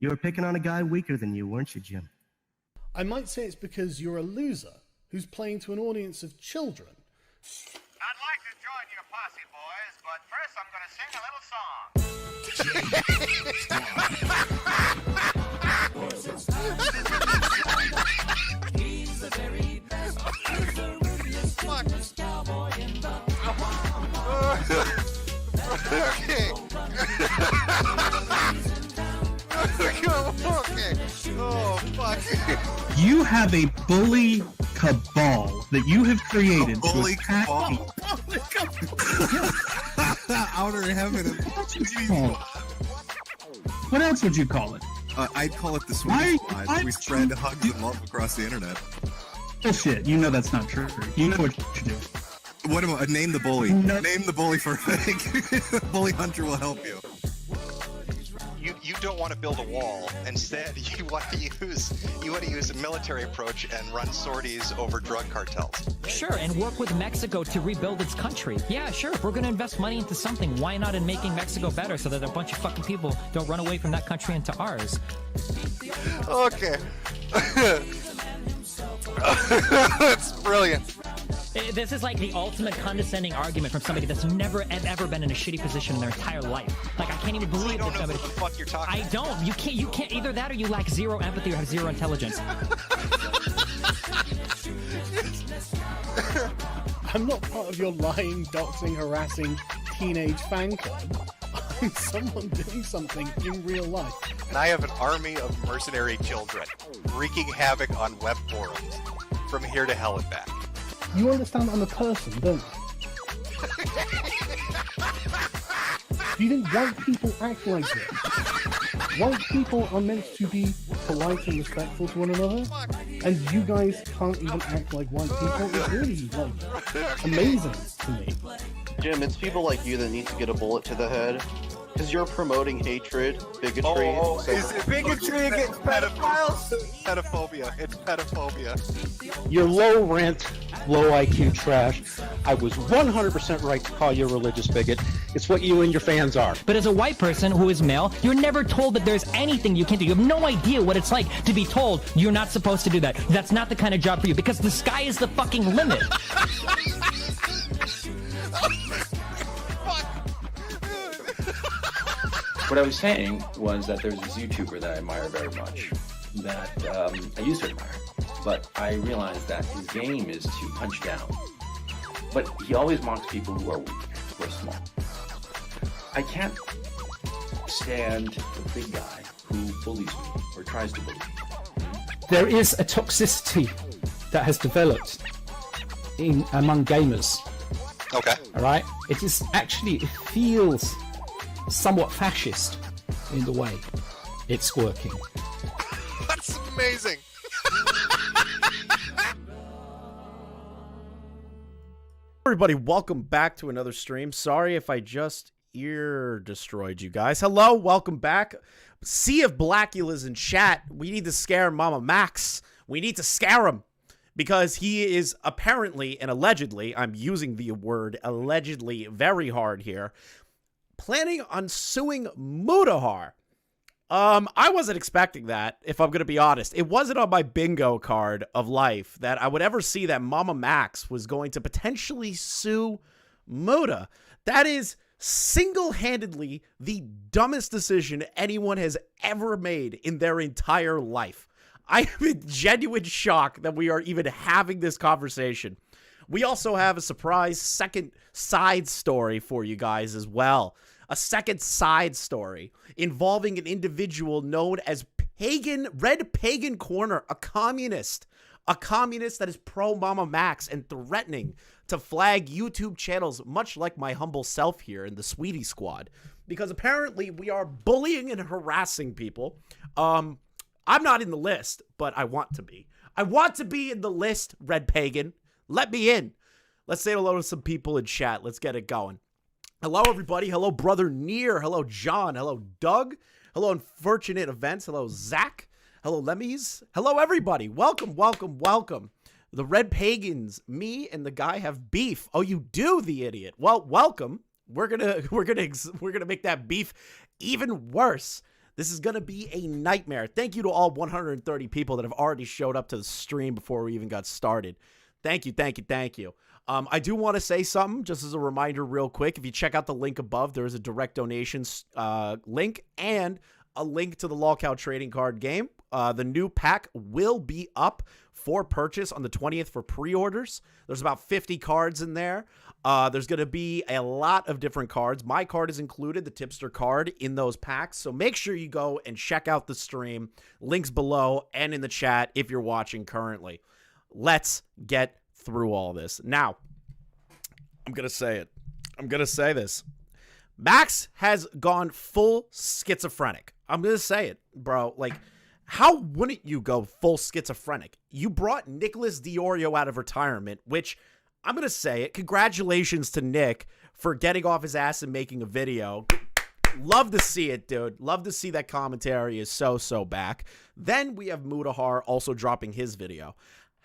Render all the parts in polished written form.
You were picking on a guy weaker than you, weren't you, Jim? I might say it's because you're a loser who's playing to an audience of children. I'd like to join your posse, boys, but first I'm going to sing a little song. He's the very best. He's the ruthless cowboy in the Okay. Okay. Oh, fuck. You have a bully cabal that you have created to attack people. Outer heaven. What else would you call it? I'd call it the Sweetie Squad. We spread hugs and love across the internet. Bullshit. You know that's not true. You know what you do. What about name the bully? No. Name the bully for a thing. Bully Hunter will help you. You don't want to build a wall. Instead, you want to use a military approach and run sorties over drug cartels. Sure, and work with Mexico to rebuild its country. Yeah, sure. If we're going to invest money into something, why not in making Mexico better so that a bunch of fucking people don't run away from that country into ours? Okay. That's brilliant. This is like the ultimate condescending argument from somebody that's never ever been in a shitty position in their entire life. Like, I can't even believe You don't that know somebody. what the fuck you're talking I don't. You can't. Either that or you lack zero empathy or have zero intelligence. I'm not part of your lying, doxing, harassing teenage fan club. I'm someone doing something in real life. And I have an army of mercenary children wreaking havoc on web forums from here to hell and back. You understand I'm a person, don't you? Do you think white people act like this? White people are meant to be polite and respectful to one another, and you guys can't even act like white people. It's really, like, amazing to me. Jim, it's people like you that need to get a bullet to the head. Because you're promoting hatred, bigotry. Is it bigotry against pedophiles? Pedophobia. It's pedophobia. You're low rent, low IQ trash. I was 100% right to call you a religious bigot. It's what you and your fans are. But as a white person who is male, you're never told that there's anything you can do. You have no idea what it's like to be told you're not supposed to do that. That's not the kind of job for you, because the sky is the fucking limit. What I was saying was that there's this YouTuber that I admire very much, that I used to admire, but I realized that his game is to punch down. But he always mocks people who are weak, who are small. I can't stand the big guy who bullies me, or tries to bully me. There is a toxicity that has developed among gamers. Okay. All right? It feels somewhat fascist in the way it's working. That's amazing. Everybody, welcome back to another stream. Sorry if I just ear destroyed you guys. Hello, welcome back. Sea of Blackulas in chat. We need to scare Mamamax. We need to scare him because he is apparently and allegedly, I'm using the word allegedly very hard here, planning on suing Muta. I wasn't expecting that, if I'm going to be honest. It wasn't on my bingo card of life that I would ever see that Mamamax was going to potentially sue Muta. That is single-handedly the dumbest decision anyone has ever made in their entire life. I am in genuine shock that we are even having this conversation. We also have a surprise second side story for you guys as well. A second side story involving an individual known as Red Pagan Corner, a communist that is pro Mamamax and threatening to flag YouTube channels, much like my humble self here in the Sweetie Squad, because apparently we are bullying and harassing people. I'm not in the list, but I want to be. I want to be in the list, Red Pagan. Let me in. Let's say hello to some people in chat. Let's get it going. Hello, everybody. Hello, Brother Near. Hello, John. Hello, Doug. Hello, Unfortunate Events. Hello, Zach. Hello, Lemmies. Hello, everybody. Welcome, welcome, welcome. The Red Pagans, me and the guy have beef. Oh, you do, the idiot. Well, welcome. We're gonna make that beef even worse. This is going to be a nightmare. Thank you to all 130 people that have already showed up to the stream before we even got started. Thank you, thank you, thank you. I do want to say something, just as a reminder real quick. If you check out the link above, there is a direct donations link and a link to the Lolcow trading card game. The new pack will be up for purchase on the 20th for pre-orders. There's about 50 cards in there. There's going to be a lot of different cards. My card is included, the tipster card, in those packs. So make sure you go and check out the stream. Links below and in the chat if you're watching currently. Let's get through all this. Now, I'm going to say it. I'm going to say this. Max has gone full schizophrenic. I'm going to say it, bro. Like, how wouldn't you go full schizophrenic? You brought Nicholas DeOrio out of retirement, which, I'm going to say it, congratulations to Nick for getting off his ass and making a video. Love to see it, dude. Love to see that commentary is so back. Then we have Muta also dropping his video.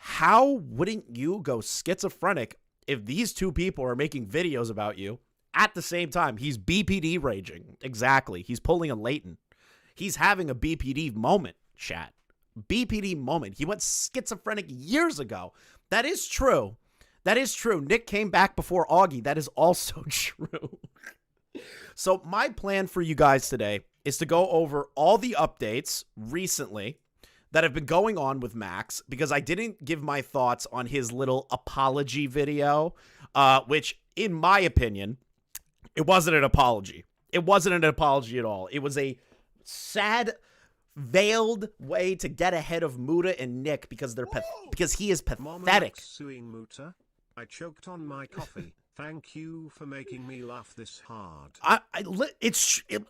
How wouldn't you go schizophrenic if these two people are making videos about you at the same time? He's BPD raging. Exactly. He's pulling a Leighton. He's having a BPD moment, chat. BPD moment. He went schizophrenic years ago. That is true. That is true. Nick came back before Augie. That is also true. So my plan for you guys today is to go over all the updates recently that have been going on with Max, because I didn't give my thoughts on his little apology video, which, in my opinion, it wasn't an apology. It wasn't an apology at all. It was a sad, veiled way to get ahead of Muta and Nick because because he is pathetic. Mamamax suing Muta. I choked on my coffee. Thank you for making me laugh this hard.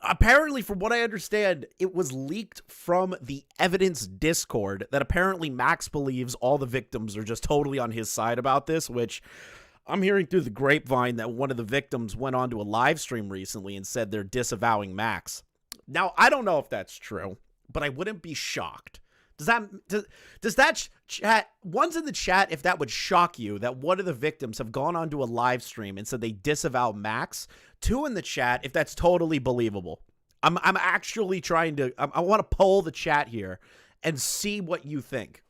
Apparently, from what I understand, it was leaked from the evidence Discord that apparently Max believes all the victims are just totally on his side about this, which I'm hearing through the grapevine that one of the victims went onto a live stream recently and said they're disavowing Max. Now, I don't know if that's true, but I wouldn't be shocked. Does that chat, one's in the chat, if that would shock you that one of the victims have gone onto a live stream and said they disavow Max? Two in the chat, if that's totally believable. I'm actually trying to, I want to poll the chat here and see what you think,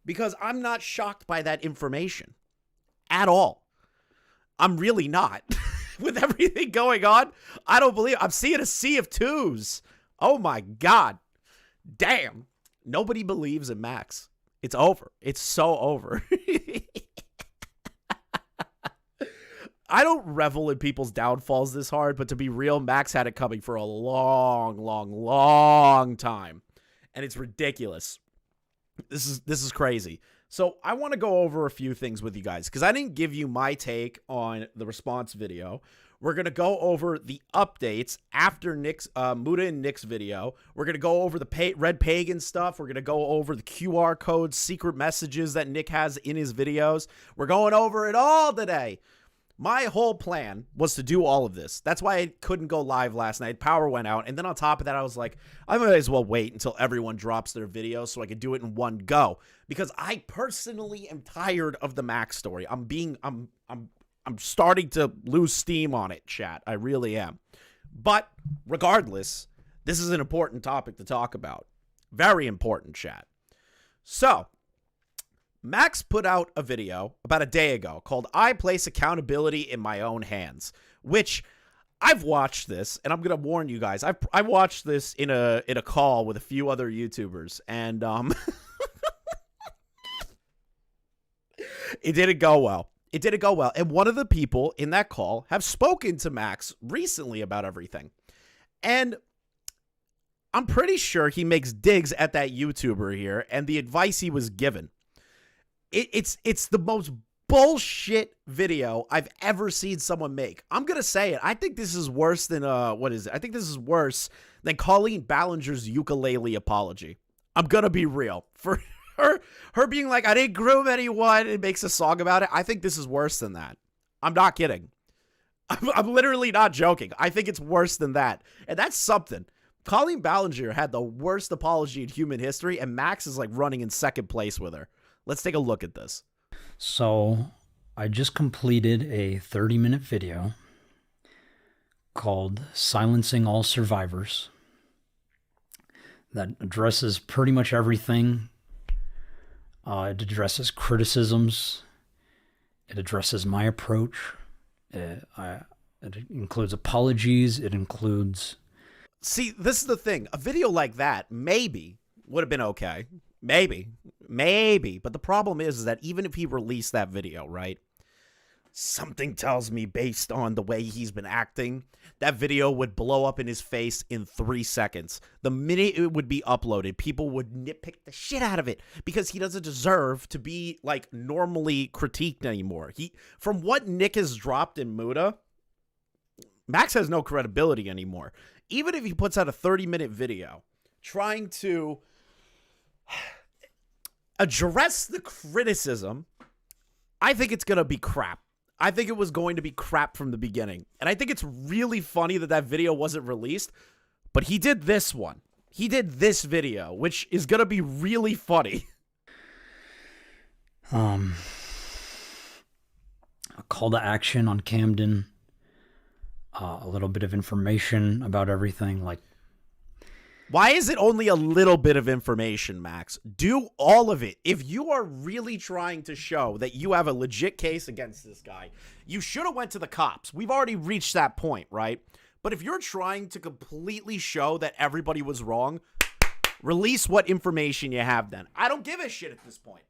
because I'm not shocked by that information at all. I'm really not. With everything going on, I don't believe, I'm seeing a sea of twos. Oh my God. Damn. Nobody believes in Max. It's over. It's so over. I don't revel in people's downfalls this hard, but to be real, Max had it coming for a long time. And it's ridiculous. This is crazy. So I want to go over a few things with you guys, because I didn't give you my take on the response video. We're going to go over the updates after Nick's, Muta and Nick's video. We're going to go over the Red Pagan stuff. We're going to go over the QR codes, secret messages that Nick has in his videos. We're going over it all today. My whole plan was to do all of this. That's why I couldn't go live last night. Power went out. And then on top of that, I was like, I might as well wait until everyone drops their videos so I could do it in one go. Because I personally am tired of the Max story. I'm starting to lose steam on it, chat. I really am. But regardless, this is an important topic to talk about. Very important, chat. So, Max put out a video about a day ago called I Place Accountability in My Own Hands, which I've watched this, and I'm going to warn you guys. I watched this in a call with a few other YouTubers, and it didn't go well. It didn't go well. And one of the people in that call have spoken to Max recently about everything. And I'm pretty sure he makes digs at that YouTuber here and the advice he was given. It's the most bullshit video I've ever seen someone make. I'm going to say it. I think this is worse than, what is it? I think this is worse than Colleen Ballinger's ukulele apology. I'm going to be real. For her being like, I didn't groom anyone, and makes a song about it. I think this is worse than that. I'm not kidding. I'm literally not joking. I think it's worse than that. And that's something. Colleen Ballinger had the worst apology in human history, and Max is like running in second place with her. Let's take a look at this. So, I just completed a 30-minute video called Silencing All Survivors. that addresses pretty much everything. It addresses criticisms. It addresses my approach. It includes apologies. It includes... See, this is the thing. A video like that maybe would have been okay. Maybe. But the problem is that even if he released that video, right? Something tells me, based on the way he's been acting, that video would blow up in his face in 3 seconds. The minute it would be uploaded, people would nitpick the shit out of it because he doesn't deserve to be, like, normally critiqued anymore. From what Nick has dropped in Muta, Max has no credibility anymore. Even if he puts out a 30-minute video trying to address the criticism, I think it's going to be crap. I think it was going to be crap from the beginning. And I think it's really funny that that video wasn't released, but he did this one. He did this video, which is going to be really funny. A call to action on Camden. A little bit of information about everything, like... Why is it only a little bit of information, Max? Do all of it. If you are really trying to show that you have a legit case against this guy, you should have went to the cops. We've already reached that point, right? But if you're trying to completely show that everybody was wrong, release what information you have then. I don't give a shit at this point.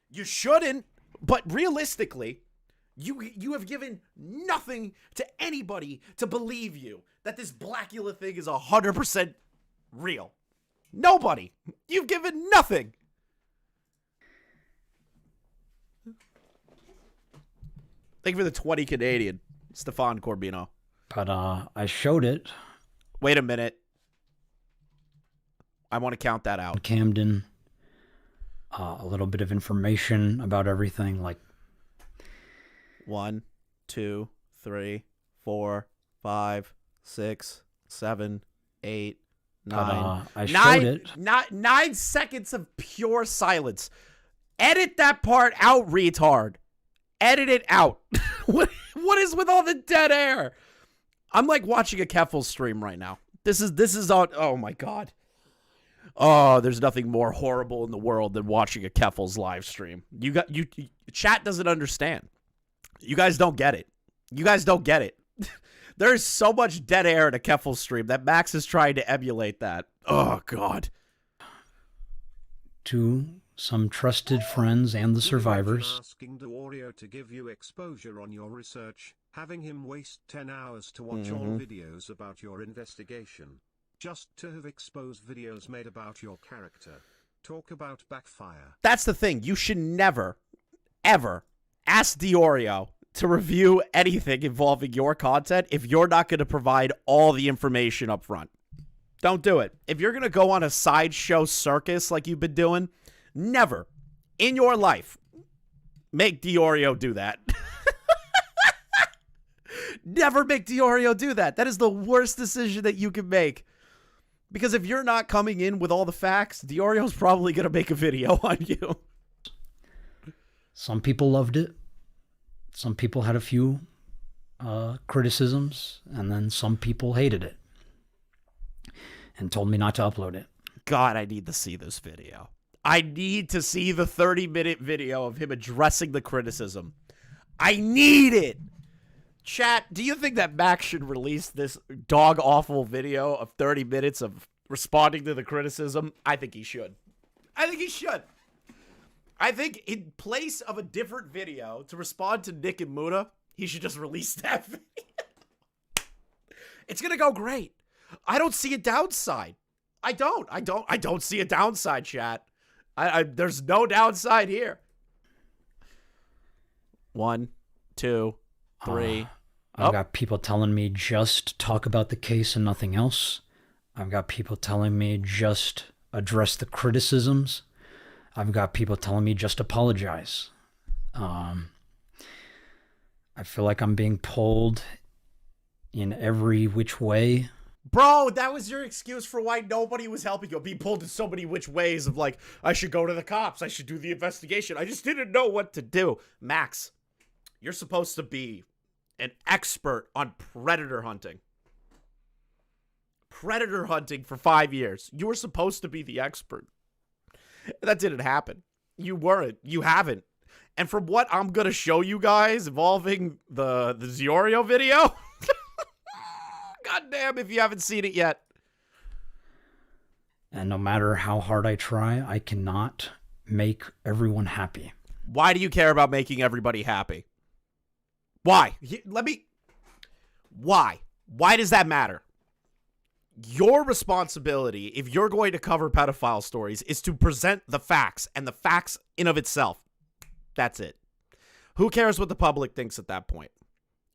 You shouldn't, but realistically, you have given nothing to anybody to believe you that this Blackula thing is 100% real. Nobody. You've given nothing. Thank you for the 20 Canadian, Stefan Corbino. But I showed it. Wait a minute. I want to count that out. Camden. A little bit of information about everything, like 1, 2, 3, 4, 5, 6, 7, 8, 9. I showed it. 9 seconds of pure silence. Edit that part out, retard. Edit it out. What is with all the dead air? I'm like watching a Keffel stream right now. This is on. Oh my god. Oh, there's nothing more horrible in the world than watching a Keffel's live stream. Chat doesn't understand. You guys don't get it. You guys don't get it. There's so much dead air in a Keffel stream that Max is trying to emulate that. Oh, God. To some trusted friends and the survivors. Asking DeOrio to give you exposure on your research, having him waste 10 hours to watch all videos about your investigation. Just to have exposed videos made about your character. Talk about backfire. That's the thing. You should never, ever ask DeOrio to review anything involving your content if you're not going to provide all the information up front. Don't do it. If you're going to go on a sideshow circus like you've been doing, never in your life make DeOrio do that. Never make DeOrio do that. That is the worst decision that you can make. Because if you're not coming in with all the facts, DeOrio's probably going to make a video on you. Some people loved it. Some people had a few criticisms, and then some people hated it and told me not to upload it. God, I need to see this video. I need to see the 30-minute video of him addressing the criticism. I need it. Chat, do you think that Max should release this dog-awful video of 30 minutes of responding to the criticism? I think he should. I think he should. I think in place of a different video to respond to Nick and Muta, he should just release that video. It's gonna go great. I don't see a downside. I don't see a downside, chat. There's no downside here. 1, 2, 3. I've got people telling me just talk about the case and nothing else. I've got people telling me just address the criticisms. I've got people telling me just apologize. I feel like I'm being pulled in every which way. Bro, that was your excuse for why nobody was helping you. Be pulled in so many which ways of like, I should go to the cops. I should do the investigation. I just didn't know what to do. Max, you're supposed to be an expert on predator hunting. predator hunting for 5 years. You were supposed to be the expert. That didn't happen. You weren't. You haven't. And from what I'm going to show you guys involving the DeOrio video, goddamn if you haven't seen it yet. And no matter how hard I try, I cannot make everyone happy. Why do you care about making everybody happy? Why? Why? Why does that matter? Your responsibility, if you're going to cover pedophile stories, is to present the facts, and the facts in of itself. That's it. Who cares what the public thinks at that point?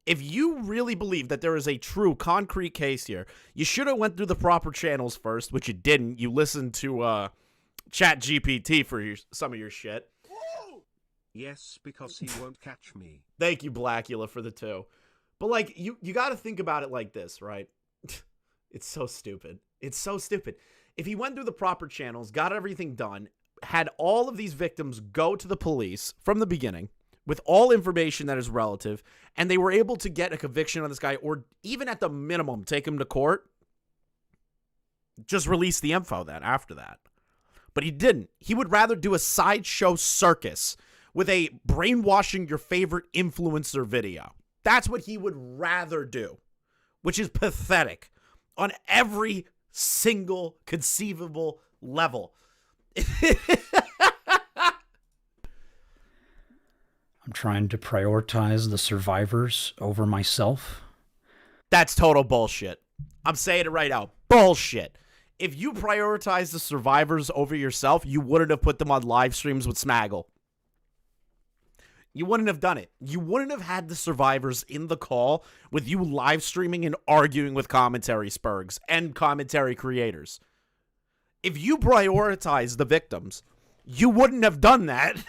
If you really believe that there is a true, concrete case here, you should have went through the proper channels first, which you didn't. You listened to ChatGPT for some of your shit. Yes, because he won't catch me. Thank you, Blackula, for the 2. But, like, you got to think about it like this, right? It's so stupid. It's so stupid. If he went through the proper channels, got everything done, had all of these victims go to the police from the beginning with all information that is relative, and they were able to get a conviction on this guy, or even at the minimum, take him to court, just release the info then after that. But he didn't. He would rather do a sideshow circus with a brainwashing your favorite influencer video. That's what he would rather do, which is pathetic on every single conceivable level. I'm trying to prioritize the survivors over myself. That's total bullshit. I'm saying it right now. Bullshit. If you prioritize the survivors over yourself, you wouldn't have put them on live streams with Smaggle. You wouldn't have done it. You wouldn't have had the survivors in the call with you live streaming and arguing with commentary spurgs and commentary creators. If you prioritize the victims, you wouldn't have done that.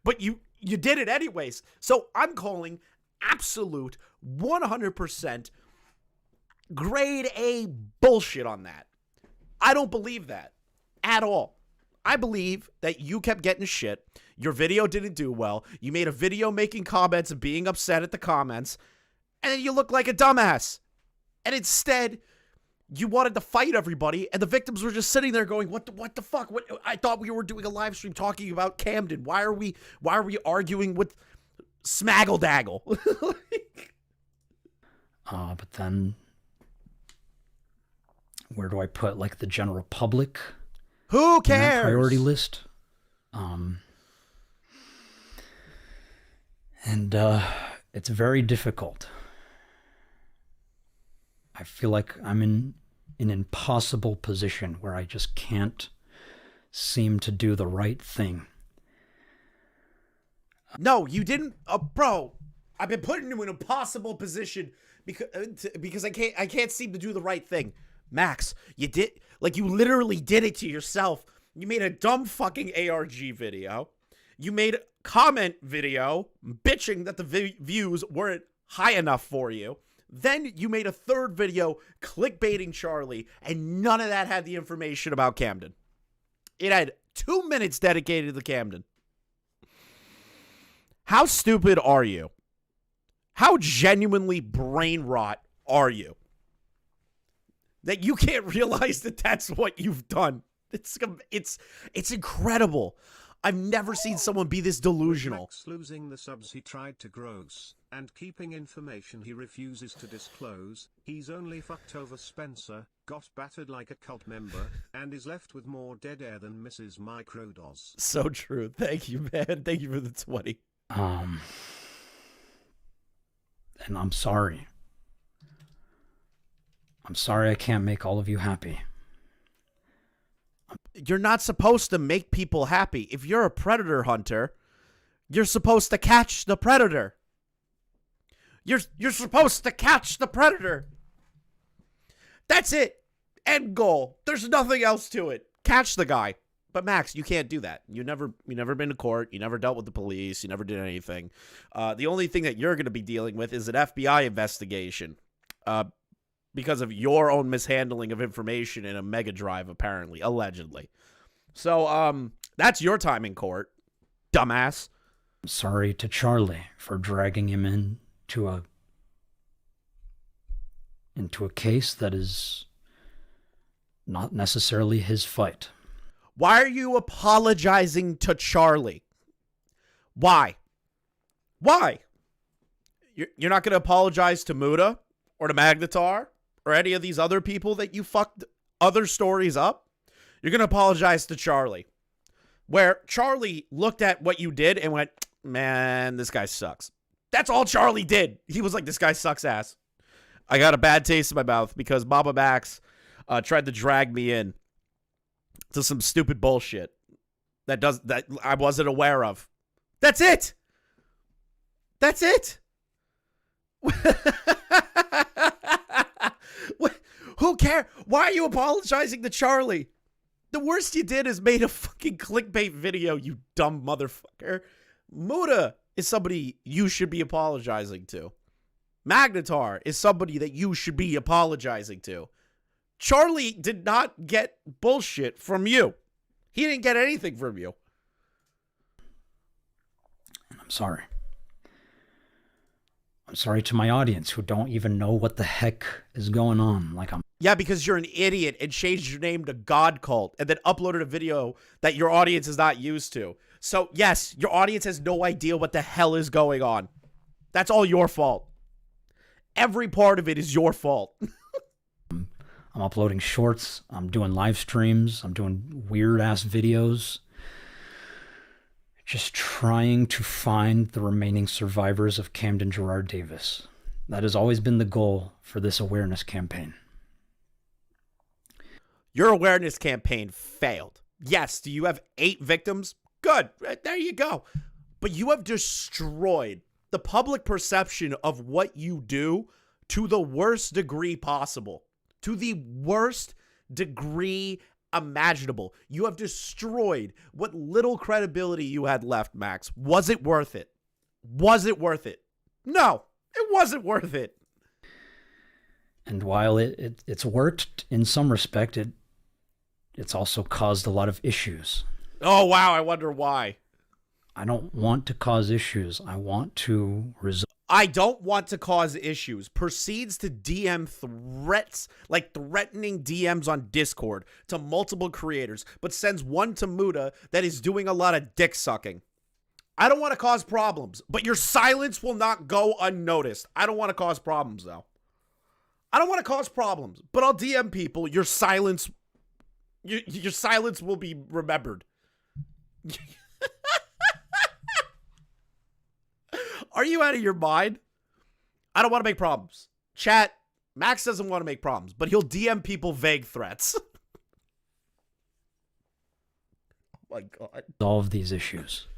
But you did it anyways. So I'm calling absolute 100% grade A bullshit on that. I don't believe that at all. I believe that you kept getting shit. Your video didn't do well. You made a video making comments and being upset at the comments. And then you look like a dumbass. And instead, you wanted to fight everybody. And the victims were just sitting there going, what the fuck? I thought we were doing a live stream talking about Camden. Why are we arguing with Smaggle Daggle? But then, where do I put, like, the general public? Who cares? In that priority list. And it's very difficult. I feel like I'm in an impossible position where I just can't seem to do the right thing. No, you didn't, bro. I've been put into an impossible position because I can't seem to do the right thing. Max, you literally did it to yourself. You made a dumb fucking ARG video. You made a comment video bitching that the views weren't high enough for you. Then you made a third video clickbaiting Charlie, and none of that had the information about Camden. It had 2 minutes dedicated to Camden. How stupid are you? How genuinely brain rot are you? That you can't realize that that's what you've done. It's incredible. I've never seen someone be this delusional. Max losing the subs he tried to gross, and keeping information he refuses to disclose. He's only fucked over Spencer, got battered like a cult member, and is left with more dead air than Mrs. Microdos. So true. Thank you, man. Thank you for the 20. And I'm sorry. I'm sorry I can't make all of you happy. You're not supposed to make people happy. If you're a predator hunter, you're supposed to catch the predator. You're supposed to catch the predator. That's it. End goal. There's nothing else to it. Catch the guy. But Max, you can't do that. You never been to court. You never dealt with the police. You never did anything. The only thing that you're going to be dealing with is an FBI investigation. Because of your own mishandling of information in a mega drive, apparently, allegedly. So, that's your time in court, dumbass. I'm sorry to Charlie for dragging him into a case that is not necessarily his fight. Why are you apologizing to Charlie? Why? Why? You're not going to apologize to Muta or to Magnatar or any of these other people that you fucked other stories up? You're going to apologize to Charlie. Where Charlie looked at what you did and went, man, this guy sucks. That's all Charlie did. He was like, this guy sucks ass. I got a bad taste in my mouth because Mamamax tried to drag me in to some stupid bullshit that I wasn't aware of. That's it. That's it. Who cares? Why are you apologizing to Charlie? The worst you did is made a fucking clickbait video, you dumb motherfucker. Muta is somebody you should be apologizing to. Magnatar is somebody that you should be apologizing to. Charlie did not get bullshit from you. He didn't get anything from you. I'm sorry. I'm sorry to my audience who don't even know what the heck is going on. Yeah, because you're an idiot and changed your name to God Cult and then uploaded a video that your audience is not used to. So, yes, your audience has no idea what the hell is going on. That's all your fault. Every part of it is your fault. I'm uploading shorts. I'm doing live streams. I'm doing weird-ass videos. Just trying to find the remaining survivors of Camden Gerard Davis. That has always been the goal for this awareness campaign. Your awareness campaign failed. Yes, do you have 8 victims? Good. There you go. But you have destroyed the public perception of what you do to the worst degree possible. To the worst degree imaginable. You have destroyed what little credibility you had left, Max. Was it worth it? Was it worth it? No, it wasn't worth it. And while it's worked in some respect, it's also caused a lot of issues. Oh, wow. I wonder why. I don't want to cause issues. I want to resolve. I don't want to cause issues. Proceeds to DM threats, like threatening DMs on Discord to multiple creators, but sends one to Muta that is doing a lot of dick sucking. I don't want to cause problems, but your silence will not go unnoticed. I don't want to cause problems, though. I don't want to cause problems, but I'll DM people. Your silence will be remembered. Are you out of your mind? I don't want to make problems. Chat, Max doesn't want to make problems, but he'll DM people vague threats. Oh my God. Solve these issues.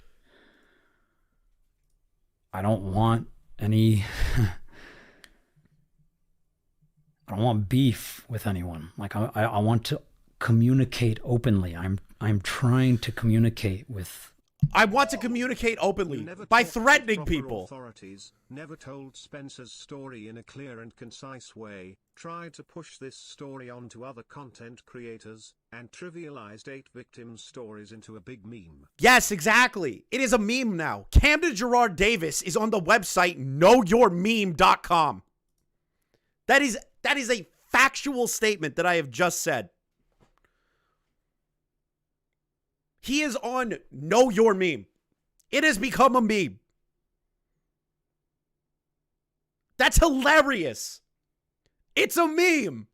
I don't want any... I don't want beef with anyone. Like, I want to communicate openly. I'm trying to communicate with... I want to communicate openly by threatening people. Authorities never told Spencer's story in a clear and concise way, tried to push this story onto other content creators, and trivialized 8 victims' stories into a big meme. Yes, exactly. It is a meme now. Camden Gerard Davis is on the website knowyourmeme.com. That is a factual statement that I have just said. He is on Know Your Meme. It has become a meme. That's hilarious. It's a meme.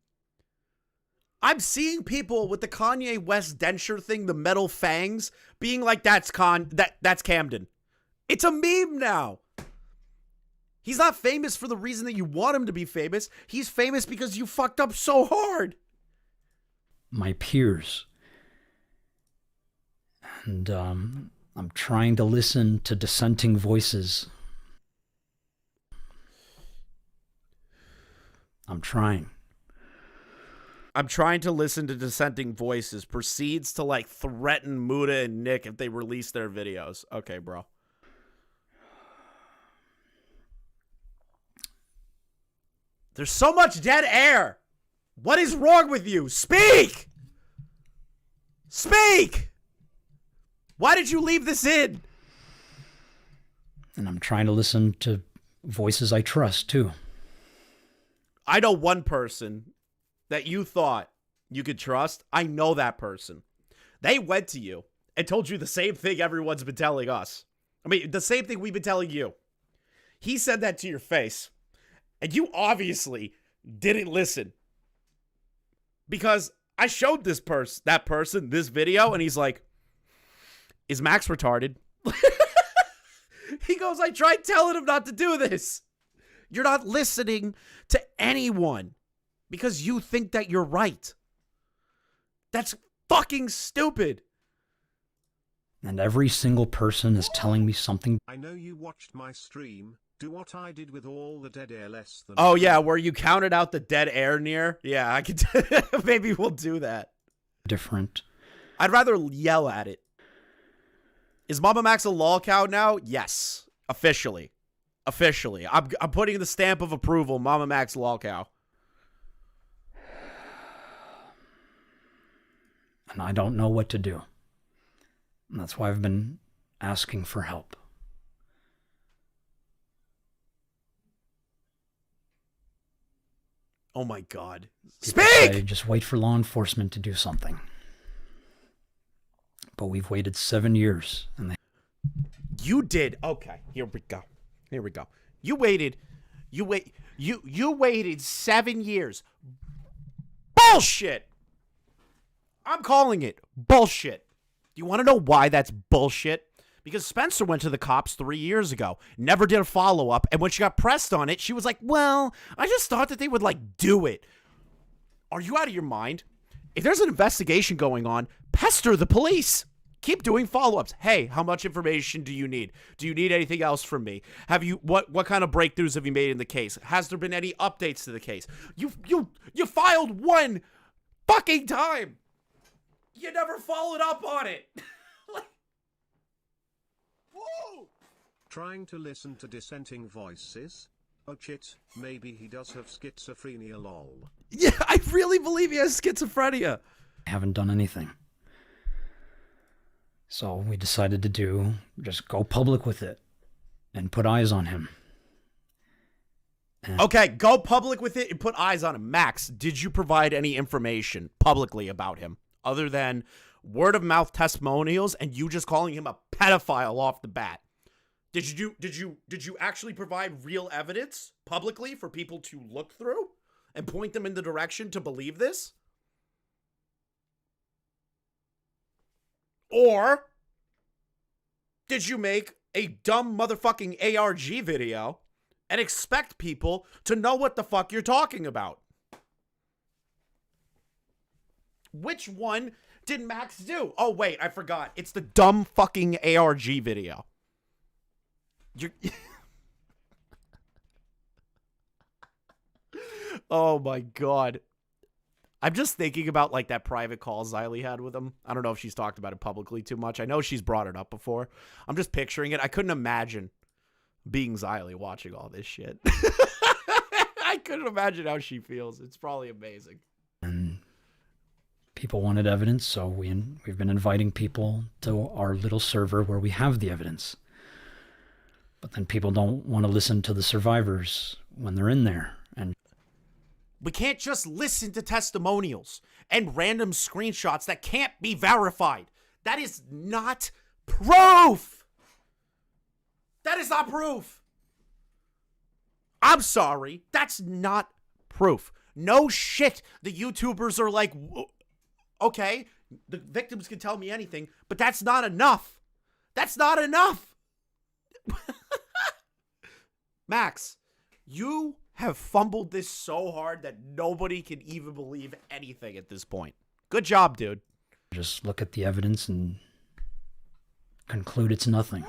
I'm seeing people with the Kanye West denture thing, the metal fangs, being like, that's Camden. It's a meme now. He's not famous for the reason that you want him to be famous. He's famous because you fucked up so hard. My peers. And I'm trying to listen to dissenting voices. I'm trying to listen to dissenting voices. Proceeds to like threaten Muta and Nick if they release their videos. Okay, bro. There's so much dead air. What is wrong with you? Speak! Speak! Why did you leave this in? And I'm trying to listen to voices I trust, too. I know one person that you thought you could trust, I know that person. They went to you and told you the same thing everyone's been telling us. I mean, the same thing we've been telling you. He said that to your face, and you obviously didn't listen. Because I showed that person this video, and he's like, is Max retarded? He goes, I tried telling him not to do this. You're not listening to anyone because you think that you're right. That's fucking stupid. And every single person is telling me something. I know you watched my stream. Do what I did with all the dead air less than... Oh, yeah, where you counted out the dead air near? Yeah, I could... Maybe we'll do that. Different. I'd rather yell at it. Is Mamamax a lol cow now? Yes. Officially. Officially. I'm putting the stamp of approval. Mamamax lol cow. And I don't know what to do. And that's why I've been asking for help. Oh my God. People Speak! say, just wait for law enforcement to do something. But we've waited 7 years. And they... You did. Okay, here we go. Here we go. You waited 7 years. Bullshit! I'm calling it bullshit. Do you want to know why that's bullshit? Because Spencer went to the cops 3 years ago, never did a follow-up, and when she got pressed on it, she was like, well, I just thought that they would, like, do it. Are you out of your mind? If there's an investigation going on, pester the police. Keep doing follow-ups. Hey, how much information do you need? Do you need anything else from me? Have you what kind of breakthroughs have you made in the case? Has there been any updates to the case? You filed one fucking time. You never followed up on it. Whoa! Trying to listen to dissenting voices? Oh shit, maybe he does have schizophrenia lol. Yeah, I really believe he has schizophrenia. I haven't done anything. So we decided to just go public with it and put eyes on him. And okay, go public with it and put eyes on him. Max, did you provide any information publicly about him other than word of mouth testimonials and you just calling him a pedophile off the bat? Did you actually provide real evidence publicly for people to look through and point them in the direction to believe this? Or did you make a dumb motherfucking ARG video and expect people to know what the fuck you're talking about? Which one did Max do? Oh, wait, I forgot. It's the dumb fucking ARG video. You're... Oh, my God. I'm just thinking about, like, that private call Xylee had with him. I don't know if she's talked about it publicly too much. I know she's brought it up before. I'm just picturing it. I couldn't imagine being Xylee watching all this shit. I couldn't imagine how she feels. It's probably amazing. And people wanted evidence, so we've been inviting people to our little server where we have the evidence. But then people don't want to listen to the survivors when they're in there. And we can't just listen to testimonials and random screenshots that can't be verified. That is not proof. That is not proof. I'm sorry. That's not proof. No shit. The YouTubers are like, okay, the victims can tell me anything, but that's not enough. That's not enough. Max, you have fumbled this so hard that nobody can even believe anything at this point. Good job, dude. Just look at the evidence and conclude it's nothing.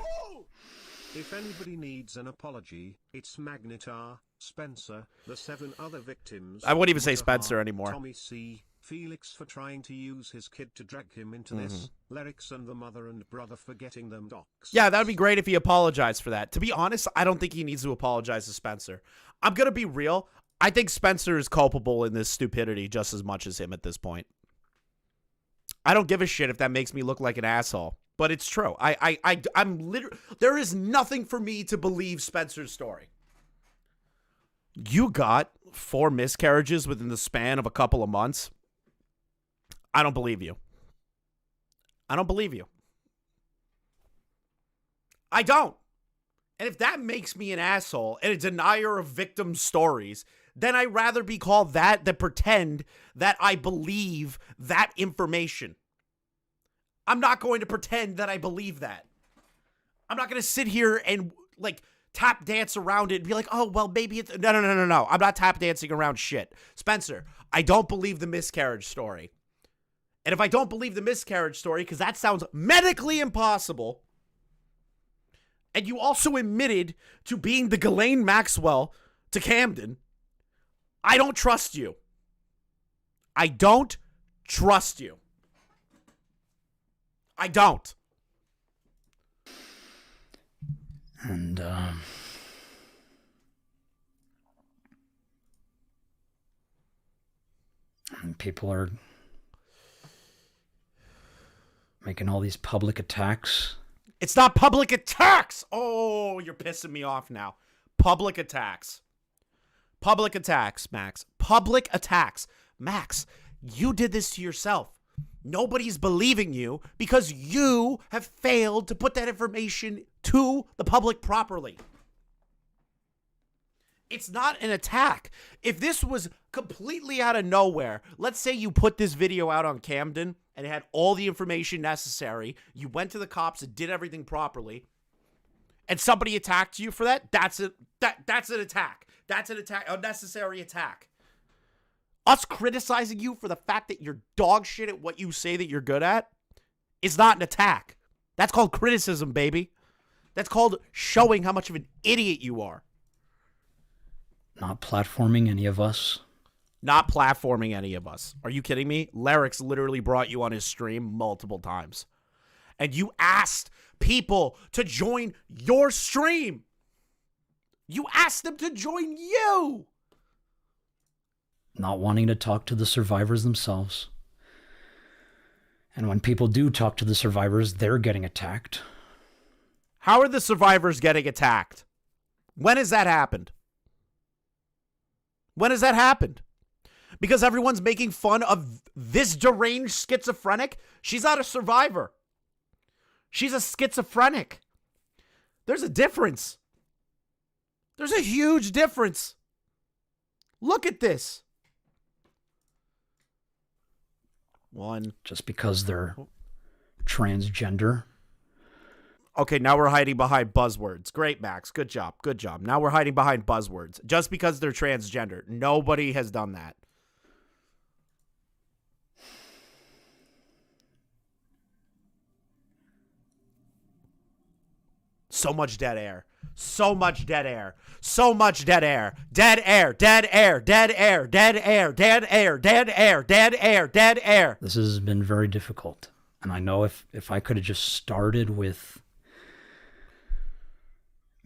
If anybody needs an apology, it's Magnatar, Spencer, the 7 other victims. I wouldn't even say Muta, Spencer anymore. Tommy C, Felix for trying to use his kid to drag him into this, Lyrix and the mother and brother for getting them doxxed. Yeah, that would be great if he apologized for that. To be honest, I don't think he needs to apologize to Spencer. I'm going to be real. I think Spencer is culpable in this stupidity just as much as him at this point. I don't give a shit if that makes me look like an asshole, but it's true. I'm literally, there is nothing for me to believe Spencer's story. You got 4 miscarriages within the span of a couple of months. I don't believe you. I don't believe you. I don't. And if that makes me an asshole and a denier of victim stories, then I'd rather be called that than pretend that I believe that information. I'm not going to pretend that I believe that. I'm not going to sit here and, like, tap dance around it and be like, oh, well, maybe it's... No. I'm not tap dancing around shit. Spencer, I don't believe the miscarriage story. And if I don't believe the miscarriage story, because that sounds medically impossible, and you also admitted to being the Ghislaine Maxwell to Camden, I don't trust you. I don't trust you. I don't. And people are making all these public attacks. It's not public attacks. Oh, you're pissing me off now. Public attacks. Public attacks, Max. Public attacks. Max, you did this to yourself. Nobody's believing you because you have failed to put that information to the public properly. It's not an attack. If this was completely out of nowhere, let's say you put this video out on Camden and it had all the information necessary, you went to the cops and did everything properly, and somebody attacked you for that, that's an attack. That's an attack, unnecessary attack. Us criticizing you for the fact that you're dog shit at what you say that you're good at is not an attack. That's called criticism, baby. That's called showing how much of an idiot you are. Not platforming any of us. Not platforming any of us. Are you kidding me? Larix literally brought you on his stream multiple times. And you asked people to join your stream. You asked them to join you. Not wanting to talk to the survivors themselves. And when people do talk to the survivors, they're getting attacked. How are the survivors getting attacked? When has that happened? When has that happened? Because everyone's making fun of this deranged schizophrenic? She's not a survivor. She's a schizophrenic. There's a difference. There's a huge difference. Look at this. One. Just because they're transgender. Okay, now we're hiding behind buzzwords. Great, Max. Good job. Good job. Now we're hiding behind buzzwords. Just because they're transgender. Nobody has done that. So much dead air. So much dead air. So much dead air. Dead air. Dead air. Dead air. Dead air. Dead air. Dead air. Dead air. Dead air. This has been very difficult. And I know if I could have just started with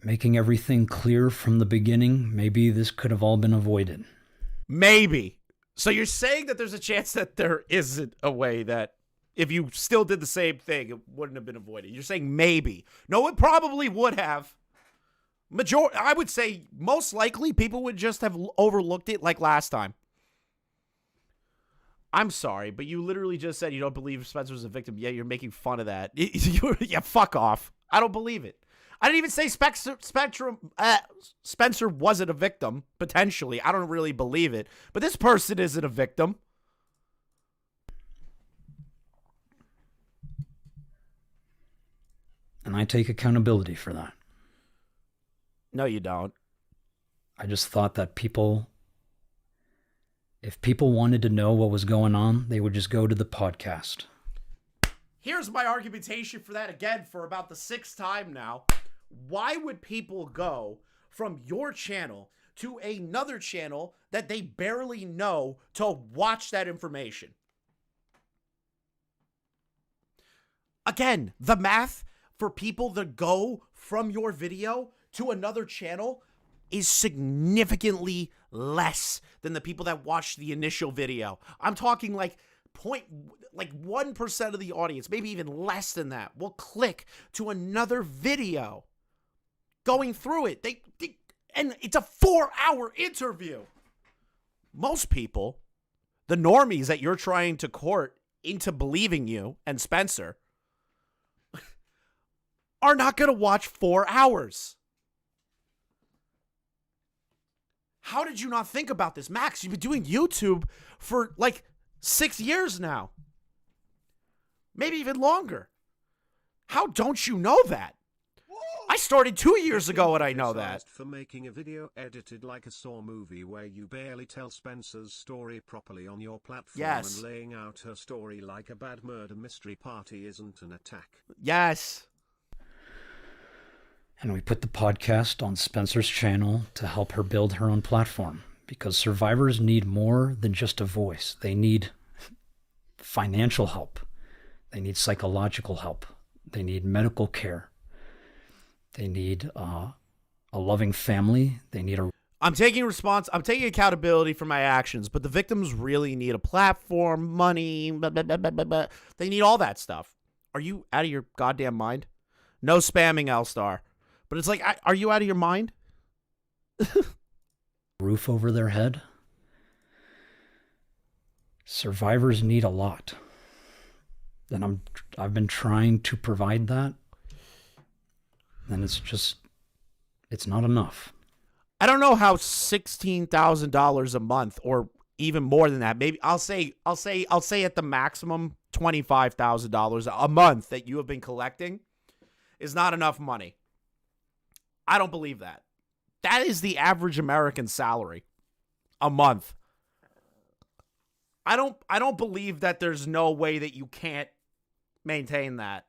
making everything clear from the beginning, maybe this could have all been avoided. Maybe. So you're saying that there's a chance that there isn't a way that if you still did the same thing, it wouldn't have been avoided. You're saying maybe. No, it probably would have. I would say most likely people would just have overlooked it like last time. I'm sorry, but you literally just said you don't believe Spencer was a victim. Yeah, you're making fun of that. Yeah, fuck off. I don't believe it. I didn't even say Spencer wasn't a victim, potentially. I don't really believe it. But this person isn't a victim. And I take accountability for that. No, you don't. I just thought that if people wanted to know what was going on, they would just go to the podcast. Here's my argumentation for that again for about the 6th time now. Why would people go from your channel to another channel that they barely know to watch that information? Again, the math for people that go from your video to another channel is significantly less than the people that watched the initial video. I'm talking like 1% of the audience, maybe even less than that, will click to another video. Going through it, and it's a 4-hour interview. Most people, the normies that you're trying to court into believing you and Spencer are not going to watch 4 hours. How did you not think about this? Max, you've been doing YouTube for like 6 years now. Maybe even longer. How don't you know that? I started 2 years ago and I know that. For making a video edited like a Saw movie where you barely tell Spencer's story properly on your platform, Yes. and laying out her story like a bad murder mystery party isn't an attack. Yes. And we put the podcast on Spencer's channel to help her build her own platform, because survivors need more than just a voice. They need financial help. They need psychological help. They need medical care. They need a loving family. They need a... I'm taking accountability for my actions, but the victims really need a platform, money, blah, blah, blah, blah, blah, blah. They need all that stuff. Are you out of your goddamn mind? No spamming, L-Star. But it's like, are you out of your mind? roof over their head. Survivors need a lot. And I've been trying to provide that. And it's not enough. I don't know how $16,000 a month, or even more than that. Maybe I'll say at the maximum $25,000 a month that you have been collecting is not enough money. I don't believe that. That is the average American salary a month. I don't believe that there's no way that you can't maintain that.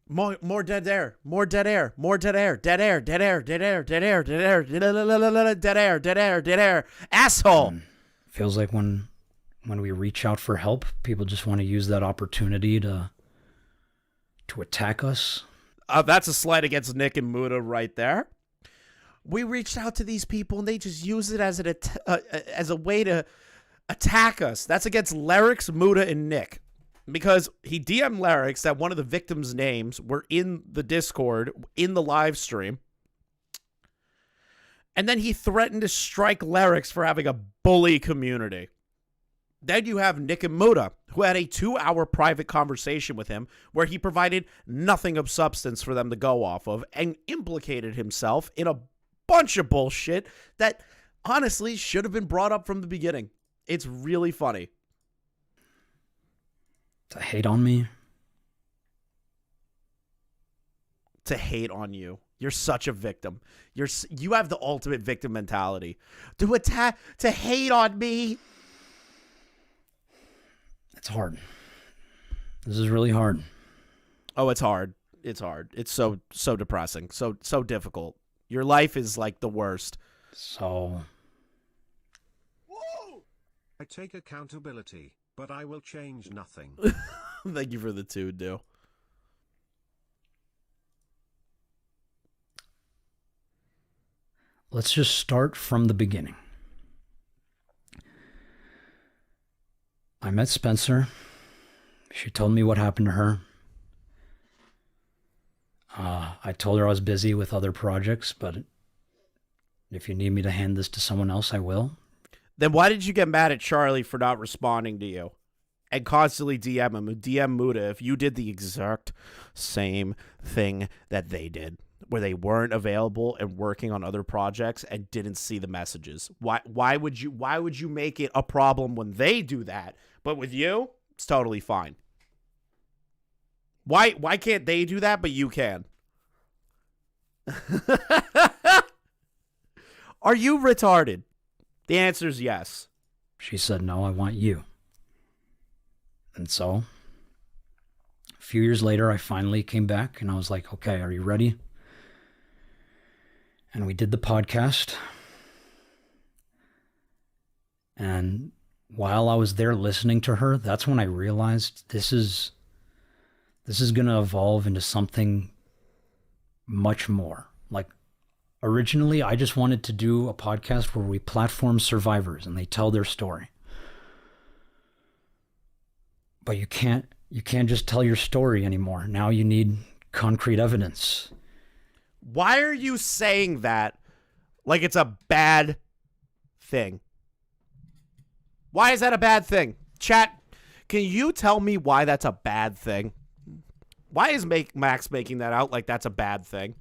More dead air, more dead air, more dead air, dead air, dead air, dead air, dead air, dead air, dead air, dead air, dead air, asshole. Feels like when we reach out for help, people just want to use that opportunity to attack us. That's a slight against Nick and Muta right there. We reached out to these people and they just use it as a way to attack us. That's against Larix, Muta, and Nick. Because he DM'd Larix that one of the victims' names were in the Discord, in the live stream. And then he threatened to strike Larix for having a bully community. Then you have Nick and Muta, who had a 2-hour private conversation with him where he provided nothing of substance for them to go off of and implicated himself in a bunch of bullshit that honestly should have been brought up from the beginning. It's really funny. To hate on me? To hate on you. You're such a victim. You have the ultimate victim mentality. To hate on me. It's hard. This is really hard. Oh, it's hard. It's hard. It's so depressing. So difficult. Your life is like the worst. So I take accountability, but I will change nothing. Thank you for the 2, Do. Let's just start from the beginning. I met Spencer. She told me what happened to her. I told her I was busy with other projects, but if you need me to hand this to someone else, I will. Then why did you get mad at Charlie for not responding to you? And constantly DM him, DM Muta if you did the exact same thing that they did, where they weren't available and working on other projects and didn't see the messages. Why would you make it a problem when they do that, but with you, it's totally fine? Why can't they do that, but you can? Are you retarded? The answer is yes. She said, no, I want you. And so, a few years later, I finally came back and I was like, okay, are you ready? And we did the podcast. And while I was there listening to her, that's when I realized this is going to evolve into something much more. Like, originally, I just wanted to do a podcast where we platform survivors and they tell their story. But you can't just tell your story anymore. Now you need concrete evidence. Why are you saying that like it's a bad thing? Why is that a bad thing? Chat, can you tell me why that's a bad thing? Why is Max making that out like that's a bad thing?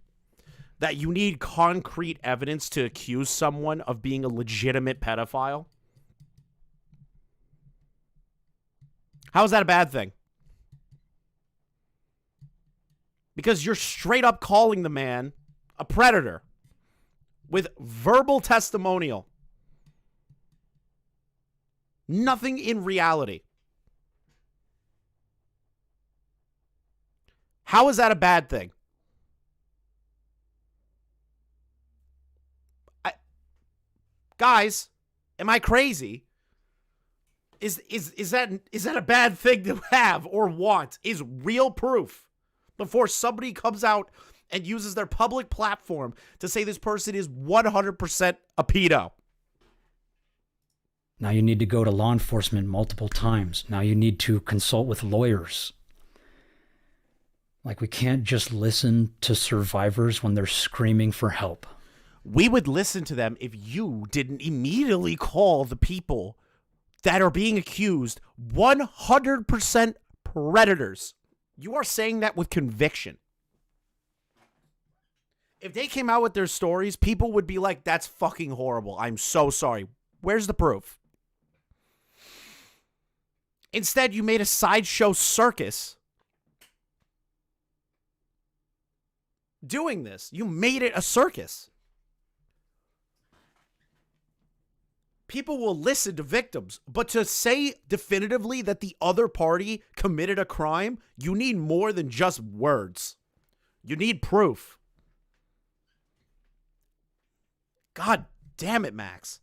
That you need concrete evidence to accuse someone of being a legitimate pedophile? How is that a bad thing? Because you're straight up calling the man a predator with verbal testimonial. Nothing in reality. How is that a bad thing? Guys, am I crazy? Is that a bad thing to have or want? Is real proof before somebody comes out and uses their public platform to say this person is 100% a pedo. Now you need to go to law enforcement multiple times. Now you need to consult with lawyers. Like, we can't just listen to survivors when they're screaming for help. We would listen to them if you didn't immediately call the people that are being accused 100% predators. You are saying that with conviction. If they came out with their stories, people would be like, that's fucking horrible. I'm so sorry. Where's the proof? Instead, you made a sideshow circus doing this. You made it a circus. People will listen to victims, but to say definitively that the other party committed a crime, you need more than just words. You need proof. God damn it, Max.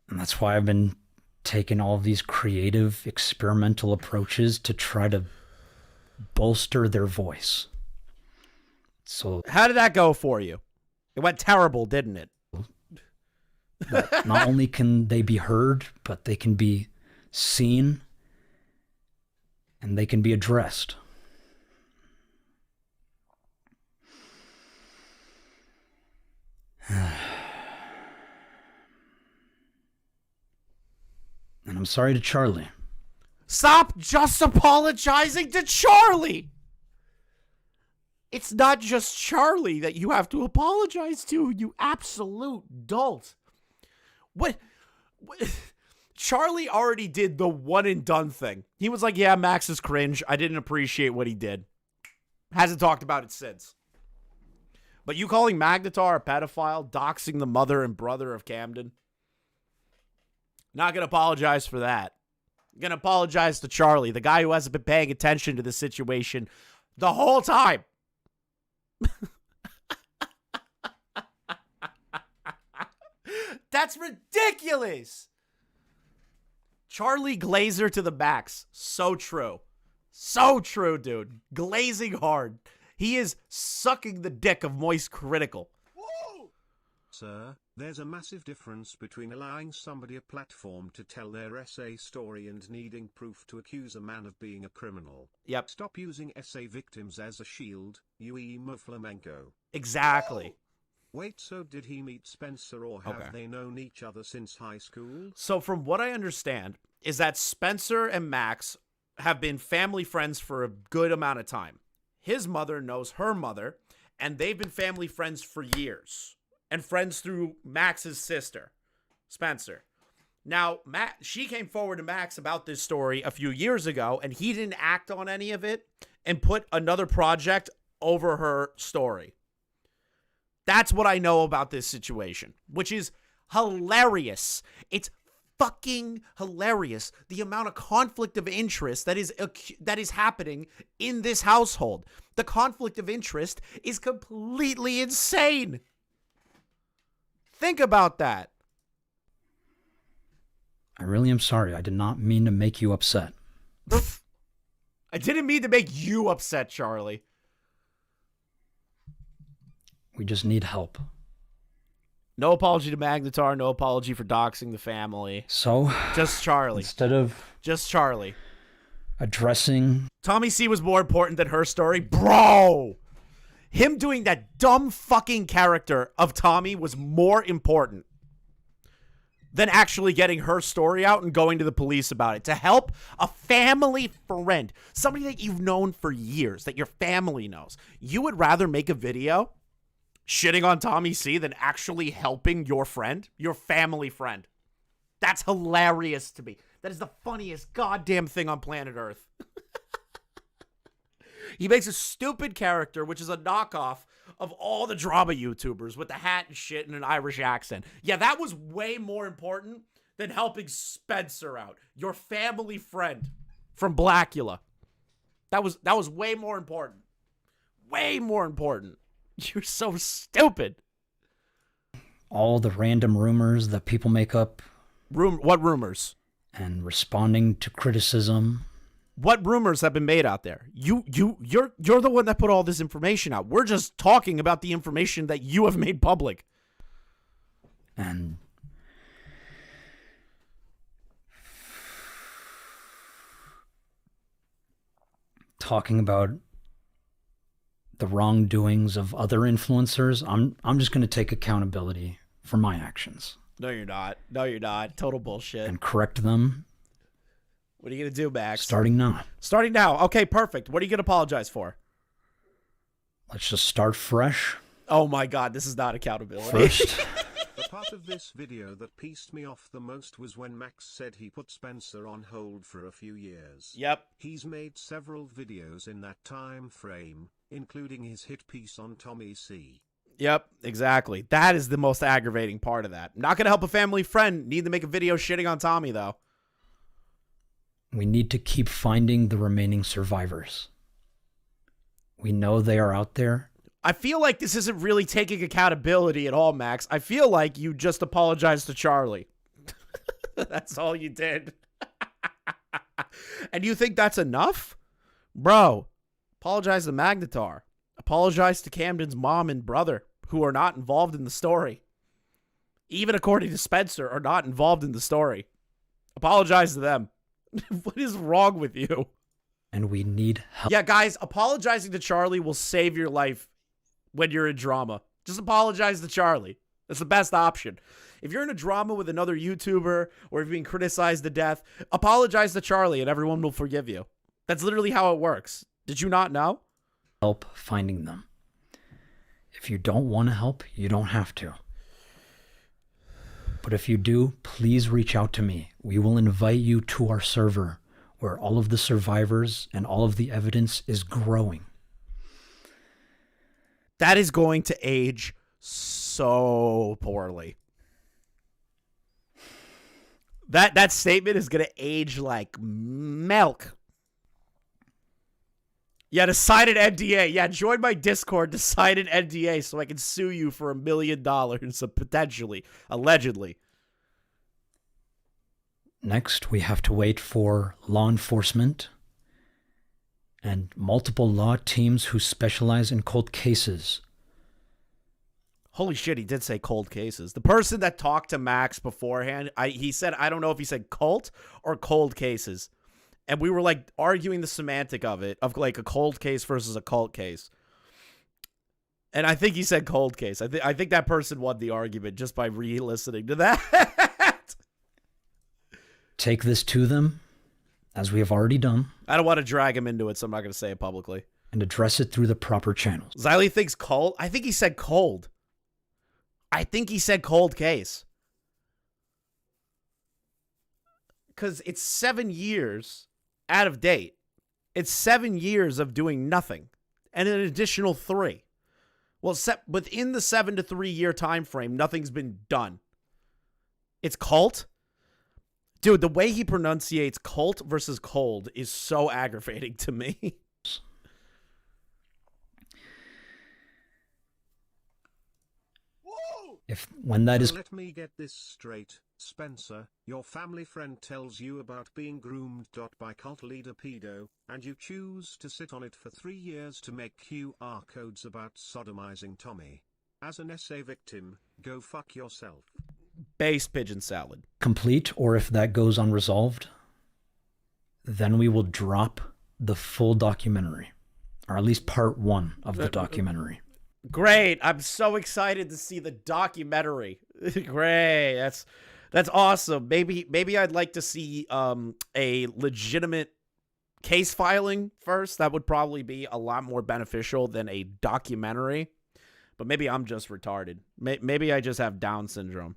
And that's why I've been taking all of these creative, experimental approaches to try to bolster their voice. So, how did that go for you? It went terrible, didn't it? Not only can they be heard, but they can be seen and they can be addressed. And I'm sorry to Charlie. Stop just apologizing to Charlie. It's not just Charlie that you have to apologize to, you absolute dolt. What? Charlie already did the one and done thing. He was like, yeah, Max is cringe. I didn't appreciate what he did. Hasn't talked about it since. But you calling Magnatar a pedophile, doxing the mother and brother of Camden? Not going to apologize for that. Going to apologize to Charlie, the guy who hasn't been paying attention to the situation the whole time. That's ridiculous. Charlie Glazer to the max. So true. So true, dude. Glazing hard. He is sucking the dick of Moist Critical. Sir, there's a massive difference between allowing somebody a platform to tell their essay story and needing proof to accuse a man of being a criminal. Yep. Stop using essay victims as a shield, you emo flamenco. Exactly. Wait, so did he meet Spencer or have they known each other since high school? So from what I understand is that Spencer and Max have been family friends for a good amount of time. His mother knows her mother, and they've been family friends for years. And friends through Max's sister, Spencer. Now, she came forward to Max about this story a few years ago, and he didn't act on any of it and put another project over her story. That's what I know about this situation, which is hilarious. It's fucking hilarious, the amount of conflict of interest that is happening in this household. The conflict of interest is completely insane. Think about that. I really am sorry. I did not mean to make you upset. I didn't mean to make you upset, Charlie. We just need help. No apology to Magnatar. No apology for doxing the family. So, just Charlie. Instead of... Just Charlie. addressing... Tommy C was more important than her story? Bro! Him doing that dumb fucking character of Tommy was more important than actually getting her story out and going to the police about it. To help a family friend, somebody that you've known for years, that your family knows. You would rather make a video shitting on Tommy C than actually helping your friend, your family friend. That's hilarious to me. That is the funniest goddamn thing on planet Earth. He makes a stupid character, which is a knockoff of all the drama YouTubers with the hat and shit and an Irish accent. Yeah, that was way more important than helping Spencer out, your family friend from Blackula. That was way more important. Way more important. You're so stupid. all the random rumors that people make up. What rumors? And responding to criticism. What rumors have been made out there? You're the one that put all this information out. We're just talking about the information that you have made public. And talking about the wrongdoings of other influencers. I'm just going to take accountability for my actions. No, you're not. No, you're not. Total bullshit. And correct them. What are you going to do, Max? Starting now. Starting now. Okay, perfect. What are you going to apologize for? Let's just start fresh. Oh my God, this is not accountability. First. The part of this video that pissed me off the most was when Max said he put Spencer on hold for a few years. Yep. He's made several videos in that time frame, including his hit piece on Tommy C. Yep, exactly. That is the most aggravating part of that. Not going to help a family friend. Need to make a video shitting on Tommy, though. We need to keep finding the remaining survivors. We know they are out there. I feel like this isn't really taking accountability at all, Max. I feel like you just apologized to Charlie. That's all you did. And you think that's enough? Bro, apologize to Magnatar. Apologize to Camden's mom and brother, who are not involved in the story. Even according to Spencer, are not involved in the story. Apologize to them. What is wrong with you? And we need help. Yeah, guys, apologizing to Charlie will save your life when you're in drama. Just apologize to Charlie. That's the best option. If you're in a drama with another YouTuber or if you're being criticized to death, apologize to Charlie and everyone will forgive you. That's literally how it works. Did you not know? Help finding them. If you don't want to help, you don't have to. But if you do, please reach out to me. We will invite you to our server where all of the survivors and all of the evidence is growing. That is going to age so poorly. That statement is going to age like milk. Yeah, to sign an NDA. Yeah, join my Discord to sign an NDA so I can sue you for $1 million, potentially, allegedly. Next, we have to wait for law enforcement and multiple law teams who specialize in cold cases. Holy shit, he did say cold cases. The person that talked to Max beforehand, he said, I don't know if he said cult or cold cases. And we were like arguing the semantic of it, of like a cold case versus a cult case. And I think he said cold case. I think that person won the argument just by re-listening to that. Take this to them, as we have already done. I don't want to drag him into it, so I'm not going to say it publicly. And address it through the proper channels. Xylee thinks cold. I think he said cold. I think he said cold case. Because it's 7 years out of date. It's 7 years of doing nothing. And an additional 3. Well, within the 7 to 3 year time frame, nothing's been done. It's cult? Dude, the way he pronunciates cult versus cold is so aggravating to me. When that is... Let me get this straight, Spencer. Your family friend tells you about being groomed by cult leader pedo, and you choose to sit on it for 3 years to make QR codes about sodomizing Tommy. As an SA victim, go fuck yourself. Base pigeon salad. Complete, or if that goes unresolved, Then we will drop the full documentary, or at least part 1 of the documentary. Great. I'm so excited to see the documentary. Great. That's awesome. Maybe I'd like to see a legitimate case filing first. That would probably be a lot more beneficial than a documentary. But maybe I'm just retarded. Maybe I just have Down syndrome.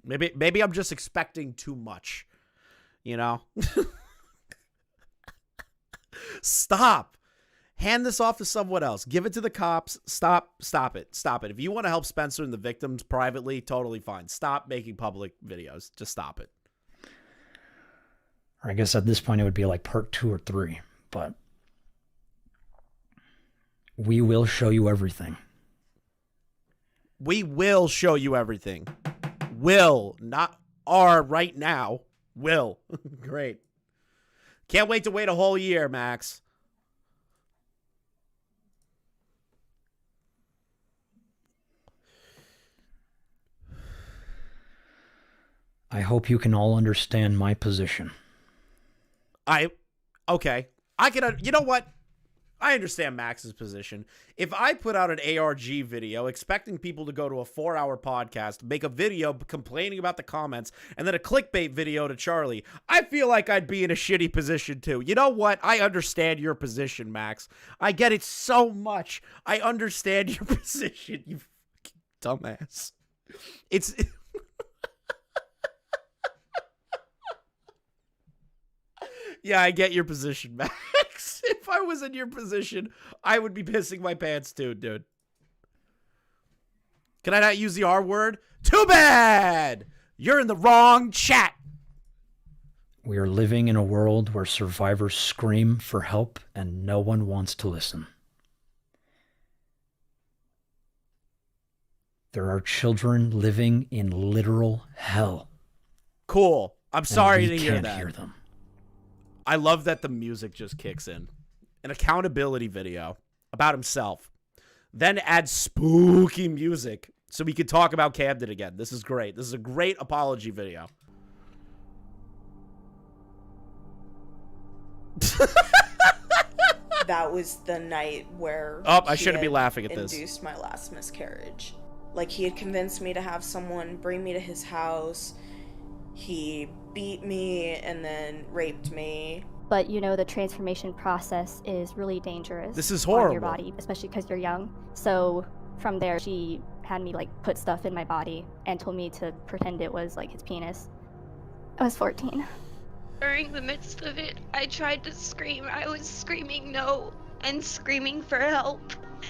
Maybe I'm just expecting too much. You know? Stop. Hand this off to someone else. Give it to the cops. Stop it. If you want to help Spencer and the victims privately, totally fine. Stop making public videos. Just stop it. Or I guess at this point it would be like part 2 or 3, but we will show you everything. We will show you everything. Will, not are right now. Will. Great. Can't wait to wait a whole year, Max. I hope you can all understand my position. Okay. I can, you know what? I understand Max's position. If I put out an ARG video expecting people to go to a 4-hour podcast, make a video complaining about the comments, and then a clickbait video to Charlie, I feel like I'd be in a shitty position too. You know what? I understand your position, Max. I get it so much. I understand your position, you fucking dumbass. It's... Yeah, I get your position, Max. If I was in your position, I would be pissing my pants too, dude. Can I not use the R word? Too bad! You're in the wrong chat. We are living in a world where survivors scream for help and no one wants to listen. There are children living in literal hell. Cool. I'm sorry to we hear can't that. hear them. I love that the music just kicks in. An accountability video about himself. Then add spooky music so we could talk about Camden again. This is great. This is a great apology video. That was the night where I shouldn't be laughing at this. Induced my last miscarriage. Like, he had convinced me to have someone bring me to his house. He beat me and then raped me. But, you know, the transformation process is really dangerous. This is horrible. On your body, especially because you're young. So from there, she had me, like, put stuff in my body and told me to pretend it was, like, his penis. I was 14. During the midst of it, I tried to scream. I was screaming no and screaming for help.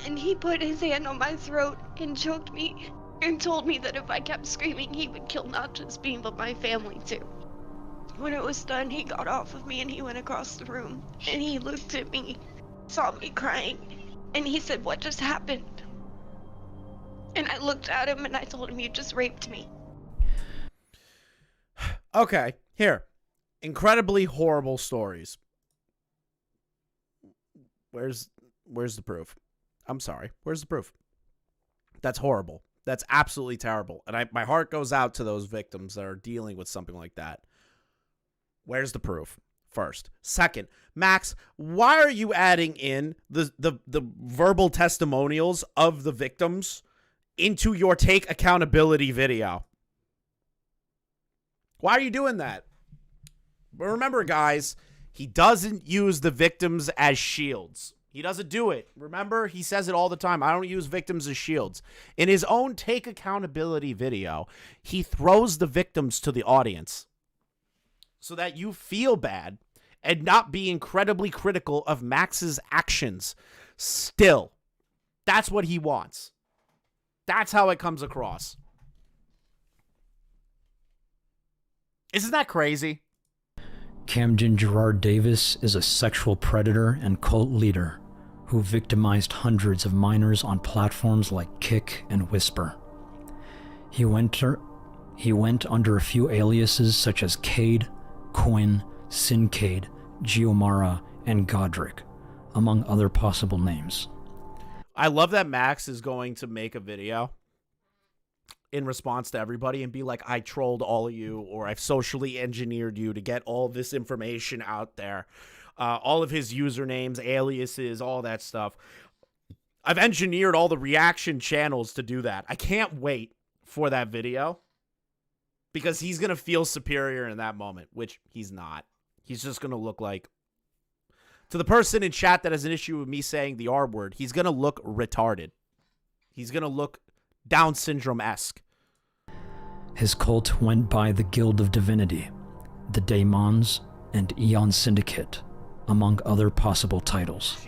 And he put his hand on my throat and choked me and told me that if I kept screaming, he would kill not just me, but my family too. When it was done, he got off of me and he went across the room. And he looked at me, saw me crying, and he said, "What just happened?" And I looked at him and I told him, "You just raped me." Okay, here. Incredibly horrible stories. Where's the proof? I'm sorry. Where's the proof? That's horrible. That's absolutely terrible. And my heart goes out to those victims that are dealing with something like that. Where's the proof? First. Second, Max, why are you adding in the verbal testimonials of the victims into your take accountability video? Why are you doing that? But remember, guys, he doesn't use the victims as shields. He doesn't do it. Remember, he says it all the time. I don't use victims as shields. In his own take accountability video, he throws the victims to the audience so that you feel bad and not be incredibly critical of Max's actions. Still, that's what he wants. That's how it comes across. Isn't that crazy? Camden Gerard Davis is a sexual predator and cult leader who victimized hundreds of minors on platforms like Kick and Whisper. He went under a few aliases such as Cade, Quinn, Sincade, Giomara, and Godric, among other possible names. I love that Max is going to make a video in response to everybody and be like, I trolled all of you, or I've socially engineered you to get all this information out there. All of his usernames, aliases, all that stuff. I've engineered all the reaction channels to do that. I can't wait for that video because he's going to feel superior in that moment, which he's not. He's just going to look like, to the person in chat that has an issue with me saying the R word, he's going to look retarded. He's going to look Down syndrome-esque. His cult went by the Guild of Divinity, the Daemons, and Eon Syndicate, among other possible titles.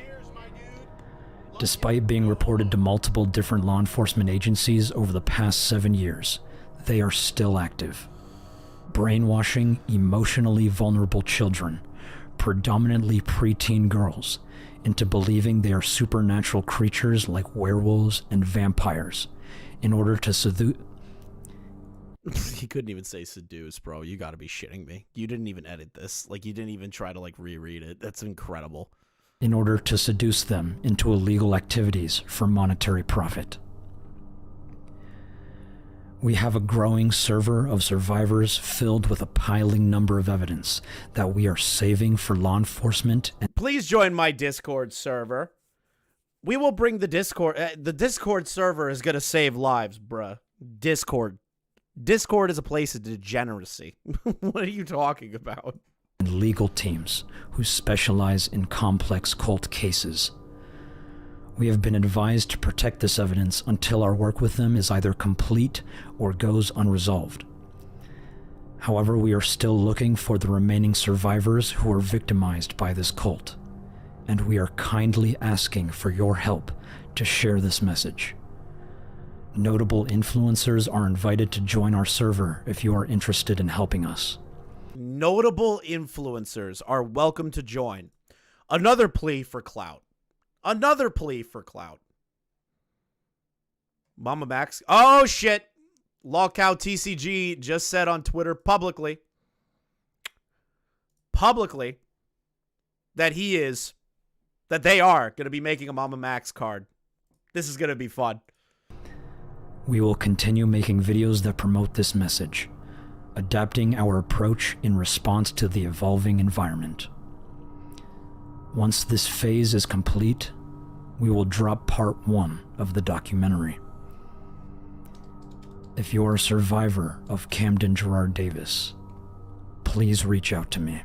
Despite being reported to multiple different law enforcement agencies over the past 7 years, they are still active, brainwashing emotionally vulnerable children, predominantly preteen girls, into believing they are supernatural creatures like werewolves and vampires, in order to seduce. He couldn't even say seduce, bro. You gotta be shitting me. You didn't even edit this. Like, you didn't even try to, like, reread it. That's incredible. In order to seduce them into illegal activities for monetary profit. We have a growing server of survivors filled with a piling number of evidence that we are saving for law enforcement. And please join my Discord server. We will bring the Discord. The Discord server is going to save lives, bruh. Discord. Discord is a place of degeneracy. What are you talking about? And legal teams who specialize in complex cult cases. We have been advised to protect this evidence until our work with them is either complete or goes unresolved. However, we are still looking for the remaining survivors who were victimized by this cult, and we are kindly asking for your help to share this message. Notable influencers are invited to join our server if you are interested in helping us. Notable influencers are welcome to join. Another plea for clout. Another plea for clout. Mamamax. Oh, shit. Lawcow TCG just said on Twitter publicly that they are going to be making a Mamamax card. This is going to be fun. We will continue making videos that promote this message, adapting our approach in response to the evolving environment. Once this phase is complete, we will drop part 1 of the documentary. If you're a survivor of Camden Gerard Davis, please reach out to me.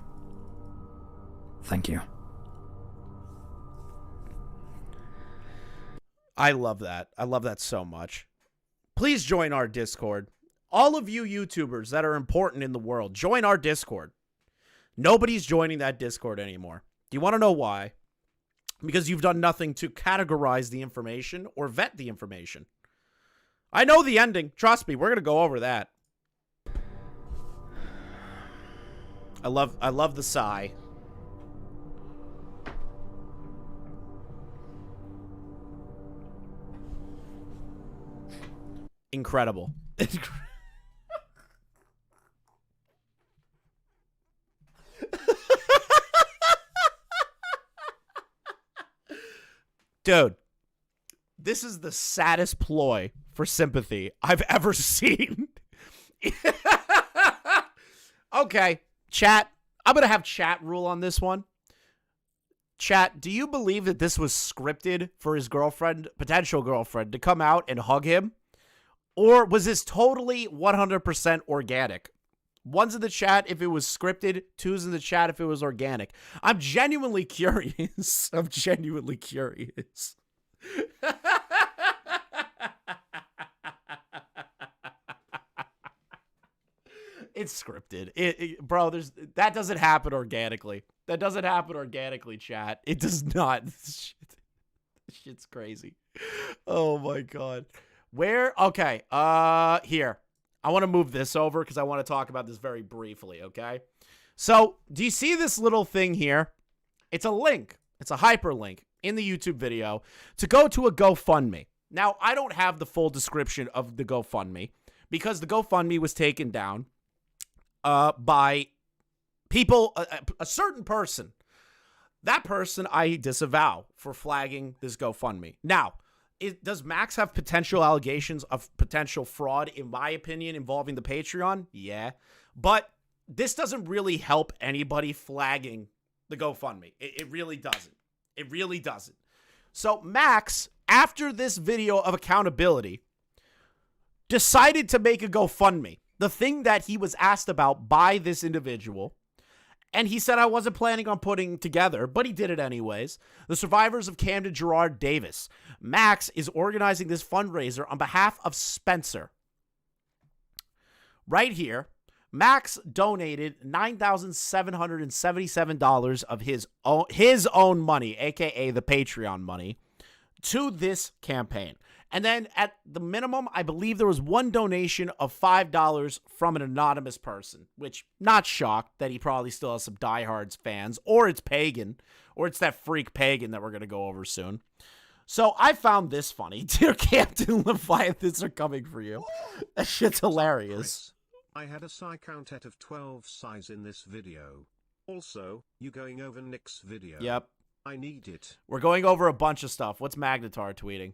Thank you. I love that. I love that so much. Please join our Discord. All of you YouTubers that are important in the world, join our Discord. Nobody's joining that Discord anymore. Do you want to know why? Because you've done nothing to categorize the information or vet the information. I know the ending. Trust me, we're going to go over that. I love the sigh. Incredible. Dude, this is the saddest ploy for sympathy I've ever seen. Okay, chat. I'm going to have chat rule on this one. Chat, do you believe that this was scripted for his girlfriend, potential girlfriend, to come out and hug him? Or was this totally 100% organic? One's in the chat if it was scripted. Two's in the chat if it was organic. I'm genuinely curious. I'm genuinely curious. It's scripted. Bro, that doesn't happen organically. That doesn't happen organically, chat. It does not. This shit's crazy. Oh my god. Where? Okay. Here. I want to move this over because I want to talk about this very briefly, okay? So, do you see this little thing here? It's a link. It's a hyperlink in the YouTube video to go to a GoFundMe. Now, I don't have the full description of the GoFundMe because the GoFundMe was taken down by people, a certain person. That person I disavow for flagging this GoFundMe. Now, Does Max have potential allegations of potential fraud, in my opinion, involving the Patreon? Yeah. But this doesn't really help anybody flagging the GoFundMe. It really doesn't. It really doesn't. So Max, after this video of accountability, decided to make a GoFundMe, the thing that he was asked about by this individual. And he said, I wasn't planning on putting together, but he did it anyways. The survivors of Camden Gerard Davis. Max is organizing this fundraiser on behalf of Spencer. Right here, Max donated $9,777 of his own money, aka the Patreon money, to this campaign. And then at the minimum, I believe there was one donation of $5 from an anonymous person, which, not shocked that he probably still has some diehards fans, or it's Pagan, or it's that freak Pagan that we're going to go over soon. So I found this funny. Dear Captain Leviathans are coming for you. That shit's hilarious. I had a psi count of 12 psis in this video. Also, you going over Nick's video? Yep. I need it. We're going over a bunch of stuff. What's Magnatar tweeting?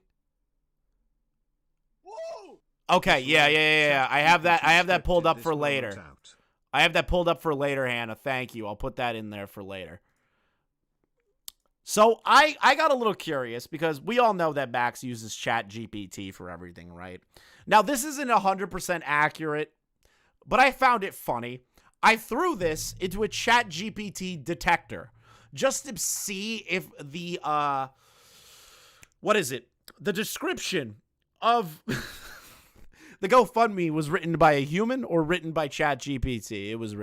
Okay, yeah. I have that pulled up for later. I have that pulled up for later, Hannah. Thank you. I'll put that in there for later. So I got a little curious because we all know that Max uses ChatGPT for everything, right? Now, this isn't 100% accurate, but I found it funny. I threw this into a ChatGPT detector just to see if the, what is it? The description of the GoFundMe was written by a human or written by ChatGPT. It was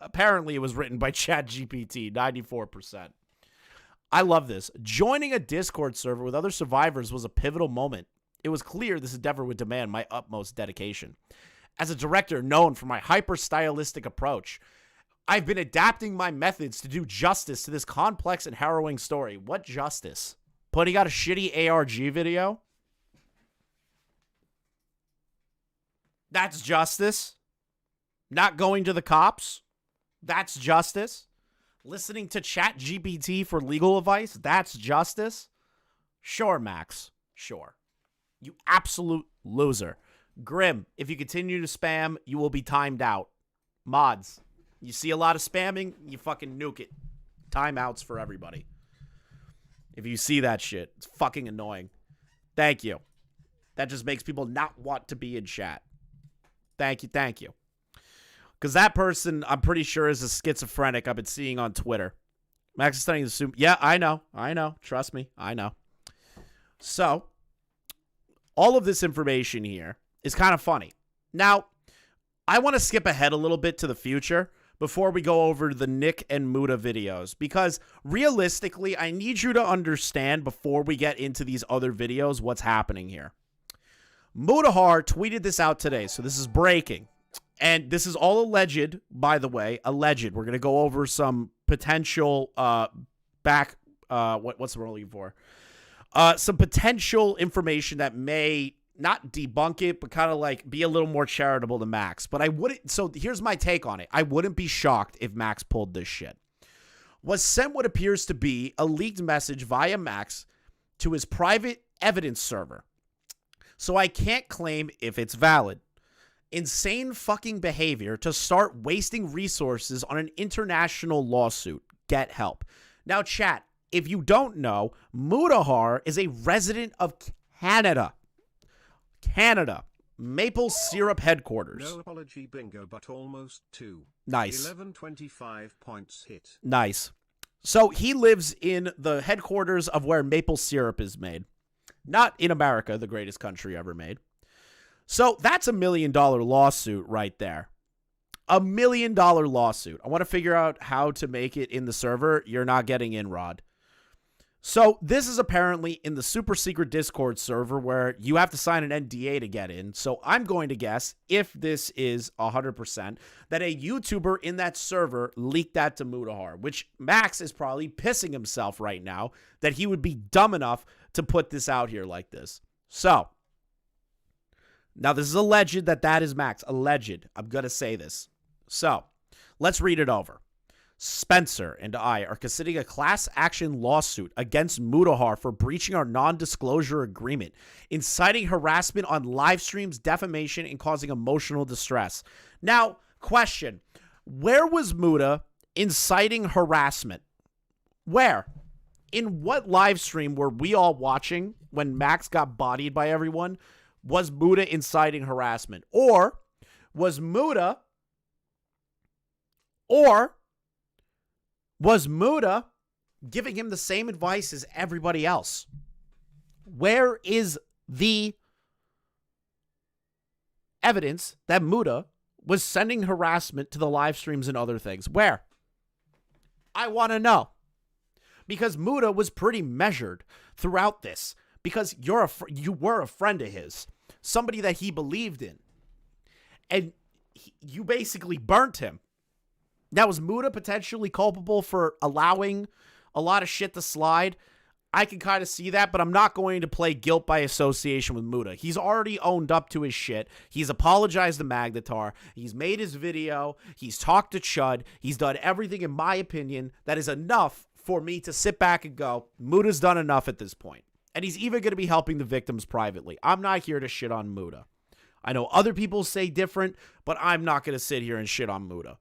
apparently it was written by ChatGPT, 94%. I love this. Joining a Discord server with other survivors was a pivotal moment. It was clear this endeavor would demand my utmost dedication. As a director known for my hyper-stylistic approach, I've been adapting my methods to do justice to this complex and harrowing story. What justice? Putting out a shitty ARG video? That's justice? Not going to the cops? That's justice? Listening to ChatGPT for legal advice? That's justice? Sure, Max. Sure. You absolute loser. Grim, if you continue to spam, you will be timed out. Mods, you see a lot of spamming, you fucking nuke it. Timeouts for everybody. If you see that shit, it's fucking annoying. Thank you. That just makes people not want to be in chat. Thank you. Because that person, I'm pretty sure, is a schizophrenic I've been seeing on Twitter. Max is starting to assume. Yeah, I know. Trust me, I know. So, all of this information here is kind of funny. Now, I want to skip ahead a little bit to the future before we go over the Nick and Muta videos. Because, realistically, I need you to understand before we get into these other videos what's happening here. Mutahar tweeted this out today, so this is breaking. And this is all alleged, by the way. Alleged. We're going to go over some potential what's the word I'm looking for? Some potential information that may not debunk it, but kind of like be a little more charitable to Max. But I wouldn't. So here's my take on it. I wouldn't be shocked if Max pulled this shit. Was sent what appears to be a leaked message via Max to his private evidence server. So I can't claim if it's valid. Insane fucking behavior to start wasting resources on an international lawsuit. Get help. Now, chat, if you don't know, Mutahar is a resident of Canada. Maple Syrup headquarters. No apology bingo, but almost 2. Nice. 1125 points hit. Nice. So he lives in the headquarters of where maple syrup is made. Not in America, the greatest country ever made. So that's $1 million lawsuit right there. $1 million lawsuit. I want to figure out how to make it in the server. You're not getting in, Rod. So this is apparently in the super secret Discord server where you have to sign an NDA to get in. So I'm going to guess, if this is 100%, that a YouTuber in that server leaked that to Mutahar, which Max is probably pissing himself right now that he would be dumb enough to put this out here like this. So, now this is alleged that is Max. Alleged. I'm going to say this. So, let's read it over. Spencer and I are considering a class action lawsuit against Muta for breaching our non-disclosure agreement, inciting harassment on live streams, defamation, and causing emotional distress. Now, question. Where was Muta inciting harassment? Where? In what live stream were we all watching when Max got bodied by everyone? Was Muta inciting harassment? Or was Muta giving him the same advice as everybody else? Where is the evidence that Muta was sending harassment to the live streams and other things? Where? I want to know. Because Muta was pretty measured throughout this. Because you were a friend of his. Somebody that he believed in. And you basically burnt him. Now, is Muta potentially culpable for allowing a lot of shit to slide? I can kind of see that, but I'm not going to play guilt by association with Muta. He's already owned up to his shit. He's apologized to Magnatar. He's made his video. He's talked to Chud. He's done everything, in my opinion, that is enough for me to sit back and go, Muta's done enough at this point. And he's even going to be helping the victims privately. I'm not here to shit on Muta. I know other people say different, but I'm not going to sit here and shit on Muta.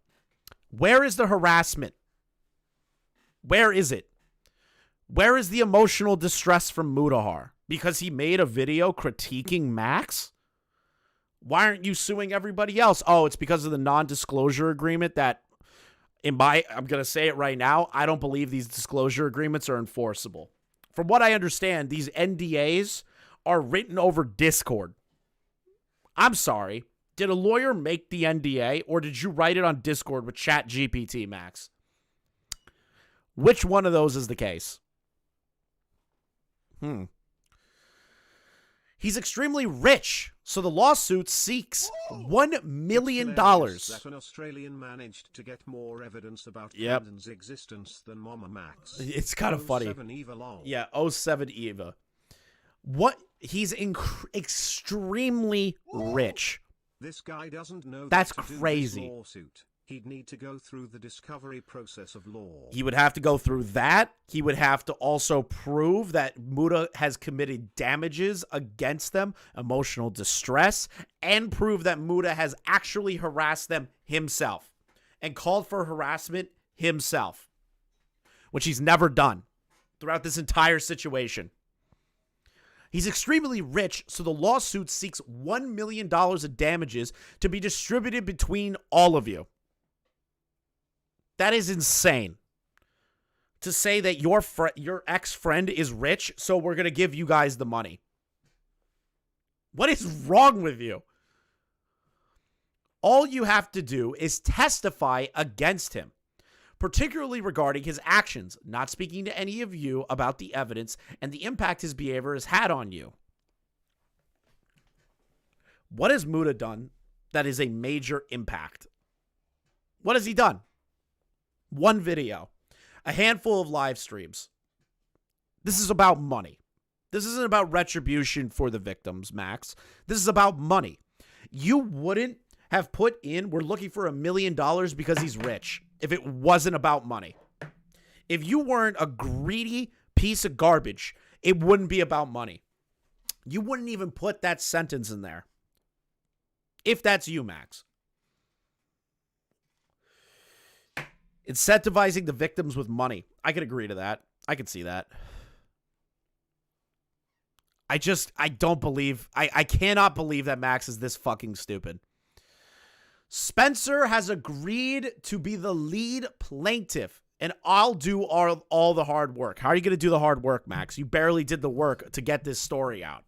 Where is the harassment? Where is it? Where is the emotional distress from Muta? Because he made a video critiquing Max? Why aren't you suing everybody else? Oh, it's because of the non-disclosure agreement that, I'm going to say it right now, I don't believe these disclosure agreements are enforceable. From what I understand, these NDAs are written over Discord. I'm sorry. Did a lawyer make the NDA, or did you write it on Discord with ChatGPT, Max? Which one of those is the case? He's extremely rich, so the lawsuit seeks $1 million. That an Australian managed to get more evidence about Camden's existence than Mamamax. It's kind of funny. 07 Eva long. Yeah, 07 Eva. What? He's extremely rich. This guy doesn't know That's that to crazy. Do this lawsuit, he'd need to go through the discovery process of law. He would have to go through that. He would have to also prove that Muta has committed damages against them, emotional distress, and prove that Muta has actually harassed them himself and called for harassment himself, which he's never done throughout this entire situation. He's extremely rich, so the lawsuit seeks $1 million of damages to be distributed between all of you. That is insane. To say that your ex-friend is rich, so we're going to give you guys the money. What is wrong with you? All you have to do is testify against him, particularly regarding his actions, not speaking to any of you about the evidence and the impact his behavior has had on you. What has Muta done that is a major impact? What has he done? One video, a handful of live streams. This is about money. This isn't about retribution for the victims, Max. This is about money. You wouldn't have put in, we're looking for $1 million because he's rich, if it wasn't about money. If you weren't a greedy piece of garbage, it wouldn't be about money. You wouldn't even put that sentence in there. If that's you, Max. Incentivizing the victims with money. I could agree to that. I could see that. I don't believe, I cannot believe that Max is this fucking stupid. Spencer has agreed to be the lead plaintiff, and I'll do all the hard work. How are you going to do the hard work, Max? You barely did the work to get this story out.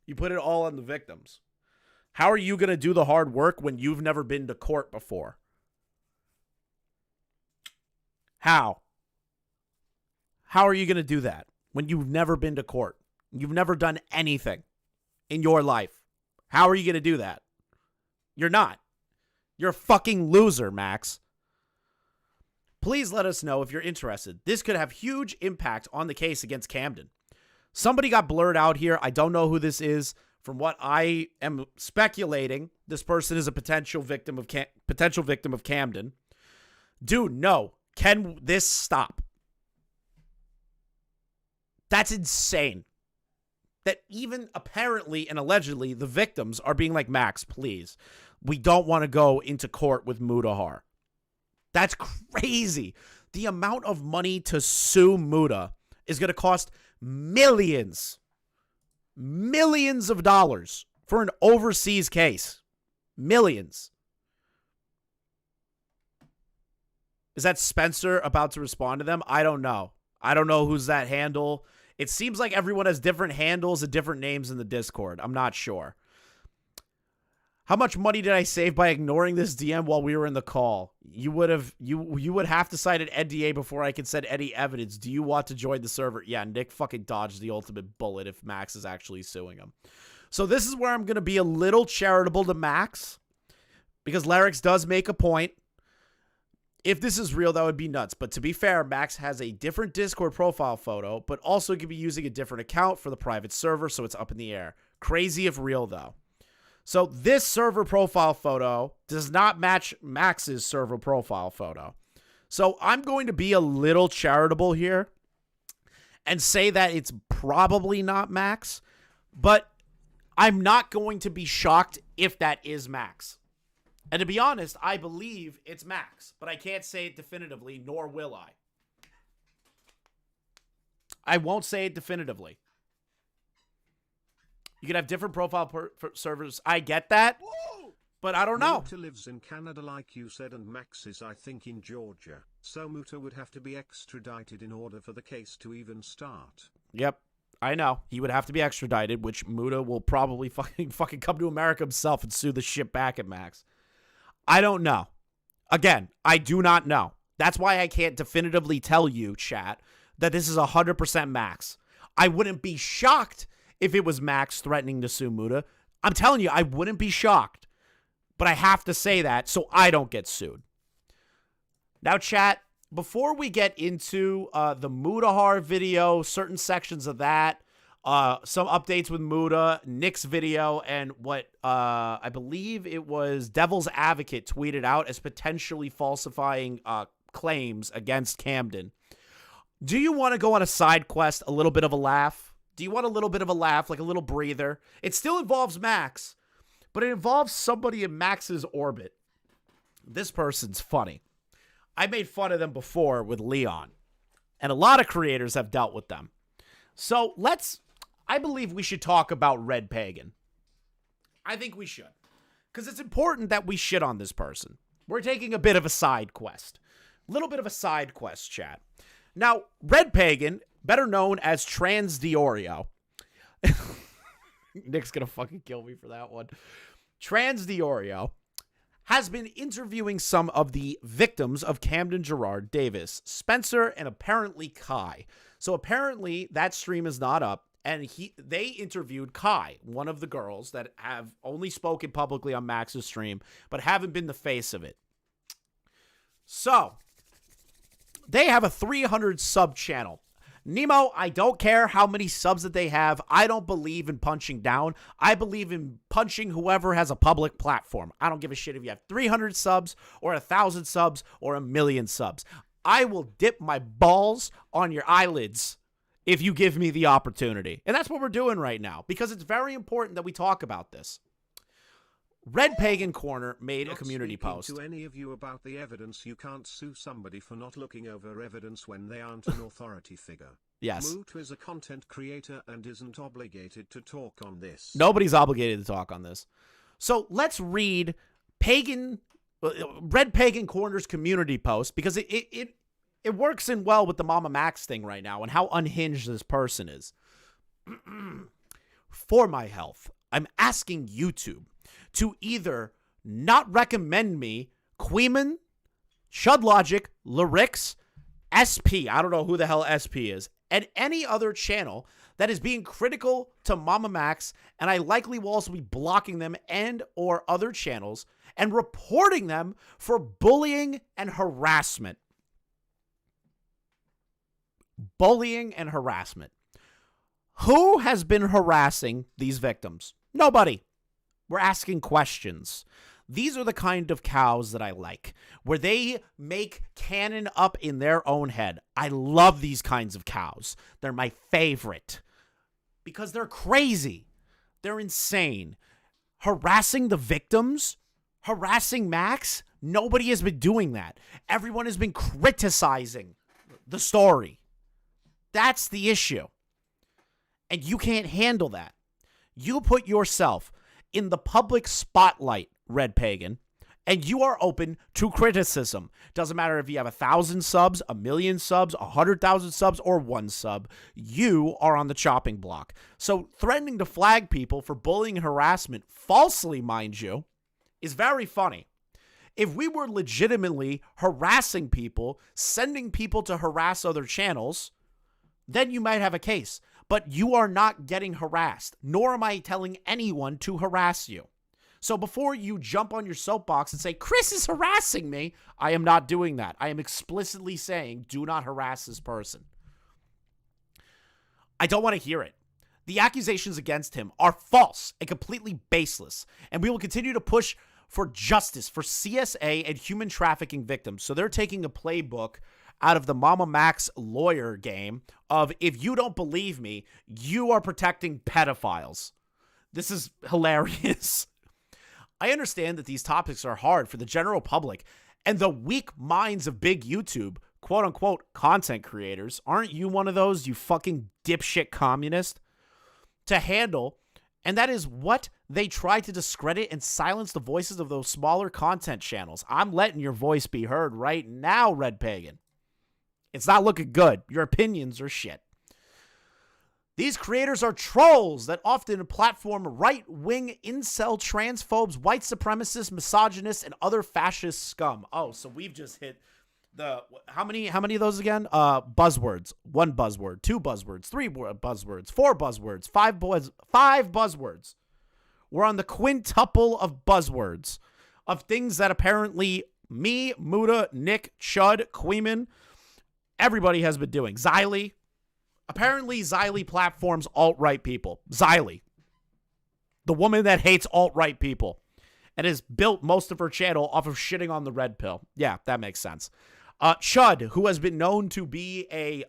You put it all on the victims. How are you going to do the hard work when you've never been to court before? How? How are you going to do that when you've never been to court? You've never done anything in your life. How are you going to do that? You're not. You're a fucking loser, Max. Please let us know if you're interested. This could have huge impact on the case against Camden. Somebody got blurred out here. I don't know who this is. From what I am speculating, this person is a potential victim of Camden. Dude, no. Can this stop? That's insane. That even apparently and allegedly the victims are being like, Max, please. We don't want to go into court with Muta. That's crazy. The amount of money to sue Muta is going to cost millions of dollars for an overseas case. Millions. Is that Spencer about to respond to them? I don't know. I don't know who's that handle. It seems like everyone has different handles and different names in the Discord. I'm not sure. How much money did I save by ignoring this DM while we were in the call? You would have to cite an NDA before I could send any evidence. Do you want to join the server? Yeah, Nick fucking dodged the ultimate bullet if Max is actually suing him. So this is where I'm going to be a little charitable to Max, because Larix does make a point. If this is real, that would be nuts. But to be fair, Max has a different Discord profile photo, but also could be using a different account for the private server, so it's up in the air. Crazy if real, though. So this server profile photo does not match Max's server profile photo. So I'm going to be a little charitable here and say that it's probably not Max, but I'm not going to be shocked if that is Max. And to be honest, I believe it's Max, but I can't say it definitively, nor will I. I won't say it definitively. You could have different profile servers. I get that, but I don't know. Muta lives in Canada like you said, and Max is, I think, in Georgia. So Muta would have to be extradited in order for the case to even start. Yep, I know. He would have to be extradited, which Muta will probably fucking come to America himself and sue the shit back at Max. I don't know. Again, I do not know. That's why I can't definitively tell you, chat, that this is 100% Max. I wouldn't be shocked if it was Max threatening to sue Muta. I'm telling you, I wouldn't be shocked. But I have to say that so I don't get sued. Now, chat, before we get into the Muta video, certain sections of that, some updates with Muta, Nick's video, and what I believe it was Devil's Advocate tweeted out as potentially falsifying claims against Camden. Do you want to go on a side quest, a little bit of a laugh? Do you want a little bit of a laugh, like a little breather? It still involves Max, but it involves somebody in Max's orbit. This person's funny. I made fun of them before with Leon, and a lot of creators have dealt with them. So I believe we should talk about Red Pagan. I think we should, because it's important that we shit on this person. We're taking a bit of a side quest. A little bit of a side quest, chat. Now, Red Pagan, better known as Trans DeOrio. Nick's gonna fucking kill me for that one. Trans DeOrio has been interviewing some of the victims of Camden Gerard Davis, Spencer, and apparently Kai. So apparently that stream is not up, and they interviewed Kai, one of the girls that have only spoken publicly on Max's stream, but haven't been the face of it. So they have a 300 sub channel. Nemo, I don't care how many subs that they have. I don't believe in punching down. I believe in punching whoever has a public platform. I don't give a shit if you have 300 subs or 1,000 subs or 1,000,000 subs. I will dip my balls on your eyelids if you give me the opportunity. And that's what we're doing right now, because it's very important that we talk about this. Red Pagan Corner made a community post. To any of you about the evidence, you can't sue somebody for not looking over evidence when they aren't an authority figure. Yes. Muta is a content creator and isn't obligated to talk on this. Nobody's obligated to talk on this. So let's read Red Pagan Corner's community post, because it works in well with the Mamamax thing right now and how unhinged this person is. For my health, I'm asking YouTube to either not recommend me Queeman, Shudlogic, Lyrics, SP, I don't know who the hell SP is, and any other channel that is being critical to Mamamax, and I likely will also be blocking them and or other channels and reporting them for bullying and harassment. Bullying and harassment. Who has been harassing these victims? Nobody. We're asking questions. These are the kind of cows that I like, where they make canon up in their own head. I love these kinds of cows. They're my favorite because they're crazy. They're insane. Harassing the victims, harassing Max, nobody has been doing that. Everyone has been criticizing the story. That's the issue. And you can't handle that. You put yourself in the public spotlight, Red Pagan, and you are open to criticism. Doesn't matter if you have 1,000 subs, 1,000,000 subs, 100,000 subs, or 1 sub. You are on the chopping block. So threatening to flag people for bullying and harassment, falsely, mind you, is very funny. If we were legitimately harassing people, sending people to harass other channels, then you might have a case. But you are not getting harassed, nor am I telling anyone to harass you. So before you jump on your soapbox and say, Chris is harassing me, I am not doing that. I am explicitly saying, do not harass this person. I don't want to hear it. The accusations against him are false and completely baseless, and we will continue to push for justice for CSA and human trafficking victims. So they're taking a playbook out of the Mamamax lawyer game of, if you don't believe me, you are protecting pedophiles. This is hilarious. I understand that these topics are hard for the general public and the weak minds of big YouTube, quote-unquote, content creators. Aren't you one of those, you fucking dipshit communist? To handle, and that is what they try to discredit and silence the voices of those smaller content channels. I'm letting your voice be heard right now, Red Pagan. It's not looking good. Your opinions are shit. These creators are trolls that often platform right-wing incel transphobes, white supremacists, misogynists, and other fascist scum. Oh, so we've just hit the, how many of those again? Buzzwords. 1 buzzword, 2 buzzwords, 3 buzzwords, 4 buzzwords, 5 buzzwords. We're on the quintuple of buzzwords of things that apparently me, Muta, Nick, Chud, Queeman, everybody has been doing. Xylee. Apparently, Xylee platforms alt-right people. Xylee. The woman that hates alt-right people. And has built most of her channel off of shitting on the red pill. Yeah, that makes sense. Chud, who has been known to be a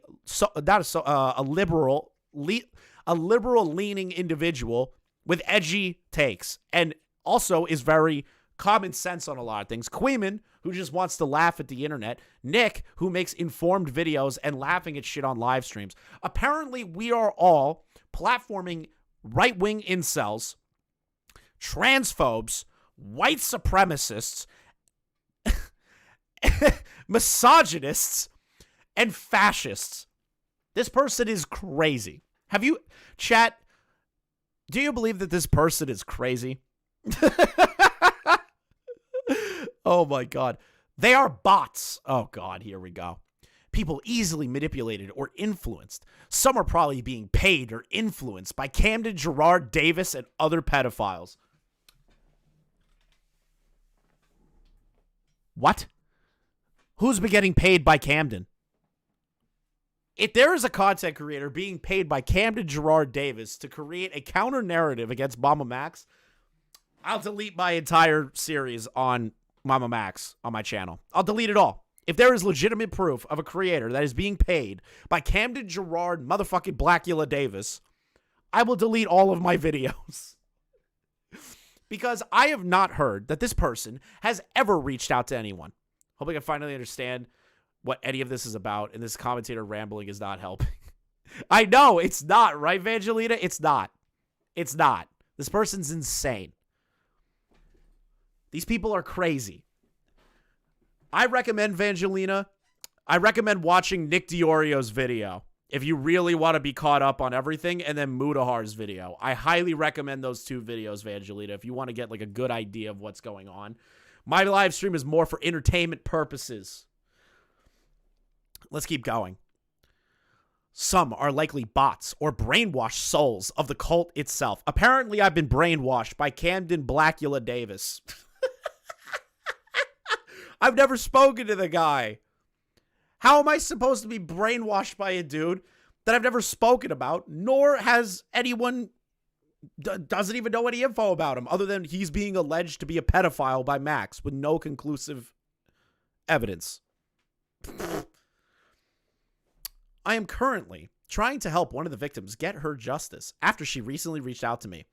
liberal-leaning individual with edgy takes. And also is very common sense on a lot of things. Queeman, who just wants to laugh at the internet. Nick, who makes informed videos and laughing at shit on live streams. Apparently, we are all platforming right-wing incels, transphobes, white supremacists, misogynists, and fascists. This person is crazy. Have you, chat, do you believe that this person is crazy? Oh my God. They are bots. Oh God, here we go. People easily manipulated or influenced. Some are probably being paid or influenced by Camden, Gerard, Davis, and other pedophiles. What? Who's been getting paid by Camden? If there is a content creator being paid by Camden, Gerard, Davis to create a counter narrative against Mamamax, I'll delete my entire series on Mamamax on my channel. I'll delete it all. If there is legitimate proof of a creator that is being paid by Camden, Gerard, motherfucking Blackula Davis, I will delete all of my videos. Because I have not heard that this person has ever reached out to anyone. Hoping I finally understand what any of this is about, and this commentator rambling is not helping. I know, it's not, right, Vangelina? It's not. It's not. This person's insane. These people are crazy. I recommend, Vangelina, I recommend watching Nick DeOrio's video if you really want to be caught up on everything, and then Mutahar's video. I highly recommend those 2 videos, Vangelina, if you want to get like a good idea of what's going on. My live stream is more for entertainment purposes. Let's keep going. Some are likely bots or brainwashed souls of the cult itself. Apparently, I've been brainwashed by Camden Blackula Davis. I've never spoken to the guy. How am I supposed to be brainwashed by a dude that I've never spoken about, nor has anyone doesn't even know any info about him other than he's being alleged to be a pedophile by Max with no conclusive evidence. I am currently trying to help one of the victims get her justice after she recently reached out to me.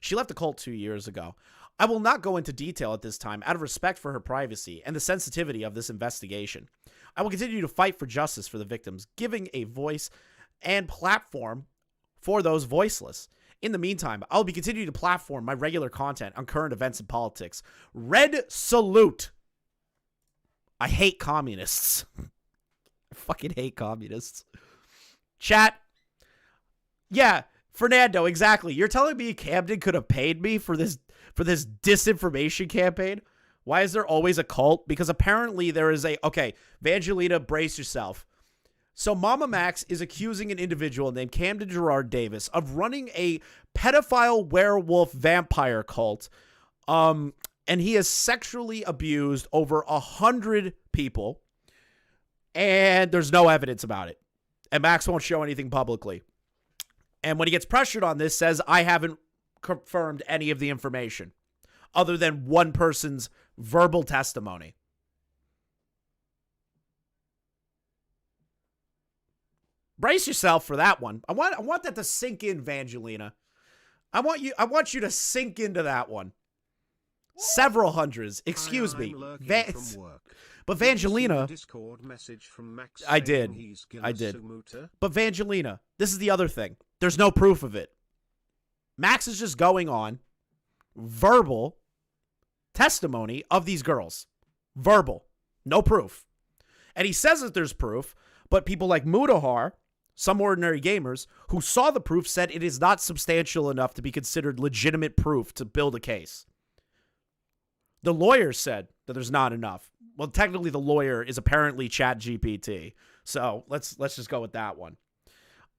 She left the cult 2 years ago. I will not go into detail at this time out of respect for her privacy and the sensitivity of this investigation. I will continue to fight for justice for the victims, giving a voice and platform for those voiceless. In the meantime, I'll be continuing to platform my regular content on current events and politics. Red salute. I hate communists. I fucking hate communists. Chat. Yeah, Fernando, exactly. You're telling me Camden could have paid me for this disinformation campaign? Why is there always a cult? Because apparently there is a... Okay, Vangelina, brace yourself. So Mamamax is accusing an individual named Camden Gerard Davis of running a pedophile werewolf vampire cult. And he has sexually abused over 100 people. And there's no evidence about it. And Max won't show anything publicly. And when he gets pressured on this, says, I haven't confirmed any of the information other than one person's verbal testimony. Brace yourself for that one. I want that to sink in, Vangelina. I want you to sink into that one. Several hundreds. Excuse me. But Vangelina, I did. But Vangelina, this is the other thing. There's no proof of it. Max is just going on verbal testimony of these girls. Verbal. No proof. And he says that there's proof, but people like Muta, Some Ordinary Gamers, who saw the proof, said it is not substantial enough to be considered legitimate proof to build a case. The lawyer said that there's not enough. Well, technically, the lawyer is apparently ChatGPT. So let's just go with that one.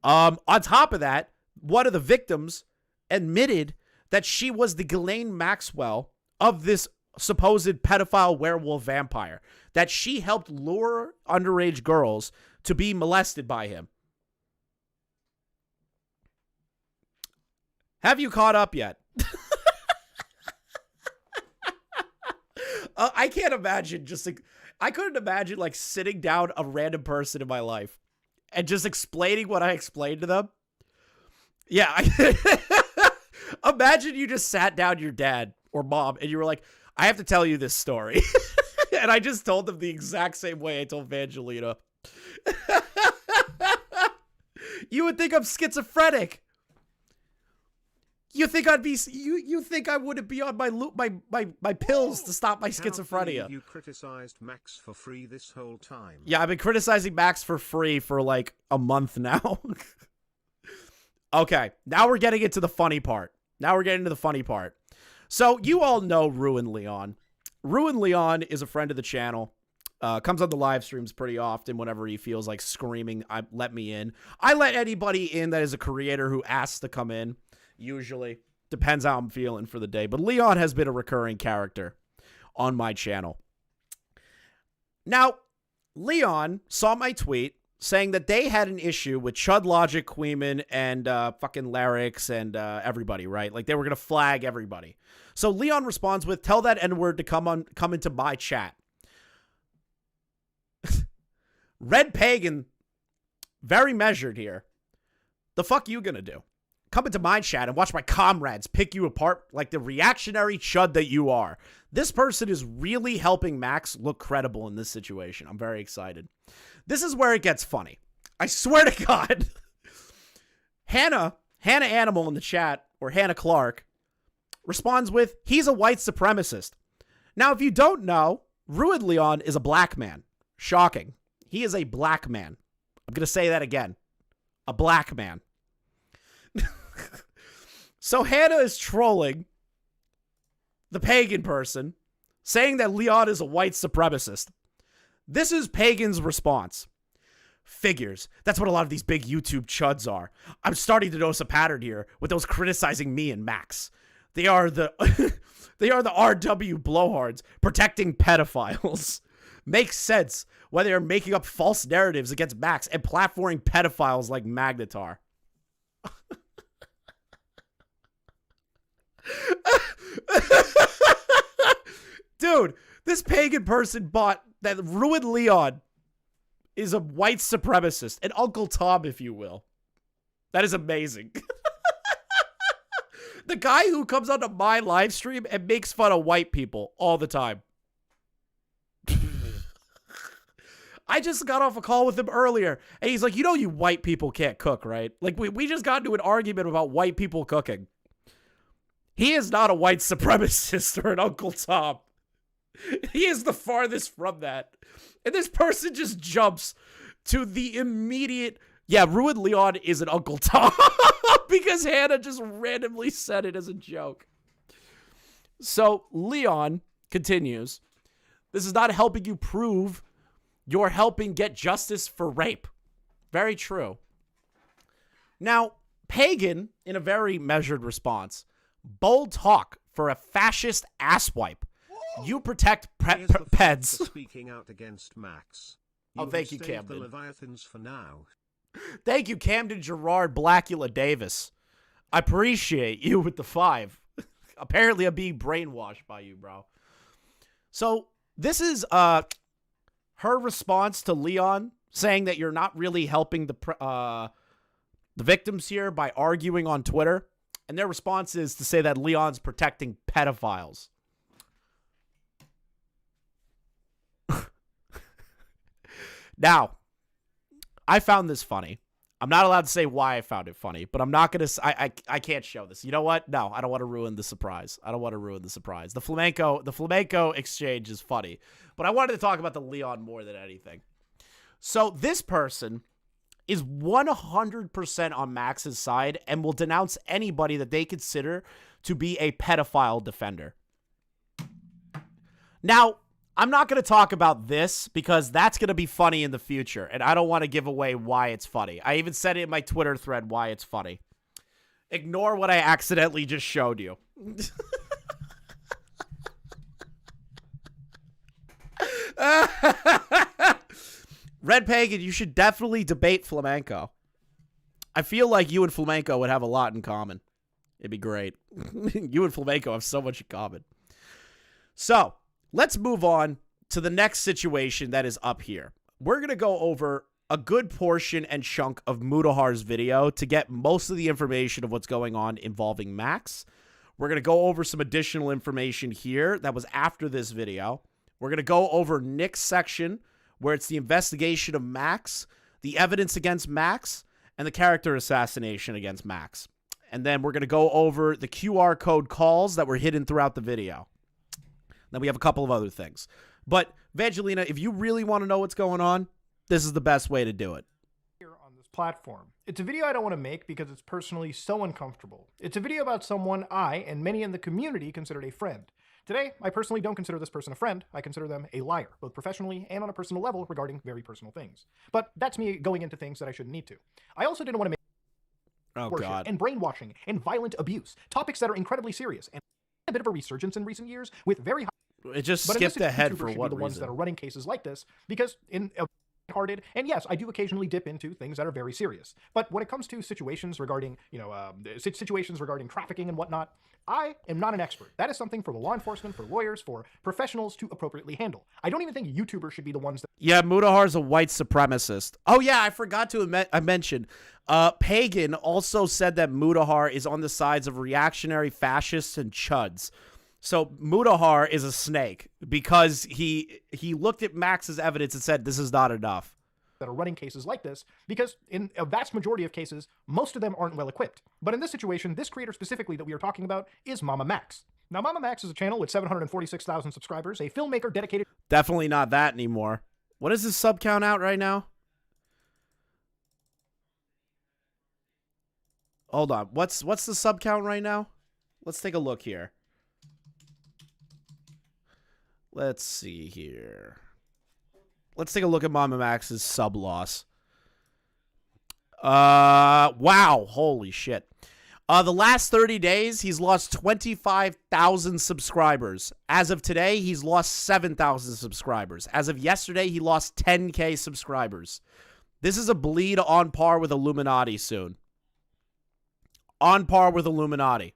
On top of that, one of the victims admitted that she was the Ghislaine Maxwell of this supposed pedophile werewolf vampire, that she helped lure underage girls to be molested by him. Have you caught up yet? I can't imagine I couldn't imagine like sitting down a random person in my life and just explaining what I explained to them. Yeah. Imagine you just sat down your dad or mom and you were like, I have to tell you this story. And I just told them the exact same way I told Vangelina. You would think I'm schizophrenic. You think I'd be? You think I wouldn't be on my pills to stop my schizophrenia? You criticized Max for free this whole time. Yeah, I've been criticizing Max for free for like a month now. Okay, now we're getting into the funny part. So you all know Ruin Leon. Ruin Leon is a friend of the channel. Comes on the live streams pretty often whenever he feels like screaming, let me in. I let anybody in that is a creator who asks to come in. Usually. Depends how I'm feeling for the day. But Leon has been a recurring character on my channel. Now, Leon saw my tweet saying that they had an issue with Chud Logic, Queeman, and fucking Larix and everybody, right? Like, they were going to flag everybody. So Leon responds with, tell that N-word to come into my chat. Red Pagan, very measured here. The fuck you gonna do? Come into my chat and watch my comrades pick you apart like the reactionary chud that you are. This person is really helping Max look credible in this situation. I'm very excited. This is where it gets funny. I swear to God. Hannah Animal in the chat, or Hannah Clark, responds with, he's a white supremacist. Now, if you don't know, Ruined Leon is a black man. Shocking. He is a black man. I'm going to say that again. A black man. So Hannah is trolling the pagan person, saying that Leon is a white supremacist. This is Pagan's response. Figures. That's what a lot of these big YouTube chuds are. I'm starting to notice a pattern here with those criticizing me and Max. They are the RW blowhards protecting pedophiles. Makes sense why they are making up false narratives against Max and platforming pedophiles like Magnatar. Dude, this pagan person bought that ruined Leon is a white supremacist, an Uncle Tom, if you will. That is amazing. The guy who comes onto my live stream and makes fun of white people all the time. I just got off a call with him earlier, and he's like, you know you white people can't cook, right? Like, we just got into an argument about white people cooking. He is not a white supremacist or an Uncle Tom. He is the farthest from that. And this person just jumps to the immediate, yeah, Ruined Leon is an Uncle Tom. Because Hannah just randomly said it as a joke. So, Leon continues, this is not helping you prove you're helping get justice for rape. Very true. Now, Pagan, in a very measured response, bold talk for a fascist asswipe. You protect peds. Speaking out against Max. Oh, thank you, Camden. The Leviathans for now. Thank you, Camden Gerard Blackula Davis. I appreciate you with the 5. Apparently, I'm being brainwashed by you, bro. So, this is her response to Leon, saying that you're not really helping the victims here by arguing on Twitter. And their response is to say that Leon's protecting pedophiles. Now, I found this funny. I'm not allowed to say why I found it funny, but I'm not going to... I can't show this. You know what? No, I don't want to ruin the surprise. I don't want to ruin the surprise. The flamenco exchange is funny, but I wanted to talk about the Leon more than anything. So this person is 100% on Max's side and will denounce anybody that they consider to be a pedophile defender. Now, I'm not going to talk about this because that's going to be funny in the future, and I don't want to give away why it's funny. I even said it in my Twitter thread why it's funny. Ignore what I accidentally just showed you. Red Pagan, you should definitely debate flamenco. I feel like you and flamenco would have a lot in common. It'd be great. You and flamenco have so much in common. So, let's move on to the next situation that is up here. We're going to go over a good portion and chunk of Mutahar's video to get most of the information of what's going on involving Max. We're going to go over some additional information here that was after this video. We're going to go over Nick's section, where it's the investigation of Max, the evidence against Max, and the character assassination against Max. And then we're going to go over the QR code calls that were hidden throughout the video. Then we have a couple of other things. But, Vangelina, if you really want to know what's going on, this is the best way to do it. Here on this platform. It's a video I don't want to make because it's personally so uncomfortable. It's a video about someone I and many in the community considered a friend. Today, I personally don't consider this person a friend. I consider them a liar, both professionally and on a personal level regarding very personal things. But that's me going into things that I shouldn't need to. I also didn't want to make God. and brainwashing and violent abuse, topics that are incredibly serious and a bit of a resurgence in recent years with very high... It just skipped ahead for what the ones reason? that are running cases like this, because in a hearted, and yes, I do occasionally dip into things that are very serious. But when it comes to situations regarding, situations regarding trafficking and whatnot, I am not an expert. That is something for the law enforcement, for lawyers, for professionals to appropriately handle. I don't even think YouTubers should be the ones that... Yeah, Mutahar's a white supremacist. Oh yeah, I forgot to mention. Pagan also said that Mutahar is on the sides of reactionary fascists and chuds. So Mutahar is a snake because he looked at Max's evidence and said this is not enough. That are running cases like this, because in a vast majority of cases, most of them aren't well equipped. But in this situation, this creator specifically that we are talking about is Mamamax. Now, Mamamax is a channel with 746,000 subscribers, a filmmaker dedicated... Definitely not that anymore. What is his sub count out right now? Hold on. What's the sub count right now? Let's take a look here. Let's see here. Let's take a look at Mamamax's sub loss. Wow. Holy shit. The last 30 days, he's lost 25,000 subscribers. As of today, he's lost 7,000 subscribers. As of yesterday, he lost 10K subscribers. This is a bleed on par with Illuminati soon. On par with Illuminati.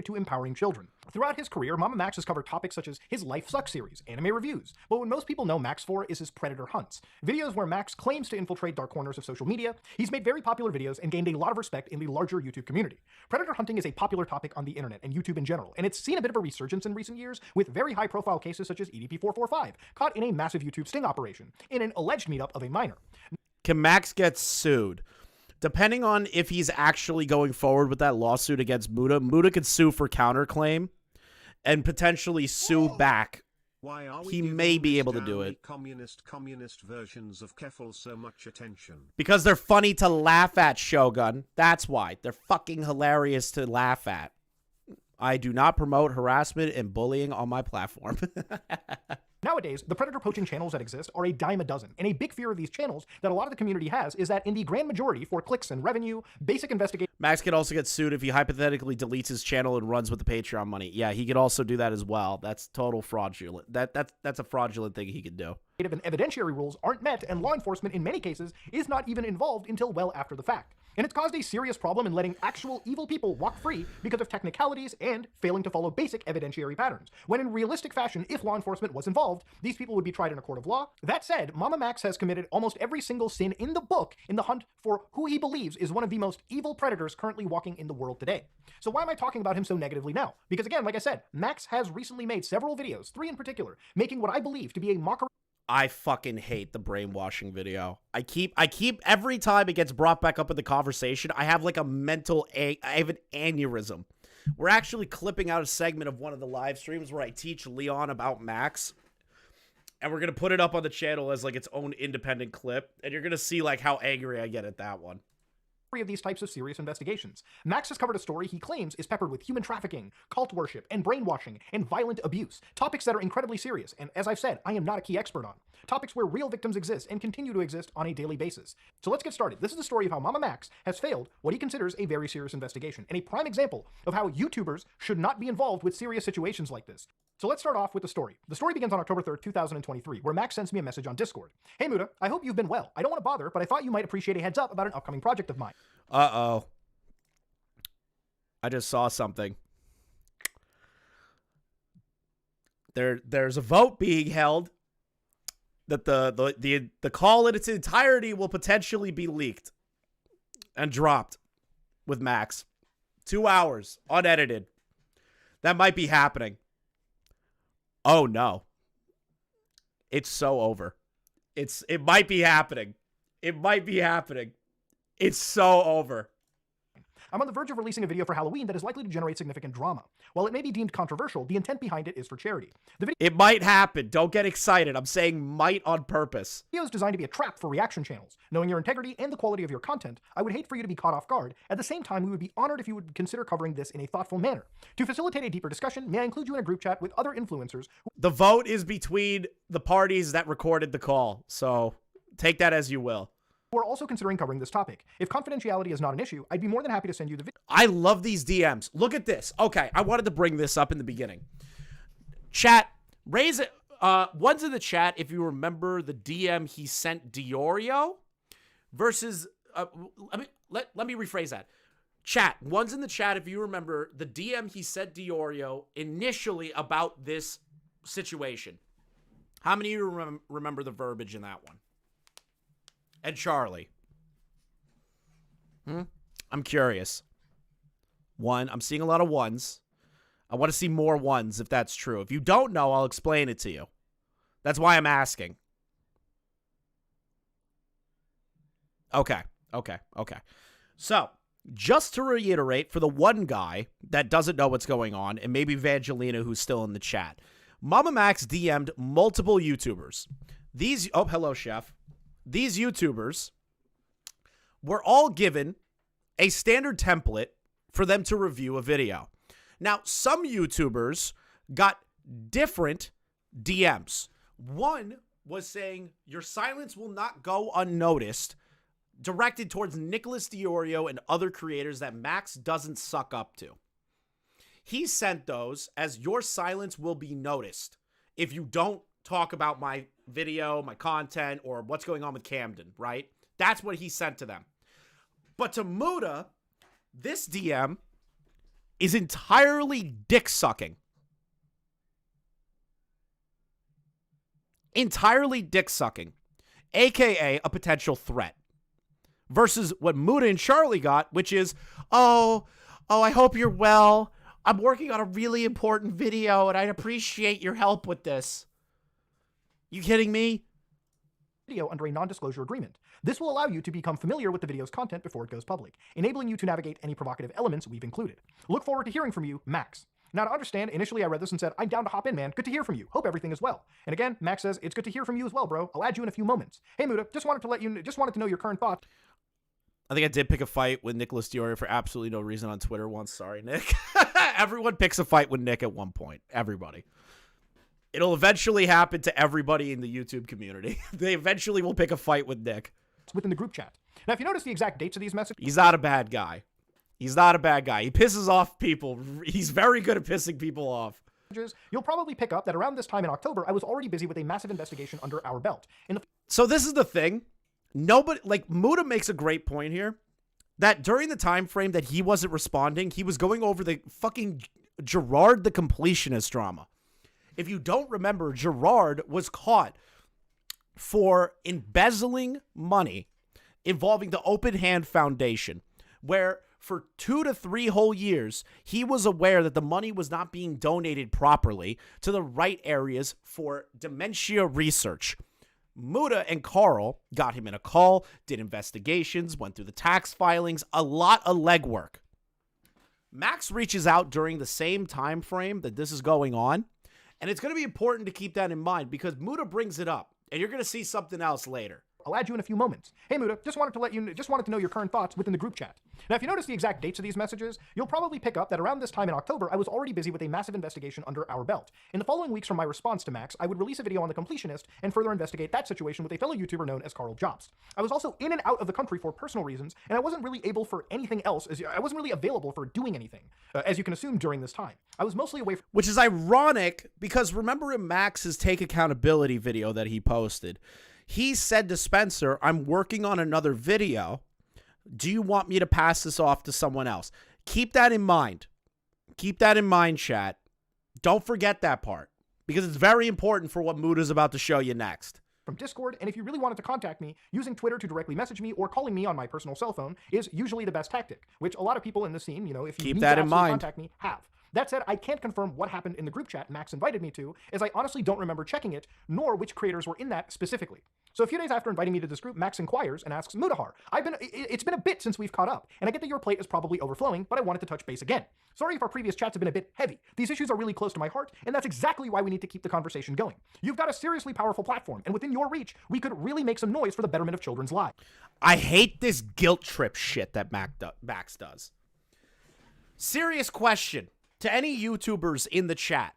to empowering children. Throughout his career, Mamamax has covered topics such as his Life Sucks series, anime reviews, but what most people know Max for is his Predator hunts, videos where Max claims to infiltrate dark corners of social media. He's made very popular videos and gained a lot of respect in the larger YouTube community. Predator hunting is a popular topic on the internet and YouTube in general, and it's seen a bit of a resurgence in recent years with very high-profile cases such as EDP445, caught in a massive YouTube sting operation, in an alleged meetup of a minor. Can Max get sued? Depending on if he's actually going forward with that lawsuit against Muta, Muta could sue for counterclaim and potentially sue back. Why are He may be able to do it. Communist versions of Keffel so much attention? Because they're funny to laugh at, Shogun. That's why. They're fucking hilarious to laugh at. I do not promote harassment and bullying on my platform. Nowadays, the predator poaching channels that exist are a dime a dozen, and a big fear of these channels that a lot of the community has is that in the grand majority for clicks and revenue, basic investigation... Max could also get sued if he hypothetically deletes his channel and runs with the Patreon money. Yeah, he could also do that as well. That's total fraudulent. That's a fraudulent thing he could do. And evidentiary rules aren't met, and law enforcement in many cases is not even involved until well after the fact. And it's caused a serious problem in letting actual evil people walk free because of technicalities and failing to follow basic evidentiary patterns. When in realistic fashion, if law enforcement was involved, these people would be tried in a court of law. That said, Mamamax has committed almost every single sin in the book in the hunt for who he believes is one of the most evil predators currently walking in the world today. So why am I talking about him so negatively now? Because again, like I said, Max has recently made several videos, 3 in particular, making what I believe to be a mockery. I fucking hate the brainwashing video. I keep every time it gets brought back up in the conversation, I have like I have an aneurysm. We're actually clipping out a segment of one of the live streams where I teach Leon about Max, and we're gonna put it up on the channel as like its own independent clip, and you're gonna see like how angry I get at that one. Of these types of serious investigations. Max has covered a story he claims is peppered with human trafficking, cult worship, and brainwashing, and violent abuse. Topics that are incredibly serious, and as I've said, I am not a key expert on. Topics where real victims exist and continue to exist on a daily basis. So let's get started. This is the story of how Mamamax has failed what he considers a very serious investigation, and a prime example of how YouTubers should not be involved with serious situations like this. So let's start off with the story. The story begins on October 3rd, 2023, where Max sends me a message on Discord. Hey Muta, I hope you've been well. I don't want to bother, but I thought you might appreciate a heads up about an upcoming project of mine. Uh-oh. I just saw something. There's a vote being held that the call in its entirety will potentially be leaked and dropped with Max. 2 hours, unedited. That might be happening. Oh no. It's so over. It might be happening. It might be happening. It's so over. I'm on the verge of releasing a video for Halloween that is likely to generate significant drama. While it may be deemed controversial, the intent behind it is for charity. It might happen. Don't get excited. I'm saying might on purpose. The video is designed to be a trap for reaction channels. Knowing your integrity and the quality of your content, I would hate for you to be caught off guard. At the same time, we would be honored if you would consider covering this in a thoughtful manner. To facilitate a deeper discussion, may I include you in a group chat with other influencers? The vote is between the parties that recorded the call, so take that as you will. Who are also considering covering this topic. If confidentiality is not an issue, I'd be more than happy to send you the video. I love these DMs. Look at this. Okay, I wanted to bring this up in the beginning. Chat, raise it. One's in the chat if you remember the DM he sent DeOrio versus. Let me rephrase that. Chat, one's in the chat if you remember the DM he sent DeOrio initially about this situation. How many of you remember the verbiage in that one? And Charlie. I'm curious. One, I'm seeing a lot of ones. I want to see more ones if that's true. If you don't know, I'll explain it to you. That's why I'm asking. Okay. So, just to reiterate for the one guy that doesn't know what's going on, and maybe Evangelina who's still in the chat, Mamamax DM'd multiple YouTubers. Oh, hello, Chef. These YouTubers were all given a standard template for them to review a video. Now, some YouTubers got different DMs. One was saying, your silence will not go unnoticed, directed towards Nicholas DeOrio and other creators that Max doesn't suck up to. He sent those as your silence will be noticed if you don't talk about my video, my content, or what's going on with Camden, right? That's what he sent to them. But to Muta, this DM is entirely dick sucking. Entirely dick sucking, aka a potential threat. Versus what Muta and Charlie got, which is, oh, I hope you're well. I'm working on a really important video and I'd appreciate your help with this. You kidding me? Video under a non-disclosure agreement. This will allow you to become familiar with the video's content before it goes public, enabling you to navigate any provocative elements we've included. Look forward to hearing from you, Max. Now, to understand, initially I read this and said, I'm down to hop in, man. Good to hear from you. Hope everything is well. And again, Max says, it's good to hear from you as well, bro. I'll add you in a few moments. Hey, Muta, just wanted to know your current thoughts. I think I did pick a fight with Nicholas DeOrio for absolutely no reason on Twitter once. Sorry, Nick. Everyone picks a fight with Nick at one point. Everybody. It'll eventually happen to everybody in the YouTube community. They eventually will pick a fight with Nick. Within the group chat. Now, if you notice the exact dates of these messages... He's not a bad guy. He's not a bad guy. He pisses off people. He's very good at pissing people off. You'll probably pick up that around this time in October, I was already busy with a massive investigation under our belt. So this is the thing. Nobody, like, Muta makes a great point here. That during the time frame that he wasn't responding, he was going over the fucking Gerard the Completionist drama. If you don't remember, Gerard was caught for embezzling money involving the Open Hand Foundation, where for 2 to 3 whole years, he was aware that the money was not being donated properly to the right areas for dementia research. Muta and Carl got him in a call, did investigations, went through the tax filings, a lot of legwork. Max reaches out during the same time frame that this is going on, and it's going to be important to keep that in mind because Muta brings it up, and you're going to see something else later. I'll add you in a few moments. Hey, Muta, just wanted to know your current thoughts within the group chat. Now, if you notice the exact dates of these messages, you'll probably pick up that around this time in October, I was already busy with a massive investigation under our belt. In the following weeks from my response to Max, I would release a video on the completionist and further investigate that situation with a fellow YouTuber known as Carl Jobst. I was also in and out of the country for personal reasons, and I wasn't really able for anything else, I wasn't really available for doing anything, as you can assume during this time. I was mostly away from... Which is ironic, because remember in Max's Take Accountability video that he posted, he said to Spencer, I'm working on another video. Do you want me to pass this off to someone else? Keep that in mind. Keep that in mind, chat. Don't forget that part, because it's very important for what Muta's about to show you next. From Discord, and if you really wanted to contact me, using Twitter to directly message me or calling me on my personal cell phone is usually the best tactic, which a lot of people in the scene, you know, if you keep need that to in mind. Contact me, have. That said, I can't confirm what happened in the group chat Max invited me to, as I honestly don't remember checking it, nor which creators were in that specifically. So a few days after inviting me to this group, Max inquires and asks Mutahar, it's been a bit since we've caught up, and I get that your plate is probably overflowing, but I wanted to touch base again. Sorry if our previous chats have been a bit heavy. These issues are really close to my heart, and that's exactly why we need to keep the conversation going. You've got a seriously powerful platform, and within your reach, we could really make some noise for the betterment of children's lives. I hate this guilt trip shit that Max does. Serious question to any YouTubers in the chat.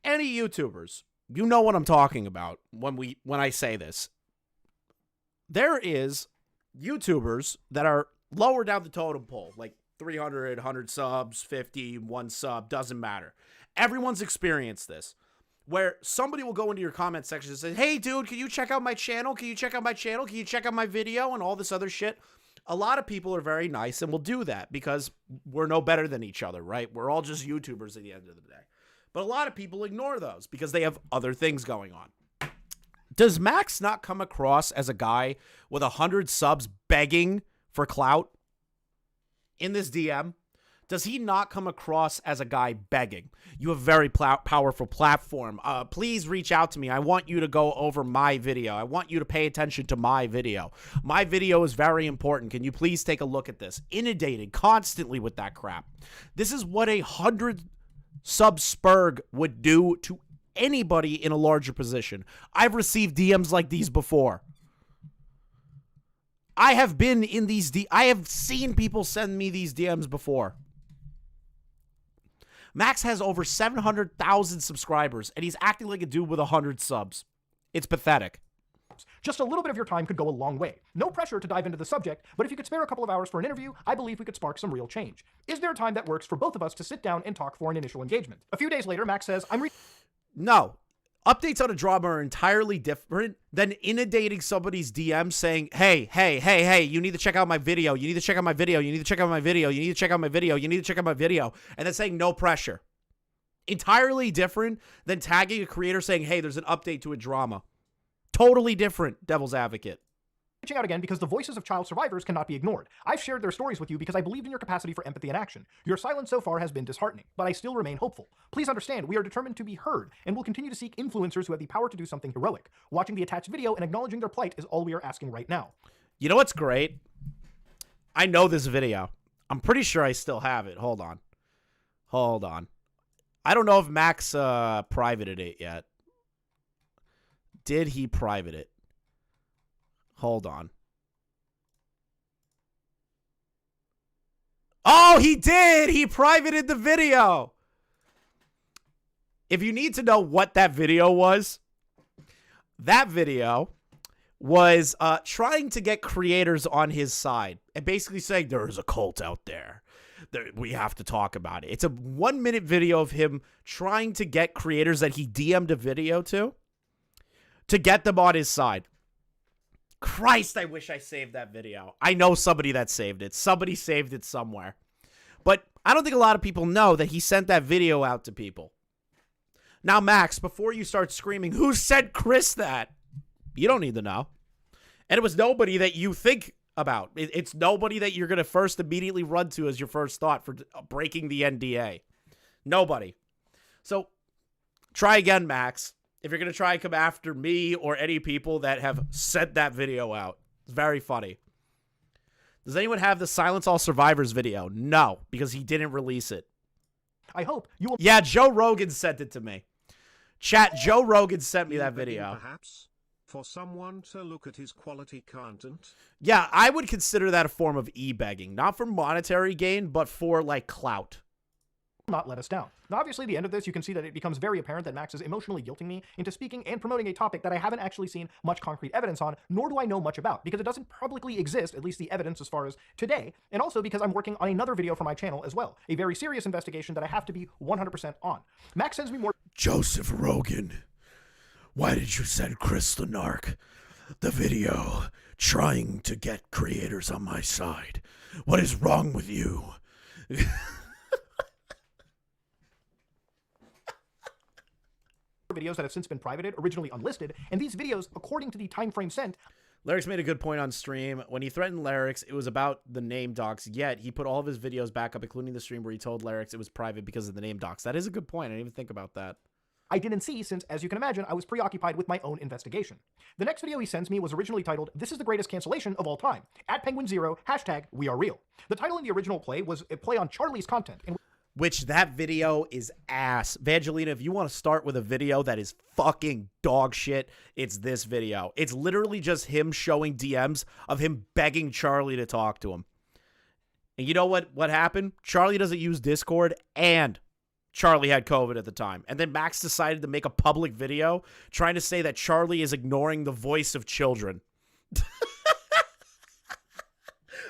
Any YouTubers, you know what I'm talking about when I say this. There is YouTubers that are lower down the totem pole, like 300, 100 subs, 50, 1 sub, doesn't matter. Everyone's experienced this, where somebody will go into your comment section and say, hey, dude, can you check out my channel? Can you check out my channel? Can you check out my video? And all this other shit. A lot of people are very nice and will do that because we're no better than each other, right? We're all just YouTubers at the end of the day. But a lot of people ignore those because they have other things going on. Does Max not come across as a guy with 100 subs begging for clout in this DM? Does he not come across as a guy begging? You have a very powerful platform. Please reach out to me. I want you to go over my video. I want you to pay attention to my video. My video is very important. Can you please take a look at this? Inundated constantly with that crap. This is what 100 sub Spurg would do to anybody in a larger position. I've received DMs like these before. I have been in these I have seen people send me these DMs before. Max has over 700,000 subscribers, and he's acting like a dude with 100 subs. It's pathetic. Just a little bit of your time could go a long way. No pressure to dive into the subject, but if you could spare a couple of hours for an interview, I believe we could spark some real change. Is there a time that works for both of us to sit down and talk for an initial engagement? A few days later, Max says, No. Updates on a drama are entirely different than inundating somebody's DM saying, hey, you need to check out my video. You need to check out my video. You need to check out my video. You need to check out my video. You need to check out my video. And then saying no pressure. Entirely different than tagging a creator saying, hey, there's an update to a drama. Totally different, devil's advocate. Reaching out again because the voices of child survivors cannot be ignored. I've shared their stories with you because I believed in your capacity for empathy and action. Your silence so far has been disheartening, but I still remain hopeful. Please understand, we are determined to be heard, and will continue to seek influencers who have the power to do something heroic. Watching the attached video and acknowledging their plight is all we are asking right now. You know what's great? I know this video. I'm pretty sure I still have it. Hold on. I don't know if Max privated it yet. Did he private it? Hold on. Oh, he did! He privated the video! If you need to know what that video was, that video was trying to get creators on his side and basically saying there is a cult out there. We have to talk about it. It's a 1-minute video of him trying to get creators that he DM'd a video to get them on his side. Christ, I wish I saved that video. I know somebody that saved it. Somebody saved it somewhere. But I don't think a lot of people know that he sent that video out to people. Now, Max, before you start screaming, who sent Chris that? You don't need to know. And it was nobody that you think about. It's nobody that you're going to first immediately run to as your first thought for breaking the NDA. Nobody. So try again, Max. If you're going to try and come after me or any people that have sent that video out. It's very funny. Does anyone have the Silence All Survivors video? No, because he didn't release it. I hope you will. Yeah, Joe Rogan sent it to me. Chat, Joe Rogan sent me that video. Perhaps for someone to look at his quality content. Yeah, I would consider that a form of e-begging. Not for monetary gain, but for, like, clout. Not let us down. Now, obviously, at the end of this, you can see that it becomes very apparent that Max is emotionally guilting me into speaking and promoting a topic that I haven't actually seen much concrete evidence on, nor do I know much about, because it doesn't publicly exist, at least the evidence as far as today, and also because I'm working on another video for my channel as well, a very serious investigation that I have to be 100% on. Max sends me more— Joseph Rogan, why did you send Chris the Narc the video trying to get creators on my side? What is wrong with you? videos that have since been privated, originally unlisted, and these videos, according to the time frame sent— Lyrics made a good point on stream. When he threatened Lyrics, it was about the name docs, yet he put all of his videos back up, including the stream where he told Lyrics it was private because of the name docs. That is a good point. I didn't even think about that. I didn't see since, as you can imagine, I was preoccupied with my own investigation. The next video he sends me was originally titled, "This is the greatest cancellation of all time. @Penguin0, #WeAreReal." The title in the original play was a play on Charlie's content, and which that video is ass. Vangelina, if you want to start with a video that is fucking dog shit, it's this video. It's literally just him showing DMs of him begging Charlie to talk to him. And you know what happened? Charlie doesn't use Discord, and Charlie had COVID at the time. And then Max decided to make a public video trying to say that Charlie is ignoring the voice of children.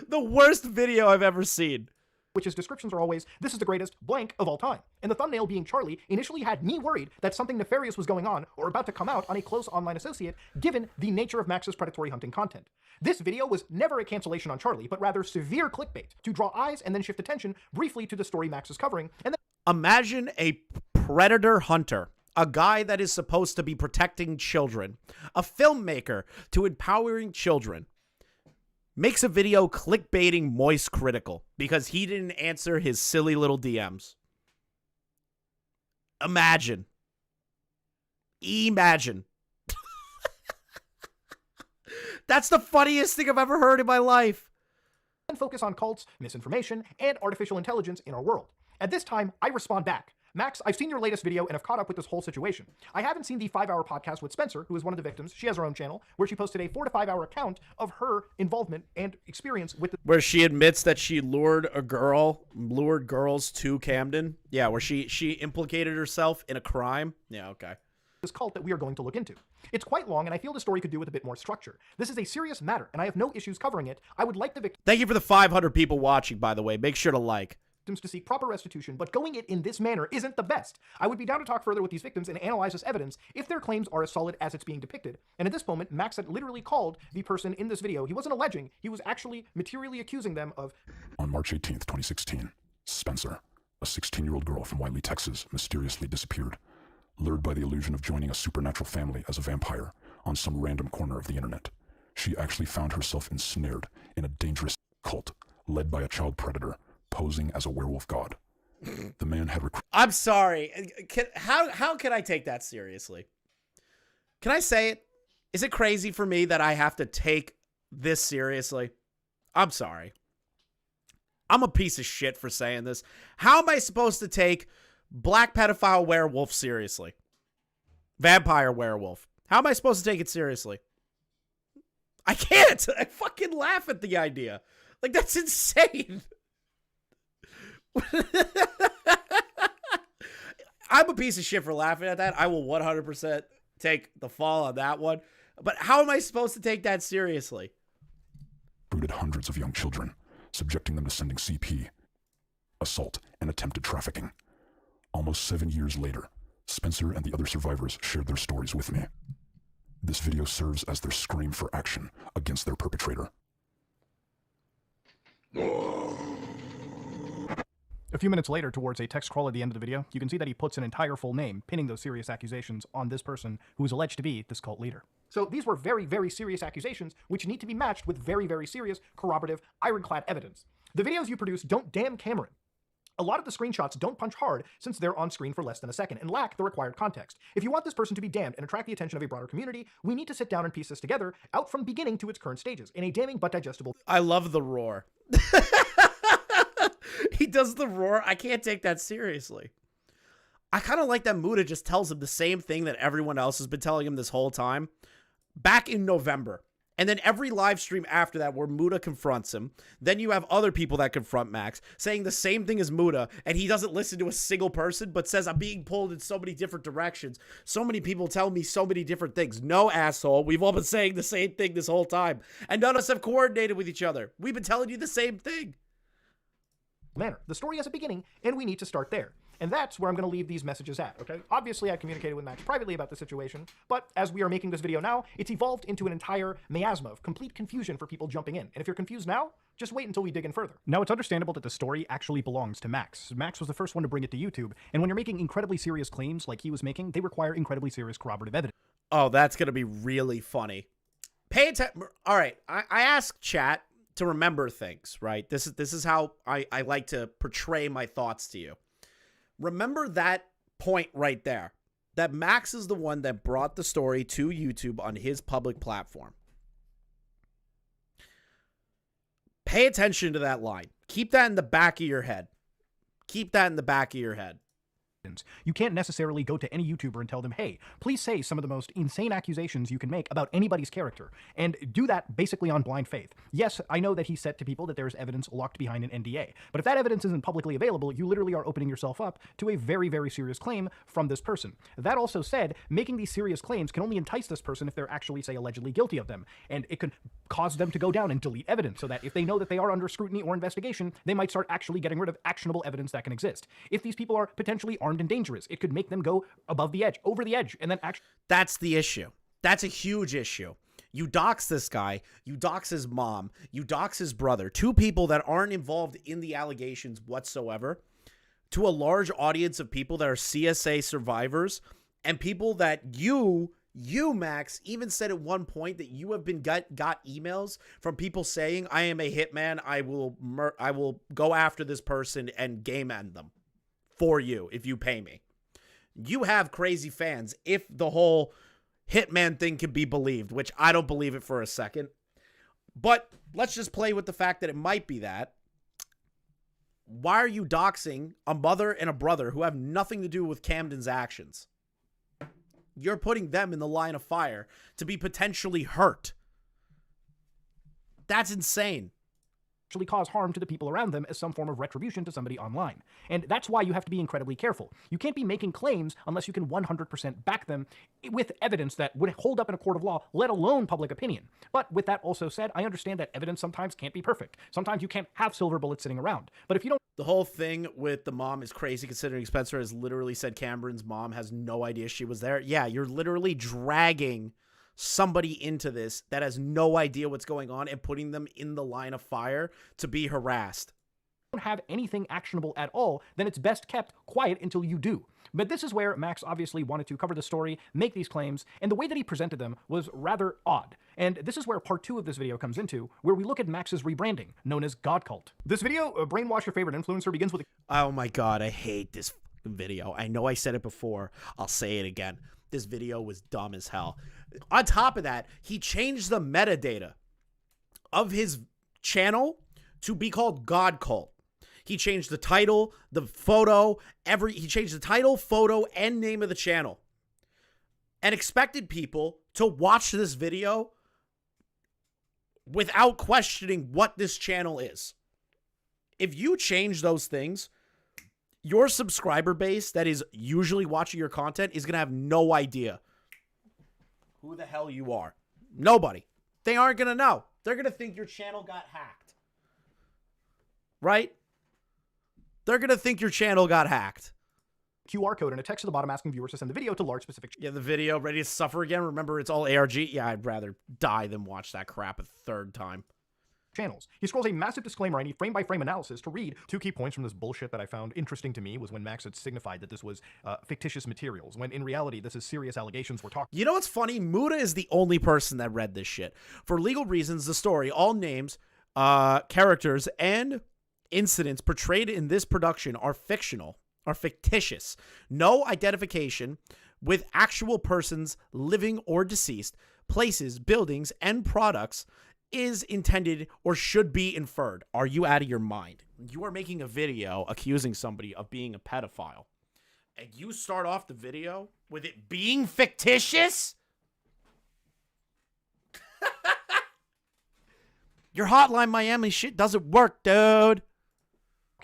The worst video I've ever seen. Which his descriptions are always, "This is the greatest blank of all time." And the thumbnail being Charlie initially had me worried that something nefarious was going on or about to come out on a close online associate, given the nature of Max's predatory hunting content. This video was never a cancellation on Charlie, but rather severe clickbait to draw eyes and then shift attention briefly to the story Max is covering. And then imagine a predator hunter, a guy that is supposed to be protecting children, a filmmaker to empowering children, makes a video clickbaiting Moist Critical because he didn't answer his silly little DMs. Imagine. That's the funniest thing I've ever heard in my life. And focus on cults, misinformation, and artificial intelligence in our world. At this time, I respond back. Max, I've seen your latest video and have caught up with this whole situation. I haven't seen the 5-hour podcast with Spencer, who is one of the victims. She has her own channel, where she posted a 4 to 5 hour account of her involvement and experience with where she admits that she lured girls to Camden. Yeah, where she implicated herself in a crime. Yeah, okay. This cult that we are going to look into. It's quite long, and I feel the story could do with a bit more structure. This is a serious matter, and I have no issues covering it. I would like the victim— Thank you for the 500 people watching, by the way. Make sure to like. to seek proper restitution, but going it in this manner isn't the best. I would be down to talk further with these victims and analyze this evidence if their claims are as solid as it's being depicted. And at this moment, Max had literally called the person in this video. He wasn't alleging, he was actually materially accusing them of... On March 18th, 2016, Spencer, a 16-year-old girl from Wiley, Texas, mysteriously disappeared, lured by the illusion of joining a supernatural family as a vampire on some random corner of the internet. She actually found herself ensnared in a dangerous cult led by a child predator posing as a werewolf god. The man had I'm sorry. How can I take that seriously? Can I say it? Is it crazy for me that I have to take this seriously? I'm sorry. I'm a piece of shit for saying this. How am I supposed to take black pedophile werewolf seriously? Vampire werewolf. How am I supposed to take it seriously? I can't. I fucking laugh at the idea. Like, that's insane. I'm a piece of shit for laughing at that. I will 100% take the fall on that one. But how am I supposed to take that seriously? Recruited hundreds of young children, subjecting them to sending CP, assault, and attempted trafficking. Almost 7 years later, Spencer and the other survivors shared their stories with me. This video serves as their scream for action against their perpetrator. A few minutes later, towards a text scroll at the end of the video, you can see that he puts an entire full name, pinning those serious accusations on this person who is alleged to be this cult leader. So these were very, very serious accusations, which need to be matched with very, very serious, corroborative, ironclad evidence. The videos you produce don't damn Cameron. A lot of the screenshots don't punch hard since they're on screen for less than a second and lack the required context. If you want this person to be damned and attract the attention of a broader community, we need to sit down and piece this together out from beginning to its current stages in a damning but digestible... I love the roar. He does the roar. I can't take that seriously. I kind of like that Muta just tells him the same thing that everyone else has been telling him this whole time. Back in November. And then every live stream after that where Muta confronts him, then you have other people that confront Max saying the same thing as Muta, and he doesn't listen to a single person, but says, I'm being pulled in so many different directions. So many people tell me so many different things. No, asshole. We've all been saying the same thing this whole time, and none of us have coordinated with each other. We've been telling you the same thing. Manner. The story has a beginning, and we need to start there. And that's where I'm going to leave these messages at, okay? Obviously, I communicated with Max privately about the situation, but as we are making this video now, it's evolved into an entire miasma of complete confusion for people jumping in. And if you're confused now, just wait until we dig in further. Now, it's understandable that the story actually belongs to Max. Max was the first one to bring it to YouTube, and when you're making incredibly serious claims like he was making, they require incredibly serious corroborative evidence. Oh, that's going to be really funny. Pay attention. All right, I asked chat to remember things, right? This is how I like to portray my thoughts to you. Remember that point right there, that Max is the one that brought the story to YouTube on his public platform. Pay attention to that line. Keep that in the back of your head. Keep that in the back of your head. You can't necessarily go to any YouTuber and tell them, hey, please say some of the most insane accusations you can make about anybody's character, and do that basically on blind faith. Yes, I know that he said to people that there's evidence locked behind an NDA, but if that evidence isn't publicly available, you literally are opening yourself up to a very, very serious claim from this person. That also said, making these serious claims can only entice this person if they're actually, say, allegedly guilty of them, and it could cause them to go down and delete evidence so that if they know that they are under scrutiny or investigation, they might start actually getting rid of actionable evidence that can exist. If these people are potentially armed and dangerous, it could make them go above the edge, over the edge, and then actually... That's the issue. That's a huge issue. You dox this guy, you dox his mom, you dox his brother, two people that aren't involved in the allegations whatsoever, to a large audience of people that are CSA survivors, and people that you, Max, even said at one point that you have been got emails from people saying, I am a hitman, I will go after this person and game end them for you if you pay me. You have crazy fans if the whole hitman thing can be believed, which I don't believe it for a second. But let's just play with the fact that it might be that. Why are you doxing a mother and a brother who have nothing to do with Camden's actions? You're putting them in the line of fire to be potentially hurt. That's insane. actually cause harm to the people around them as some form of retribution to somebody online. And that's why you have to be incredibly careful. You can't be making claims unless you can 100% back them with evidence that would hold up in a court of law, let alone public opinion. But with that also said, I understand that evidence sometimes can't be perfect. Sometimes you can't have silver bullets sitting around. But if you don't... The whole thing with the mom is crazy, considering Spencer has literally said Cameron's mom has no idea she was there. Yeah, you're literally dragging somebody into this that has no idea what's going on and putting them in the line of fire to be harassed. Don't have anything actionable at all, then it's best kept quiet until you do. But this is where Max obviously wanted to cover the story, make these claims, and the way that he presented them was rather odd. And this is where part 2 of this video comes into, where we look at Max's rebranding, known as God Cult. This video, Brainwash Your Favorite Influencer, begins with Oh my god, I hate this video. I know I said it before. I'll say it again. This video was dumb as hell. On top of that, he changed the metadata of his channel to be called God Cult. He changed the title, the photo, he changed the title, photo, and name of the channel. And expected people to watch this video without questioning what this channel is. If you change those things, your subscriber base that is usually watching your content is going to have no idea who the hell you are. Nobody. They aren't going to know. They're going to think your channel got hacked. Right? They're going to think your channel got hacked. QR code and a text at the bottom asking viewers to send the video to large specific... Yeah, the video, ready to suffer again? Remember, it's all ARG? Yeah, I'd rather die than watch that crap a third time. Channels. He scrolls a massive disclaimer. I need frame-by-frame analysis to read. 2 key points from this bullshit that I found interesting to me was when Max had signified that this was fictitious materials, when in reality this is serious allegations we're talking. You know what's funny? Muta is the only person that read this shit. For legal reasons, the story, all names, characters, and incidents portrayed in this production are fictional, are fictitious. No identification with actual persons, living or deceased, places, buildings, and products is intended or should be inferred. Are you out of your mind? You are making a video accusing somebody of being a pedophile, and you start off the video with it being fictitious? Your Hotline Miami shit doesn't work, dude.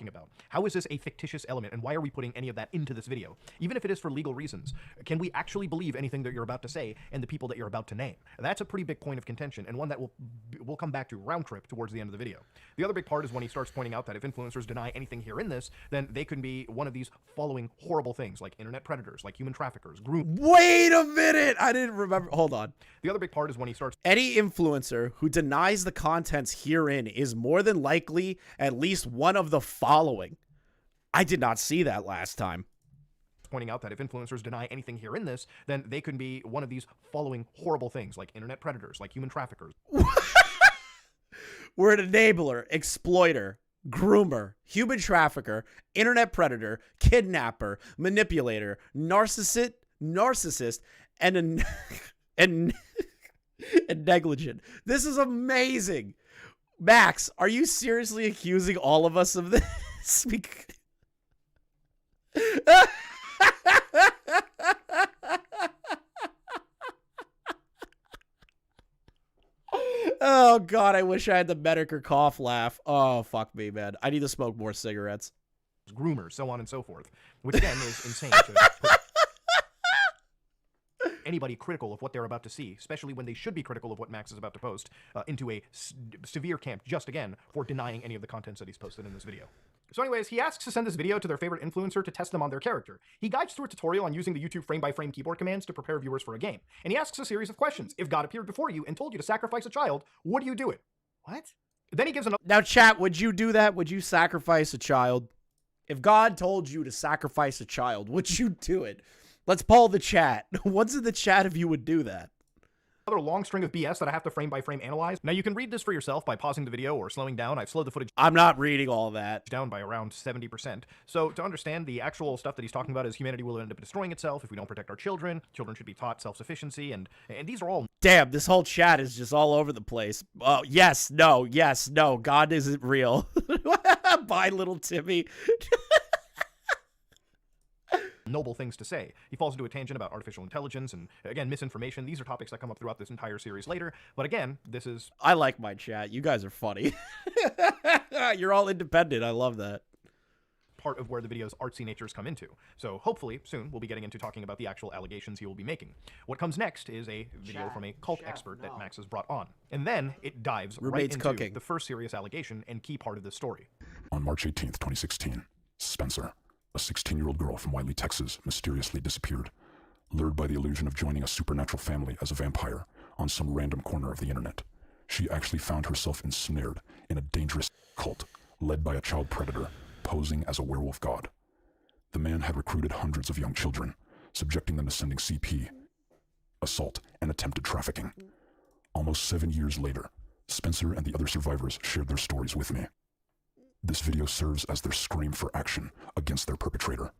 About. How is this a fictitious element, and why are we putting any of that into this video? Even if it is for legal reasons, can we actually believe anything that you're about to say and the people that you're about to name? That's a pretty big point of contention, and one that we'll come back to round trip towards the end of the video. The other big part is when he starts pointing out that if influencers deny anything here in this, then they could be one of these following horrible things, like internet predators, like human traffickers, Wait a minute! I didn't remember. Hold on. The other big part is when he starts... Any influencer who denies the contents herein is more than likely at least one of the following. I did not see that last time. Pointing out that if influencers deny anything here in this, then they could be one of these following horrible things, like internet predators, like human traffickers. We're an enabler, exploiter, groomer, human trafficker, internet predator, kidnapper, manipulator, narcissist, and and negligent. This is amazing. Max, are you seriously accusing all of us of this? Oh god, I wish I had the medic or cough laugh. Oh fuck me, man. I need to smoke more cigarettes. Groomers, so on and so forth, which again is insane to put anybody critical of what they're about to see, especially when they should be critical of what Max is about to post, into a severe camp just again for denying any of the contents that he's posted in this video. So anyways, he asks to send this video to their favorite influencer to test them on their character. He guides through a tutorial on using the YouTube frame-by-frame keyboard commands to prepare viewers for a game. And he asks a series of questions. If God appeared before you and told you to sacrifice a child, would you do it? What? Then he gives another... Now, chat, would you do that? Would you sacrifice a child? If God told you to sacrifice a child, would you do it? Let's poll the chat. What's in the chat if you would do that? Another long string of BS that I have to frame-by-frame analyze. Now, you can read this for yourself by pausing the video or slowing down. I've slowed the footage... I'm not reading all that. ...down by around 70%. So, to understand, the actual stuff that he's talking about is humanity will end up destroying itself if we don't protect our children. Children should be taught self-sufficiency, and these are all... Damn, this whole chat is just all over the place. Yes, no, God isn't real. Bye, little Timmy. noble things to say. He falls into a tangent about artificial intelligence and, again, misinformation. These are topics that come up throughout this entire series later. But again, this is... I like my chat. You guys are funny. You're all independent. I love that. Part of where the video's artsy natures come into. So hopefully, soon, we'll be getting into talking about the actual allegations he will be making. What comes next is a video from a cult expert that Max has brought on. And then it dives right into the first serious allegation and key part of this story. On March 18th, 2016, Spencer, a 16-year-old girl from Wiley, Texas, mysteriously disappeared, lured by the illusion of joining a supernatural family as a vampire on some random corner of the internet. She actually found herself ensnared in a dangerous cult led by a child predator posing as a werewolf god. The man had recruited hundreds of young children, subjecting them to sending CP, assault, and attempted trafficking. Almost 7 years later, Spencer and the other survivors shared their stories with me. This video serves as their scream for action against their perpetrator.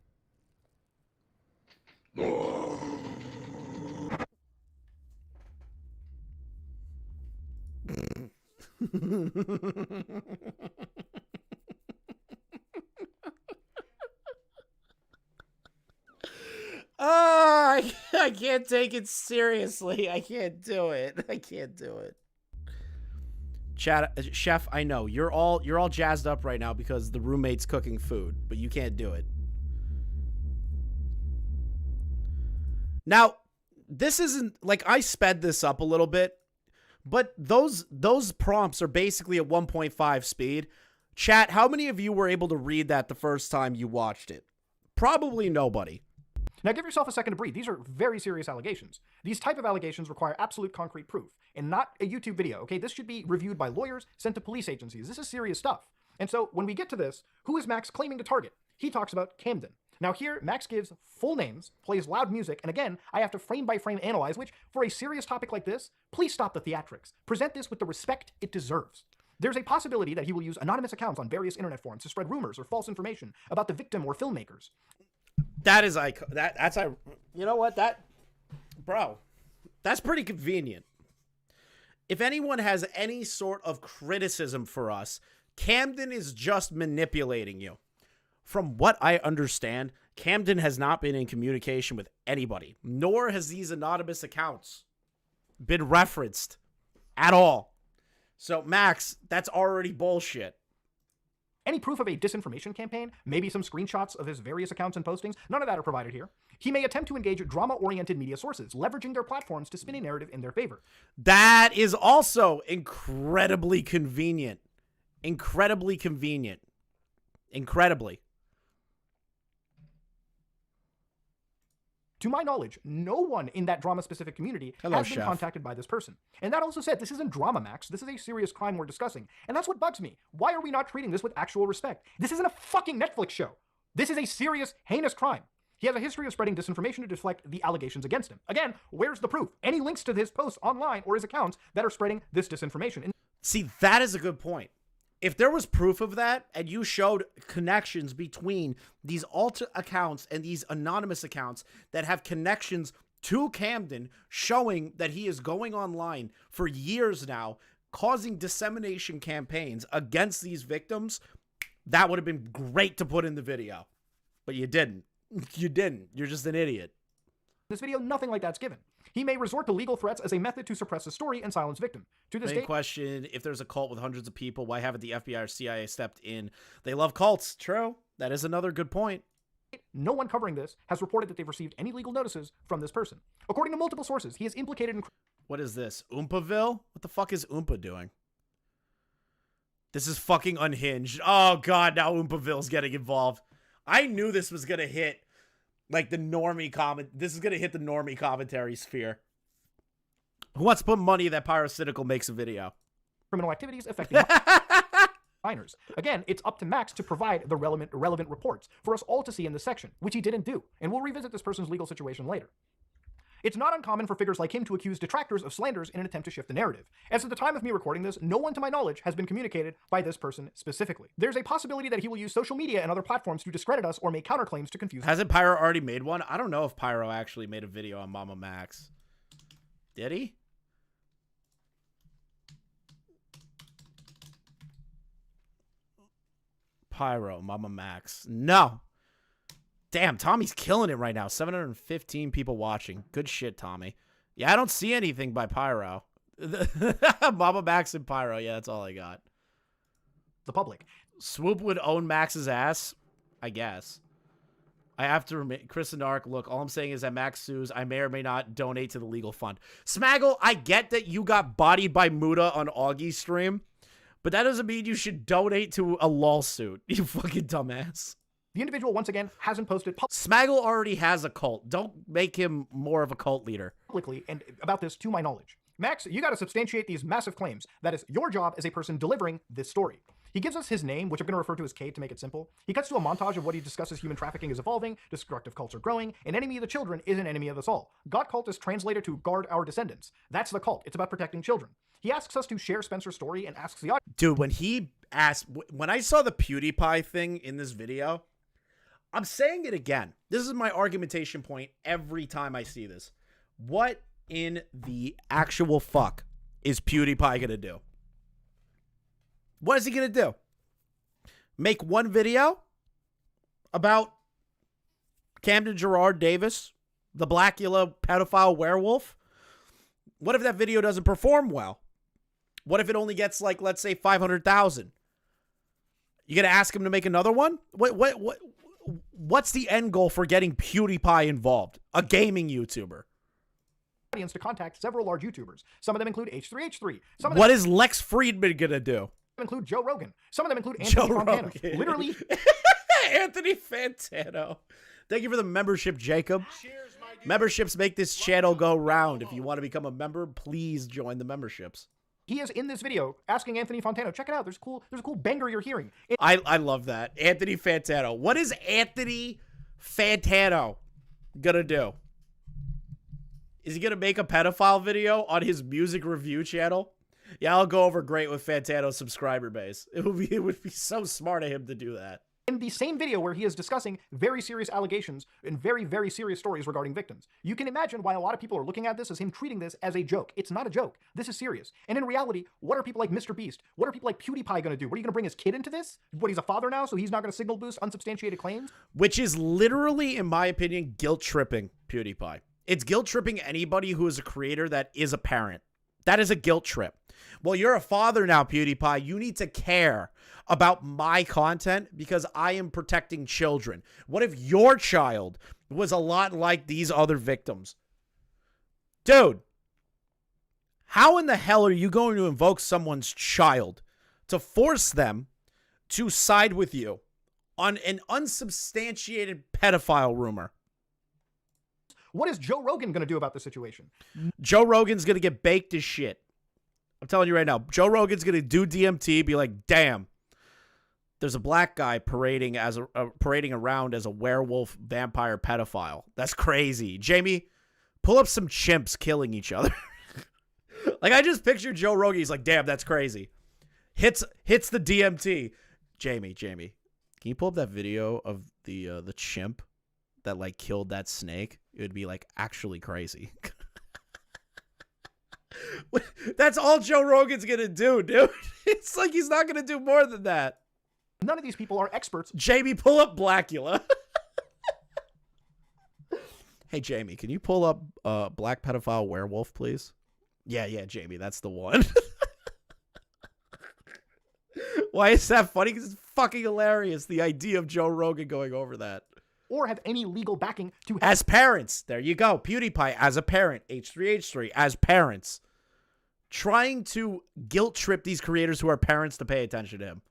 Oh, I can't take it seriously. I can't do it. I can't do it. Chat, Chef, I know you're all jazzed up right now because the roommate's cooking food, but you can't do it. Now, this isn't like I sped this up a little bit, but those prompts are basically at 1.5 speed. Chat, how many of you were able to read that the first time you watched it? Probably nobody. Now give yourself a second to breathe. These are very serious allegations. These type of allegations require absolute concrete proof and not a YouTube video, okay? This should be reviewed by lawyers, sent to police agencies. This is serious stuff. And so when we get to this, who is Max claiming to target? He talks about Camden. Now here, Max gives full names, plays loud music, and again, I have to frame by frame analyze, which for a serious topic like this, please stop the theatrics. Present this with the respect it deserves. There's a possibility that he will use anonymous accounts on various internet forums to spread rumors or false information about the victim or filmmakers. That is that's you know what, bro, that's pretty convenient. If anyone has any sort of criticism for us, Camden is just manipulating you. From what I understand, Camden has not been in communication with anybody, nor has these anonymous accounts been referenced at all. So Max, that's already bullshit. Any proof of a disinformation campaign, maybe some screenshots of his various accounts and postings, none of that are provided here. He may attempt to engage drama-oriented media sources, leveraging their platforms to spin a narrative in their favor. That is also incredibly convenient. Incredibly convenient. Incredibly. To my knowledge, no one in that drama-specific community has been contacted by this person. And that also said, this isn't drama, Max. This is a serious crime we're discussing. And that's what bugs me. Why are we not treating this with actual respect? This isn't a fucking Netflix show. This is a serious, heinous crime. He has a history of spreading disinformation to deflect the allegations against him. Again, where's the proof? Any links to his posts online or his accounts that are spreading this disinformation? See, that is a good point. If there was proof of that and you showed connections between these alt accounts and these anonymous accounts that have connections to Camden, showing that he is going online for years now, causing dissemination campaigns against these victims, that would have been great to put in the video. But you didn't. You didn't. You're just an idiot. This video, nothing like that's given. He may resort to legal threats as a method to suppress the story and silence victim. To this day, question, if there's a cult with hundreds of people, why haven't the FBI or CIA stepped in? They love cults. True. That is another good point. No one covering this has reported that they've received any legal notices from this person. According to multiple sources, he is implicated in... What is this? Oompaville? What the fuck is Oompa doing? This is fucking unhinged. Oh god, now Oompaville's getting involved. I knew this was gonna hit like the normie comment. This is gonna hit the normie commentary sphere. Who wants to put money that Pyrocynical makes a video? Criminal activities affecting minors. Again, it's up to Max to provide the relevant reports for us all to see in this section, which he didn't do. And we'll revisit this person's legal situation later. It's not uncommon for figures like him to accuse detractors of slanders in an attempt to shift the narrative. As at the time of me recording this, no one to my knowledge has been communicated by this person specifically. There's a possibility that he will use social media and other platforms to discredit us or make counterclaims to confuse. Hasn't Pyro already made one? I don't know if Pyro actually made a video on Mamamax. Did he? Pyro, Mamamax. No. Damn, Tommy's killing it right now. 715 people watching. Good shit, Tommy. Yeah, I don't see anything by Pyro. Mamamax and Pyro. Yeah, that's all I got. The public. Swoop would own Max's ass, I guess. I have to remit. Chris and Ark, look, all I'm saying is that Max sues. I may or may not donate to the legal fund. Smaggle, I get that you got bodied by Muta on Augie's stream, but that doesn't mean you should donate to a lawsuit, you fucking dumbass. The individual, once again, hasn't posted Smaggle already has a cult. Don't make him more of a cult leader. Publicly, and about this to my knowledge. Max, you gotta substantiate these massive claims. That is your job as a person delivering this story. He gives us his name, which I'm going to refer to as K to make it simple. He cuts to a montage of what he discusses human trafficking is evolving, destructive cults are growing, an enemy of the children is an enemy of us all. God cult is translated to guard our descendants. That's the cult. It's about protecting children. He asks us to share Spencer's story and asks the audience. Dude, when I saw the PewDiePie thing in this video, I'm saying it again. This is my argumentation point every time I see this. What in the actual fuck is PewDiePie going to do? What is he going to do? Make one video about Camden Gerard Davis, the Blackula pedophile werewolf? What if that video doesn't perform well? What if it only gets, like, let's say 500,000? You going to ask him to make another one? What's the end goal for getting PewDiePie involved? A gaming YouTuber. Audience to contact several large YouTubers. Some of them include H3H3. What is Lex Friedman going to do? Include Joe Rogan. Some of them include Anthony Fontana. Literally. Anthony Fantano. Thank you for the membership, Jacob. Memberships make this channel go round. If you want to become a member, please join the memberships. He is in this video asking Anthony Fontano, check it out. There's a cool banger you're hearing. I love that. Anthony Fantano. What is Anthony Fantano gonna do? Is he gonna make a pedophile video on his music review channel? Yeah, I'll go over great with Fantano's subscriber base. It would be so smart of him to do that. In the same video where he is discussing very serious allegations and very, very serious stories regarding victims. You can imagine why a lot of people are looking at this as him treating this as a joke. It's not a joke. This is serious. And in reality, what are people like Mr. Beast? What are people like PewDiePie going to do? What are you going to bring his kid into this? What, he's a father now, so he's not going to signal boost unsubstantiated claims? Which is literally, in my opinion, guilt-tripping PewDiePie. It's guilt-tripping anybody who is a creator that is a parent. That is a guilt trip. Well, you're a father now, PewDiePie. You need to care about my content because I am protecting children. What if your child was a lot like these other victims? Dude, how in the hell are you going to invoke someone's child to force them to side with you on an unsubstantiated pedophile rumor? What is Joe Rogan going to do about the situation? Joe Rogan's going to get baked as shit. I'm telling you right now, Joe Rogan's going to do DMT, be like, damn, there's a black guy parading around as a werewolf vampire pedophile. That's crazy. Jamie, pull up some chimps killing each other. Like, I just pictured Joe Rogan. He's like, damn, that's crazy. Hits the DMT. Jamie, can you pull up that video of the chimp that, like, killed that snake? It would be, like, actually crazy. That's all Joe Rogan's gonna do, dude. It's like he's not gonna do more than that. None of these people are experts. Jamie, pull up Blackula. Hey, Jamie, can you pull up Black Pedophile Werewolf, please? Yeah, Jamie, that's the one. Why is that funny? Because it's fucking hilarious, the idea of Joe Rogan going over that. Or have any legal backing to... As parents. There you go. PewDiePie as a parent. H3H3 as parents. Trying to guilt trip these creators who are parents to pay attention to him.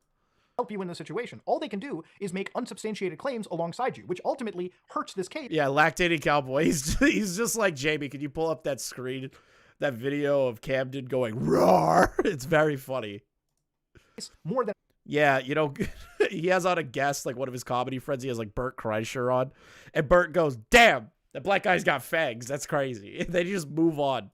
Help you in this situation. All they can do is make unsubstantiated claims alongside you, which ultimately hurts this case. Yeah, lactating cowboy. He's just like, Jamie, can you pull up that screen, that video of Camden going, roar? It's very funny. It's more than... Yeah, you know, he has on a guest, like one of his comedy friends. He has like Bert Kreischer on. And Bert goes, damn, that black guy's got fangs. That's crazy. And then you just move on.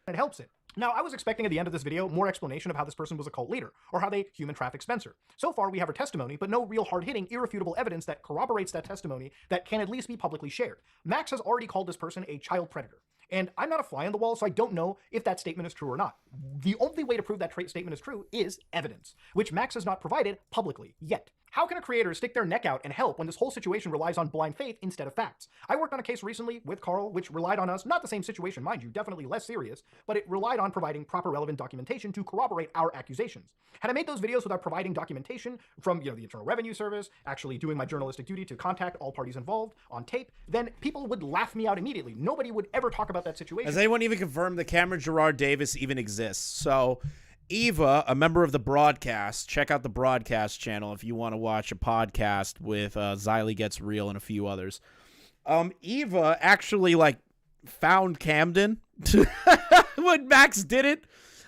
It helps it. Now, I was expecting at the end of this video more explanation of how this person was a cult leader, or how they human trafficked Spencer. So far, we have her testimony, but no real hard-hitting, irrefutable evidence that corroborates that testimony that can at least be publicly shared. Max has already called this person a child predator. And I'm not a fly on the wall, so I don't know if that statement is true or not. The only way to prove that statement is true is evidence, which Max has not provided publicly yet. How can a creator stick their neck out and help when this whole situation relies on blind faith instead of facts? I worked on a case recently with Carl, which relied on us, not the same situation, mind you, definitely less serious, but it relied on providing proper relevant documentation to corroborate our accusations. Had I made those videos without providing documentation from, the Internal Revenue Service, actually doing my journalistic duty to contact all parties involved on tape, then people would laugh me out immediately. Nobody would ever talk about that situation. Has anyone even confirmed that Cameron Gerard Davis even exists? So Eva, a member of the broadcast, check out the broadcast channel if you want to watch a podcast with Xylee Gets Real and a few others. Eva actually found Camden when Max did it.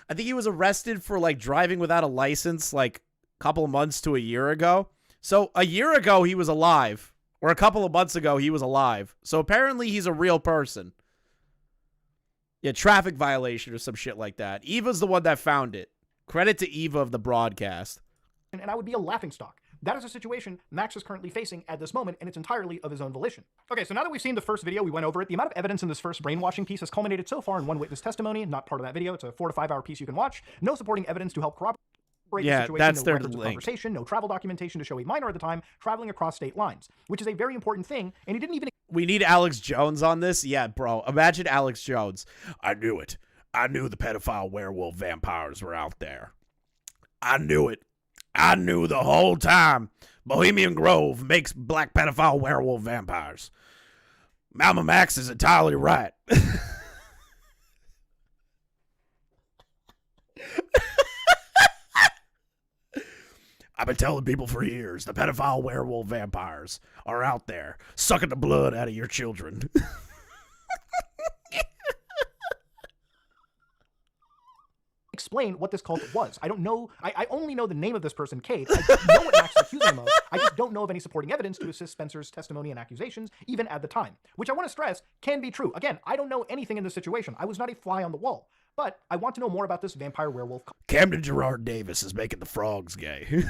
I think he was arrested for driving without a license a couple of months to a year ago. So a year ago he was alive, or a couple of months ago he was alive. So apparently he's a real person. Yeah, traffic violation or some shit like that. Eva's the one that found it. Credit to Eva of the broadcast. And I would be a laughingstock. That is a situation Max is currently facing at this moment, and it's entirely of his own volition. Okay, so now that we've seen the first video, we went over it. The amount of evidence in this first brainwashing piece has culminated so far in one witness testimony, not part of that video. It's a 4 to 5 hour piece you can watch. No supporting evidence to help corroborate the situation, that's no their records of link. conversation, no travel documentation to show a minor at the time traveling across state lines, which is a very important thing, and he didn't even... We need Alex Jones on this? Yeah, bro. Imagine Alex Jones. I knew it. I knew the pedophile werewolf vampires were out there. I knew it. I knew the whole time. Bohemian Grove makes black pedophile werewolf vampires. Mamamax is entirely right. I've been telling people for years the pedophile werewolf vampires are out there sucking the blood out of your children. Explain what this cult was. I don't know. I only know the name of this person, Kate. I don't know what Max is accusing him of. I just don't know of any supporting evidence to assist Spencer's testimony and accusations, even at the time, which I want to stress can be true. Again, I don't know anything in this situation. I was not a fly on the wall, but I want to know more about this vampire werewolf. Camden Gerard Davis is making the frogs gay.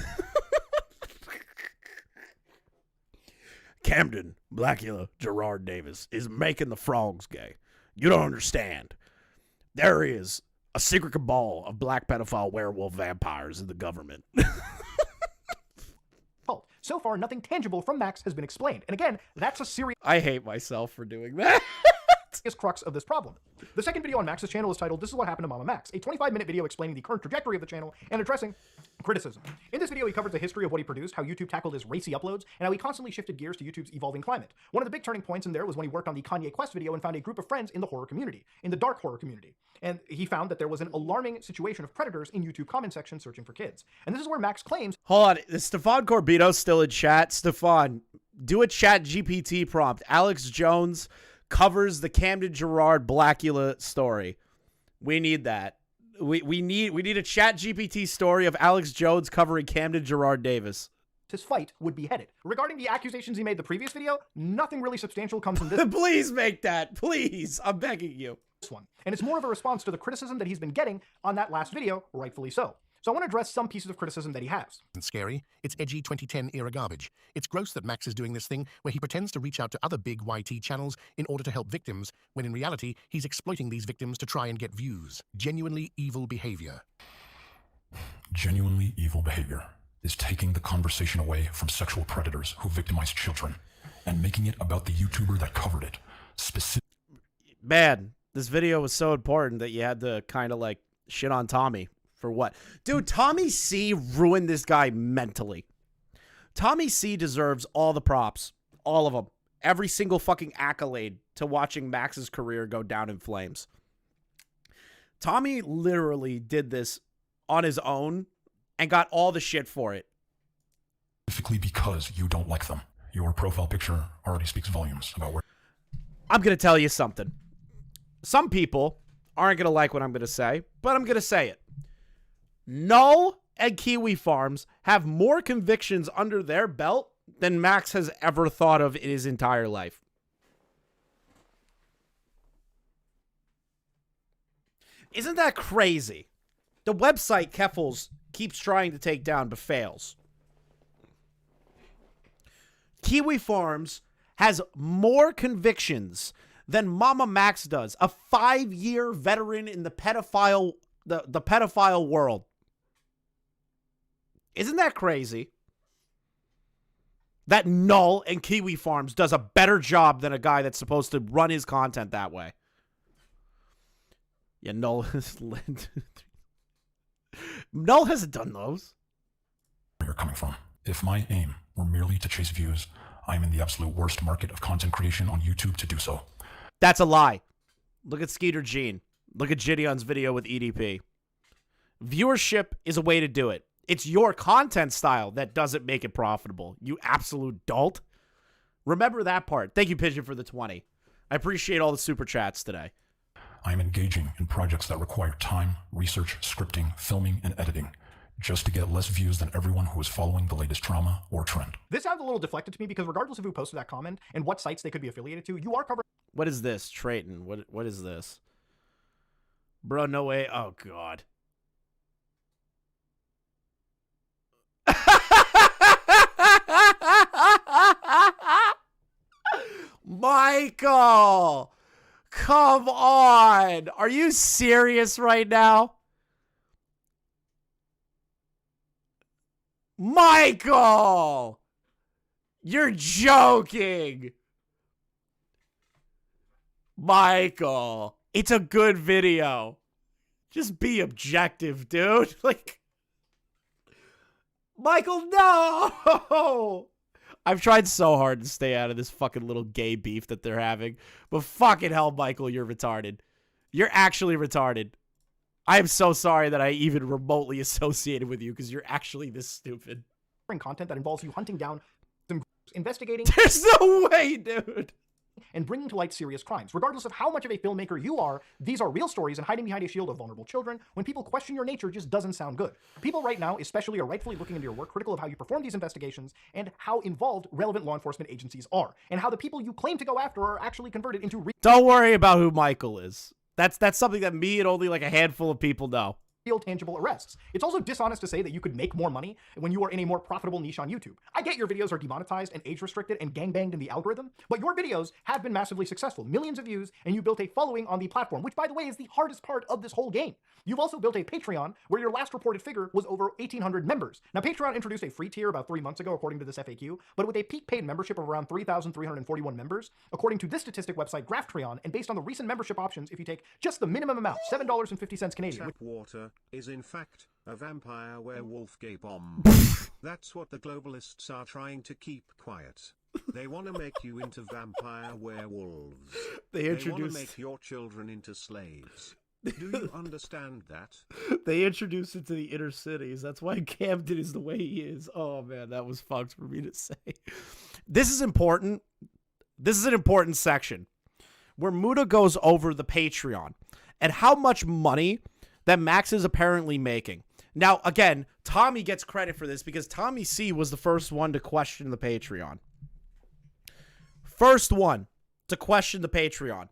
Camden Blackula Gerard Davis is making the frogs gay. You don't understand. There is a secret cabal of black pedophile werewolf vampires in the government. So far, nothing tangible from Max has been explained. And again, that's a serious... I hate myself for doing that. crux of this problem. The second video on Max's channel is titled This Is What Happened to Mamamax, a 25-minute video explaining the current trajectory of the channel and addressing criticism. In this video, he covers the history of what he produced, how YouTube tackled his racy uploads, and how he constantly shifted gears to YouTube's evolving climate. One of the big turning points in there was when he worked on the Kanye Quest video and found a group of friends in the horror community, in the dark horror community. And he found that there was an alarming situation of predators in YouTube comment section searching for kids. And this is where Max claims... Hold on, is Stefan Corbito still in chat? Stefan, do a chat GPT prompt. Alex Jones covers the Camden Gerard Blackula story. We need that. We need a chat GPT story of Alex Jones covering Camden Gerard Davis. His fight would be headed. Regarding the accusations he made the previous video, nothing really substantial comes from this. Please make that. Please. I'm begging you. This one. And it's more of a response to the criticism that he's been getting on that last video, rightfully so. So I want to address some pieces of criticism that he has. It's scary. It's edgy 2010 era garbage. It's gross that Max is doing this thing where he pretends to reach out to other big YT channels in order to help victims, when in reality, he's exploiting these victims to try and get views. Genuinely evil behavior. Genuinely evil behavior is taking the conversation away from sexual predators who victimize children and making it about the YouTuber that covered it. Man, this video was so important that you had to kind of like shit on Tommy. For what? Dude, Tommy C ruined this guy mentally. Tommy C deserves all the props. All of them. Every single fucking accolade to watching Max's career go down in flames. Tommy literally did this on his own and got all the shit for it. Specifically because you don't like them. Your profile picture already speaks volumes about where... I'm going to tell you something. Some people aren't going to like what I'm going to say, but I'm going to say it. Null and Kiwi Farms have more convictions under their belt than Max has ever thought of in his entire life. Isn't that crazy? The website Keffels keeps trying to take down but fails. Kiwi Farms has more convictions than Mamamax does, a 5-year veteran in the pedophile pedophile world. Isn't that crazy? that Null and Kiwi Farms does a better job than a guy that's supposed to run his content that way. Yeah, Null has Null hasn't done those. Where you're coming from. If my aim were merely to chase views, I'm in the absolute worst market of content creation on YouTube to do so. That's a lie. Look at Skeeter Gene. Look at Gideon's video with EDP. Viewership is a way to do it. It's your content style that doesn't make it profitable. You absolute dolt. Remember that part. Thank you, Pigeon, for the 20. I appreciate all the super chats today. I'm engaging in projects that require time, research, scripting, filming, and editing, just to get less views than everyone who is following the latest drama or trend. This sounds a little deflected to me because regardless of who posted that comment and what sites they could be affiliated to, you are covering... What is this, Trayton? What is this? Bro, no way. Oh, God. Michael! Come on! Are you serious right now? Michael! You're joking! Michael, it's a good video. Just be objective, dude. Like, Michael, no! I've tried so hard to stay out of this fucking little gay beef that they're having. But fucking hell, Michael, you're retarded. You're actually retarded. I am so sorry that I even remotely associated with you because you're actually this stupid. Content that involves you hunting down some investigating. There's no way, dude. And bringing to light serious crimes. Regardless of how much of a filmmaker you are, these are real stories, and hiding behind a shield of vulnerable children when people question your nature just doesn't sound good. People right now especially are rightfully looking into your work, critical of how you perform these investigations and how involved relevant law enforcement agencies are, and how the people you claim to go after are actually converted into Don't worry about who Michael is. That's something that me and only like a handful of people know. real tangible arrests. It's also dishonest to say that you could make more money when you are in a more profitable niche on YouTube. I get your videos are demonetized and age restricted and gangbanged in the algorithm, but your videos have been massively successful, millions of views, and you built a following on the platform, which by the way is the hardest part of this whole game. You've also built a Patreon where your last reported figure was over 1,800 members. Now Patreon introduced a free tier about 3 months ago according to this FAQ, but with a peak paid membership of around 3,341 members, according to this statistic website Graphtreon, and based on the recent membership options, if you take just the minimum amount, $7.50 Canadian. Tap water is in fact a vampire werewolf gay bomb. That's what the globalists are trying to keep quiet. They want to make you into vampire werewolves. They want to make your children into slaves. Do you understand that? They introduced it to the inner cities. That's why Camden is the way he is. Oh man, that was fucked for me to say. This is important. This is an important section where Muta goes over the Patreon and how much money that Max is apparently making. Now, again, Tommy gets credit for this because Tommy C was the first one to question the Patreon. First one to question the Patreon.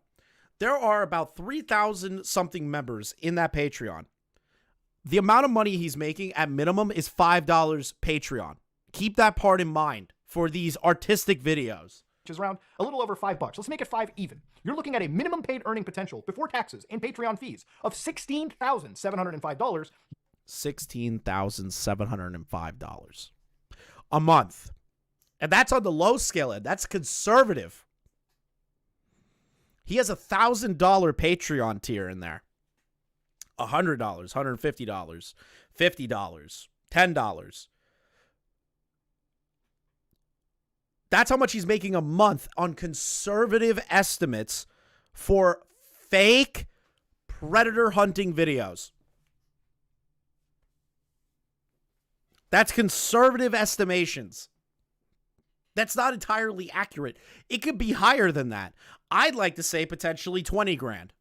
There are about 3,000 something members in that Patreon. The amount of money he's making at minimum is $5 Patreon. Keep that part in mind for these artistic videos. Which is around a little over $5. Let's make it 5 even. You're looking at a minimum paid earning potential before taxes and Patreon fees of $16,705. $16,705 a month. And that's on the low scale end. That's conservative. He has $1,000 Patreon tier in there. $100, $150, $50, $10. That's how much he's making a month on conservative estimates for fake predator hunting videos. That's conservative estimations. That's not entirely accurate. It could be higher than that. I'd like to say potentially 20 grand.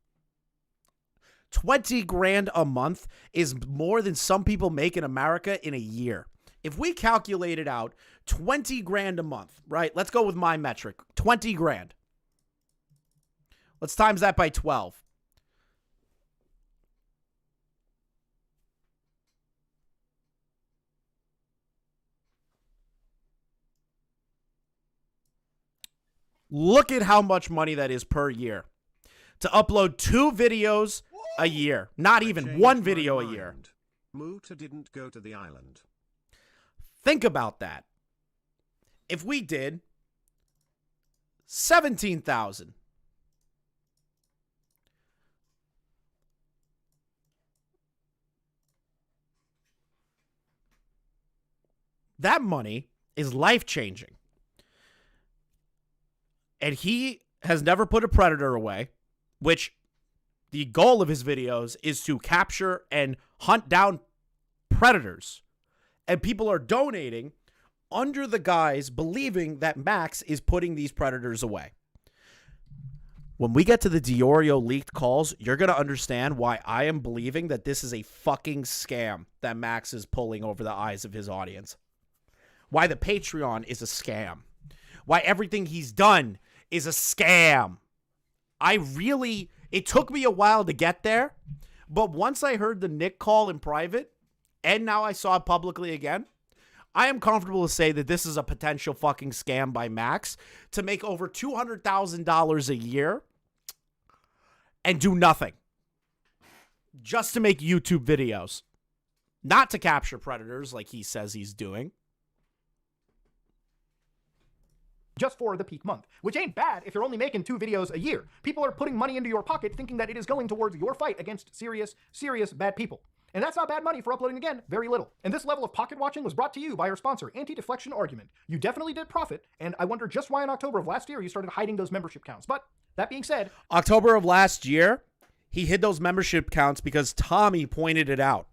20 grand a month is more than some people make in America in a year. If we calculate it out, 20 grand a month, right? Let's go with my metric. 20 grand. Let's times that by 12. Look at how much money that is per year. To upload 2 videos a year. Not even 1 video a year. Muta didn't go to the island. Think about that. if we did 17,000, that money is life-changing. And he has never put a predator away, which the goal of his videos is to capture and hunt down predators. And people are donating under the guise believing that Max is putting these predators away. When we get to the DeOrio leaked calls, you're going to understand why I am believing that this is a fucking scam that Max is pulling over the eyes of his audience. Why the Patreon is a scam. Why everything he's done is a scam. It took me a while to get there, but once I heard the Nick call in private, and now I saw it publicly again, I am comfortable to say that this is a potential fucking scam by Max to make over $200,000 a year and do nothing. Just to make YouTube videos. Not to capture predators like he says he's doing. Just for the peak month, which ain't bad if you're only making 2 videos a year. People are putting money into your pocket thinking that it is going towards your fight against serious bad people. And that's not bad money for uploading, again, very little. And this level of pocket watching was brought to you by our sponsor, Anti-Deflection Argument. You definitely did profit, and I wonder just why in October of last year you started hiding those membership counts. But that being said, October of last year, he hid those membership counts because Tommy pointed it out.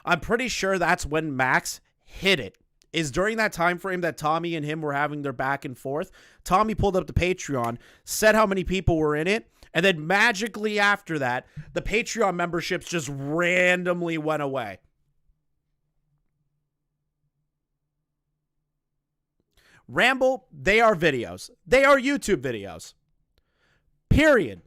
I'm pretty sure that's when Max hid it. Is during that time frame that Tommy and him were having their back and forth. Tommy pulled up the Patreon, said how many people were in it, and then magically after that, the Patreon memberships just randomly went away. Ramble, they are videos. They are YouTube videos. Period.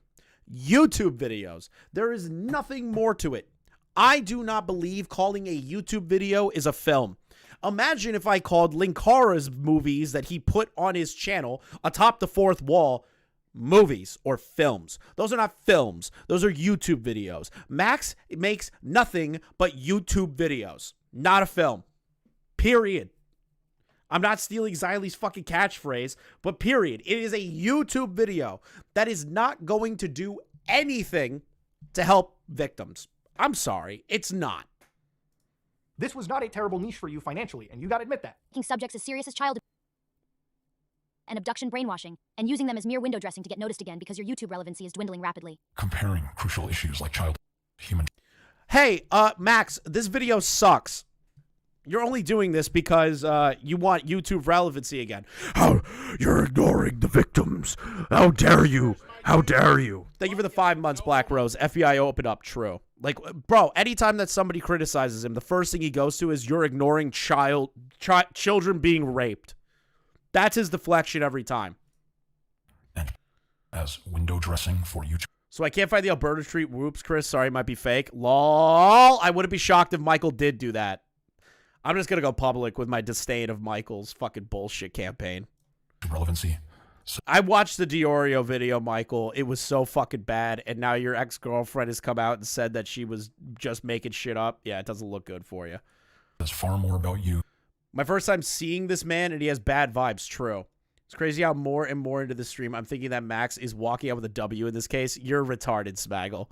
YouTube videos. There is nothing more to it. I do not believe calling a YouTube video is a film. Imagine if I called Linkara's movies that he put on his channel atop the fourth wall movies or films. Those are not films. Those are YouTube videos. Max makes nothing but YouTube videos. Not a film. Period. I'm not stealing Xylie's fucking catchphrase, but period. It is a YouTube video that is not going to do anything to help victims. I'm sorry. It's not. this was not a terrible niche for you financially, and you gotta admit that. Taking subjects as serious as child and abduction brainwashing, and using them as mere window dressing to get noticed again because your YouTube relevancy is dwindling rapidly. Comparing crucial issues like child, human. Hey, Max, this video sucks. You're only doing this because you want YouTube relevancy again. How you're ignoring the victims. How dare you? How dare you? Thank you for the 5 months, Black Rose. FBI open up, true. Like, bro, anytime that somebody criticizes him, the first thing he goes to is you're ignoring children being raped. That's his deflection every time. And as window dressing for YouTube. So I can't find the Alberta Street whoops, Chris. Sorry, it might be fake. Lol. I wouldn't be shocked if Michael did do that. I'm just going to go public with my disdain of Michael's fucking bullshit campaign. Relevancy. I watched the DeOrio video, Michael. It was so fucking bad. And now your ex-girlfriend has come out and said that she was just making shit up. Yeah, it doesn't look good for you. It's far more about you. My first time seeing this man, and he has bad vibes, true. It's crazy how more and more into the stream, I'm thinking that Max is walking out with a W in this case. You're retarded, Smaggle.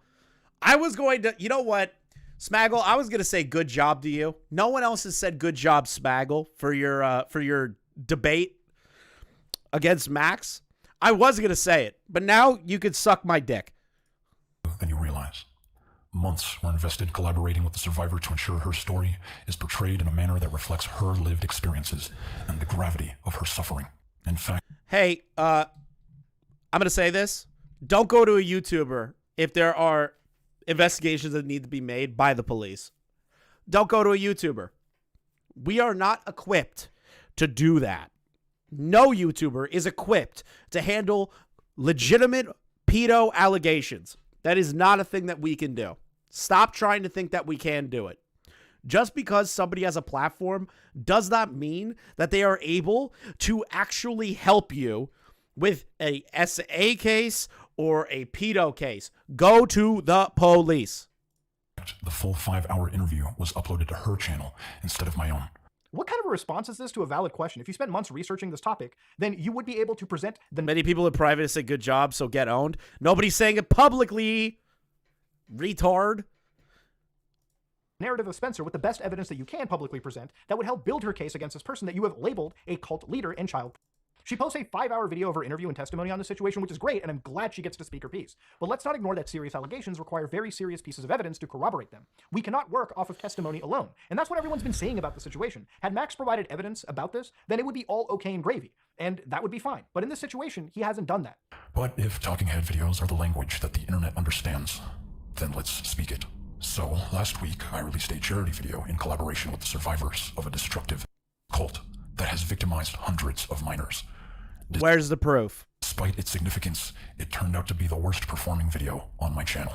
I was going to, you know what? Smaggle, I was going to say good job to you. No one else has said good job, Smaggle, for your debate against Max. I was going to say it, but now you could suck my dick. Then you realize. Months were invested collaborating with the survivor to ensure her story is portrayed in a manner that reflects her lived experiences and the gravity of her suffering. In fact... Hey, I'm going to say this. Don't go to a YouTuber if there are investigations that need to be made by the police. Don't go to a YouTuber. We are not equipped to do that. No YouTuber is equipped to handle legitimate pedo allegations. That is not a thing that we can do. Stop trying to think that we can do it. Just because somebody has a platform does not mean that they are able to actually help you with a SA case or a pedo case. Go to the police. The full 5-hour interview was uploaded to her channel instead of my own. What kind of a response is this to a valid question? If you spent months researching this topic, then you would be able to present the... Many people in private say good job, so get owned. Nobody's saying it publicly. Retard. Narrative of Spencer with the best evidence that you can publicly present that would help build her case against this person that you have labeled a cult leader and child. She posts a 5-hour video of her interview and testimony on the situation, which is great, and I'm glad she gets to speak her piece. But let's not ignore that serious allegations require very serious pieces of evidence to corroborate them. We cannot work off of testimony alone, and that's what everyone's been saying about the situation. Had Max provided evidence about this, then it would be all okay and gravy, and that would be fine. But in this situation, he hasn't done that. But if talking head videos are the language that the internet understands, then let's speak it. So, last week, I released a charity video in collaboration with the survivors of a destructive cult that has victimized hundreds of minors. Where's the proof? Despite its significance, it turned out to be the worst performing video on my channel.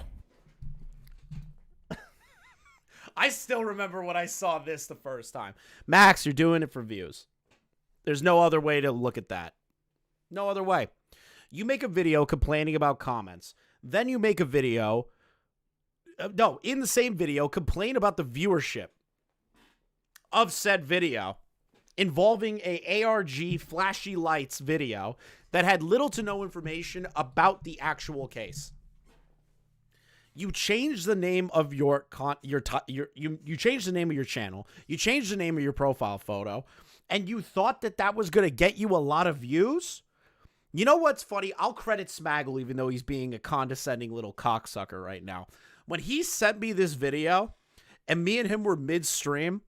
I still remember when I saw this the first time. Max, you're doing it for views. There's no other way to look at that. No other way. You make a video complaining about comments. Then you make a video... in the same video, complain about the viewership of said video involving a ARG flashy lights video that had little to no information about the actual case. You changed the name of you changed the name of your channel. You changed the name of your profile photo, and you thought that that was going to get you a lot of views? You know what's funny? I'll credit Smaggle, even though he's being a condescending little cocksucker right now. When he sent me this video, and me and him were mid-stream,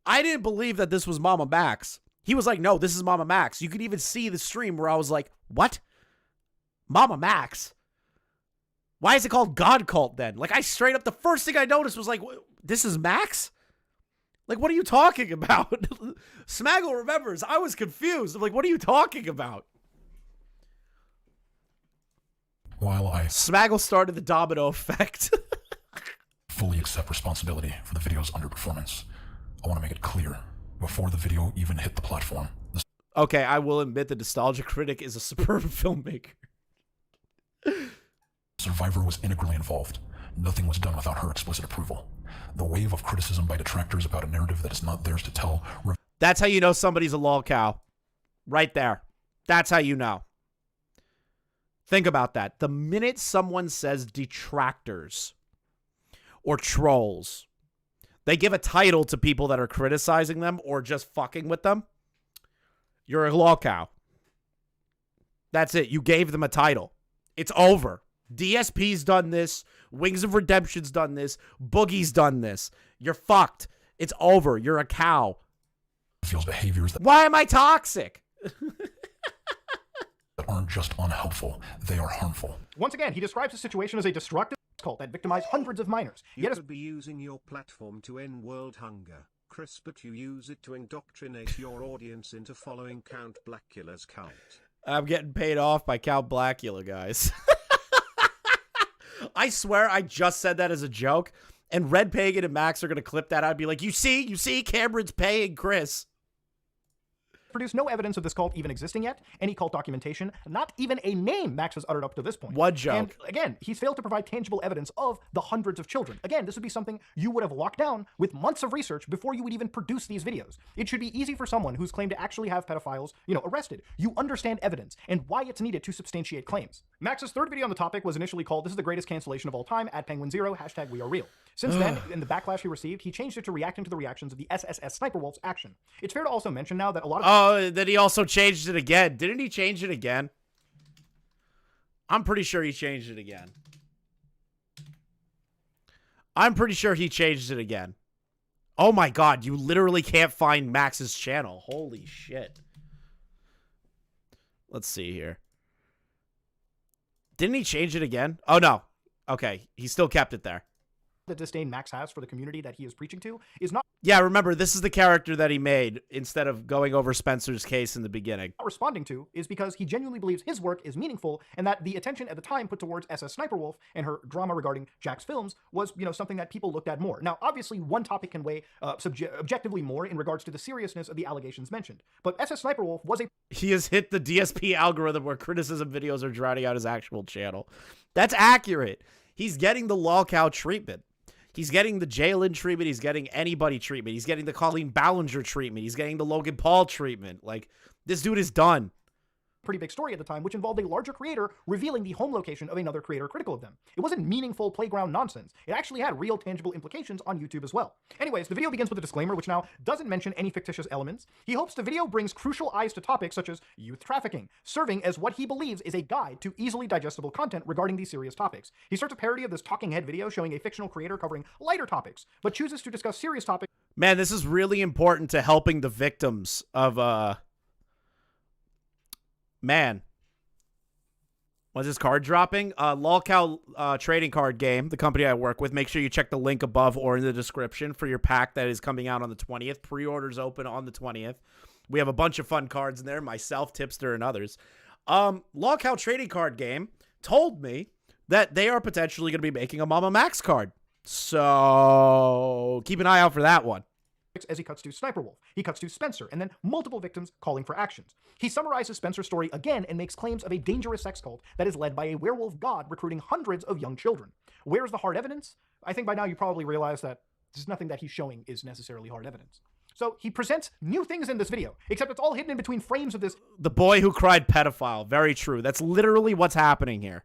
I didn't believe that this was Mamamax. He was like, no, this is Mamamax. You could even see the stream where I was like, what? Mamamax? Why is it called God Cult then? Like, I straight up, the first thing I noticed was like, this is Max? Like, what are you talking about? Smaggle remembers. I was confused. I'm like, what are you talking about? While I... Smaggle started the domino effect. fully accept responsibility for the video's underperformance. I want to make it clear, before the video even hit the platform... Okay, I will admit the Nostalgia Critic is a superb filmmaker. Survivor was integrally involved. Nothing was done without her explicit approval. The wave of criticism by detractors about a narrative that is not theirs to tell... That's how you know somebody's a lol cow. Right there. That's how you know. Think about that. The minute someone says detractors or trolls, they give a title to people that are criticizing them or just fucking with them, you're a lol cow. That's it. You gave them a title. It's over. DSP's done this. Wings of Redemption's done this. Boogie's done this. You're fucked. It's over. You're a cow. Feels behaviors that... Why am I toxic? that aren't just unhelpful, they are harmful. Once again, he describes the situation as a destructive cult that victimized hundreds of minors. You could be using your platform to end world hunger, Chris, but you use it to indoctrinate your audience into following Count Blackula's cult. I'm getting paid off by Count Blackula, guys. I swear I just said that as a joke, and RedRagan and Max are going to clip that. I'd be like, you see, Cameron's paying Chris. Produced no evidence of this cult even existing yet, any cult documentation, not even a name Max has uttered up to this point. One joke. And again, he's failed to provide tangible evidence of the hundreds of children. Again, this would be something you would have locked down with months of research before you would even produce these videos. It should be easy for someone who's claimed to actually have pedophiles, arrested. You understand evidence and why it's needed to substantiate claims. Max's third video on the topic was initially called "This is the greatest cancellation of all time," @Penguin0, #WeAreReal. Since then, in the backlash he received, he changed it to reacting to the reactions of the SSS Sniper Wolf's action. It's fair to also mention now that a lot of... Oh, that he also changed it again. Didn't he change it again? I'm pretty sure he changed it again. I'm pretty sure he changed it again. Oh my god, you literally can't find Max's channel. Holy shit. Let's see here. Didn't he change it again? Oh no. Okay, he still kept it there. The disdain Max has for the community that he is preaching to is not... Yeah, remember, this is the character that he made instead of going over Spencer's case in the beginning. ...not responding to is because he genuinely believes his work is meaningful and that the attention at the time put towards SS Sniper Wolf and her drama regarding Jack's films was, something that people looked at more. Now, obviously, one topic can weigh objectively more in regards to the seriousness of the allegations mentioned, but SS Sniper Wolf was a... He has hit the DSP algorithm where criticism videos are drowning out his actual channel. That's accurate. He's getting the lolcow treatment. He's getting the Jalen treatment. He's getting anybody treatment. He's getting the Colleen Ballinger treatment. He's getting the Logan Paul treatment. Like, this dude is done. Pretty big story at the time, which involved a larger creator revealing the home location of another creator critical of them. It wasn't meaningful playground nonsense. It actually had real tangible implications on YouTube as well. Anyways, the video begins with a disclaimer, which now doesn't mention any fictitious elements. He hopes the video brings crucial eyes to topics such as youth trafficking, serving as what he believes is a guide to easily digestible content regarding these serious topics. He starts a parody of this talking head video showing a fictional creator covering lighter topics, but chooses to discuss serious topics. Man, this is really important to helping the victims of, man. What's this card dropping? Lolcow trading card game, the company I work with. Make sure you check the link above or in the description for your pack that is coming out on the 20th. Pre-orders open on the 20th. We have a bunch of fun cards in there, myself, Tipster, and others. Lolcow trading card game told me that they are potentially going to be making a Mamamax card. So keep an eye out for that one. As he cuts to Sniper Wolf, he cuts to Spencer, and then multiple victims calling for actions. He summarizes Spencer's story again and makes claims of a dangerous sex cult that is led by a werewolf god recruiting hundreds of young children. Where's the hard evidence? I think by now you probably realize that there's nothing that he's showing is necessarily hard evidence. So he presents new things in this video, except it's all hidden in between frames of this. The boy who cried pedophile. Very true. That's literally what's happening here.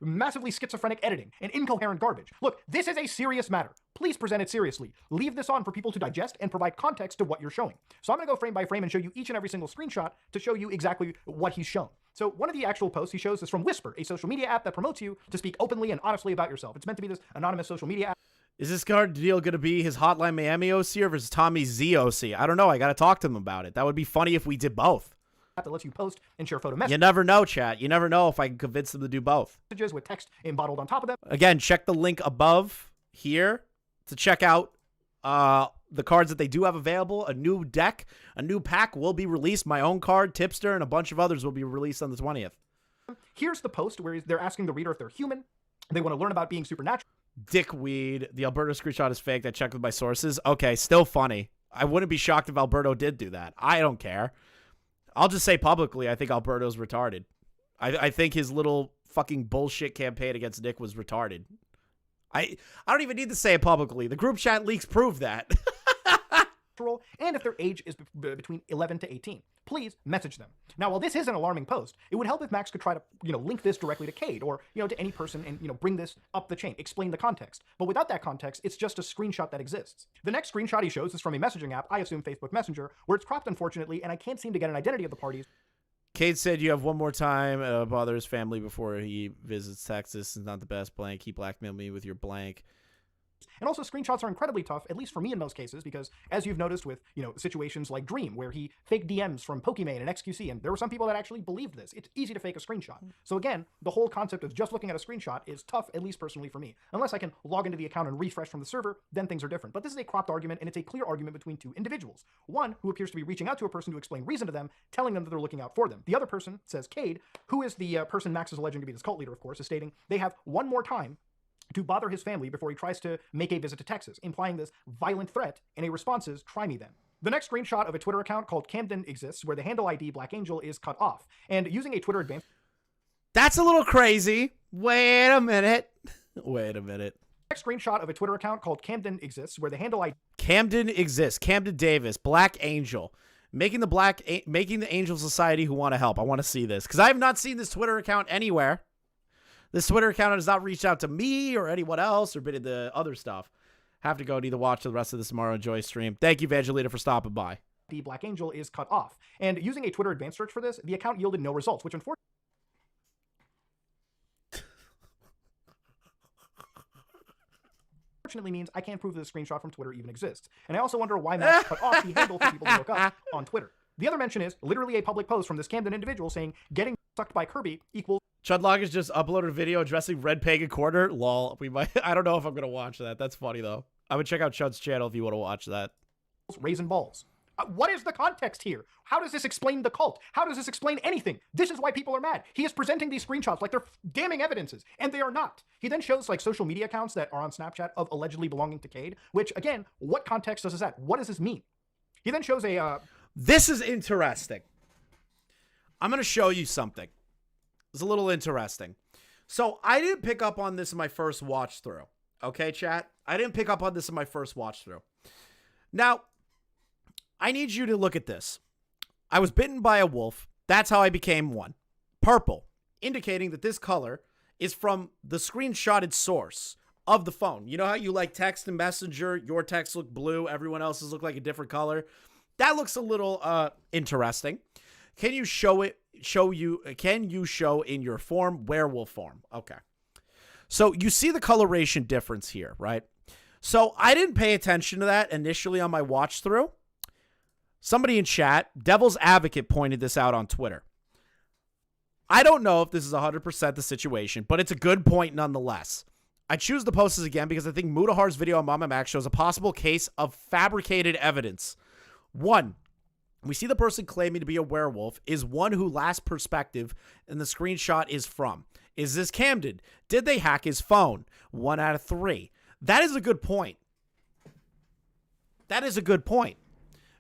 Massively schizophrenic editing and incoherent garbage. Look, this is a serious matter. Please present it seriously. Leave this on for people to digest and provide context to what you're showing. So I'm going to go frame by frame and show you each and every single screenshot to show you exactly what he's shown. So one of the actual posts he shows is from Whisper, a social media app that promotes you to speak openly and honestly about yourself. It's meant to be this anonymous social media app. Is this card deal going to be his Hotline Miami OC or versus Tommy Z OC? I don't know. I got to talk to him about it. That would be funny if we did both. That lets you post and share photo messages. You never know, chat. You never know if I can convince them to do both. With text embottled on top of them. Again, check the link above here to check out the cards that they do have available. A new deck, a new pack will be released. My own card, Tipster, and a bunch of others will be released on the 20th. Here's the post where they're asking the reader if they're human. They want to learn about being supernatural. Dickweed. The Alberto screenshot is fake. I checked with my sources. Okay, still funny. I wouldn't be shocked if Alberto did do that. I don't care. I'll just say publicly, I think Alberto's retarded. I think his little fucking bullshit campaign against Nick was retarded. I don't even need to say it publicly. The group chat leaks prove that. And if their age is between 11 to 18. Please message them. Now, while this is an alarming post, it would help if Max could try to, link this directly to Cade or, to any person and, bring this up the chain, explain the context. But without that context, it's just a screenshot that exists. The next screenshot he shows is from a messaging app, I assume Facebook Messenger, where it's cropped, unfortunately, and I can't seem to get an identity of the parties. Cade said you have one more time bother his family before he visits Texas. It's not the best blank. He blackmailed me with your blank. And also, screenshots are incredibly tough, at least for me in most cases, because as you've noticed with, situations like Dream, where he faked DMs from Pokimane and XQC, and there were some people that actually believed this. It's easy to fake a screenshot. So again, the whole concept of just looking at a screenshot is tough, at least personally for me. Unless I can log into the account and refresh from the server, then things are different. But this is a cropped argument, and it's a clear argument between two individuals. One who appears to be reaching out to a person to explain reason to them, telling them that they're looking out for them. The other person, says Cade, who is the person Max is alleging to be this cult leader, of course, is stating they have one more time to bother his family before he tries to make a visit to Texas, implying this violent threat, and a response is, try me then. The next screenshot of a Twitter account called Camden exists, where the handle ID Black Angel is cut off, and using a Twitter advanced... That's a little crazy. Wait a minute. Wait a minute. Next screenshot of a Twitter account called Camden exists, where the handle ID... Camden exists. Camden Davis, Black Angel. Making the Angel Society who want to help. I want to see this, because I have not seen this Twitter account anywhere. This Twitter account has not reached out to me or anyone else or been in the other stuff. Have to go and either watch the rest of this tomorrow. Enjoy stream. Thank you, Evangelina, for stopping by. The Black Angel is cut off. And using a Twitter advanced search for this, the account yielded no results, which unfortunately means I can't prove that the screenshot from Twitter even exists. And I also wonder why Max cut off the handle for people to look up on Twitter. The other mention is literally a public post from this Camden individual saying getting sucked by Kirby equals... Chudlog has just uploaded a video addressing Red Pagan Quarter. Lol. I don't know if I'm going to watch that. That's funny, though. I would check out Chud's channel if you want to watch that. Raisin balls. What is the context here? How does this explain the cult? How does this explain anything? This is why people are mad. He is presenting these screenshots like they're damning evidences, and they are not. He then shows social media accounts that are on Snapchat of allegedly belonging to Cade, which, again, what context does this add? What does this mean? He then shows a... This is interesting. I'm going to show you something. It's a little interesting. So I didn't pick up on this in my first watch through. Okay, chat? I didn't pick up on this in my first watch through. Now, I need you to look at this. I was bitten by a wolf. That's how I became one. Purple, indicating that this color is from the screenshotted source of the phone. You know how you like text and messenger, your text look blue, everyone else's look like a different color? That looks a little interesting. Can you show in your form, werewolf form? Okay. So you see the coloration difference here, right? So I didn't pay attention to that initially on my watch through. Somebody in chat, Devil's Advocate, pointed this out on Twitter. I don't know if this is 100% the situation, but it's a good point nonetheless. I choose to post this again because I think Mutahar's video on Mamamax shows a possible case of fabricated evidence. 1. We see the person claiming to be a werewolf is one who last perspective and the screenshot is from. Is this Camden? Did they hack his phone? 1 out of 3. That is a good point. That is a good point.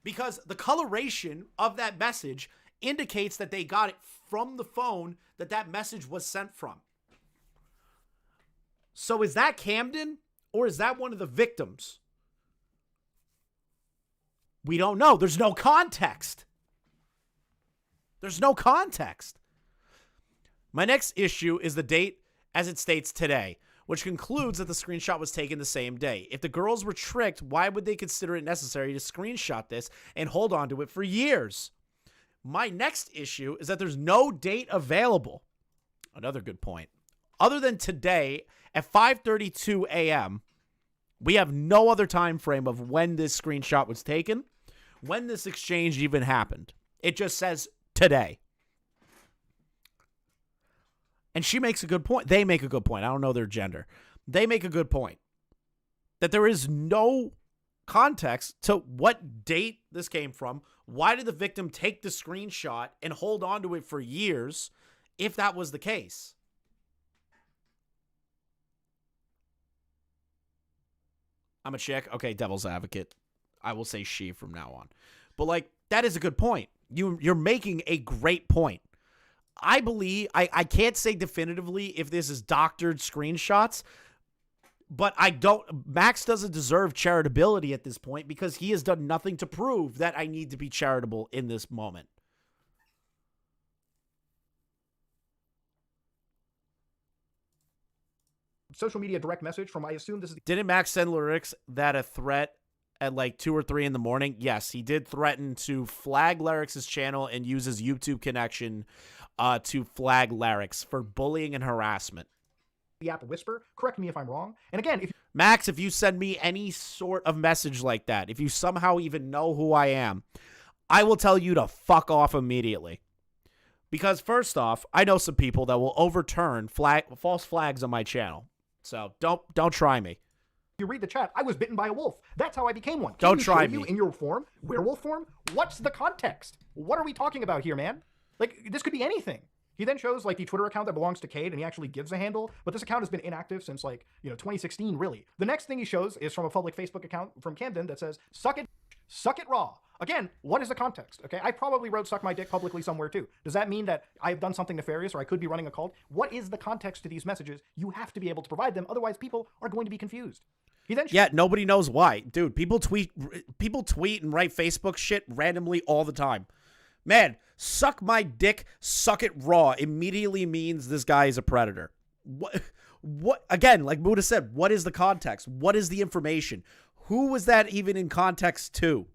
Because the coloration of that message indicates that they got it from the phone that that message was sent from. So is that Camden or is that one of the victims? We don't know. There's no context. There's no context. My next issue is the date as it states today, which concludes that the screenshot was taken the same day. If the girls were tricked, why would they consider it necessary to screenshot this and hold on to it for years? My next issue is that there's no date available. Another good point. Other than today at 5:32 a.m., we have no other time frame of when this screenshot was taken, when this exchange even happened. It just says today. And she makes a good point. They make a good point. I don't know their gender. They make a good point. That there is no context to what date this came from. Why did the victim take the screenshot and hold on to it for years if that was the case? I'm a chick. Okay, Devil's Advocate. I will say she from now on. But, like, that is a good point. You're making a great point. I believe, I can't say definitively if this is doctored screenshots, but Max doesn't deserve charitability at this point because he has done nothing to prove that I need to be charitable in this moment. Social media direct message from, I assume this is... Didn't Max send lyrics that a threat at like 2 or 3 in the morning? Yes, he did threaten to flag Lyric's channel and use his YouTube connection to flag Lyrics for bullying and harassment. The app Whisper, correct me if I'm wrong. And again, if Max, if you send me any sort of message like that, if you somehow even know who I am, I will tell you to fuck off immediately. Because first off, I know some people that will overturn false flags on my channel. So don't try me. You read the chat, I was bitten by a wolf. That's how I became one. Don't try me. You in your form, werewolf form? What's the context? What are we talking about here, man? Like, this could be anything. He then shows, like, the Twitter account that belongs to Cade, and he actually gives a handle, but this account has been inactive since, like, 2016, really. The next thing he shows is from a public Facebook account from Camden that says, suck it raw. Again, what is the context, okay? I probably wrote suck my dick publicly somewhere, too. Does that mean that I've done something nefarious or I could be running a cult? What is the context to these messages? You have to be able to provide them, otherwise people are going to be confused. He then nobody knows why. Dude, people tweet and write Facebook shit randomly all the time. Man, suck my dick, suck it raw immediately means this guy is a predator. What again, like Muta said, what is the context? What is the information? Who was that even in context to?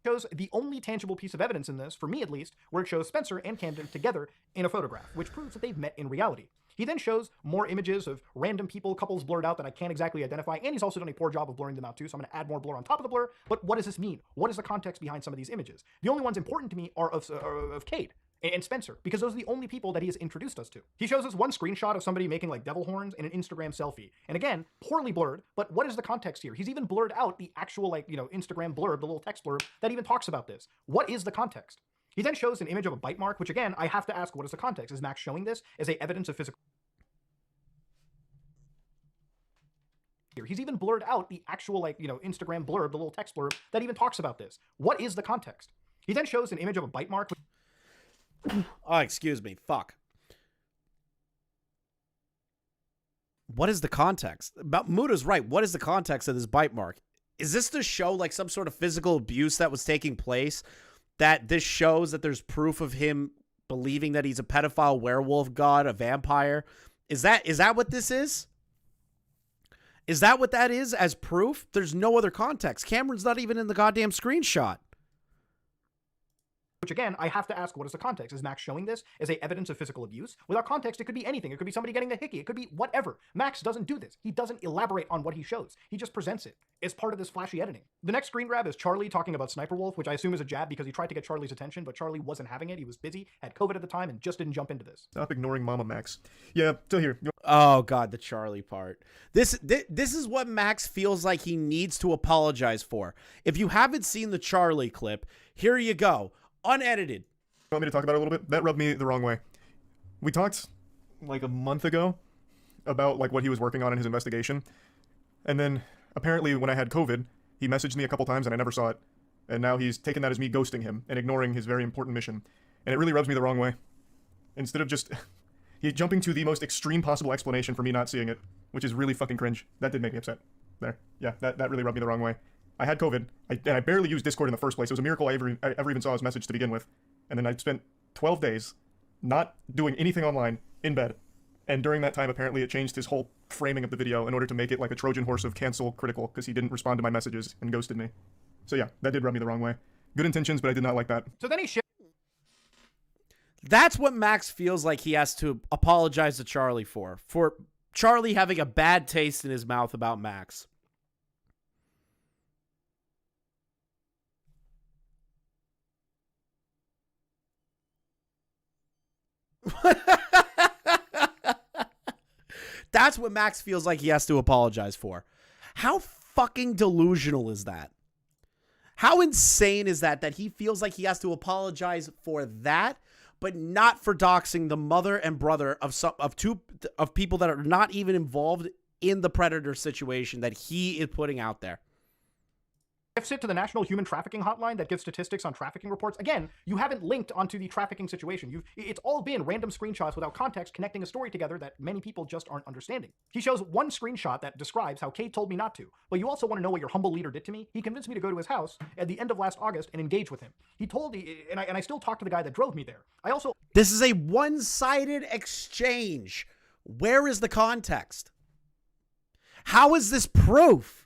Shows the only tangible piece of evidence in this, for me at least, where it shows Spencer and Camden together in a photograph, which proves that they've met in reality. He then shows more images of random people, couples blurred out that I can't exactly identify, and he's also done a poor job of blurring them out too, so I'm going to add more blur on top of the blur. But what does this mean? What is the context behind some of these images? The only ones important to me are of Cade and Spencer, because those are the only people that he has introduced us to. He shows us one screenshot of somebody making like devil horns in an Instagram selfie. And again, poorly blurred, but what is the context here? He's even blurred out the actual, like, Instagram blurb, the little text blurb that even talks about this. What is the context? He then shows an image of a bite mark, which again, I have to ask, what is the context? Is Max showing this as a evidence of physical... He's even blurred out the actual, like, Instagram blurb, the little text blurb that even talks about this. What is the context? He then shows an image of a bite mark. Oh, excuse me. Fuck. what is the context? Muta's right. What is the context of this bite mark? Is this to show like some sort of physical abuse that was taking place? That this shows that there's proof of him believing that he's a pedophile werewolf god, a vampire? Is that what this is? Is that what that is as proof? There's no other context. Cameron's not even in the goddamn screenshot. Which again, I have to ask, what is the context? Is Max showing this as a evidence of physical abuse? Without context, it could be anything. It could be somebody getting the hickey. It could be whatever. Max doesn't do this. He doesn't elaborate on what he shows. He just presents it as part of this flashy editing. The next screen grab is Charlie talking about Sniper Wolf, which I assume is a jab because he tried to get Charlie's attention, but Charlie wasn't having it. He was busy, had COVID at the time, and just didn't jump into this. Stop ignoring Mamamax. Yeah, still here. Oh god, the Charlie part. This is what Max feels like he needs to apologize for. If you haven't seen the Charlie clip, here you go, unedited. You want me to talk about it a little bit? That rubbed me the wrong way. We talked like a month ago about like what he was working on in his investigation, and then apparently when I had COVID, he messaged me a couple times and I never saw it, and now he's taken that as me ghosting him and ignoring his very important mission, and it really rubs me the wrong way. Instead of just he's jumping to the most extreme possible explanation for me not seeing it, which is really fucking cringe. That did make me upset. There, yeah, that really rubbed me the wrong way. I had COVID, and I barely used Discord in the first place. It was a miracle I ever even saw his message to begin with. And then I spent 12 days not doing anything online, in bed. And during that time, apparently it changed his whole framing of the video in order to make it like a Trojan horse of cancel critical, because he didn't respond to my messages and ghosted me. So yeah, that did rub me the wrong way. Good intentions, but I did not like that. So then he That's what Max feels like he has to apologize to Charlie for Charlie having a bad taste in his mouth about Max. That's what Max feels like he has to apologize for. How fucking delusional is that? How insane is that he feels like he has to apologize for that, but not for doxing the mother and brother of people that are not even involved in the predator situation that he is putting out there. Gifts it to the National Human Trafficking Hotline that gives statistics on trafficking reports. Again, you haven't linked onto the trafficking situation. It's all been random screenshots without context connecting a story together that many people just aren't understanding. He shows one screenshot that describes how Kate told me not to. But you also want to know what your humble leader did to me? He convinced me to go to his house at the end of last August and engage with him. He told me, and I still talk to the guy that drove me there. This is a one-sided exchange. Where is the context? How is this proof?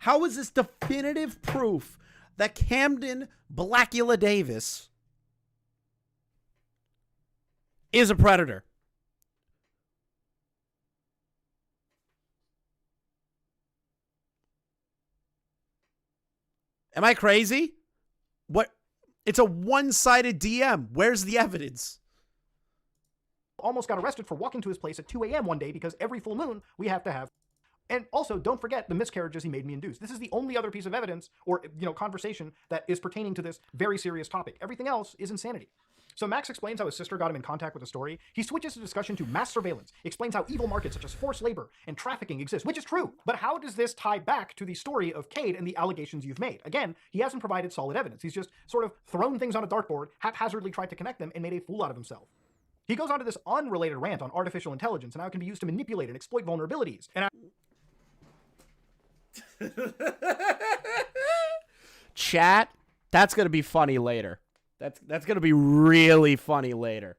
How is this definitive proof that Camden Blackula Davis is a predator? Am I crazy? What? It's a one-sided DM. Where's the evidence? Almost got arrested for walking to his place at 2 a.m. one day because every full moon we have to have. And also, don't forget the miscarriages he made me induce. This is the only other piece of evidence or, conversation that is pertaining to this very serious topic. Everything else is insanity. So Max explains how his sister got him in contact with the story. He switches the discussion to mass surveillance, explains how evil markets such as forced labor and trafficking exist, which is true. But how does this tie back to the story of Cade and the allegations you've made? Again, he hasn't provided solid evidence. He's just sort of thrown things on a dartboard, haphazardly tried to connect them, and made a fool out of himself. He goes on to this unrelated rant on artificial intelligence and how it can be used to manipulate and exploit vulnerabilities. Chat, that's going to be funny later. That's going to be really funny later.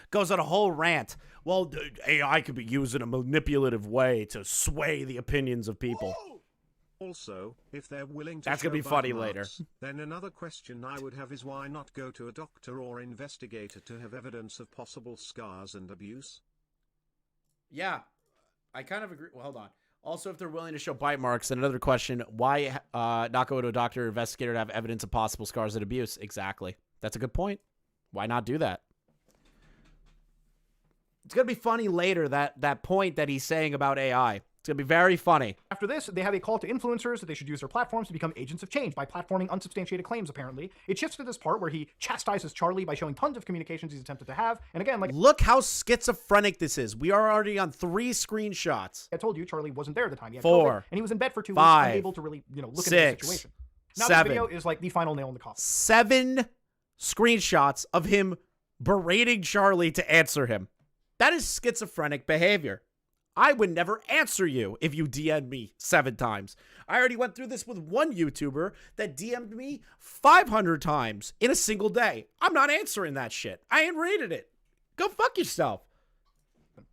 Goes on a whole rant. Well, AI could be used in a manipulative way to sway the opinions of people. Also, if they're willing to That's going to be show funny bite later. marks, then another question I would have is why not go to a doctor or investigator to have evidence of possible scars and abuse? Yeah, I kind of agree. Well, hold on. Also, if they're willing to show bite marks, then another question, why not go to a doctor or investigator to have evidence of possible scars and abuse? Exactly. That's a good point. Why not do that? It's going to be funny later, that point that he's saying about AI. It's going to be very funny. After this, they have a call to influencers that they should use their platforms to become agents of change by platforming unsubstantiated claims, apparently. It shifts to this part where he chastises Charlie by showing tons of communications he's attempted to have. And again, look how schizophrenic this is. We are already on 3 screenshots. I told you, Charlie wasn't there at the time. He had 4, COVID, and he was in bed for 2 5, weeks, unable to really, look 6, into the situation. Now 7, this video is like the final nail in the coffin. 7 screenshots of him berating Charlie to answer him. That is schizophrenic behavior. I would never answer you if you DM'd me 7 times. I already went through this with one YouTuber that DM'd me 500 times in a single day. I'm not answering that shit. I ain't rated it. Go fuck yourself.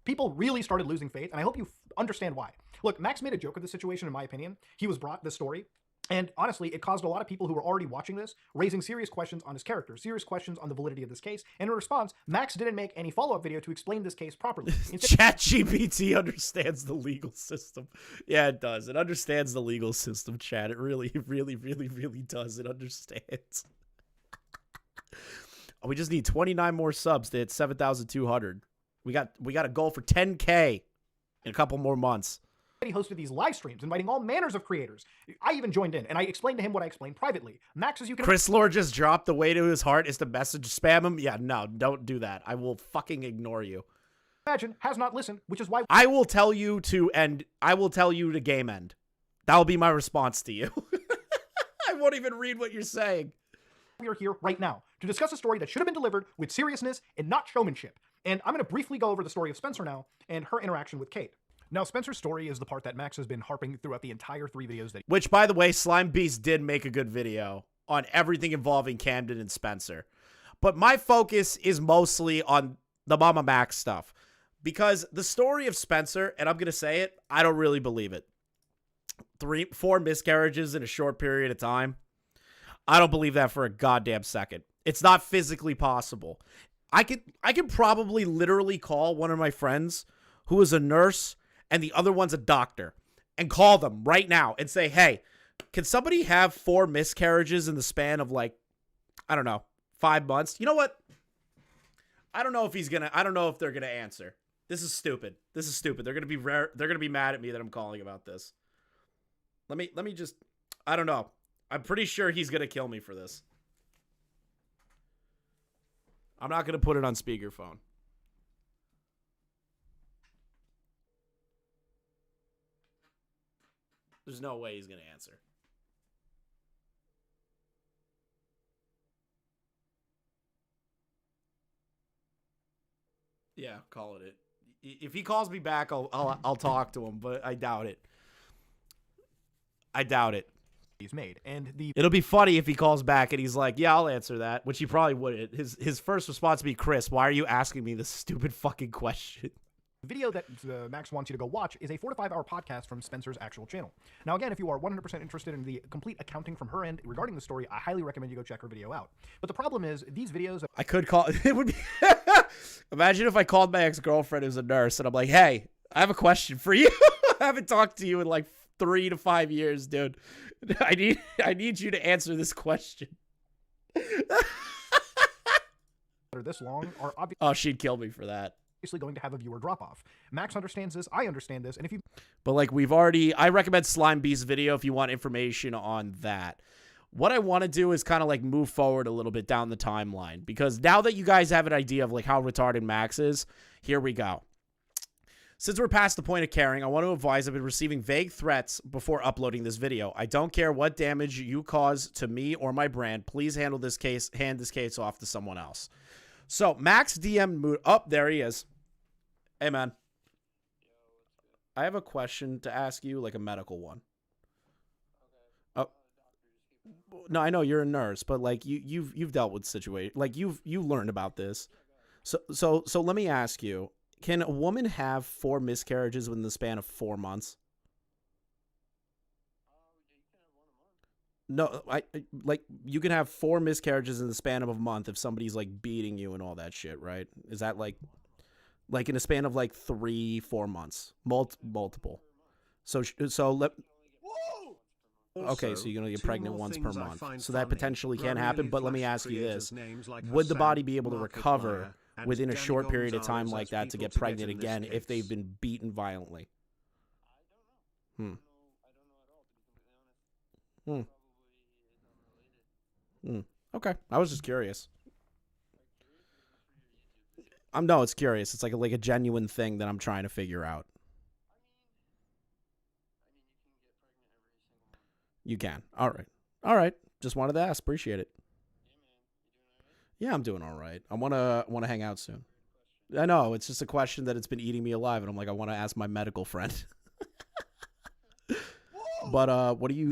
People really started losing faith, and I hope you understand why. Look, Max made a joke of the situation, in my opinion. He was brought this story, and honestly, it caused a lot of people who were already watching this raising serious questions on his character, serious questions on the validity of this case, and in response, Max didn't make any follow-up video to explain this case properly. ChatGPT understands the legal system. Yeah, it does. It understands the legal system, chat. It really does. It understands. We just need 29 more subs to hit 7,200. We got a goal for 10K in a couple more months. He hosted these live streams inviting all manners of creators. I even joined in, and I explained to him what I explained privately. Max, as you can... Chris Lord just dropped the way to his heart is to message spam him. Yeah, no, don't do that. I will fucking ignore you. Imagine has not listened, which is why... I will tell you to end. I will tell you to game end. That will be my response to you. I won't even read what you're saying. We are here right now to discuss a story that should have been delivered with seriousness and not showmanship. And I'm going to briefly go over the story of Spencer now and her interaction with Kate. Now, Spencer's story is the part that Max has been harping throughout the entire 3 videos that... Which, by the way, Slime Beast did make a good video on everything involving Camden and Spencer. But my focus is mostly on the Mamamax stuff. Because the story of Spencer, and I'm going to say it, I don't really believe it. 4 miscarriages in a short period of time. I don't believe that for a goddamn second. It's not physically possible. I can probably literally call one of my friends who is a nurse and the other one's a doctor and call them right now and say, hey, can somebody have 4 miscarriages in the span of like, I don't know, 5 months? You know what? I don't know if they're going to answer. This is stupid. They're going to be mad at me that I'm calling about this. Let me just, I don't know. I'm pretty sure he's going to kill me for this. I'm not going to put it on speakerphone. There's no way he's going to answer. Yeah, call it. If he calls me back, I'll talk to him, but I doubt it. he's made. And it'll be funny if he calls back and he's like, yeah, I'll answer that, which he probably wouldn't. His first response would be, Chris, why are you asking me this stupid fucking question? The video that Max wants you to go watch is a 4 to 5 hour podcast from Spencer's actual channel. Now, again, if you are 100% interested in the complete accounting from her end regarding the story, I highly recommend you go check her video out. But the problem is, these videos... I could call... It would be... Imagine if I called my ex-girlfriend who's a nurse, and I'm like, hey, I have a question for you. I haven't talked to you in like 3 to 5 years, dude. I need you to answer this question. This long are obviously... Oh, she'd kill me for that. Going to have a viewer drop off. Max understands this, I understand this, and if you... But like I recommend Slime Beast video if you want information on that. What I want to do is kind of like move forward a little bit down the timeline, because now that you guys have an idea of like how retarded Max is, here we go. Since we're past the point of caring, I want to advise I've been receiving vague threats before uploading this video. I don't care what damage you cause to me or my brand. Please hand this case off to someone else. So, Max DM Muta. Oh, there he is. Hey, man. I have a question to ask you, like a medical one. Oh. No, I know you're a nurse, but like you've dealt with situations. Like you learned about this. So let me ask you, can a woman have 4 miscarriages within the span of 4 months? No, like you can have 4 miscarriages in the span of a month if somebody's like beating you and all that shit, right? Is that like in a span of like 3-4 months, multiple? So let. Okay, so you're gonna get pregnant once per month, so that potentially can happen. But let me ask you this: would the body be able to recover within a short period of time like that to get pregnant again if they've been beaten violently? Okay, I was just curious. No, it's curious. It's like a genuine thing that I'm trying to figure out. You can. All right. Just wanted to ask. Appreciate it. Yeah, I'm doing all right. I wanna hang out soon. I know, it's just a question that it's been eating me alive, and I'm like, I want to ask my medical friend. But what are you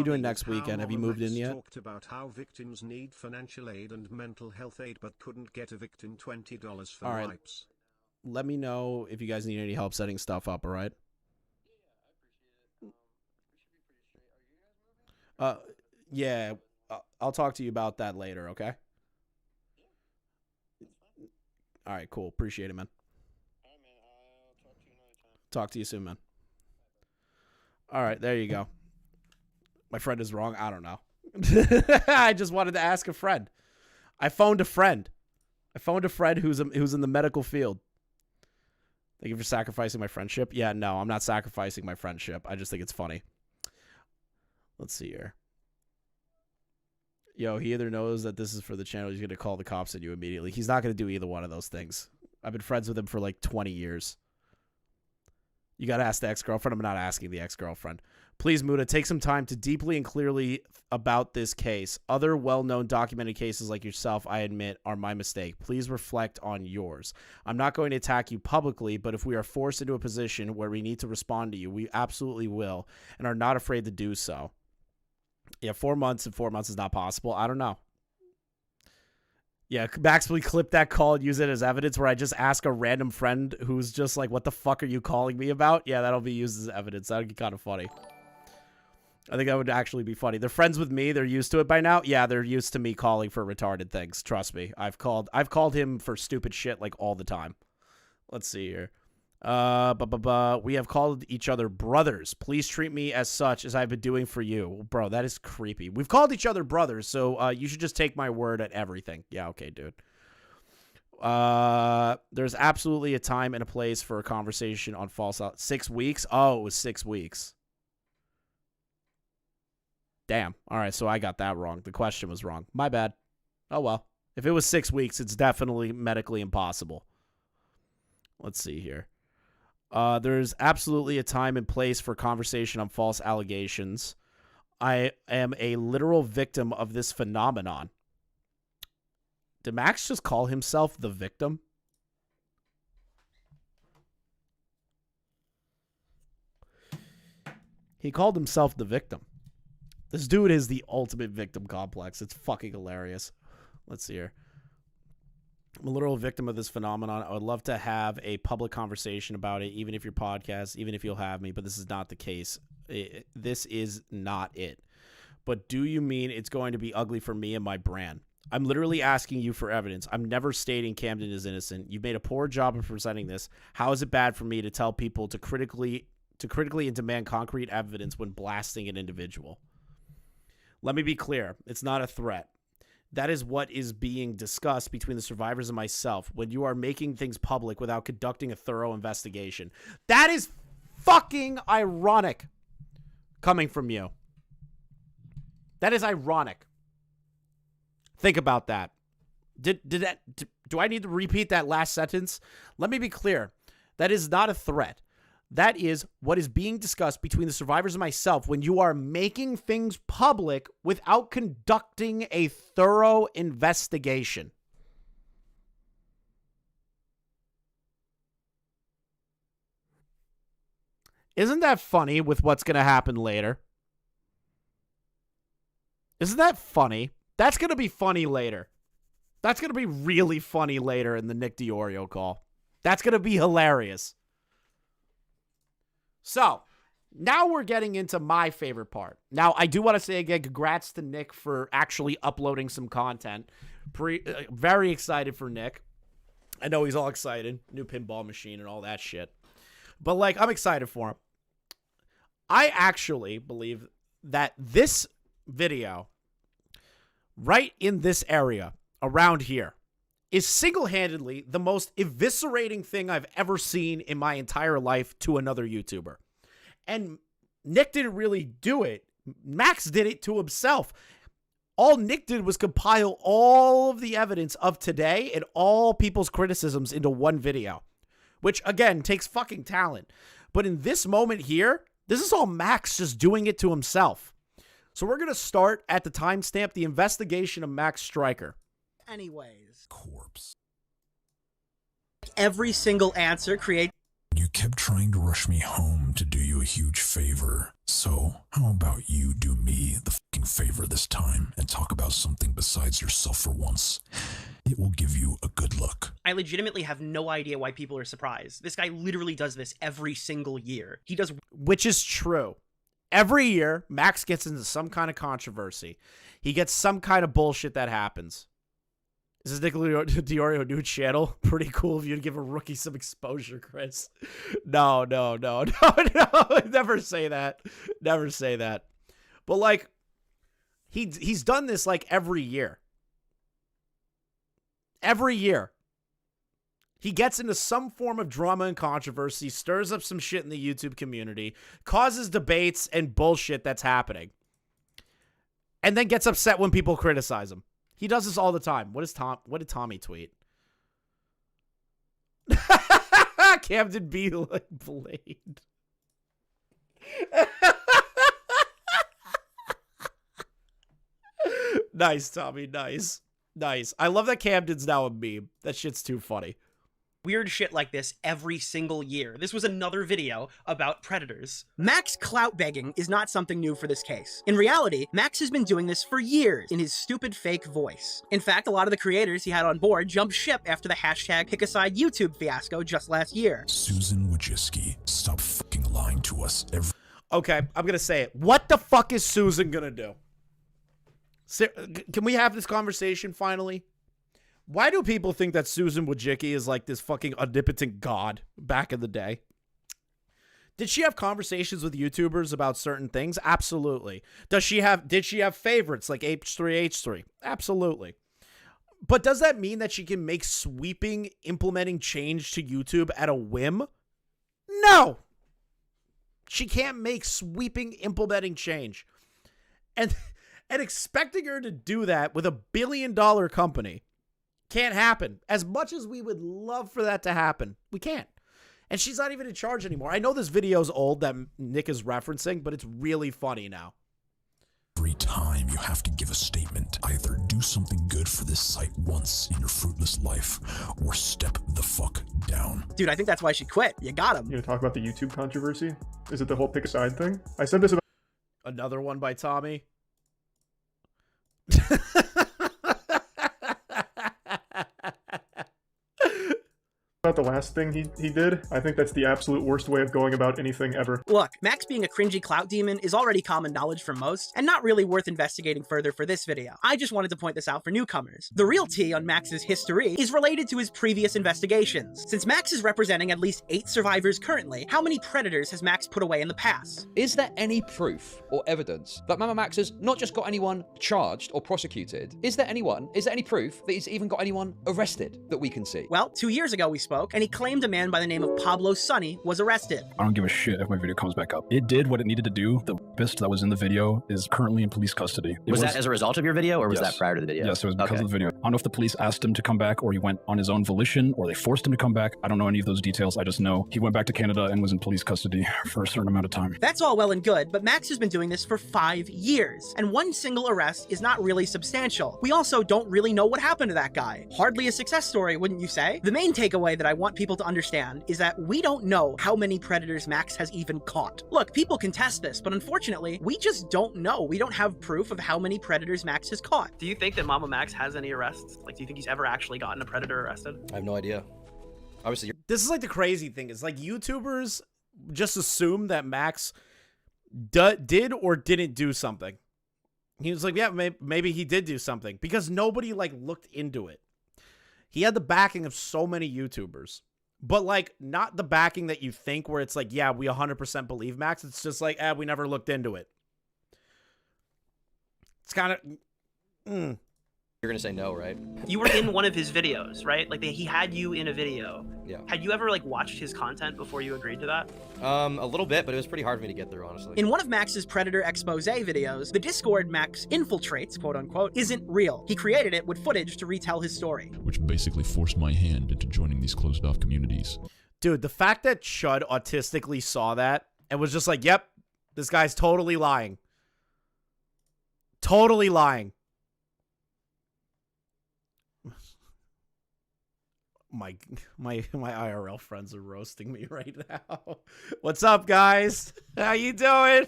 doing next weekend? Have you moved in yet? Talked about how victims need financial aid and mental health aid but couldn't get a victim $20 for wipes. Let me know if you guys need any help setting stuff up, all right? Yeah, I'll talk to you about that later, okay? All right, cool. Appreciate it, man. Talk to you soon, man. All right, there you go. My friend is wrong. I don't know. I just wanted to ask a friend. I phoned a friend. Who's in the medical field. Thank you for sacrificing my friendship. Yeah, no, I'm not sacrificing my friendship. I just think it's funny. Let's see here. Yo, he either knows that this is for the channel, he's going to call the cops on you immediately. He's not going to do either one of those things. I've been friends with him for like 20 years. You got to ask the ex-girlfriend. I'm not asking the ex-girlfriend. Please, Muta, take some time to deeply and clearly about this case. Other well-known documented cases like yourself, I admit, are my mistake. Please reflect on yours. I'm not going to attack you publicly, but if we are forced into a position where we need to respond to you, we absolutely will and are not afraid to do so. Yeah, 4 months and 4 months is not possible. I don't know. Yeah, Max, will clip that call and use it as evidence where I just ask a random friend who's just like, what the fuck are you calling me about? Yeah, that'll be used as evidence. That would be kind of funny. I think that would actually be funny. They're friends with me. They're used to it by now. Yeah, they're used to me calling for retarded things. Trust me. I've called him for stupid shit like all the time. Let's see here. We have called each other brothers. Please treat me as such as I've been doing for you. Bro, that is creepy. We've called each other brothers, so you should just take my word at everything. Yeah, okay, dude. There's absolutely a time and a place for a conversation on false 6 weeks? Oh, it was 6 weeks. Damn. All right, so I got that wrong. The question was wrong. My bad. Oh, well. If it was 6 weeks, it's definitely medically impossible. Let's see here. There's absolutely a time and place for conversation on false allegations. I am a literal victim of this phenomenon. Did Max just call himself the victim? He called himself the victim. This dude is the ultimate victim complex. It's fucking hilarious. Let's see here. I'm a literal victim of this phenomenon. I would love to have a public conversation about it, even if your podcast, even if you'll have me, but this is not the case. This is not it. But do you mean it's going to be ugly for me and my brand? I'm literally asking you for evidence. I'm never stating Camden is innocent. You've made a poor job of presenting this. How is it bad for me to tell people to critically and demand concrete evidence when blasting an individual? Let me be clear. It's not a threat. That is what is being discussed between the survivors and myself when you are making things public without conducting a thorough investigation. That is fucking ironic coming from you. That is ironic. Think about that. Do I need to repeat that last sentence? Let me be clear. That is not a threat. That is what is being discussed between the survivors and myself when you are making things public without conducting a thorough investigation. Isn't that funny with what's going to happen later? Isn't that funny? That's going to be funny later. That's going to be really funny later in the Nick DeOrio call. That's going to be hilarious. So, now we're getting into my favorite part. Now, I do want to say again, congrats to Nick for actually uploading some content. Very excited for Nick. I know he's all excited. New pinball machine and all that shit. But, like, I'm excited for him. I actually believe that this video, right in this area, around here, is single-handedly the most eviscerating thing I've ever seen in my entire life to another YouTuber. And Nick didn't really do it. Max did it to himself. All Nick did was compile all of the evidence of today and all people's criticisms into one video, which, again, takes fucking talent. But in this moment here, this is all Max just doing it to himself. So we're going to start at the timestamp, the investigation of Max Stryker. Anyways. Corpse. every single answer creates. You kept trying to rush me home to do you a huge favor. So, how about you do me the fucking favor this time and talk about something besides yourself for once? It will give you a good look. I legitimately have no idea why people are surprised. This guy literally does this every single year. He does. Which is true. Every year, Max gets into some kind of controversy. He gets some kind of bullshit that happens. This is DeOrio new channel. Pretty cool of you to give a rookie some exposure, Chris. No. Never say that. Never say that. But like, he's done this like every year. Every year. He gets into some form of drama and controversy, stirs up some shit in the YouTube community, causes debates and bullshit that's happening, and then gets upset when people criticize him. He does this all the time. What did Tommy tweet? Camden B like Blade. Nice, Tommy. Nice. Nice. I love that Camden's now a meme. That shit's too funny. Weird shit like this every single year. This was another video about predators. Max clout begging is not something new for this case. In reality, Max has been doing this for years in his stupid fake voice. In fact, a lot of the creators he had on board jumped ship after the hashtag #PickAside YouTube fiasco just last year. Susan Wojcicki, stop fucking lying to us every... Okay, I'm gonna say it. What the fuck is Susan gonna do? Can we have this conversation finally? Why do people think that Susan Wojcicki is like this fucking omnipotent god back in the day? Did she have conversations with YouTubers about certain things? Absolutely. Did she have favorites like H3H3? Absolutely. But does that mean that she can make sweeping implementing change to YouTube at a whim? No. She can't make sweeping implementing change. And expecting her to do that with $1 billion company can't happen. As much as we would love for that to happen, we can't. And she's not even in charge anymore. I know this video's old that Nick is referencing, but it's really funny now. Every time you have to give a statement, either do something good for this site once in your fruitless life, or step the fuck down. Dude, I think that's why she quit. You got him. You gonna talk about the YouTube controversy? Is it the whole pick a side thing? I said this about... Another one by Tommy. About the last thing he did. I think that's the absolute worst way of going about anything ever. Look, Max being a cringy clout demon is already common knowledge for most, and not really worth investigating further for this video. I just wanted to point this out for newcomers. The real tea on Max's history is related to his previous investigations. Since Max is representing at least 8 survivors currently, how many predators has Max put away in the past? Is there any proof or evidence that Mamamax has not just got anyone charged or prosecuted? Is there any proof that he's even got anyone arrested that we can see? Well, 2 years ago we spoke, and he claimed a man by the name of Pablo Sonny was arrested. I don't give a shit if my video comes back up. It did what it needed to do. The rapist that was in the video is currently in police custody. Was that as a result of your video, or was Yes. that prior to the video? Yes, it was because of the video. I don't know if the police asked him to come back, or he went on his own volition, or they forced him to come back. I don't know any of those details. I just know he went back to Canada and was in police custody for a certain amount of time. That's all well and good, but Max has been doing this for 5 years, and one single arrest is not really substantial. We also don't really know what happened to that guy. Hardly a success story, wouldn't you say? The main takeaway that I want people to understand is that we don't know how many predators Max has even caught. Look, people can test this, but unfortunately, we just don't know. We don't have proof of how many predators Max has caught. Do you think that Mamamax has any arrests? Like, do you think he's ever actually gotten a predator arrested? I have no idea. Obviously, this is like the crazy thing. Is like YouTubers just assume that Max did or didn't do something. He was like, yeah, maybe he did do something, because nobody like looked into it. He had the backing of so many YouTubers. But, like, not the backing that you think where it's like, yeah, we 100% believe Max. It's just like, we never looked into it. It's kind of... You're going to say no, right? You were in one of his videos, right? Like, he had you in a video. Yeah. Had you ever, like, watched his content before you agreed to that? A little bit, but it was pretty hard for me to get through, honestly. In one of Max's Predator expose videos, the Discord Max infiltrates, quote unquote, isn't real. He created it with footage to retell his story. Which basically forced my hand into joining these closed-off communities. Dude, the fact that Chud autistically saw that and was just like, yep, this guy's totally lying. Totally lying. My IRL friends are roasting me right now. What's up, guys? How you doing?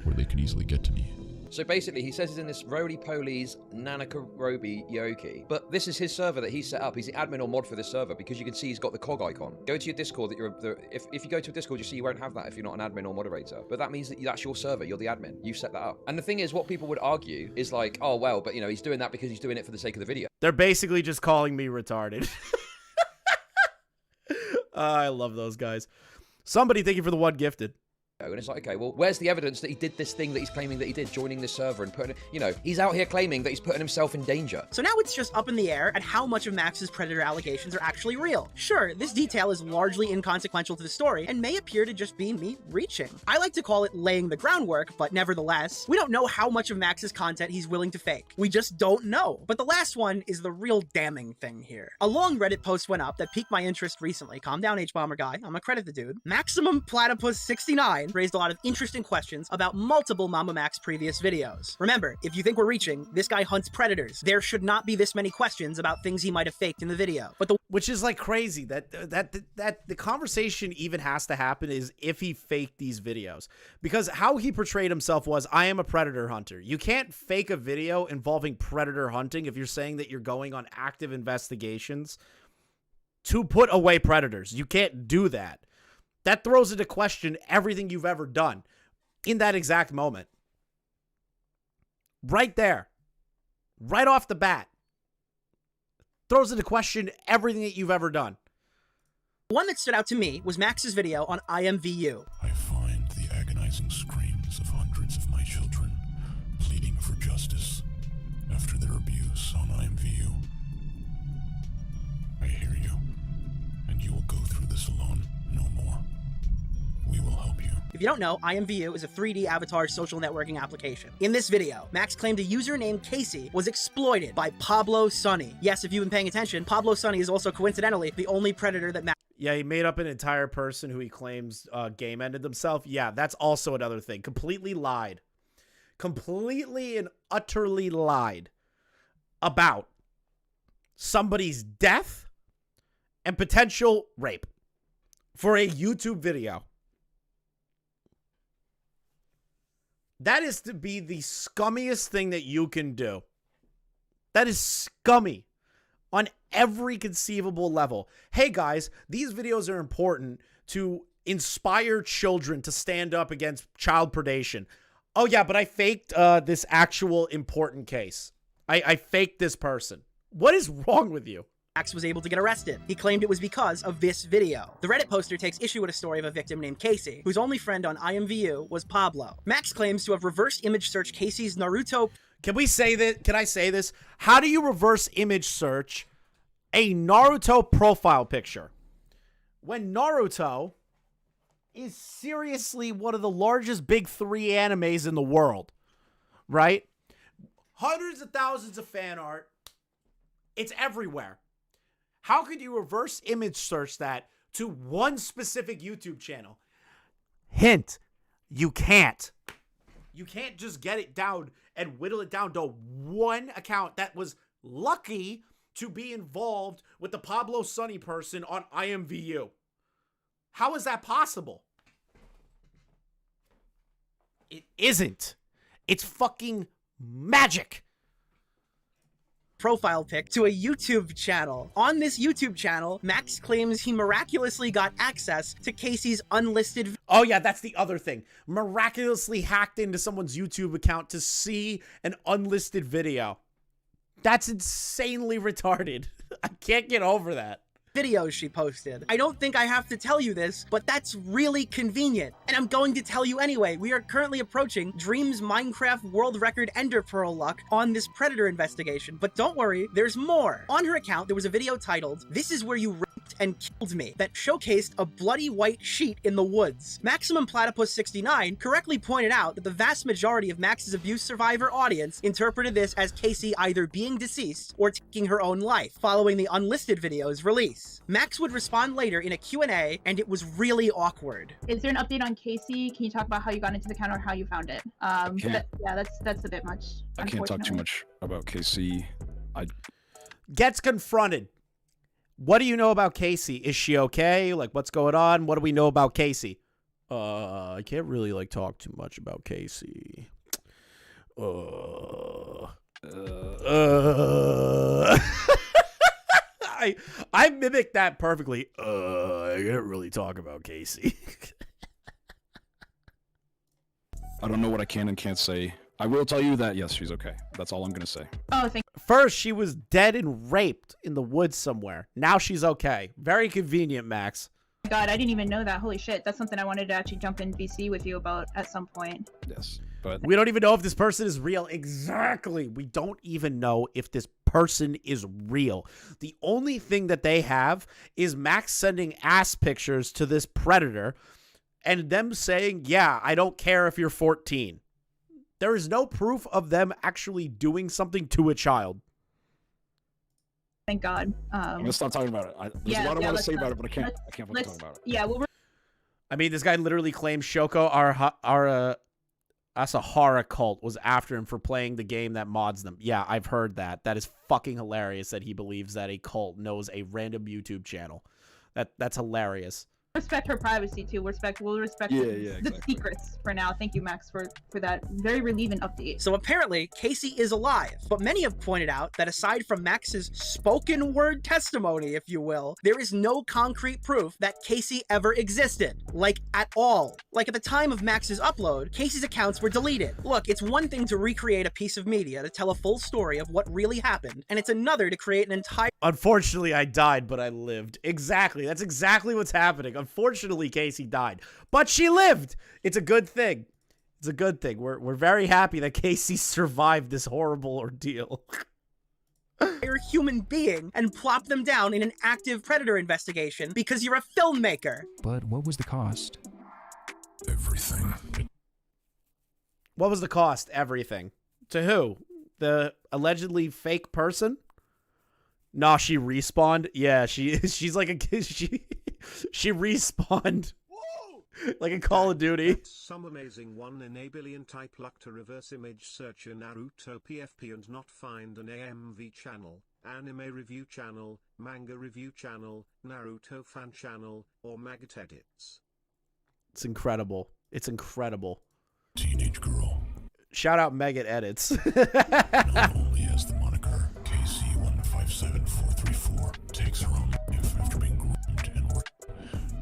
Where they could easily get to me. So basically, he says he's in this roly-poly's Nanakarobi Yoki, but this is his server that he set up. He's the admin or mod for this server because you can see he's got the cog icon. Go to your Discord. If you go to a Discord, you see you won't have that if you're not an admin or moderator. But that means that that's your server. You're the admin. You set that up. And the thing is, what people would argue is like, oh well, but you know, he's doing that because he's doing it for the sake of the video. They're basically just calling me retarded. I love those guys. Somebody, thank you for the one gifted. And it's like, okay, well, where's the evidence that he did this thing that he's claiming that he did, joining this server and putting, you know, he's out here claiming that he's putting himself in danger. So now it's just up in the air at how much of Max's Predator allegations are actually real. Sure, this detail is largely inconsequential to the story and may appear to just be me reaching. I like to call it laying the groundwork, but nevertheless, we don't know how much of Max's content he's willing to fake. We just don't know. But the last one is the real damning thing here. A long Reddit post went up that piqued my interest recently. Calm down, H-Bomber guy. I'm gonna credit the dude. Maximum Platypus 69 raised a lot of interesting questions about multiple Mamamax previous videos. Remember, if you think we're reaching, this guy hunts predators. There should not be this many questions about things he might have faked in the video. But which is like crazy that the conversation even has to happen is if he faked these videos, because how he portrayed himself was, I am a predator hunter. You can't fake a video involving predator hunting if you're saying that you're going on active investigations to put away predators. You can't do that. That throws into question everything you've ever done in that exact moment. Right there. Right off the bat. Throws into question everything that you've ever done. One that stood out to me was Max's video on IMVU. I find the agonizing screams of hundreds of my children pleading for justice after their abuse on IMVU. I hear you, and you will go through this alone no more. We will help you. If you don't know, IMVU is a 3D avatar social networking application. In this video, Max claimed a user named Casey was exploited by Pablo Sunny. Yes, if you've been paying attention, Pablo Sunny is also coincidentally the only predator that Max... Yeah, he made up an entire person who he claims game ended themselves. Yeah, that's also another thing. Completely lied. Completely and utterly lied about somebody's death and potential rape for a YouTube video. That is to be the scummiest thing that you can do. That is scummy on every conceivable level. Hey guys, these videos are important to inspire children to stand up against child predation. Oh yeah, but I faked this actual important case. I faked this person. What is wrong with you? Max was able to get arrested. He claimed it was because of this video. The Reddit poster takes issue with a story of a victim named Casey, whose only friend on IMVU was Pablo. Max claims to have reverse image searched Casey's Naruto... Can we say that? Can I say this? How do you reverse image search a Naruto profile picture when Naruto is seriously one of the largest big 3 animes in the world, right? Hundreds of thousands of fan art. It's everywhere. How could you reverse image search that to one specific YouTube channel? Hint, you can't. You can't just get it down and whittle it down to one account that was lucky to be involved with the Pablo Sunny person on IMVU. How is that possible? It isn't. It's fucking magic. Profile pic to a YouTube channel. On this YouTube channel, Max claims he miraculously got access to Casey's unlisted... Oh yeah, that's the other thing. Miraculously hacked into someone's YouTube account to see an unlisted video. That's insanely retarded. I can't get over that. Videos she posted. I don't think I have to tell you this, but that's really convenient. And I'm going to tell you anyway. We are currently approaching Dream's Minecraft world record Ender Pearl luck on this Predator investigation. But don't worry, there's more. On her account, there was a video titled, "This is where you rape raped and killed me that showcased a bloody white sheet in the woods. Maximum Platypus 69 correctly pointed out that the vast majority of Max's abuse survivor audience interpreted this as Casey either being deceased or taking her own life following the unlisted video's release. Max would respond later in a Q&A, and it was really awkward. Is there an update on Casey? Can you talk about how you got into the account or how you found it? Yeah, that's a bit much. I can't talk too much about KC. Gets confronted. What do you know about Casey? Is she okay? Like, what's going on? What do we know about Casey? I can't really, like, talk too much about Casey. I mimicked that perfectly. I can't really talk about Casey. I don't know what I can and can't say. I will tell you that, yes, she's okay. That's all I'm going to say. Oh, thank you. First, she was dead and raped in the woods somewhere. Now she's okay. Very convenient, Max. God, I didn't even know that. Holy shit. That's something I wanted to actually jump in VC with you about at some point. Yes, but we don't even know if this person is real. Exactly. We don't even know if this person is real. The only thing that they have is Max sending ass pictures to this predator and them saying, yeah, I don't care if you're 14. There is no proof of them actually doing something to a child. Thank God. I'm gonna stop talking about it. There's a lot I want to say about it, but I can't fucking talk about it. Yeah, well, I mean, this guy literally claims Shoko Asahara cult was after him for playing the game that mods them. Yeah, I've heard that. That is fucking hilarious that he believes that a cult knows a random YouTube channel. That's hilarious. Respect her privacy too. We'll respect the secrets for now. Thank you, Max, for that very relieving update. So apparently, Casey is alive, but many have pointed out that aside from Max's spoken word testimony, if you will, there is no concrete proof that Casey ever existed. Like, at all. Like, at the time of Max's upload, Casey's accounts were deleted. Look, it's one thing to recreate a piece of media to tell a full story of what really happened, and it's another to create an entire— Unfortunately, I died, but I lived. Exactly. That's exactly what's happening. Unfortunately, Casey died, but she lived. It's a good thing. It's a good thing. We're very happy that Casey survived this horrible ordeal. You're a human being and plop them down in an active predator investigation because you're a filmmaker. But what was the cost? Everything. What was the cost? Everything. To who? The allegedly fake person? Nah, she respawned. Yeah, she's like a kid. She respawned. Like a Call of Duty. Some amazing one in a billion type luck to reverse image search in Naruto PFP and not find an AMV channel, anime review channel, manga review channel, Naruto fan channel, or Maggot edits. It's incredible. It's incredible. Teenage girl. Shout out Maggot edits. Not only has the moniker KC157434, takes her own life after being groomed and worked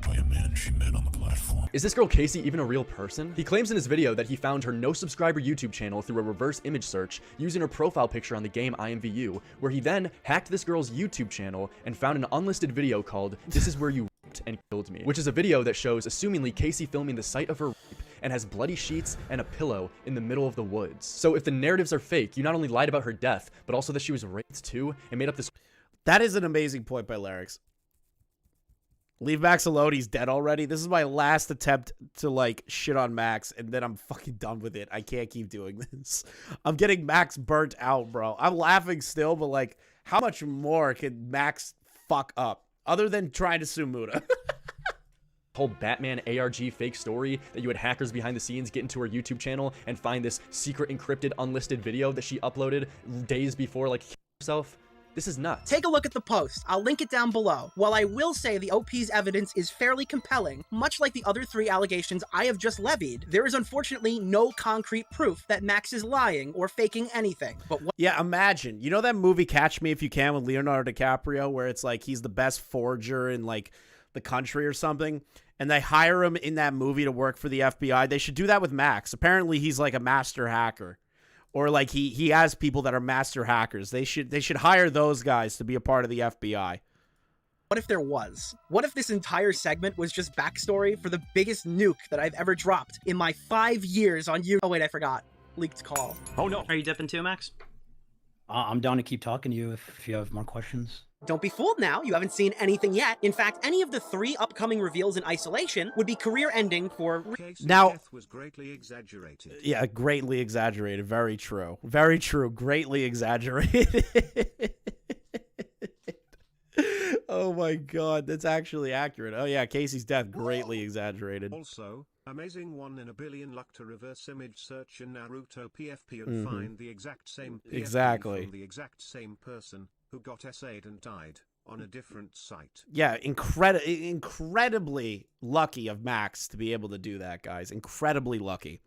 by a man she met on the platform. Is this girl Casey even a real person? He claims in his video that he found her no subscriber YouTube channel through a reverse image search using her profile picture on the game IMVU, where he then hacked this girl's YouTube channel and found an unlisted video called "This Is Where You Raped and Killed Me," which is a video that shows assumingly Casey filming the site of her rape and has bloody sheets and a pillow in the middle of the woods. So if the narratives are fake, you not only lied about her death, but also that she was raped too and made up this— That is an amazing point by Larix. Leave Max alone, he's dead already. This is my last attempt to, like, shit on Max, and then I'm fucking done with it. I can't keep doing this. I'm getting Max burnt out, bro. I'm laughing still, but, like, how much more can Max fuck up? Other than trying to sue Muta. whole Batman ARG fake story that you had hackers behind the scenes get into her YouTube channel and find this secret encrypted unlisted video that she uploaded days before, like, herself. This is nuts. Take a look at the post. I'll link it down below. While I will say the OP's evidence is fairly compelling, much like the other 3 allegations I have just levied, there is unfortunately no concrete proof that Max is lying or faking anything. But yeah, imagine. You know that movie Catch Me If You Can with Leonardo DiCaprio, where it's like he's the best forger in, like, the country or something, and they hire him in that movie to work for the FBI? They should do that with Max. Apparently he's like a master hacker. Or like he has people that are master hackers. They should hire those guys to be a part of the FBI. What if there was? What if this entire segment was just backstory for the biggest nuke that I've ever dropped in my 5 years on YouTube? Oh wait, I forgot. Leaked call. Oh no. Are you dipping too, Max? I'm down to keep talking to you if you have more questions. Don't be fooled now, you haven't seen anything yet. In fact, any of the 3 upcoming reveals in isolation would be career-ending for... Now, death was greatly exaggerated. Yeah, greatly exaggerated. Very true. Very true. Greatly exaggerated. Oh my god, that's actually accurate. Oh yeah, Casey's death greatly exaggerated. Also, amazing 1 in a billion luck to reverse image search in Naruto PFP and find the exact same PFP Exactly. from the exact same person who got essayed and died on a different site. Yeah, incredibly lucky of Max to be able to do that, guys. Incredibly lucky.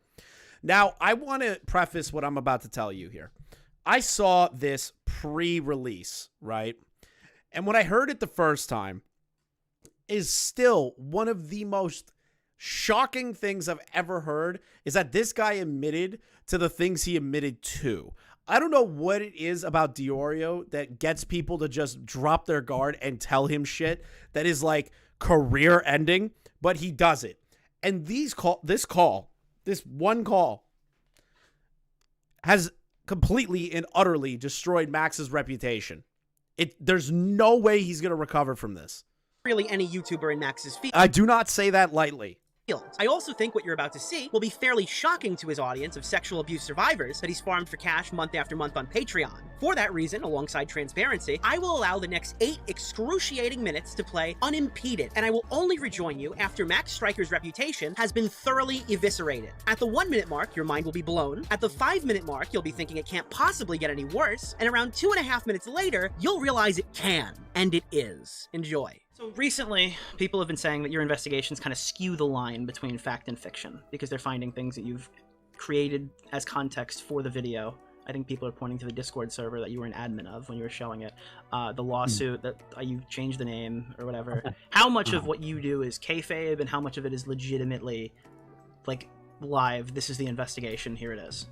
Now, I want to preface what I'm about to tell you here. I saw this pre-release, right? And when I heard it the first time, is still one of the most shocking things I've ever heard is that this guy admitted to the things he admitted to. I don't know what it is about DeOrio that gets people to just drop their guard and tell him shit that is like career ending, but he does it. And this one call has completely and utterly destroyed Max's reputation. There's no way he's going to recover from this. Really any YouTuber in Max's feed. I do not say that lightly. I also think what you're about to see will be fairly shocking to his audience of sexual abuse survivors that he's farmed for cash month after month on Patreon. For that reason, alongside transparency, I will allow the next 8 excruciating minutes to play unimpeded, and I will only rejoin you after Max Striker's reputation has been thoroughly eviscerated. At the 1 minute mark, your mind will be blown. At the 5 minute mark, you'll be thinking it can't possibly get any worse, and around 2.5 minutes later, you'll realize it can, and it is. Enjoy. So recently, people have been saying that your investigations kind of skew the line between fact and fiction because they're finding things that you've created as context for the video. I think people are pointing to the Discord server that you were an admin of when you were showing it. The lawsuit that you changed the name or whatever. How much of what you do is kayfabe and how much of it is legitimately, like, live? This is the investigation, here it is.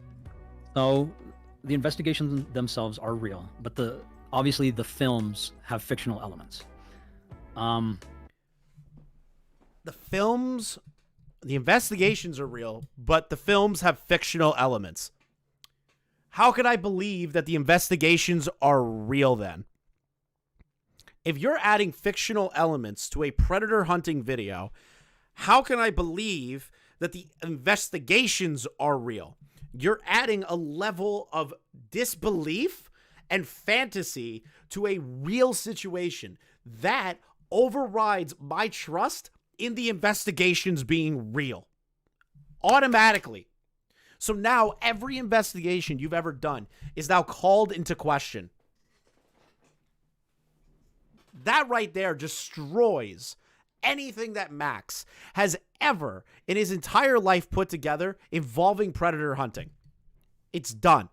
So, the investigations themselves are real, but obviously the films have fictional elements. The investigations are real, but the films have fictional elements. How can I believe that the investigations are real then? If you're adding fictional elements to a predator hunting video, how can I believe that the investigations are real? You're adding a level of disbelief and fantasy to a real situation that overrides my trust in the investigations being real. Automatically. So now every investigation you've ever done is now called into question. That right there destroys anything that Max has ever in his entire life put together involving predator hunting. It's done.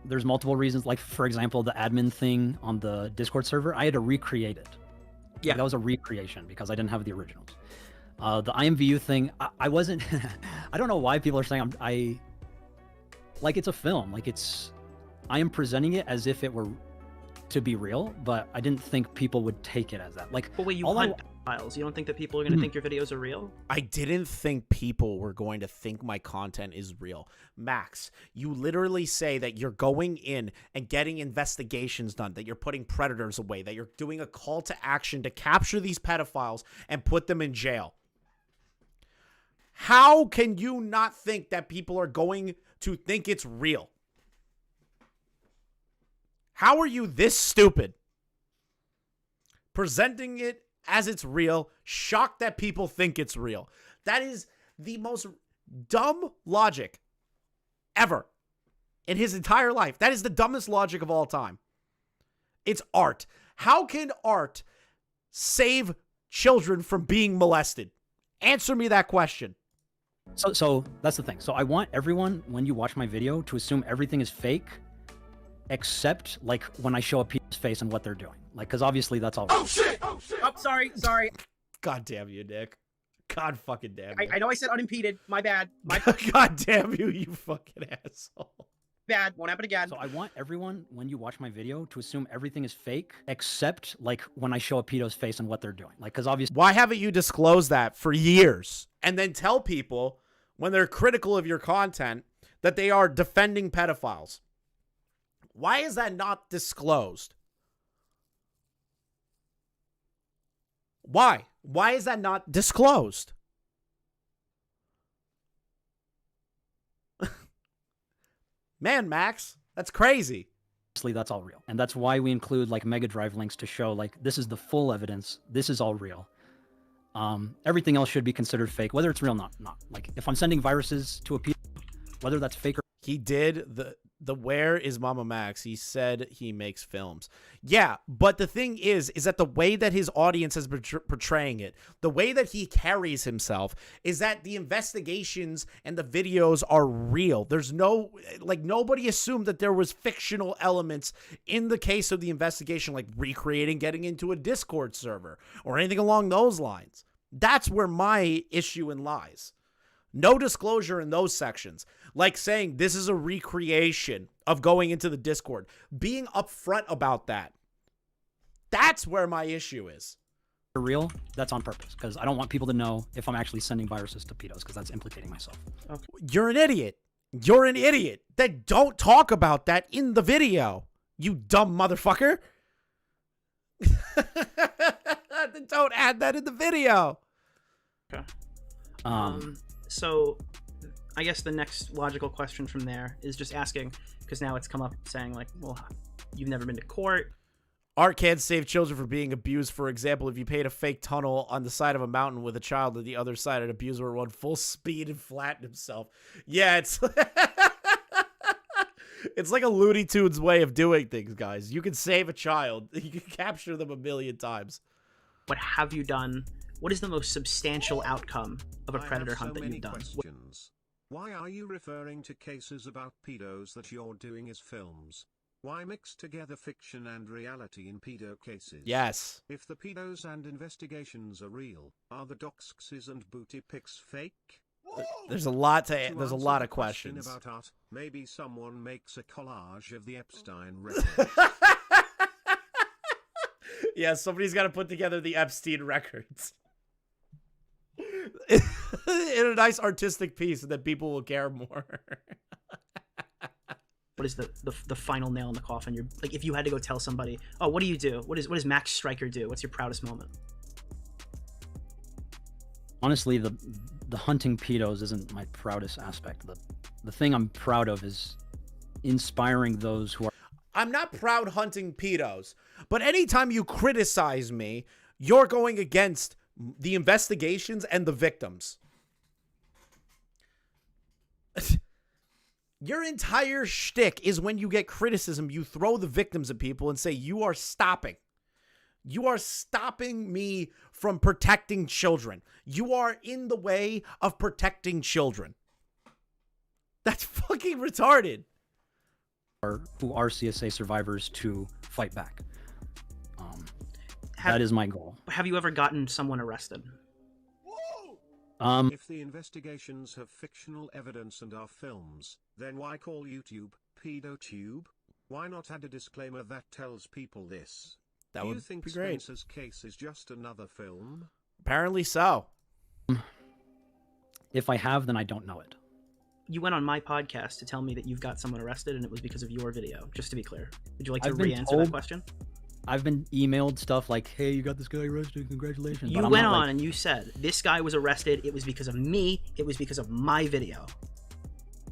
There's multiple reasons, like, for example, the admin thing on the Discord server, I had to recreate it. Yeah. Like, that was a recreation because I didn't have the originals. The IMVU thing, I wasn't... I don't know why people are saying like, it's a film. Like, I am presenting it as if it were to be real, but I didn't think people would take it as that. Like, but wait, you hunt files. You don't think that people are going to think your videos are real? I didn't think people were going to think my content is real. Max, you literally say that you're going in and getting investigations done, that you're putting predators away, that you're doing a call to action to capture these pedophiles and put them in jail. How can you not think that people are going to think it's real? How are you this stupid? Presenting it as it's real, shocked that people think it's real. That is the most dumb logic ever in his entire life. That is the dumbest logic of all time. It's art. How can art save children from being molested? Answer me that question. So that's the thing. So I want everyone, when you watch my video, to assume everything is fake, except, like, when I show a people's face and what they're doing. Like, because obviously that's all. Oh shit! Oh shit! Oh, sorry. God damn you, Nick. God fucking damn you. I know I said unimpeded. My bad. God damn you, you fucking asshole. Bad. Won't happen again. So I want everyone, when you watch my video, to assume everything is fake, except, like, when I show a pedo's face and what they're doing. Like, because obviously... Why haven't you disclosed that for years? And then tell people, when they're critical of your content, that they are defending pedophiles. Why is that not disclosed? Why? Why is that not disclosed? Man, Max, that's crazy. That's all real. And that's why we include like Mega Drive links to show like this is the full evidence. This is all real. Everything else should be considered fake, whether it's real or not. Like if I'm sending viruses to a people, whether that's fake or he did the where is Mamamax? He said he makes films. Yeah, but the thing is that the way that his audience is portraying it, the way that he carries himself, is that the investigations and the videos are real. There's no, like, nobody assumed that there was fictional elements in the case of the investigation, like recreating getting into a Discord server or anything along those lines. That's where my issue lies. No disclosure in those sections. Like saying this is a recreation of going into the Discord. Being upfront about that. That's where my issue is. for real, that's on purpose, because I don't want people to know if I'm actually sending viruses to pedos, because that's implicating myself. Okay. You're an idiot. You're an idiot. Then don't talk about that in the video, you dumb motherfucker. Then don't add that in the video. Okay. So I guess the next logical question from there is just asking, because now it's come up saying like, well, you've never been to court. Art can't save children from being abused. For example, if you paid a fake tunnel on the side of a mountain with a child on the other side, an abuser would run full speed and flatten himself. Yeah, it's it's like a Looney Tunes way of doing things, guys. You can save a child. You can capture them 1,000,000 times. What have you done? What is the most substantial outcome of a predator hunt that you've done? Questions. Why are you referring to cases about pedos that you're doing as films? Why mix together fiction and reality in pedo cases? Yes. If the pedos and investigations are real, are the doxxes and booty pics fake? There's a lot to there's a lot of questions. About art, maybe someone makes a collage of the Epstein records. Yeah, somebody's got to put together the Epstein records in a nice artistic piece, so that people will care more. What is the final nail in the coffin? You're like, if you had to go tell somebody, oh, what do you do? What does Max Striker do? What's your proudest moment? Honestly, the hunting pedos isn't my proudest aspect. The thing I'm proud of is inspiring those who are. I'm not proud hunting pedos, but anytime you criticize me, you're going against the investigations and the victims. Your entire shtick is when you get criticism, you throw the victims at people and say, you are stopping. You are stopping me from protecting children. You are in the way of protecting children. That's fucking retarded. Who are CSA survivors to fight back. That is my goal. Have you ever gotten someone arrested? If the investigations have fictional evidence and are films, then why call YouTube PedoTube? Why not add a disclaimer that tells people this? That Do would you think be great. Spencer's case is just another film? Apparently so. If I have, then I don't know it. You went on my podcast to tell me that you've got someone arrested and it was because of your video, just to be clear. Would you like to re-answer that question? I've been emailed stuff like, hey, you got this guy arrested, congratulations. You went on and you said, this guy was arrested, it was because of me, it was because of my video.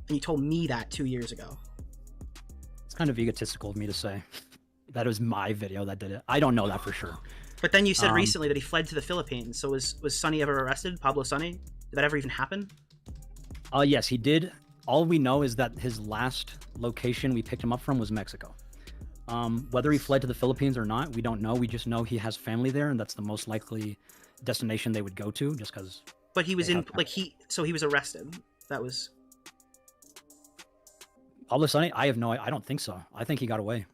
And you told me that 2 years ago. It's kind of egotistical of me to say. That was my video that did it. I don't know that for sure. But then you said recently that he fled to the Philippines, so was Sonny ever arrested? Pablo Sonny? Did that ever even happen? Yes, he did. All we know is that his last location we picked him up from was Mexico. Whether he fled to the Philippines or not, we don't know. We just know he has family there, and that's the most likely destination they would go to, just because. But he was so he was arrested. That was. Pablo Sonny? I don't think so. I think he got away.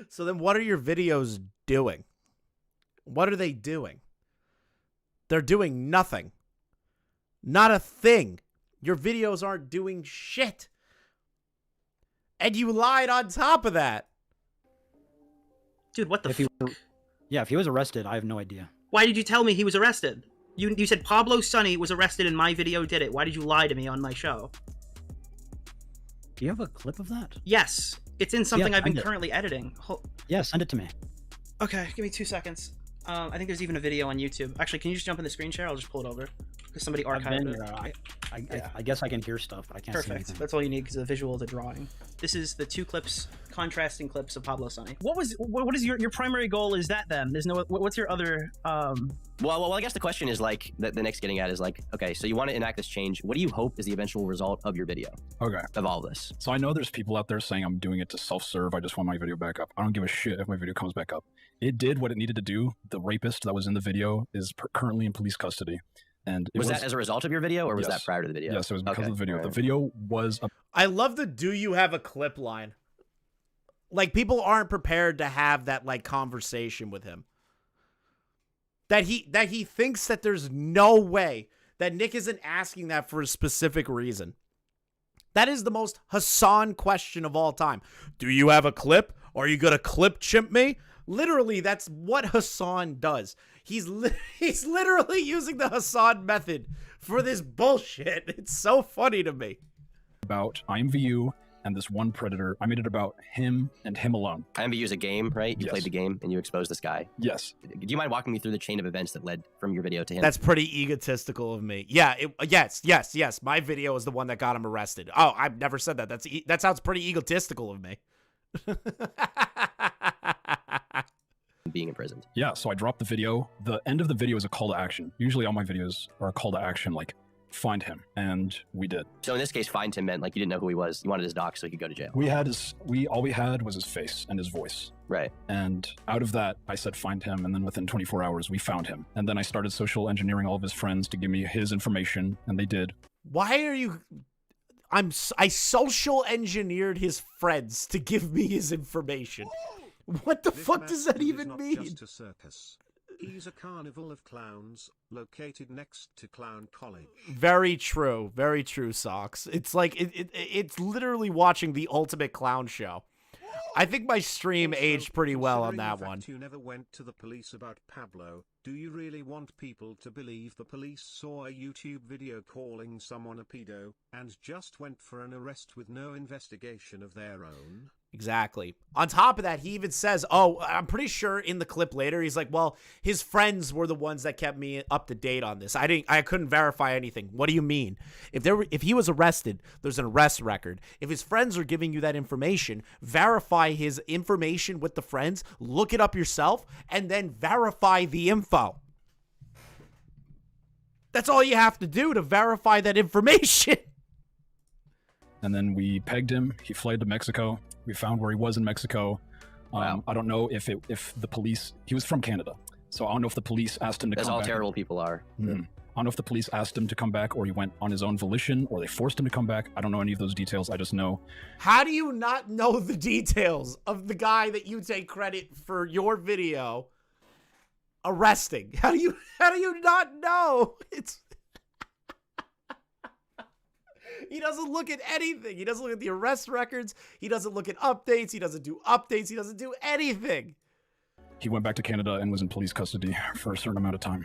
So then what are your videos doing? What are they doing? They're doing nothing. Not a thing. Your videos aren't doing shit. And you lied on top of that. Dude, what the fuck? Yeah, if he was arrested, I have no idea. Why did you tell me he was arrested? You said Pablo Sonny was arrested and my video did it. Why did you lie to me on my show? Do you have a clip of that? Yes, it's in something Yeah, I've been send it. currently editing. Yeah, send it to me. Okay, give me 2 seconds. I think there's even a video on YouTube. Actually, can you just jump in the screen share? I'll just pull it over because somebody I've archived been it. here, I guess I can hear stuff, but I can't see Perfect. anything. That's all you need because the visual, the drawing. This is the 2 clips, contrasting clips of Pablo Sonny. What is your primary goal? Is that then? There's no. What's your other? Well, I guess the question is like the next getting at is like, okay, so you want to enact this change. What do you hope is the eventual result of your video? Okay. Of all this. So I know there's people out there saying I'm doing it to self-serve. I just want my video back up. I don't give a shit if my video comes back up. It did what it needed to do. The rapist that was in the video is currently in police custody. And Was that as a result of your video, or was Yes. that prior to the video? Yes, it was because Okay. of the video. All The right. video was a I love the "Do you have a clip" line. Like, people aren't prepared to have that like conversation with him. That he thinks that there's no way that Nick isn't asking that for a specific reason. That is the most Hassan question of all time. Do you have a clip? Are you gonna clip chimp me? Literally, that's what Hassan does. He's literally using the Hassan method for this bullshit. It's so funny to me. about IMVU and this one predator. I made it about him and him alone. IMVU is a game, right? You Yes. played the game and you exposed this guy. Yes. Do you mind walking me through the chain of events that led from your video to him? That's pretty egotistical of me. Yeah, yes. My video is the one that got him arrested. Oh, I've never said that. That sounds pretty egotistical of me. Being imprisoned. Yeah, so I dropped the video. The end of the video is a call to action. Usually all my videos are a call to action, like find him, and we did. So in this case, find him meant like you didn't know who he was. You wanted his doc so he could go to jail. All we had was his face and his voice. Right. And out of that, I said find him, and then within 24 hours, we found him. And then I started social engineering all of his friends to give me his information, and they did. Why are you... I social engineered his friends to give me his information. What the fuck does that even mean? Just a circus. He's a carnival of clowns, located next to Clown College. Very true, Socks. It's like it's literally watching the ultimate clown show. I think my stream aged pretty well on that one. You never went to the police about Pablo. Do you really want people to believe the police saw a YouTube video calling someone a pedo and just went for an arrest with no investigation of their own? Exactly. On top of that, he even says, oh, I'm pretty sure in the clip later, he's like, well, his friends were the ones that kept me up to date on this. I couldn't verify anything. What do you mean? If he was arrested, there's an arrest record. If his friends are giving you that information, verify his information with the friends, look it up yourself, and then verify the info. That's all you have to do to verify that information. And then we pegged him. He fled to Mexico. We found where he was in Mexico. I don't know if the police... He was from Canada. So I don't know if the police asked him to come back. As all terrible people are. I don't know if the police asked him to come back or he went on his own volition or they forced him to come back. I don't know any of those details. I just know. How do you not know the details of the guy that you take credit for your video arresting? How do you not know? He doesn't look at anything. He doesn't look at the arrest records. He doesn't look at updates. He doesn't do updates. He doesn't do anything. He went back to Canada and was in police custody for a certain amount of time.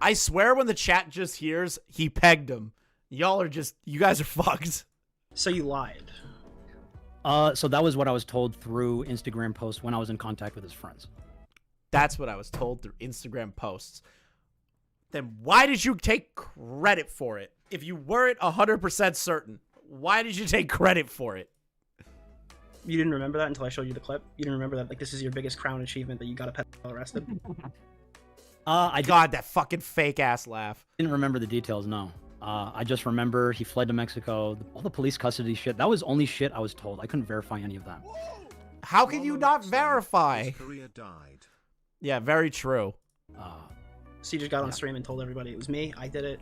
I swear when the chat just hears, he pegged him. You guys are fucked. So you lied. So that was what I was told through Instagram posts when I was in contact with his friends. That's what I was told through Instagram posts. Then why did you take credit for it? If you weren't 100% certain, why did you take credit for it? You didn't remember that until I showed you the clip? You didn't remember that, like, this is your biggest crown achievement, that you got a pedophile arrested? God, that fucking fake-ass laugh. Didn't remember the details, no. I just remember he fled to Mexico, all the police custody shit. That was only shit I was told. I couldn't verify any of that. How can you not verify? His career died. Yeah, very true. So you just got on stream and told everybody it was me, I did it,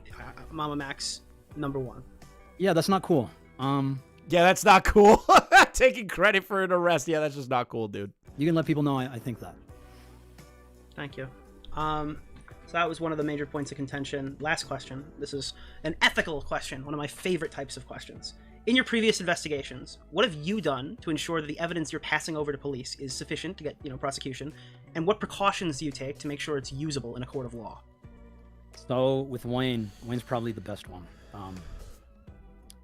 Mamamax, #1. Yeah, that's not cool. Yeah, that's not cool. Taking credit for an arrest. Yeah, that's just not cool, dude. You can let people know I think that. Thank you. So that was one of the major points of contention. Last question. This is an ethical question, one of my favorite types of questions. In your previous investigations, what have you done to ensure that the evidence you're passing over to police is sufficient to get, prosecution? And what precautions do you take to make sure it's usable in a court of law? So with Wayne's probably the best one.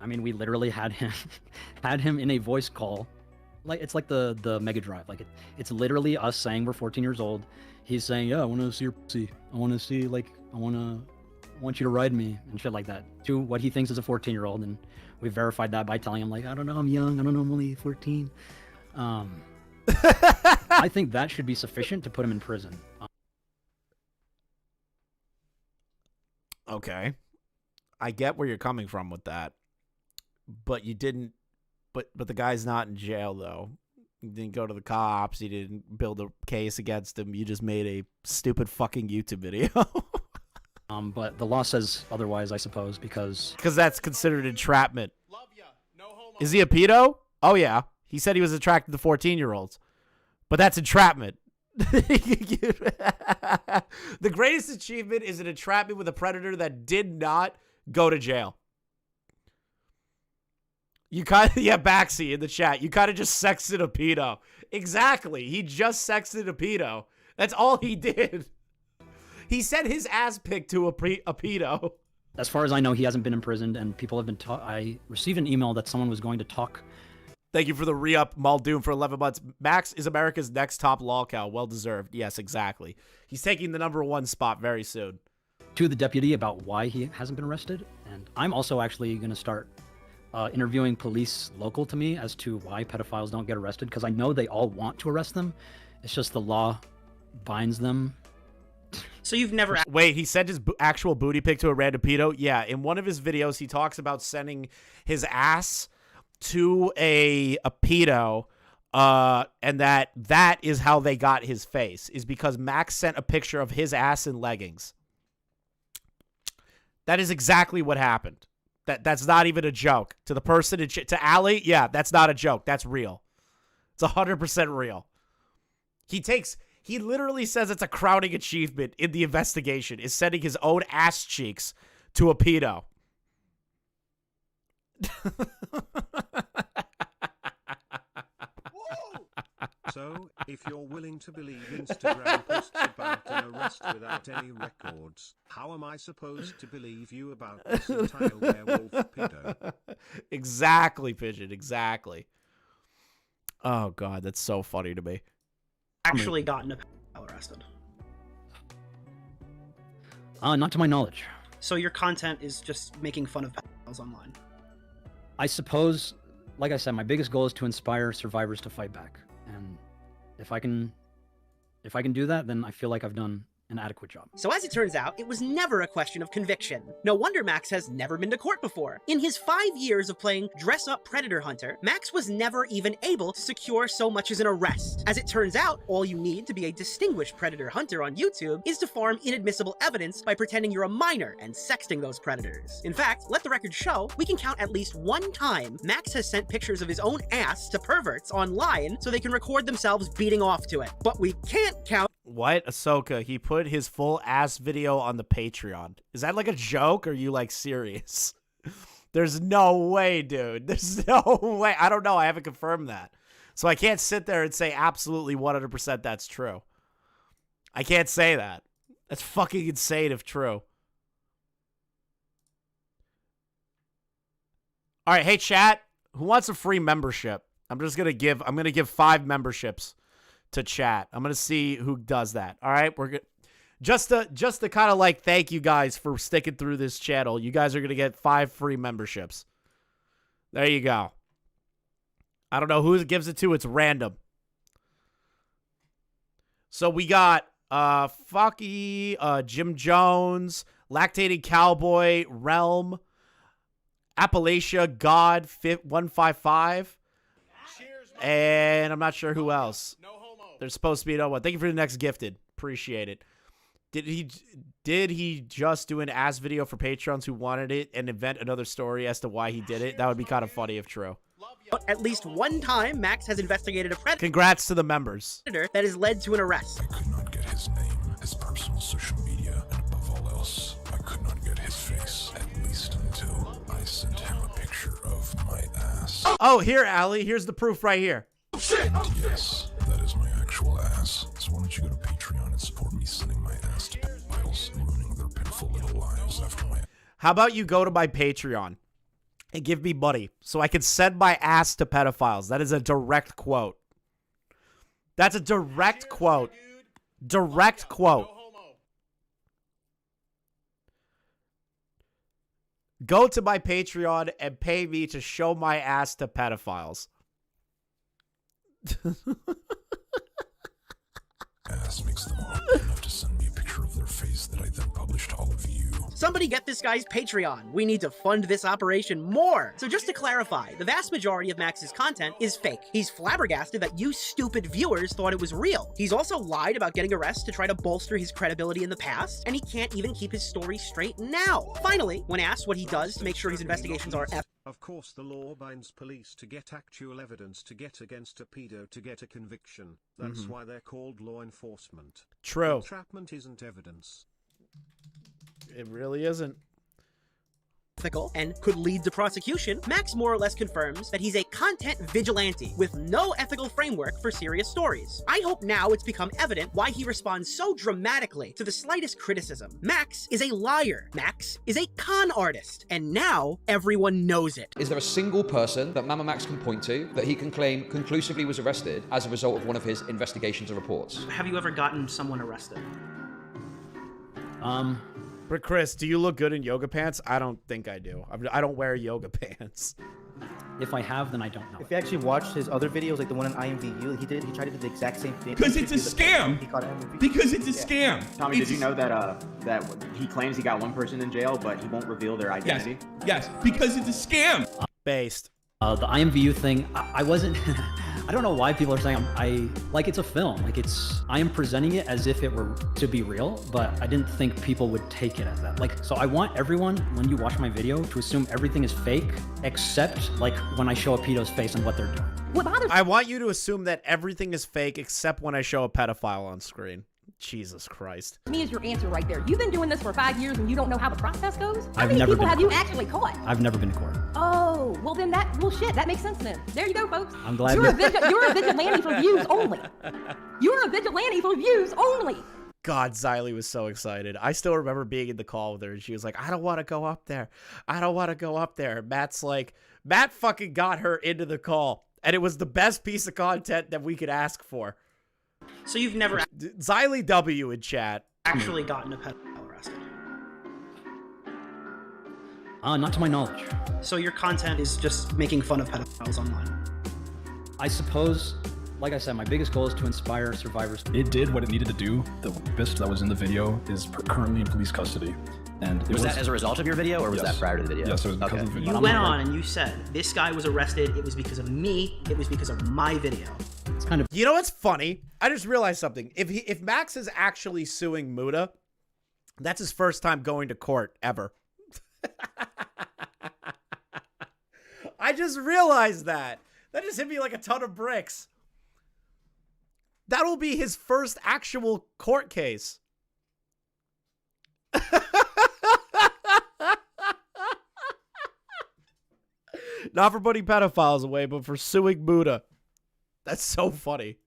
I mean, we literally had him in a voice call. Like, it's like the Mega Drive. Like, it's literally us saying we're 14 years old. He's saying, yeah, I want to see your pussy. I want to see, like, I want you to ride me and shit like that. To what he thinks is a 14-year-old, and we verified that by telling him, like, I don't know, I'm young. I don't know, I'm only 14. I think that should be sufficient to put him in prison. Okay. I get where you're coming from with that. But you didn't, but the guy's not in jail, though. You didn't go to the cops. You didn't build a case against him. You just made a stupid fucking YouTube video. But the law says otherwise, I suppose, because that's considered entrapment. Is he a pedo? Oh, yeah. He said he was attracted to 14-year-olds. But that's entrapment. The greatest achievement is an entrapment with a predator that did not go to jail. You kind of, yeah, Baxi in the chat. You kind of just sexted a pedo. Exactly. He just sexted a pedo. That's all he did. He sent his ass pic to a pedo. as far as I know, he hasn't been imprisoned, and people have been I received an email that someone was going to talk. Thank you for the re-up, Muldoon, for 11 months. Max is America's next top lolcow. Well-deserved. Yes, exactly. He's taking the #1 spot very soon. To the deputy about why he hasn't been arrested, and I'm also actually going to start interviewing police local to me as to why pedophiles don't get arrested, because I know they all want to arrest them. It's just the law binds them. So you've never... Wait, he sent his actual booty pic to a random pedo? Yeah, in one of his videos, he talks about sending his ass to a pedo, and that is how they got his face, is because Max sent a picture of his ass in leggings. That is exactly what happened. That's not even a joke. To the person, to Allie, yeah, that's not a joke. That's real. It's 100% real. He literally says it's a crowning achievement in the investigation, is sending his own ass cheeks to a pedo. So, if you're willing to believe Instagram posts about an arrest without any records, how am I supposed to believe you about this entire werewolf pedo? Exactly, Pigeon, exactly. Oh, God, that's so funny to me. Actually gotten a pedophile arrested. Not to my knowledge. So your content is just making fun of pedophiles online? I suppose, like I said, my biggest goal is to inspire survivors to fight back. And if I can do that, then I feel like I've done an adequate job. So as it turns out, it was never a question of conviction. No wonder Max has never been to court before. In his 5 years of playing dress-up predator hunter, Max was never even able to secure so much as an arrest. As it turns out, all you need to be a distinguished predator hunter on YouTube is to farm inadmissible evidence by pretending you're a minor and sexting those predators. In fact, let the record show, we can count at least one time Max has sent pictures of his own ass to perverts online so they can record themselves beating off to it. But we can't count... What? Ahsoka, he put his full ass video on the Patreon. Is that like a joke, or are you like serious? There's no way, dude. There's no way. I don't know. I haven't confirmed that. So I can't sit there and say absolutely 100% that's true. I can't say that. That's fucking insane if true. All right, hey chat, who wants a free membership? I'm gonna give 5 memberships to chat. I'm gonna see who does that. All right, we're good. Just to kind of like thank you guys for sticking through this channel. You guys are gonna get 5 free memberships. There you go. I don't know who it gives it to. It's random. So we got Fucky, Jim Jones, Lactating Cowboy, Realm, Appalachia, God 155, and I'm not sure who else. There's supposed to be no one. Thank you for the next gifted. Appreciate it. Did he just do an ass video for patrons who wanted it and invent another story as to why he did it? That would be kind of funny if true. But at least one time, Max has investigated a predator. Congrats to the members. That has led to an arrest. I could not get his name, his personal social media, and above all else, I could not get his face, at least until I sent him a picture of my ass. Oh, here, Allie. Here's the proof right here. Yes, that is my actual ass. So why don't you go to Patreon and support me sending my ass to pedophiles, ruining their pitiful little lives after my... How about you go to my Patreon and give me money so I can send my ass to pedophiles. That is a direct quote. That's a direct quote. Direct quote. Go to my Patreon and pay me to show my ass to pedophiles. Ass makes them awkward enough to send me a picture of their face that I then publish to all of you. Somebody get this guy's Patreon. We need to fund this operation more. So just to clarify, the vast majority of Max's content is fake. He's flabbergasted that you stupid viewers thought it was real. He's also lied about getting arrested to try to bolster his credibility in the past, and he can't even keep his story straight now. Finally, when asked what he does to make sure his investigations are Of course, the law binds police to get actual evidence to get against a pedo to get a conviction. That's why they're called law enforcement. True. Entrapment isn't evidence. It really isn't. ethical and could lead to prosecution, Max more or less confirms that he's a content vigilante with no ethical framework for serious stories. I hope now it's become evident why he responds so dramatically to the slightest criticism. Max is a liar. Max is a con artist. And now everyone knows it. Is there a single person that Mamamax can point to that he can claim conclusively was arrested as a result of one of his investigations or reports? Have you ever gotten someone arrested? But Chris, do you look good in yoga pants? I don't think I do. I don't wear yoga pants. If I have, then I don't know. If you actually watched his other videos, like the one on IMVU, he tried to do the exact same thing. Because it's a scam. Because it's a scam. Tommy, did you know that that he claims he got one person in jail, but he won't reveal their identity? Yes, because it's a scam. Based. The IMVU thing, I wasn't. I don't know why people are saying like it's a film. Like I am presenting it as if it were to be real, but I didn't think people would take it as that. Like, so I want everyone, when you watch my video, to assume everything is fake, except like when I show a pedo's face and what they're doing. What bothers? I want you to assume that everything is fake except when I show a pedophile on screen. Jesus Christ. Me is your answer right there. You've been doing this for 5 years and you don't know how the process goes? How I've many never people been have to you court. actually caught? I've never been to court. Oh, well then shit, that makes sense then. There you go, folks. I'm glad You're a vigilante for views only. You're a vigilante for views only. God, Xylee was so excited. I still remember being in the call with her, and she was like, I don't want to go up there. I don't want to go up there. Matt's like, Matt fucking got her into the call, and it was the best piece of content that we could ask for. So you've never Xylee W in chat. Actually gotten a pedophile arrested? Not to my knowledge. So your content is just making fun of pedophiles online? I suppose, like I said, my biggest goal is to inspire survivors. It did what it needed to do. The rapist that was in the video is currently in police custody. And Was that as a result of your video, or was Yes. that prior to the video? Yes, it was because of the video. You went on and you said, this guy was arrested, it was because of me, it was because of my video. It's kind of... You know what's funny? I just realized something. If Max is actually suing Muta, that's his first time going to court ever. I just realized that. That just hit me like a ton of bricks. That'll be his first actual court case. Not for putting pedophiles away, but for suing Muta. That's so funny.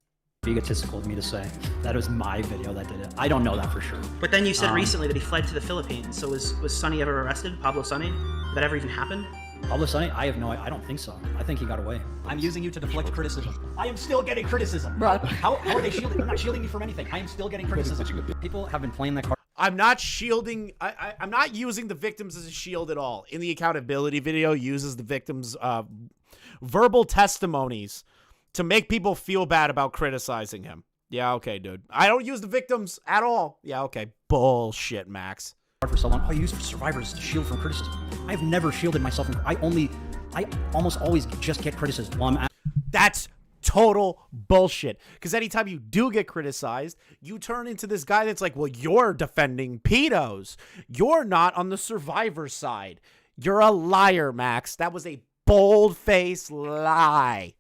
Egotistical of me to say. That was my video that did it. I don't know that for sure. But then you said recently that he fled to the Philippines. So was Sonny ever arrested? Pablo Sonny? Did that ever even happen? Pablo Sonny? I have no idea. I don't think so. I think he got away. I'm using you to deflect criticism. I am still getting criticism. Bro. How are they shielding? They're not shielding me from anything. I am still getting criticism. People have been playing that card. I'm not shielding. I'm not using the victims as a shield at all. In the accountability video, uses the victims' verbal testimonies to make people feel bad about criticizing him. Yeah, okay, dude. I don't use the victims at all. Yeah, okay. Bullshit, Max. For so long, I use survivors to shield from criticism. I've never shielded myself from. I almost always just get criticism while I'm at. That's total bullshit. Because anytime you do get criticized, you turn into this guy that's like, well, you're defending pedos. You're not on the survivor side. You're a liar, Max. That was a bold-faced lie.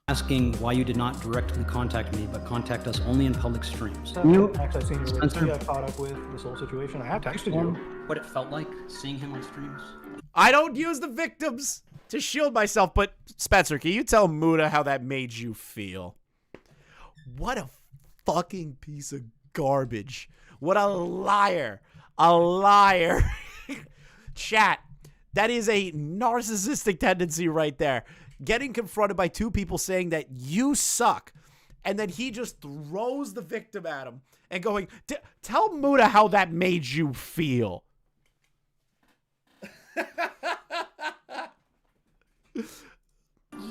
Asking why you did not directly contact me, but contact us only in public streams. Max, I've seen your videos. You got caught up with this whole situation. I have texted you. What it felt like seeing him on streams. I don't use the victims to shield myself, but Spencer, can you tell Muta how that made you feel? What a fucking piece of garbage. What a liar. A liar. Chat, That is a narcissistic tendency right there. Getting confronted by two people saying that you suck, and then he just throws the victim at him and going, tell Muta how that made you feel.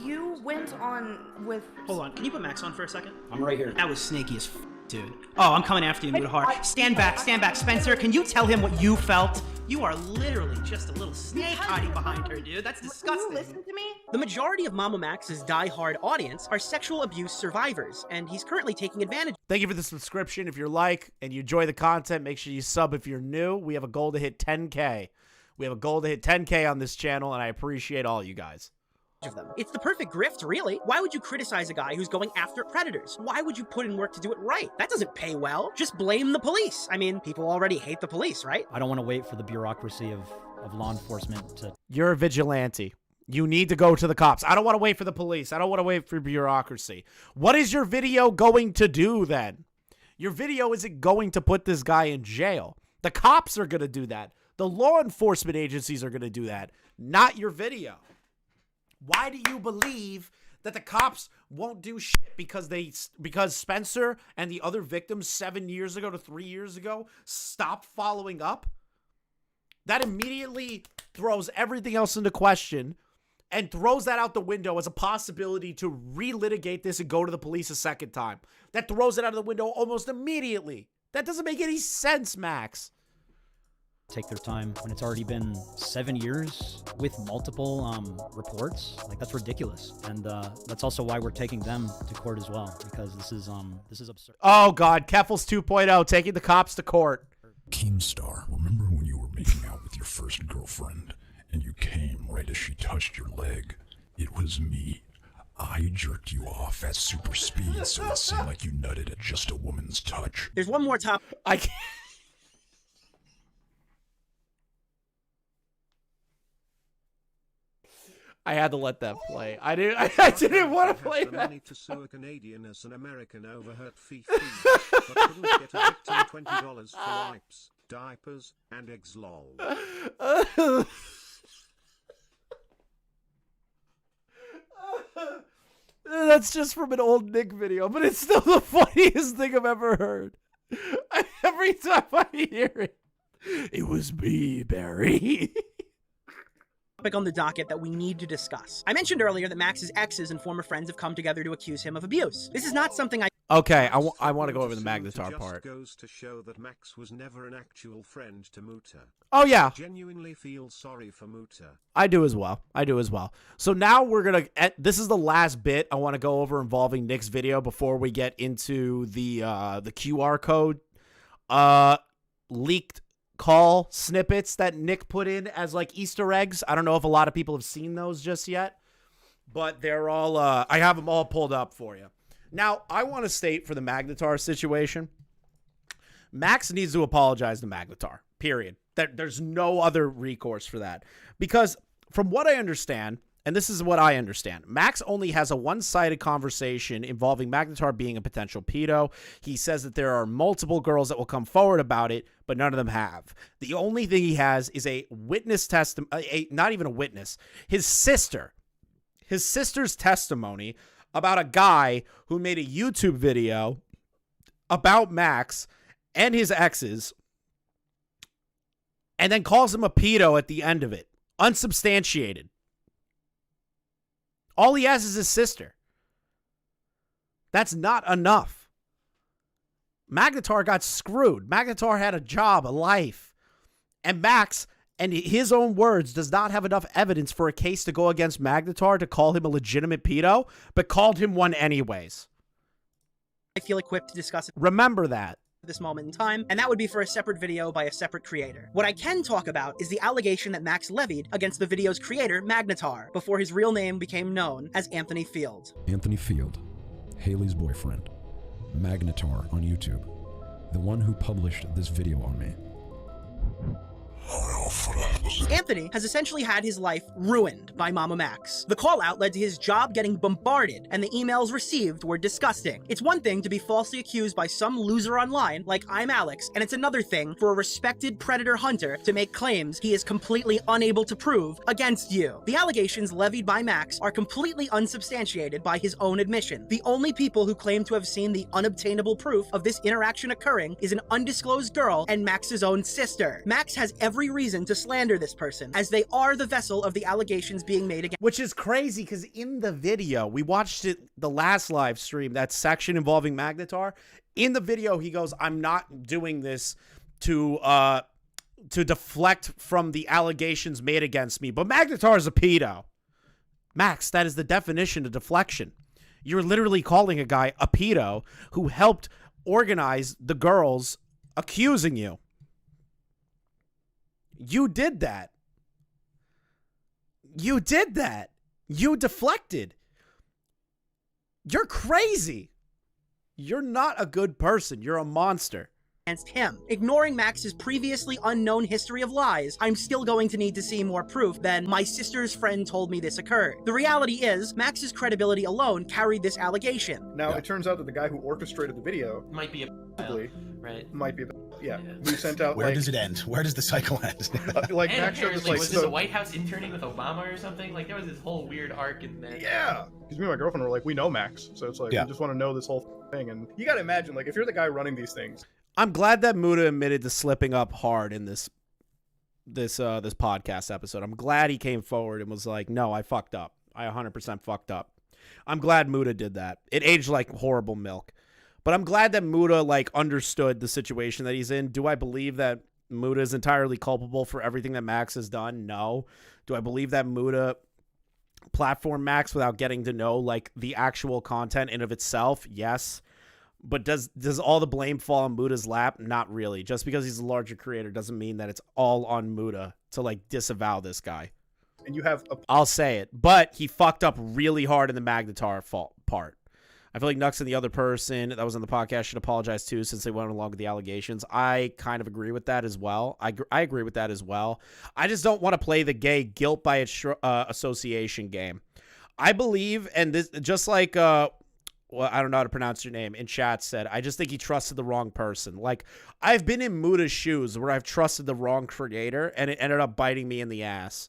You went on with... Hold on, can you put Max on for a second? I'm right here. That was snaky as dude. Oh, I'm coming after you, Muta hard. Stand back, Spencer. Can you tell him what you felt? You are literally just a little snake hiding behind her, dude. That's disgusting. Will you listen to me? The majority of Mamamax's die-hard audience are sexual abuse survivors, and he's currently taking advantage. Thank you for the subscription. If you're like and you enjoy the content, make sure you sub if you're new. We have a goal to hit 10K. We have a goal to hit 10K on this channel, and I appreciate all you guys. Of them. It's the perfect grift, really. Why would you criticize a guy who's going after predators? Why would you put in work to do it right? That doesn't pay well. Just blame the police. I mean, people already hate the police, right? I don't want to wait for the bureaucracy of law enforcement to... You're a vigilante. You need to go to the cops. I don't want to wait for the police. I don't want to wait for bureaucracy. What is your video going to do then? Your video isn't going to put this guy in jail. The cops are going to do that. The law enforcement agencies are going to do that. Not your video. Why do you believe that the cops won't do shit because Spencer and the other victims 7 years ago to 3 years ago stopped following up? That immediately throws everything else into question and throws that out the window as a possibility to relitigate this and go to the police a second time. That throws it out of the window almost immediately. That doesn't make any sense, Max. Take their time when it's already been 7 years with multiple reports. Like, that's ridiculous, and that's also why we're taking them to court as well, because this is absurd. Oh God, Keffels 2.0 taking the cops to court. Keemstar, remember when you were making out with your first girlfriend and you came right as she touched your leg? It was me. I jerked you off at super speed so it seemed like you nutted at just a woman's touch. There's one more top. I can't. I had to let that play. I didn't want to play that. Money to sue a Canadian as an American overhurt fee, but couldn't get a victim $20 for wipes, diapers, and eggs. Lol. That's just from an old Nick video, but it's still the funniest thing I've ever heard. Every time I hear it, it was me, Barry. Topic on the docket that we need to discuss. I mentioned earlier that Max's exes and former friends have come together to accuse him of abuse. This is not something Okay, I want to go over the Magnatar part. Goes to show that Max was never an actual friend to Muta. Oh yeah. I genuinely feel sorry for Muta. I do as well. So now we're gonna. This is the last bit I want to go over involving Nick's video before we get into the QR code leaked call snippets that Nick put in as like Easter eggs. I don't know if a lot of people have seen those just yet, but they're all I have them all pulled up for you. Now, I want to state for the Magnatar situation, Max needs to apologize to Magnatar, period. There's no other recourse for that. Because from what I understand, and this is what I understand, Max only has a one-sided conversation involving Magnatar being a potential pedo. He says that there are multiple girls that will come forward about it, but none of them have. The only thing he has is a witness testimony, not even a witness, his sister's testimony about a guy who made a YouTube video about Max and his exes and then calls him a pedo at the end of it. Unsubstantiated. All he has is his sister. That's not enough. Magnatar got screwed. Magnatar had a job, a life. And Max, in his own words, does not have enough evidence for a case to go against Magnatar to call him a legitimate pedo, but called him one anyways. I feel equipped to discuss it. Remember that. At this moment in time, and that would be for a separate video by a separate creator. What I can talk about is the allegation that Max levied against the video's creator, Magnatar, before his real name became known as Anthony Field. Anthony Field, Haley's boyfriend, Magnatar on YouTube, the one who published this video on me. Alfred. Anthony has essentially had his life ruined by Mamamax. The call out led to his job getting bombarded, and the emails received were disgusting. It's one thing to be falsely accused by some loser online, like I'm Alex, and it's another thing for a respected predator hunter to make claims he is completely unable to prove against you. The allegations levied by Max are completely unsubstantiated by his own admission. The only people who claim to have seen the unobtainable proof of this interaction occurring is an undisclosed girl and Max's own sister. Max has every reason to slander this person, as they are the vessel of the allegations being made against. Which is crazy, because in the video, we watched it the last live stream, that section involving Magnatar. In the video, he goes, I'm not doing this to deflect from the allegations made against me. But Magnatar is a pedo. Max, that is the definition of deflection. You're literally calling a guy a pedo who helped organize the girls accusing you. You did that. You did that. You deflected. You're crazy. You're not a good person. You're a monster. Against him. Ignoring Max's previously unknown history of lies, I'm still going to need to see more proof than my sister's friend told me this occurred. The reality is, Max's credibility alone carried this allegation. Now, it turns out that the guy who orchestrated the video might be a right? Might be a yeah. We sent out. Where does it end? Where does the cycle end? Like and Max apparently, was this a White House interning with Obama or something? Like there was this whole weird arc in there. Yeah, because me and my girlfriend were like, we know Max, so it's like we just want to know this whole thing. And you got to imagine, like, if you're the guy running these things. I'm glad that Muta admitted to slipping up hard in this podcast episode. I'm glad he came forward and was like, no, I fucked up. I 100% fucked up. I'm glad Muta did that. It aged like horrible milk. But I'm glad that Muta, like, understood the situation that he's in. Do I believe that Muta is entirely culpable for everything that Max has done? No. Do I believe that Muta platformed Max without getting to know, like, the actual content in of itself? Yes. But does all the blame fall on Muta's lap? Not really. Just because he's a larger creator doesn't mean that it's all on Muta to, like, disavow this guy. And you have I'll say it. But he fucked up really hard in the Magnatar part. I feel like Nux and the other person that was on the podcast should apologize too, since they went along with the allegations. I kind of agree with that as well. I agree with that as well. I just don't want to play the gay guilt by association game. I believe, and this just like well, I don't know how to pronounce your name, in chat said, I just think he trusted the wrong person. Like, I've been in Muta's shoes where I've trusted the wrong creator and it ended up biting me in the ass.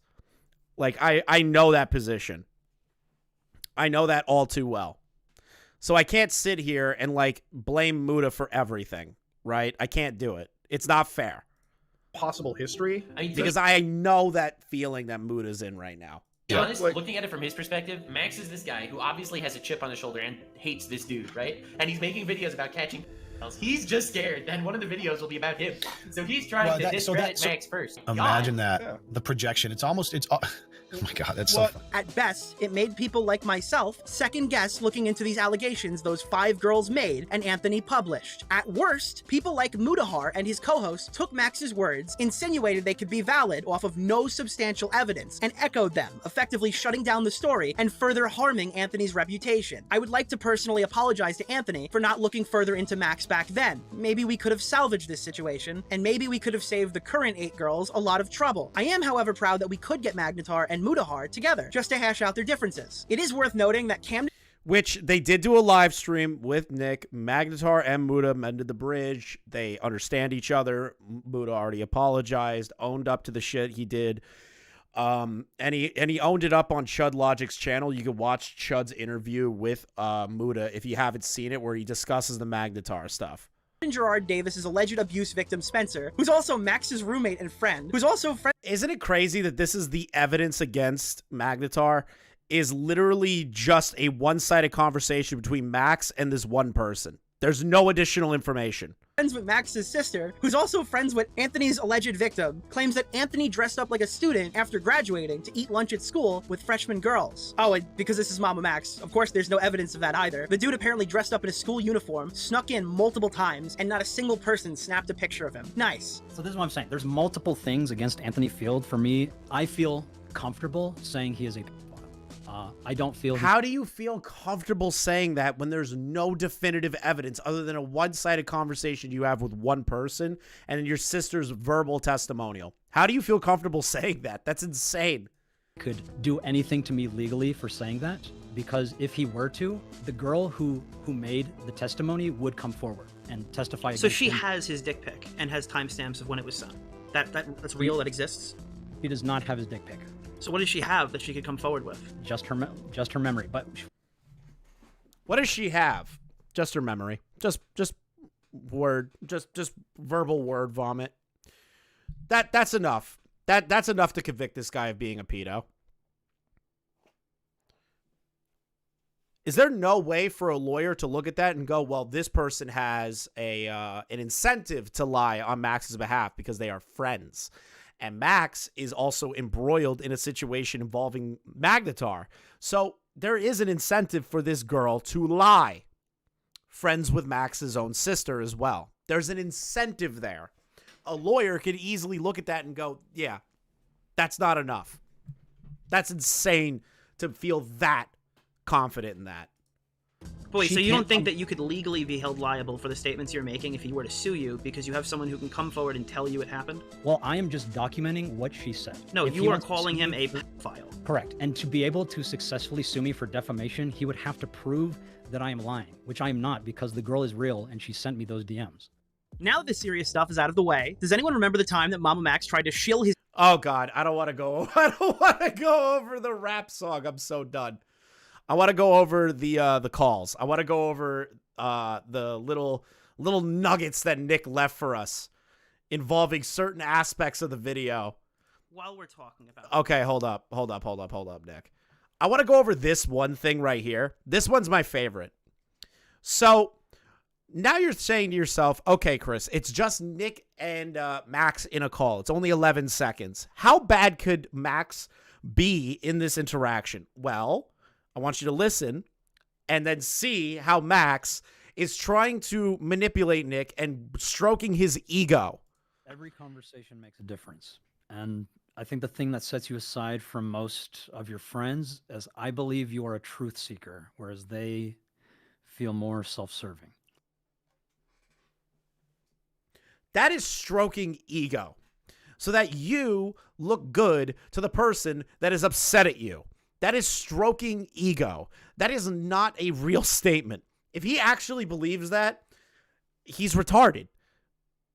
Like, I know that position. I know that all too well. So I can't sit here and, like, blame Muta for everything, right? I can't do it. It's not fair. Possible history? Because I know that feeling that Muta's in right now. To be honest, looking at it from his perspective, Max is this guy who obviously has a chip on his shoulder and hates this dude, right? And he's making videos about catching else. He's just scared that one of the videos will be about him. So he's trying to discredit Max first. Imagine that. The projection. It's oh my god, that's so fun. At best, it made people like myself second guess looking into these allegations those 5 girls made and Anthony published. At worst, people like Mutahar and his co-host took Max's words, insinuated they could be valid off of no substantial evidence, and echoed them, effectively shutting down the story and further harming Anthony's reputation. I would like to personally apologize to Anthony for not looking further into Max back then. Maybe we could have salvaged this situation, and maybe we could have saved the current 8 girls a lot of trouble. I am, however, proud that we could get Magnatar and Mutahar together, just to hash out their differences. It is worth noting that which they did do a live stream with Nick. Magnatar and Muta mended the bridge. They understand each other. Muta already apologized, owned up to the shit he did. And he owned it up on Chud Logic's channel. You can watch Chud's interview with Muta if you haven't seen it, where he discusses the Magnatar stuff. Gerard Davis's alleged abuse victim Spencer, who's also Max's roommate and friend, who's also friend. Isn't it crazy that this is the evidence against Magnatar is literally just a one-sided conversation between Max and this one person? There's no additional information. Friends with Max's sister, who's also friends with Anthony's alleged victim, claims that Anthony dressed up like a student after graduating to eat lunch at school with freshman girls. Oh, and because this is Mamamax, of course there's no evidence of that either. The dude apparently dressed up in a school uniform, snuck in multiple times, and not a single person snapped a picture of him. Nice. So this is what I'm saying. There's multiple things against Anthony Field. For me, I feel comfortable saying he is a I don't feel... How do you feel comfortable saying that when there's no definitive evidence other than a one-sided conversation you have with one person and your sister's verbal testimonial? How do you feel comfortable saying that? That's insane. Could do anything to me legally for saying that, because if he were to, the girl who made the testimony would come forward and testify. So she him. has his dick pic and has timestamps of when it was sent. That's real. That exists. He does not have his dick pic. So what does she have that she could come forward with? Just her memory. But what does she have? Just her memory. Just verbal word vomit. That's enough. That's enough to convict this guy of being a pedo. Is there no way for a lawyer to look at that and go, well, this person has an incentive to lie on Max's behalf because they are friends? And Max is also embroiled in a situation involving Magnatar. So there is an incentive for this girl to lie. Friends with Max's own sister as well. There's an incentive there. A lawyer could easily look at that and go, yeah, that's not enough. That's insane to feel that confident in that. Wait, so you don't think that you could legally be held liable for the statements you're making if he were to sue you because you have someone who can come forward and tell you it happened? Well, I am just documenting what she said. No, you are calling him a pedophile. Correct. And to be able to successfully sue me for defamation, he would have to prove that I am lying, which I am not, because the girl is real and she sent me those DMs. Now that the serious stuff is out of the way, does anyone remember the time that Mamamax tried to shill his... Oh, God, I don't want to go over the rap song. I'm so done. I want to go over the calls. I want to go over the little nuggets that Nick left for us involving certain aspects of the video. While we're talking about... Okay, hold up, Nick. I want to go over this one thing right here. This one's my favorite. So... now you're saying to yourself, okay, Chris, it's just Nick and Max in a call. It's only 11 seconds. How bad could Max be in this interaction? Well, I want you to listen and then see how Max is trying to manipulate Nick and stroking his ego. Every conversation makes a difference. And I think the thing that sets you aside from most of your friends is I believe you are a truth seeker, whereas they feel more self-serving. That is stroking ego so that you look good to the person that is upset at you. That is stroking ego. That is not a real statement. If he actually believes that, he's retarded.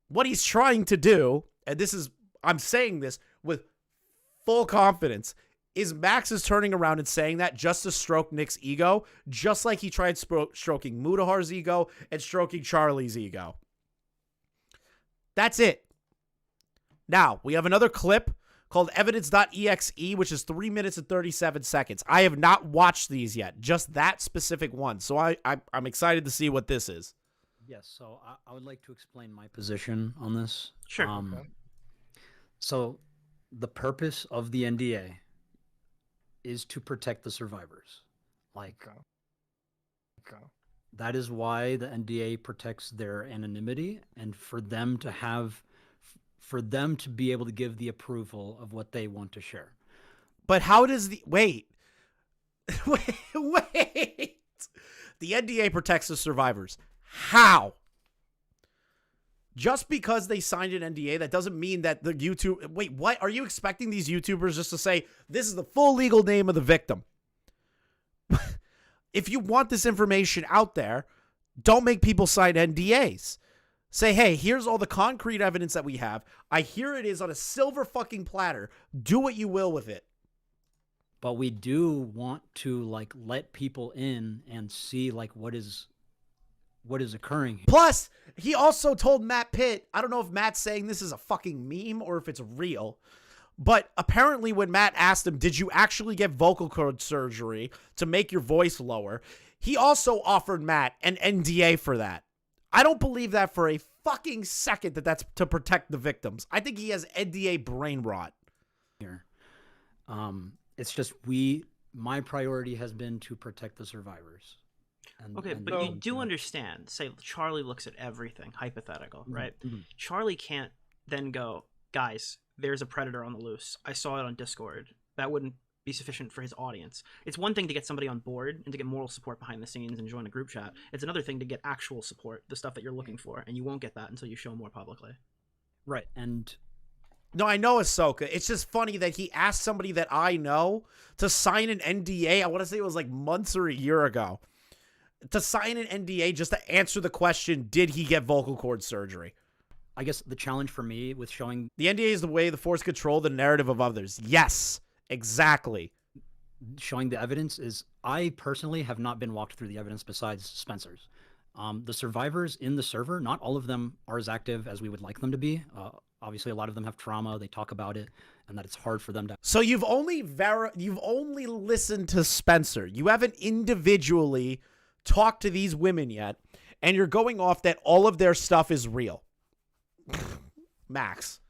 What he's trying to do, and I'm saying this with full confidence, is Max is turning around and saying that just to stroke Nick's ego, just like he tried stroking Mutahar's ego and stroking Charlie's ego. That's it. Now, we have another clip called evidence.exe, which is 3 minutes and 37 seconds. I have not watched these yet, just that specific one. So I'm excited to see what this is. Yes, so I would like to explain my position on this. Sure. So the purpose of the NDA is to protect the survivors. That is why the NDA protects their anonymity and for them to be able to give the approval of what they want to share. But how does wait. The NDA protects the survivors. How? Just because they signed an NDA, that doesn't mean that the YouTube... Wait, what? Are you expecting these YouTubers just to say, this is the full legal name of the victim? If you want this information out there, don't make people sign NDAs. Say, hey, here's all the concrete evidence that we have. Here it is on a silver fucking platter. Do what you will with it. But we do want to let people in and see what is occurring here. Plus, he also told Matt Pitt, I don't know if Matt's saying this is a fucking meme or if it's real, but apparently when Matt asked him, did you actually get vocal cord surgery to make your voice lower? He also offered Matt an NDA for that. I don't believe that for a fucking second that that's to protect the victims. I think he has NDA brain rot. Here. It's just my priority has been to protect the survivors. But you do understand, say Charlie looks at everything, hypothetical, right? Mm-hmm. Charlie can't then go, guys, there's a predator on the loose. I saw it on Discord. That wouldn't be sufficient for his audience. It's one thing to get somebody on board and to get moral support behind the scenes and join a group chat. It's another thing to get actual support, the stuff that you're looking for, and you won't get that until you show more publicly. Right, and No, I know Ahsoka. It's just funny that he asked somebody that I know to sign an NDA. I want to say it was like months or a year ago. To sign an NDA just to answer the question, did he get vocal cord surgery? I guess the challenge for me with showing... The NDA is the way the Force control the narrative of others. Yes, exactly. Showing the evidence is, I personally have not been walked through the evidence besides Spencer's. The survivors in the server, not all of them are as active as we would like them to be. Obviously, a lot of them have trauma. They talk about it, and that it's hard for them to... So you've only listened to Spencer. You haven't individually talked to these women yet, and you're going off that all of their stuff is real. Max,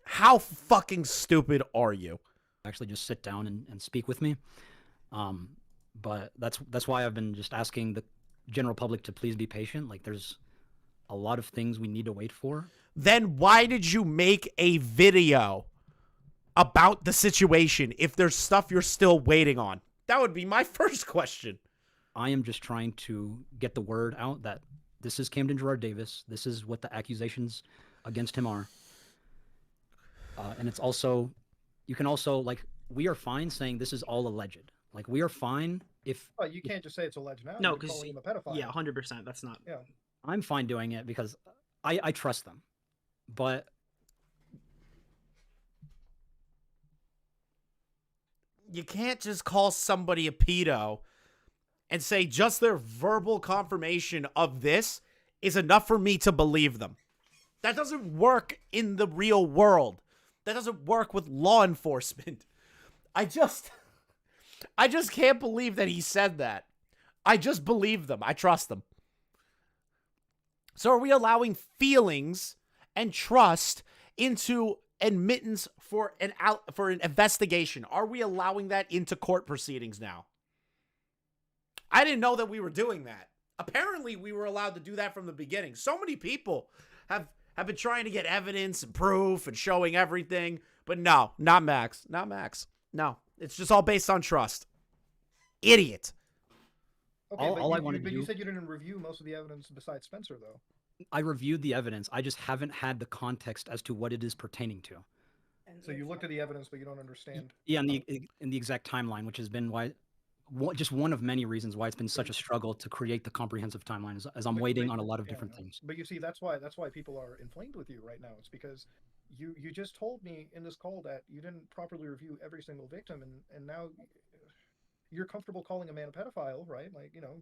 how fucking stupid are you? Actually just sit down and speak with me. But that's why I've been just asking the general public to please be patient. Like, there's a lot of things we need to wait for. Then why did you make a video about the situation if there's stuff you're still waiting on? That would be my first question. I am just trying to get the word out that this is Camden Gerard Davis. This is what the accusations against him are. And it's also, you can also, like, we are fine saying this is all alleged. Like, we are fine if... Well, you can't just say it's alleged now. No, because... him a pedophile. Yeah, 100%. That's not... Yeah. I'm fine doing it because I trust them. But... You can't just call somebody a pedo and say just their verbal confirmation of this is enough for me to believe them. That doesn't work in the real world. That doesn't work with law enforcement. I just can't believe that he said that. I just believe them. I trust them. So are we allowing feelings and trust into admittance for an investigation? Are we allowing that into court proceedings now? I didn't know that we were doing that. Apparently, we were allowed to do that from the beginning. So many people have been trying to get evidence and proof and showing everything. But no, not Max. Not Max. No, it's just all based on trust. Idiot. Okay, but you said you didn't review most of the evidence besides Spencer, though. I reviewed the evidence. I just haven't had the context as to what it is pertaining to. So you looked at the evidence, but you don't understand. Yeah, in the exact timeline, which has been just one of many reasons why it's been such a struggle to create the comprehensive timeline, as I'm waiting on a lot of different things. But you see, that's why people are inflamed with you right now. It's because you just told me in this call that you didn't properly review every single victim, and now you're comfortable calling a man a pedophile, right? Like, you know,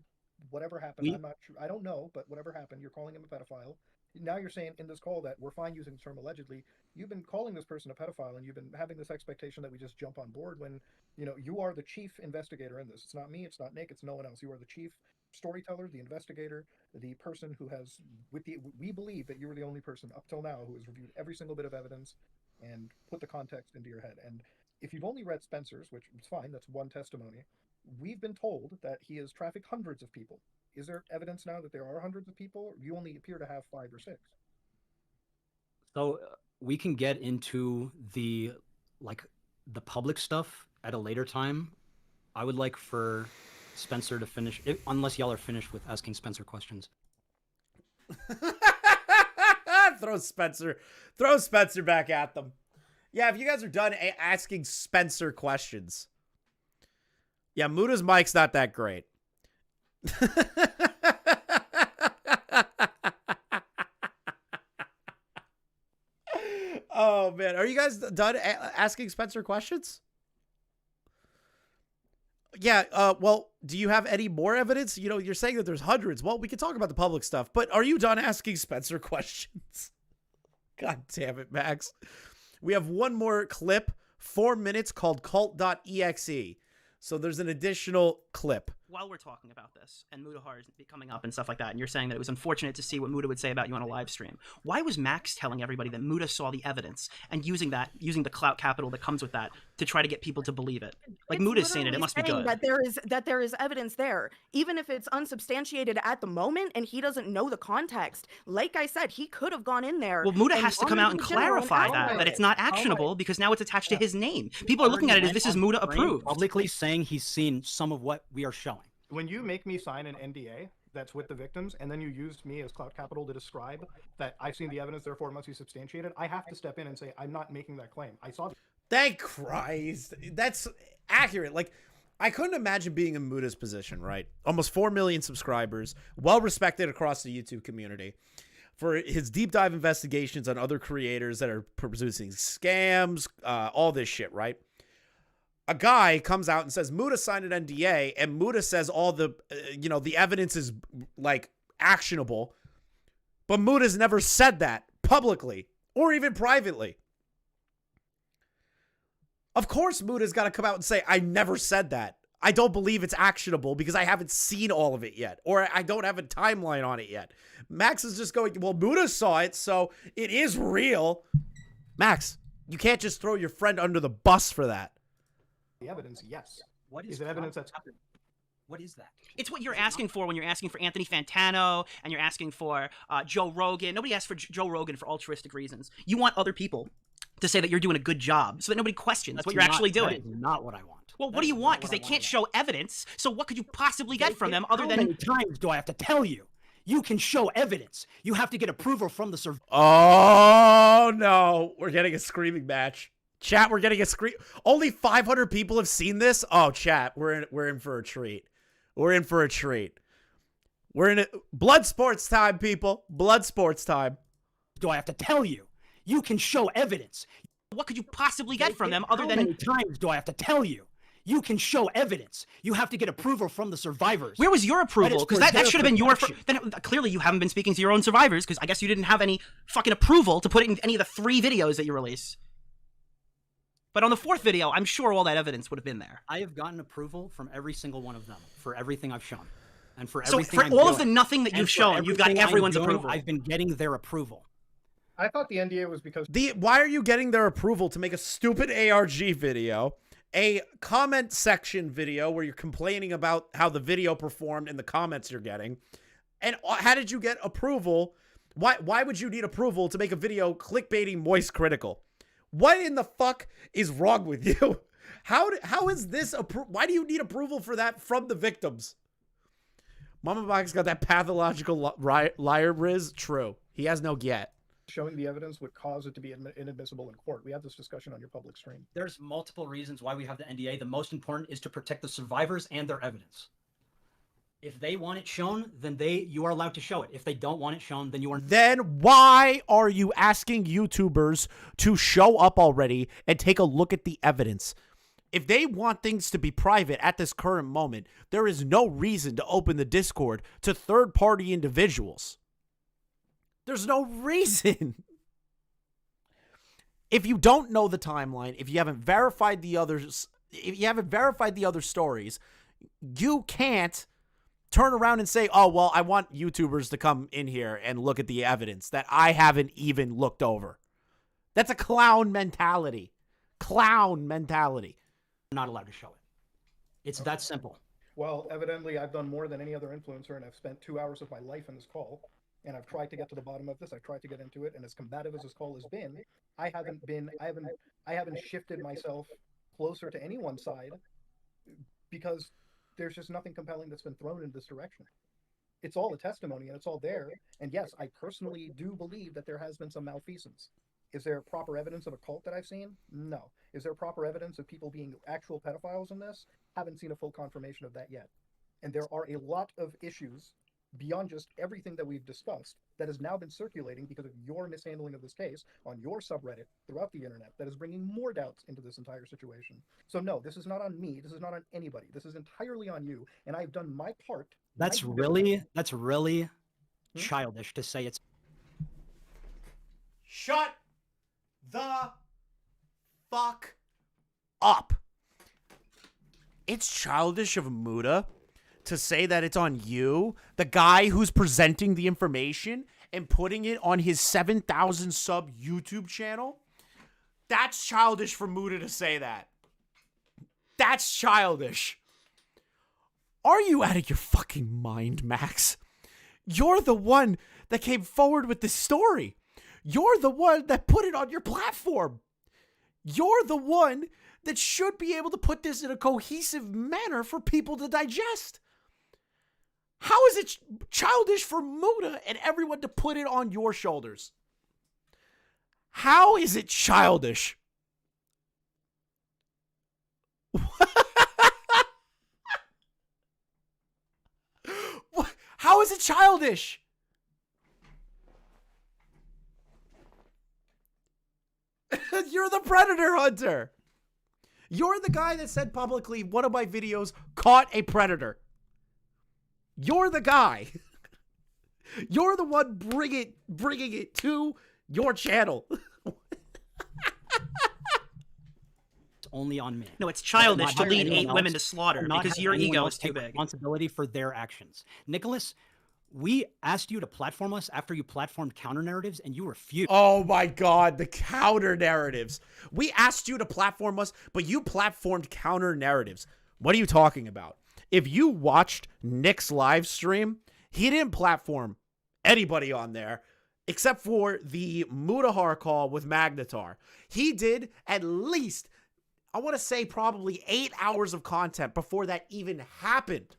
whatever happened, I'm not sure, I don't know, but whatever happened, you're calling him a pedophile. Now you're saying in this call that we're fine using the term allegedly. You've been calling this person a pedophile, and you've been having this expectation that we just jump on board when, you know, you are the chief investigator in this. It's not me, it's not Nick, it's no one else. You are the chief storyteller, the investigator, the person who has, we believe that you were the only person up till now who has reviewed every single bit of evidence and put the context into your head. And if you've only read Spencer's, which is fine, that's one testimony, we've been told that he has trafficked hundreds of people. Is there evidence now that there are hundreds of people? You only appear to have 5 or 6. So we can get into the public stuff at a later time. I would like for Spencer to finish, unless y'all are finished with asking Spencer questions. Throw Spencer back at them. Yeah, if you guys are done asking Spencer questions. Yeah, Muta's mic's not that great. Oh, man. Are you guys done asking Spencer questions? Yeah, well, do you have any more evidence? You know, you're saying that there's hundreds. Well, we can talk about the public stuff, but are you done asking Spencer questions? God damn it, Max. We have one more clip, 4 minutes, called cult.exe. So there's an additional clip. While we're talking about this, and Muta is coming up and stuff like that, and you're saying that it was unfortunate to see what Muta would say about you on a live stream, why was Max telling everybody that Muta saw the evidence and using the clout capital that comes with that to try to get people to believe it? Like, Muta's saying it must be good. That there is evidence there, even if it's unsubstantiated at the moment and he doesn't know the context. Like I said, he could have gone in there. Well, Muta has to come out and clarify that it's not actionable because now it's attached to his name. People are looking at it as this is Muta approved. Publicly saying he's seen some of what we are showing. When you make me sign an NDA, that's with the victims, and then you used me as clout capital to describe that I've seen the evidence, therefore it must be substantiated, I have to step in and say, I'm not making that claim. I saw. Thank Christ. That's accurate. Like, I couldn't imagine being in Muta's position, right? Almost 4 million subscribers, well-respected across the YouTube community, for his deep dive investigations on other creators that are producing scams, all this shit, right? A guy comes out and says Muta signed an NDA, and Muta says all the, the evidence is like actionable, but Muta's never said that publicly or even privately. Of course, Muta's got to come out and say, I never said that. I don't believe it's actionable because I haven't seen all of it yet, or I don't have a timeline on it yet. Max is just going, well, Muta saw it, so it is real. Max, you can't just throw your friend under the bus for that. The evidence, yes. What is it evidence that's... What is that? It's what you're asking for when you're asking for Anthony Fantano and you're asking for Joe Rogan. Nobody asked for Joe Rogan for altruistic reasons. You want other people to say that you're doing a good job so that nobody questions what you're actually doing. That is not what I want. Well, what do you want? Because they can't show evidence. So what could you possibly get from them other than... How many times do I have to tell you? You can show evidence. You have to get approval from the survivor. Oh, no. We're getting a screaming match. Chat, we're getting a scream. Only 500 people have seen this? Oh, chat, we're in for a treat. We're in for a treat. We're in blood sports time, people. Blood sports time. Do I have to tell you? You can show evidence. What could you possibly get from them other than... How many times do I have to tell you? You can show evidence. You have to get approval from the survivors. Where was your approval? Because that should have been your... Then clearly you haven't been speaking to your own survivors, because I guess you didn't have any fucking approval to put it in any of the 3 videos that you release. But on the 4th video, I'm sure all that evidence would have been there. I have gotten approval from every single one of them for everything I've shown. And for everything So for all of the nothing that you've shown, you've got everyone's approval. I've been getting their approval. I thought the NDA was because... Why are you getting their approval to make a stupid ARG video, a comment section video where you're complaining about how the video performed in the comments you're getting, and how did you get approval? Why would you need approval to make a video clickbaiting moist critical? What in the fuck is wrong with you? How is this why do you need approval for that from the victims? Mamamax got that pathological liar Riz. True. He has no get. Showing the evidence would cause it to be inadmissible in court. We had this discussion on your public stream. There's multiple reasons why we have the NDA. The most important is to protect the survivors and their evidence. If they want it shown, then you are allowed to show it. If they don't want it shown, then you are... Then why are you asking YouTubers to show up already and take a look at the evidence? If they want things to be private at this current moment, there is no reason to open the Discord to third-party individuals. There's no reason. If you don't know the timeline, if you haven't verified the others, if you haven't verified the other stories, you can't turn around and say, oh, well, I want YouTubers to come in here and look at the evidence that I haven't even looked over. That's a clown mentality. Clown mentality. Not allowed to show it. It's that simple. Well, evidently, I've done more than any other influencer, and I've spent 2 hours of my life in this call, and I've tried to get to the bottom of this. I've tried to get into it, and as combative as this call has been, I haven't shifted myself closer to anyone's side because there's just nothing compelling that's been thrown in this direction. It's all a testimony and it's all there. And yes, I personally do believe that there has been some malfeasance. Is there proper evidence of a cult that I've seen? No. Is there proper evidence of people being actual pedophiles in this? Haven't seen a full confirmation of that yet. And there are a lot of issues beyond just everything that we've discussed that has now been circulating because of your mishandling of this case on your subreddit throughout the internet that is bringing more doubts into this entire situation. So no, this is not on me. This is not on anybody. This is entirely on you. And I've done my part. That's really childish to say it's... Shut the fuck up. It's childish of Muta to say that it's on you, the guy who's presenting the information and putting it on his 7,000 sub YouTube channel. That's childish for Muta to say that. That's childish. Are you out of your fucking mind, Max? You're the one that came forward with this story. You're the one that put it on your platform. You're the one that should be able to put this in a cohesive manner for people to digest. How is it childish for Muta and everyone to put it on your shoulders? How is it childish? How is it childish? You're the predator hunter. You're the guy that said publicly one of my videos caught a predator. You're the guy. You're the one bringing it to your channel. It's only on me. No, it's childish to lead 8 women to slaughter because your ego is too big. Responsibility for their actions. Nicholas, we asked you to platform us after you platformed counter narratives and you refused. Oh my God, the counter narratives. We asked you to platform us, but you platformed counter narratives. What are you talking about? If you watched Nick's live stream, he didn't platform anybody on there except for the Muta call with Magnatar. He did at least, I want to say probably 8 hours of content before that even happened.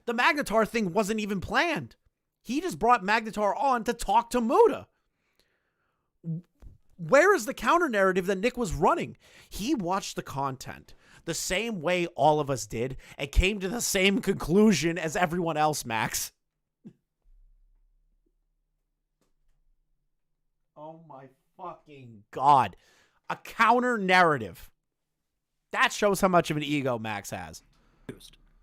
The Magnatar thing wasn't even planned. He just brought Magnatar on to talk to Muta. Where is the counter narrative that Nick was running? He watched the content the same way all of us did and came to the same conclusion as everyone else, Max. Oh my fucking God. A counter narrative. That shows how much of an ego Max has.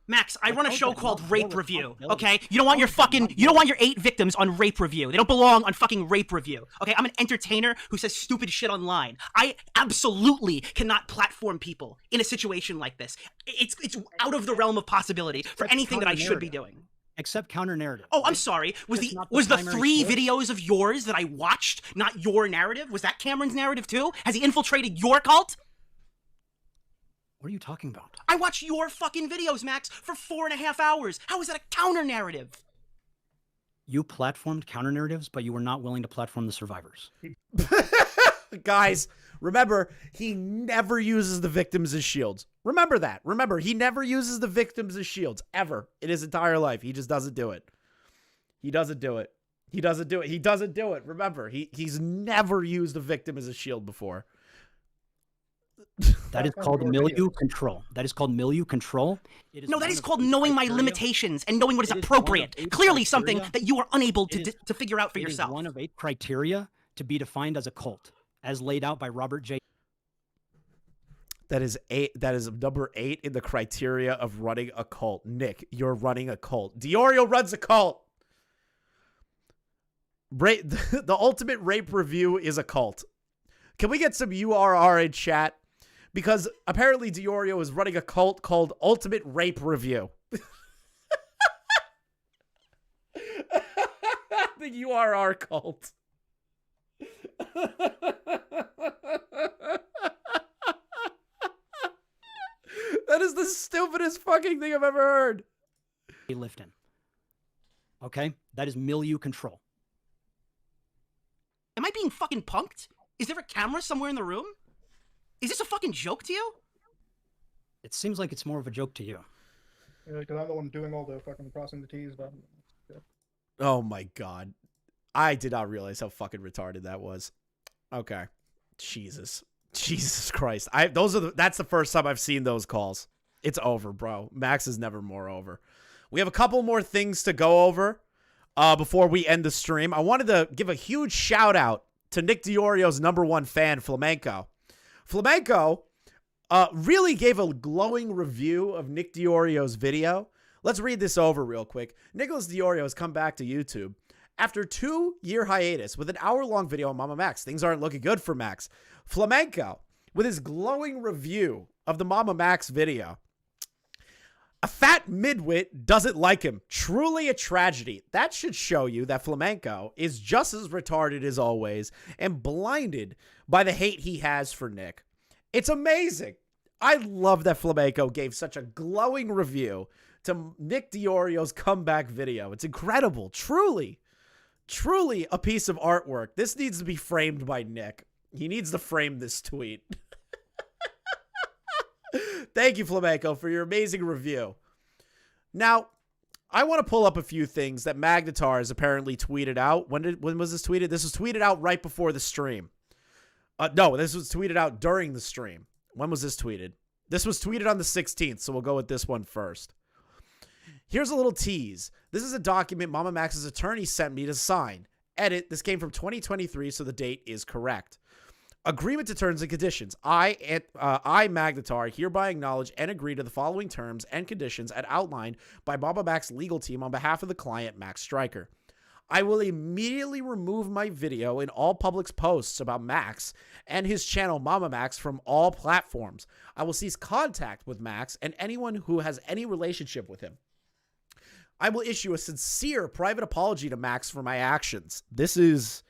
Max, I run a show called Rape Review, okay? You don't want your 8 victims on Rape Review. They don't belong on fucking Rape Review, okay? I'm an entertainer who says stupid shit online. I absolutely cannot platform people in a situation like this. It's out of the realm of possibility for anything that I should be doing. Except counter narrative. Oh, I'm sorry. Was the 3 videos of yours that I watched not your narrative? Was that Cameron's narrative too? Has he infiltrated your cult? What are you talking about? I watched your fucking videos, Max, for 4.5 hours. How is that a counter narrative? You platformed counter narratives, but you were not willing to platform the survivors. Guys, remember, he never uses the victims as shields. Remember that. Remember, he never uses the victims as shields, ever, in his entire life. He just doesn't do it. He doesn't do it. He doesn't do it. He doesn't do it. Remember, he's never used a victim as a shield before. That is called milieu control. That is called milieu control. No, that is called knowing my limitations and knowing what is appropriate. Clearly something that you are unable to figure out for yourself. It is one of 8 criteria to be defined as a cult, as laid out by Robert J. That is number 8 in the criteria of running a cult. Nick, you're running a cult. DeOrio runs a cult. The ultimate rape review is a cult. Can we get some URR in chat? Because apparently DeOrio is running a cult called Ultimate Rape Review. The URR cult. That is the stupidest fucking thing I've ever heard. Lifting. Okay? That is milieu control. Am I being fucking punked? Is there a camera somewhere in the room? Is this a fucking joke to you? It seems like it's more of a joke to you. Yeah, because I'm the one doing all the fucking crossing the T's. But... Oh my God. I did not realize how fucking retarded that was. Okay. Jesus Christ. That's the first time I've seen those calls. It's over, bro. Max is never more over. We have a couple more things to go over before we end the stream. I wanted to give a huge shout out to Nick DeOrio's #1 fan, Flamenco. Flamenco really gave a glowing review of Nick DeOrio's video. Let's read this over real quick. Nicholas DeOrio has come back to YouTube. After 2-year hiatus with an hour-long video on Mamamax, things aren't looking good for Max. Flamenco, with his glowing review of the Mamamax video. A fat midwit doesn't like him. Truly a tragedy. That should show you that Flamenco is just as retarded as always and blinded by the hate he has for Nick. It's amazing. I love that Flamenco gave such a glowing review to Nick DeOrio's comeback video. It's incredible. Truly a piece of artwork. This needs to be framed by Nick. He needs to frame this tweet. Thank you, Flamenco, for your amazing review. Now, I want to pull up a few things that Magnatar has apparently tweeted out. When was this tweeted? This was tweeted out right before the stream. No, this was tweeted out during the stream. When was this tweeted? This was tweeted on the 16th, so we'll go with this one first. Here's a little tease. This is a document Mamamax's attorney sent me to sign. Edit, this came from 2023, so the date is correct. Agreement to terms and conditions. I, Magnatar, hereby acknowledge and agree to the following terms and conditions as outlined by Mamamax's legal team on behalf of the client, Max Striker. I will immediately remove my video in all public posts about Max and his channel Mamamax from all platforms. I will cease contact with Max and anyone who has any relationship with him. I will issue a sincere private apology to Max for my actions. This is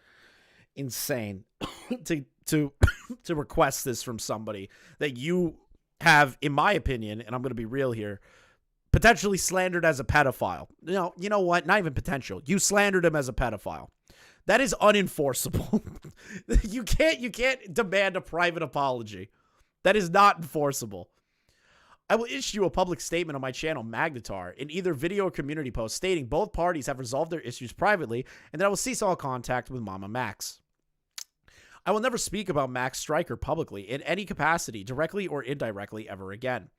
insane to request this from somebody that you have, in my opinion, and I'm going to be real here, potentially slandered as a pedophile. You know what? Not even potential. You slandered him as a pedophile. That is unenforceable. You can't demand a private apology. That is not enforceable. I will issue a public statement on my channel, Magnatar, in either video or community post stating both parties have resolved their issues privately and that I will cease all contact with Mamamax. I will never speak about Max Striker publicly in any capacity, directly or indirectly, ever again.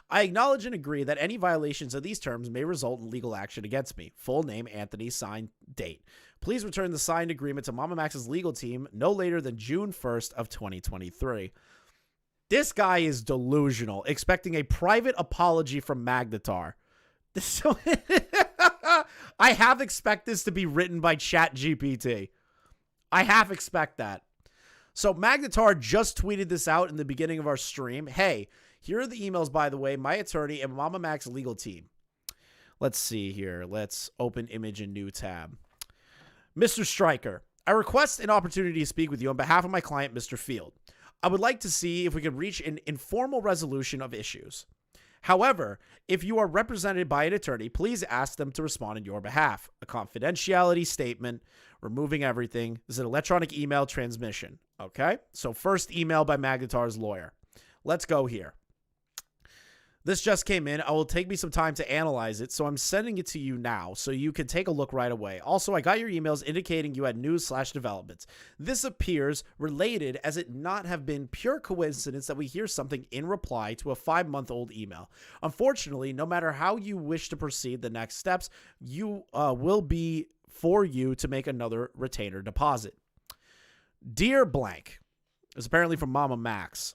I acknowledge and agree that any violations of these terms may result in legal action against me. Full name, Anthony, signed, date. Please return the signed agreement to Mamamax's legal team no later than June 1st of 2023. This guy is delusional, expecting a private apology from Magnatar. I half expect this to be written by ChatGPT. I half expect that. So Magnatar just tweeted this out in the beginning of our stream. Hey, here are the emails, by the way, my attorney and Mamamax legal team. Let's see here. Let's open image in new tab. Mr. Striker, I request an opportunity to speak with you on behalf of my client, Mr. Field. I would like to see if we can reach an informal resolution of issues. However, if you are represented by an attorney, please ask them to respond on your behalf. A confidentiality statement, removing everything. This is an electronic email transmission. Okay? So first email by Magnatar's lawyer. Let's go here. This just came in. I will take me some time to analyze it, so I'm sending it to you now so you can take a look right away. Also, I got your emails indicating you had news/developments. This appears related as it not have been pure coincidence that we hear something in reply to a 5-month-old email. Unfortunately, no matter how you wish to proceed, the next steps will be for you to make another retainer deposit. Dear blank, it's apparently from Mamamax.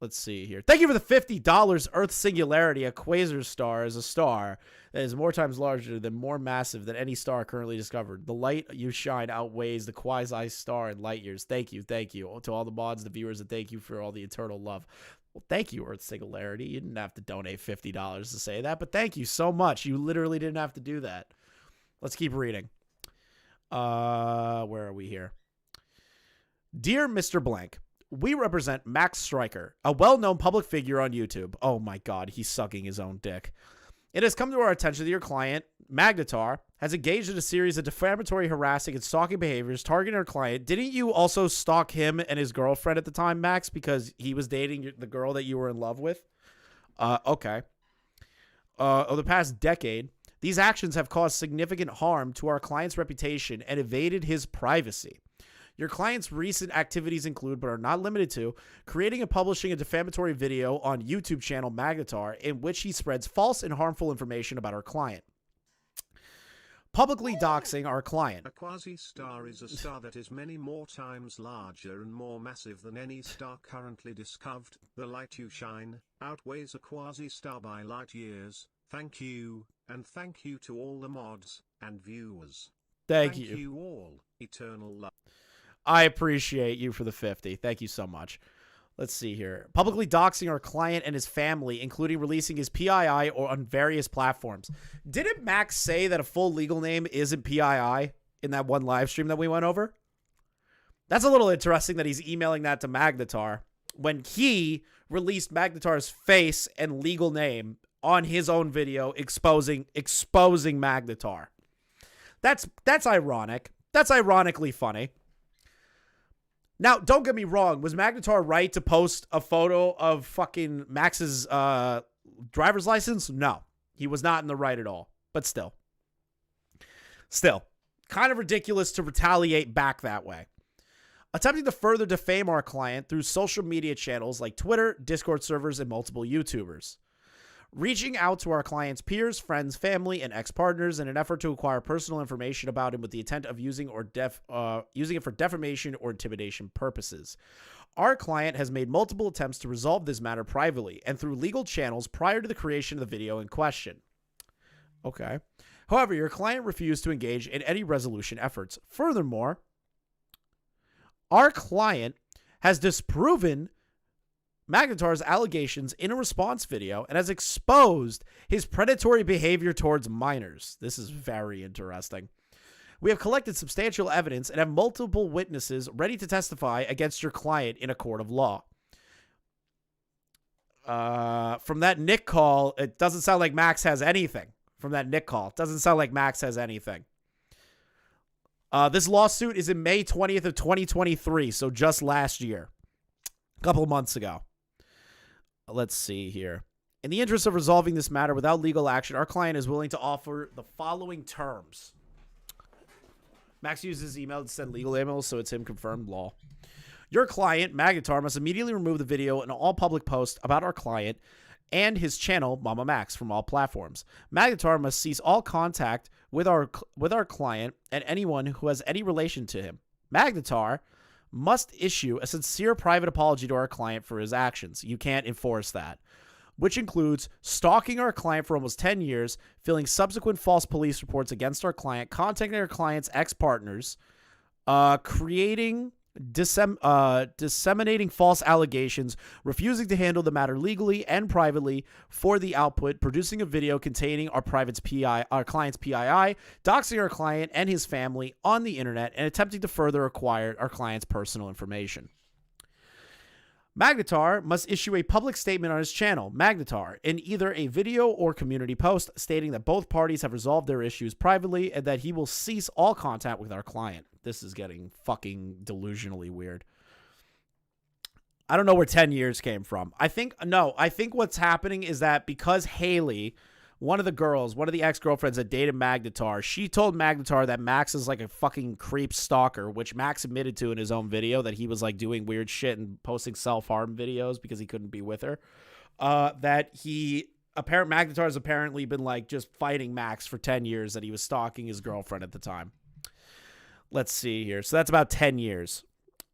Let's see here. Thank you for the $50. Earth Singularity, a quasar star, is a star that is more times larger than more massive than any star currently discovered. The light you shine outweighs the quasi-star in light years. Thank you. Thank you to all the mods, the viewers, and thank you for all the eternal love. Well, thank you, Earth Singularity. You didn't have to donate $50 to say that, but thank you so much. You literally didn't have to do that. Let's keep reading. Where are we here? Dear Mr. Blank, we represent Max Striker, a well-known public figure on YouTube. Oh my god, he's sucking his own dick. It has come to our attention that your client, Magnatar, has engaged in a series of defamatory, harassing, and stalking behaviors targeting our client. Didn't you also stalk him and his girlfriend at the time, Max, because he was dating the girl that you were in love with? Okay. Over the past decade, these actions have caused significant harm to our client's reputation and evaded his privacy. Your client's recent activities include, but are not limited to, creating and publishing a defamatory video on YouTube channel Magnatar in which he spreads false and harmful information about our client. Publicly doxing our client. A quasi-star is a star that is many more times larger and more massive than any star currently discovered. The light you shine outweighs a quasi-star by light years. Thank you, and thank you to all the mods and viewers. Thank you. Thank you all. Eternal love. I appreciate you for the 50. Thank you so much. Let's see here. Publicly doxing our client and his family, including releasing his PII or on various platforms. Didn't Max say that a full legal name isn't PII in that one live stream that we went over? That's a little interesting that he's emailing that to Magnatar when he released Magnatar's face and legal name on his own video exposing Magnatar. That's ironic. That's ironically funny. Now, don't get me wrong. Was Magnatar right to post a photo of fucking Max's driver's license? No, he was not in the right at all. But still, kind of ridiculous to retaliate back that way. Attempting to further defame our client through social media channels like Twitter, Discord servers, and multiple YouTubers. Reaching out to our client's peers, friends, family, and ex-partners in an effort to acquire personal information about him with the intent of using it for defamation or intimidation purposes. Our client has made multiple attempts to resolve this matter privately and through legal channels prior to the creation of the video in question. Okay. However, your client refused to engage in any resolution efforts. Furthermore, our client has disproven Magnatar's allegations in a response video and has exposed his predatory behavior towards minors. This is very interesting. We have collected substantial evidence and have multiple witnesses ready to testify against your client in a court of law. From that Nick call, it doesn't sound like Max has anything. From that Nick call, it doesn't sound like Max has anything. This lawsuit is in May 20th of 2023, so just last year. A couple of months ago. Let's see here. In the interest of resolving this matter without legal action, our client is willing to offer the following terms. Max uses his email to send legal emails, so it's him confirmed law. Your client, Magnatar, must immediately remove the video and all public posts about our client and his channel, Mamamax, from all platforms. Magnatar must cease all contact with our client and anyone who has any relation to him. Magnatar must issue a sincere private apology to our client for his actions. You can't enforce that. Which includes stalking our client for almost 10 years, filling subsequent false police reports against our client, contacting our client's ex-partners, disseminating false allegations, refusing to handle the matter legally and privately for the output, producing a video containing our client's PII, doxing our client and his family on the internet, and attempting to further acquire our client's personal information. Magnatar must issue a public statement on his channel, Magnatar, in either a video or community post stating that both parties have resolved their issues privately and that he will cease all contact with our client. This is getting fucking delusionally weird. I don't know where 10 years came from. I think what's happening is that because Haley, one of the ex-girlfriends that dated Magnatar, she told Magnatar that Max is like a fucking creep stalker, which Max admitted to in his own video, that he was like doing weird shit and posting self-harm videos because he couldn't be with her. Magnatar has apparently been like just fighting Max for 10 years, that he was stalking his girlfriend at the time. Let's see here. So that's about 10 years.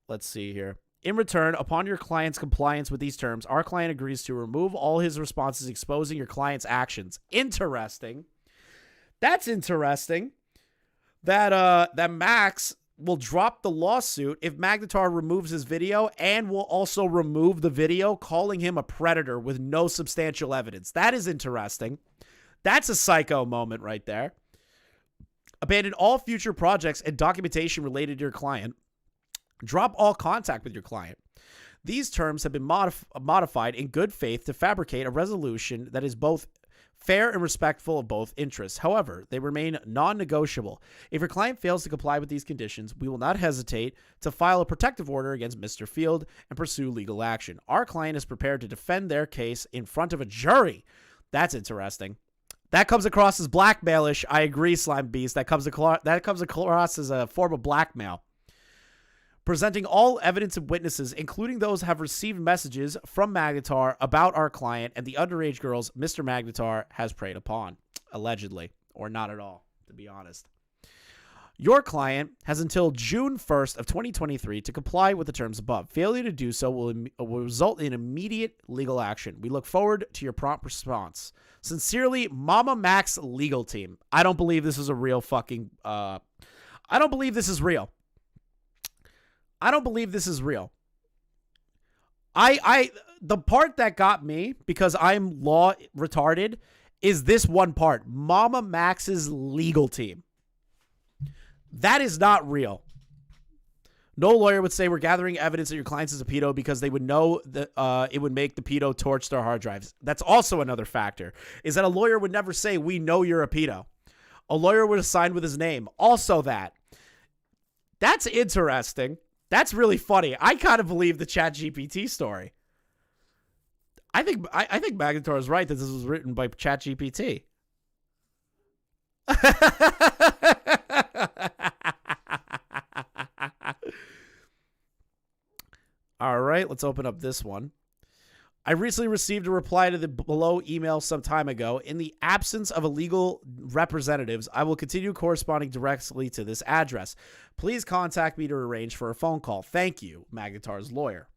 Let's see here. In return, upon your client's compliance with these terms, our client agrees to remove all his responses exposing your client's actions. Interesting. That's interesting. That Max will drop the lawsuit if Magnatar removes his video and will also remove the video calling him a predator with no substantial evidence. That is interesting. That's a psycho moment right there. Abandon all future projects and documentation related to your client. Drop all contact with your client. These terms have been modified in good faith to fabricate a resolution that is both fair and respectful of both interests. However, they remain non-negotiable. If your client fails to comply with these conditions, we will not hesitate to file a protective order against Mr. Field and pursue legal action. Our client is prepared to defend their case in front of a jury. That's interesting. That comes across as blackmailish. I agree, Slime Beast. That comes across as a form of blackmail. Presenting all evidence and witnesses, including those who have received messages from Magnatar about our client and the underage girls Mr. Magnatar has preyed upon. Allegedly. Or not at all, to be honest. Your client has until June 1st of 2023 to comply with the terms above. Failure to do so will result in immediate legal action. We look forward to your prompt response. Sincerely, Mamamax legal team. I don't believe this is a real fucking... I don't believe this is real. I don't believe this is real. The part that got me, because I'm law retarded, is this one part. Mamamax's legal team. That is not real. No lawyer would say we're gathering evidence that your client is a pedo because they would know that it would make the pedo torch their hard drives. That's also another factor, is that a lawyer would never say, we know you're a pedo. A lawyer would have signed with his name. Also that. That's interesting. That's really funny. I kind of believe the ChatGPT story. I think Magnatar is right that this was written by ChatGPT. All right, let's open up this one. I recently received a reply to the below email some time ago. In the absence of illegal representatives, I will continue corresponding directly to this address. Please contact me to arrange for a phone call. Thank you, Magnatar's lawyer.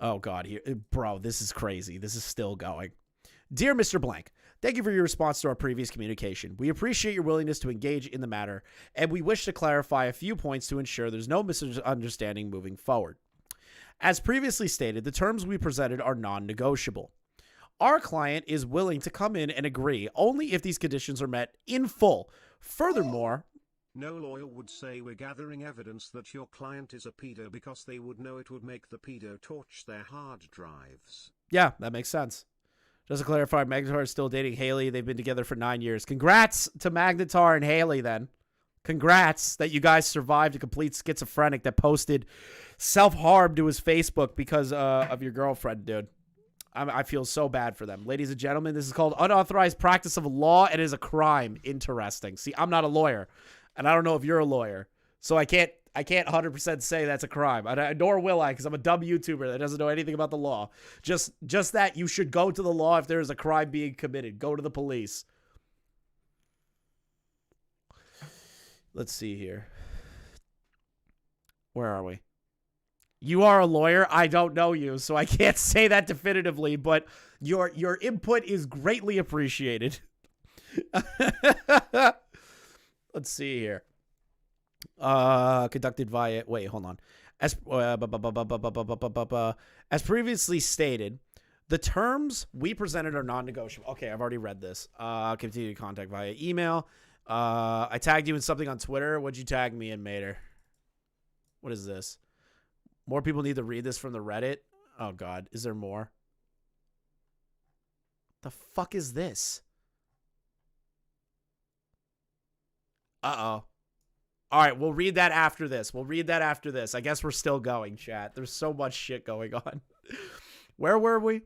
Oh, God. Bro, this is crazy. This is still going. Dear Mr. Blank, thank you for your response to our previous communication. We appreciate your willingness to engage in the matter, and we wish to clarify a few points to ensure there's no misunderstanding moving forward. As previously stated, the terms we presented are non-negotiable. Our client is willing to come in and agree only if these conditions are met in full. Furthermore, no lawyer would say we're gathering evidence that your client is a pedo because they would know it would make the pedo torch their hard drives. Yeah, that makes sense. Just to clarify, Magnatar is still dating Haley. They've been together for 9 years. Congrats to Magnatar and Haley then. Congrats that you guys survived a complete schizophrenic that posted self-harm to his Facebook because of your girlfriend, dude. I feel so bad for them. Ladies and gentlemen, this is called unauthorized practice of law. It is a crime. Interesting. See, I'm not a lawyer, and I don't know if you're a lawyer, so I can't 100% say that's a crime. Nor will I, because I'm a dumb YouTuber that doesn't know anything about the law. Just that you should go to the law if there is a crime being committed. Go to the police. Let's see here. Where are we? You are a lawyer. I don't know you, so I can't say that definitively, but your input is greatly appreciated. Let's see here. Conducted via... Wait, hold on. As previously stated, the terms we presented are non-negotiable. Okay, I've already read this. Continue to contact via email. I tagged you in something on Twitter. What'd you tag me in, Mater? What is this? More people need to read this from the Reddit? Oh, God. Is there more? The fuck is this? Uh-oh. All right, we'll read that after this. I guess we're still going, chat. There's so much shit going on. Where were we?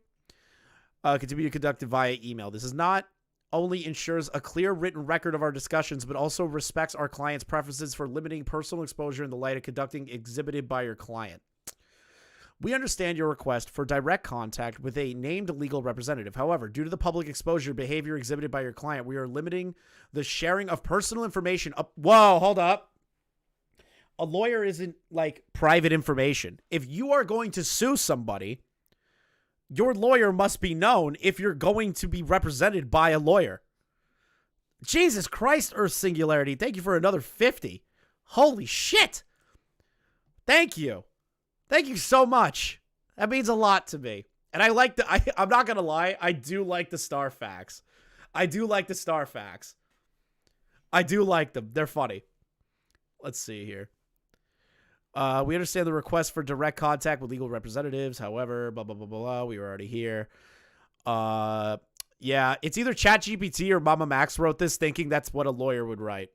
Continue to conduct it via email. This is not only ensures a clear written record of our discussions, but also respects our client's preferences for limiting personal exposure in the light of conducting exhibited by your client. We understand your request for direct contact with a named legal representative. However, due to the public exposure behavior exhibited by your client, we are limiting the sharing of personal information. Whoa, hold up. A lawyer isn't like private information. If you are going to sue somebody, your lawyer must be known if you're going to be represented by a lawyer. Jesus Christ, Earth Singularity. Thank you for another 50. Holy shit. Thank you. Thank you so much. That means a lot to me. And I like I'm not going to lie. I do like the star facts. I do like them. They're funny. Let's see here. We understand the request for direct contact with legal representatives. However, blah, blah, blah, blah. We were already here. Yeah, it's either ChatGPT or Mamamax wrote this thinking that's what a lawyer would write.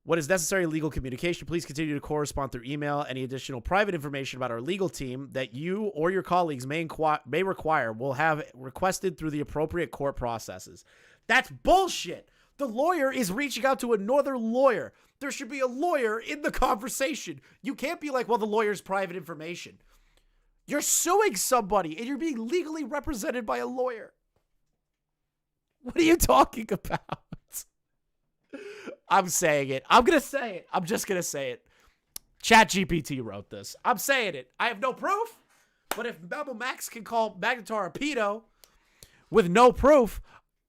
What is necessary legal communication? Please continue to correspond through email. Any additional private information about our legal team that you or your colleagues may require will have requested through the appropriate court processes. That's bullshit. The lawyer is reaching out to another lawyer. There should be a lawyer in the conversation. You can't be like, well, the lawyer's private information. You're suing somebody and you're being legally represented by a lawyer. What are you talking about? I'm saying it. I'm going to say it. I'm just going to say it. ChatGPT wrote this. I'm saying it. I have no proof, but if Mamamax can call Magnatar a pedo with no proof,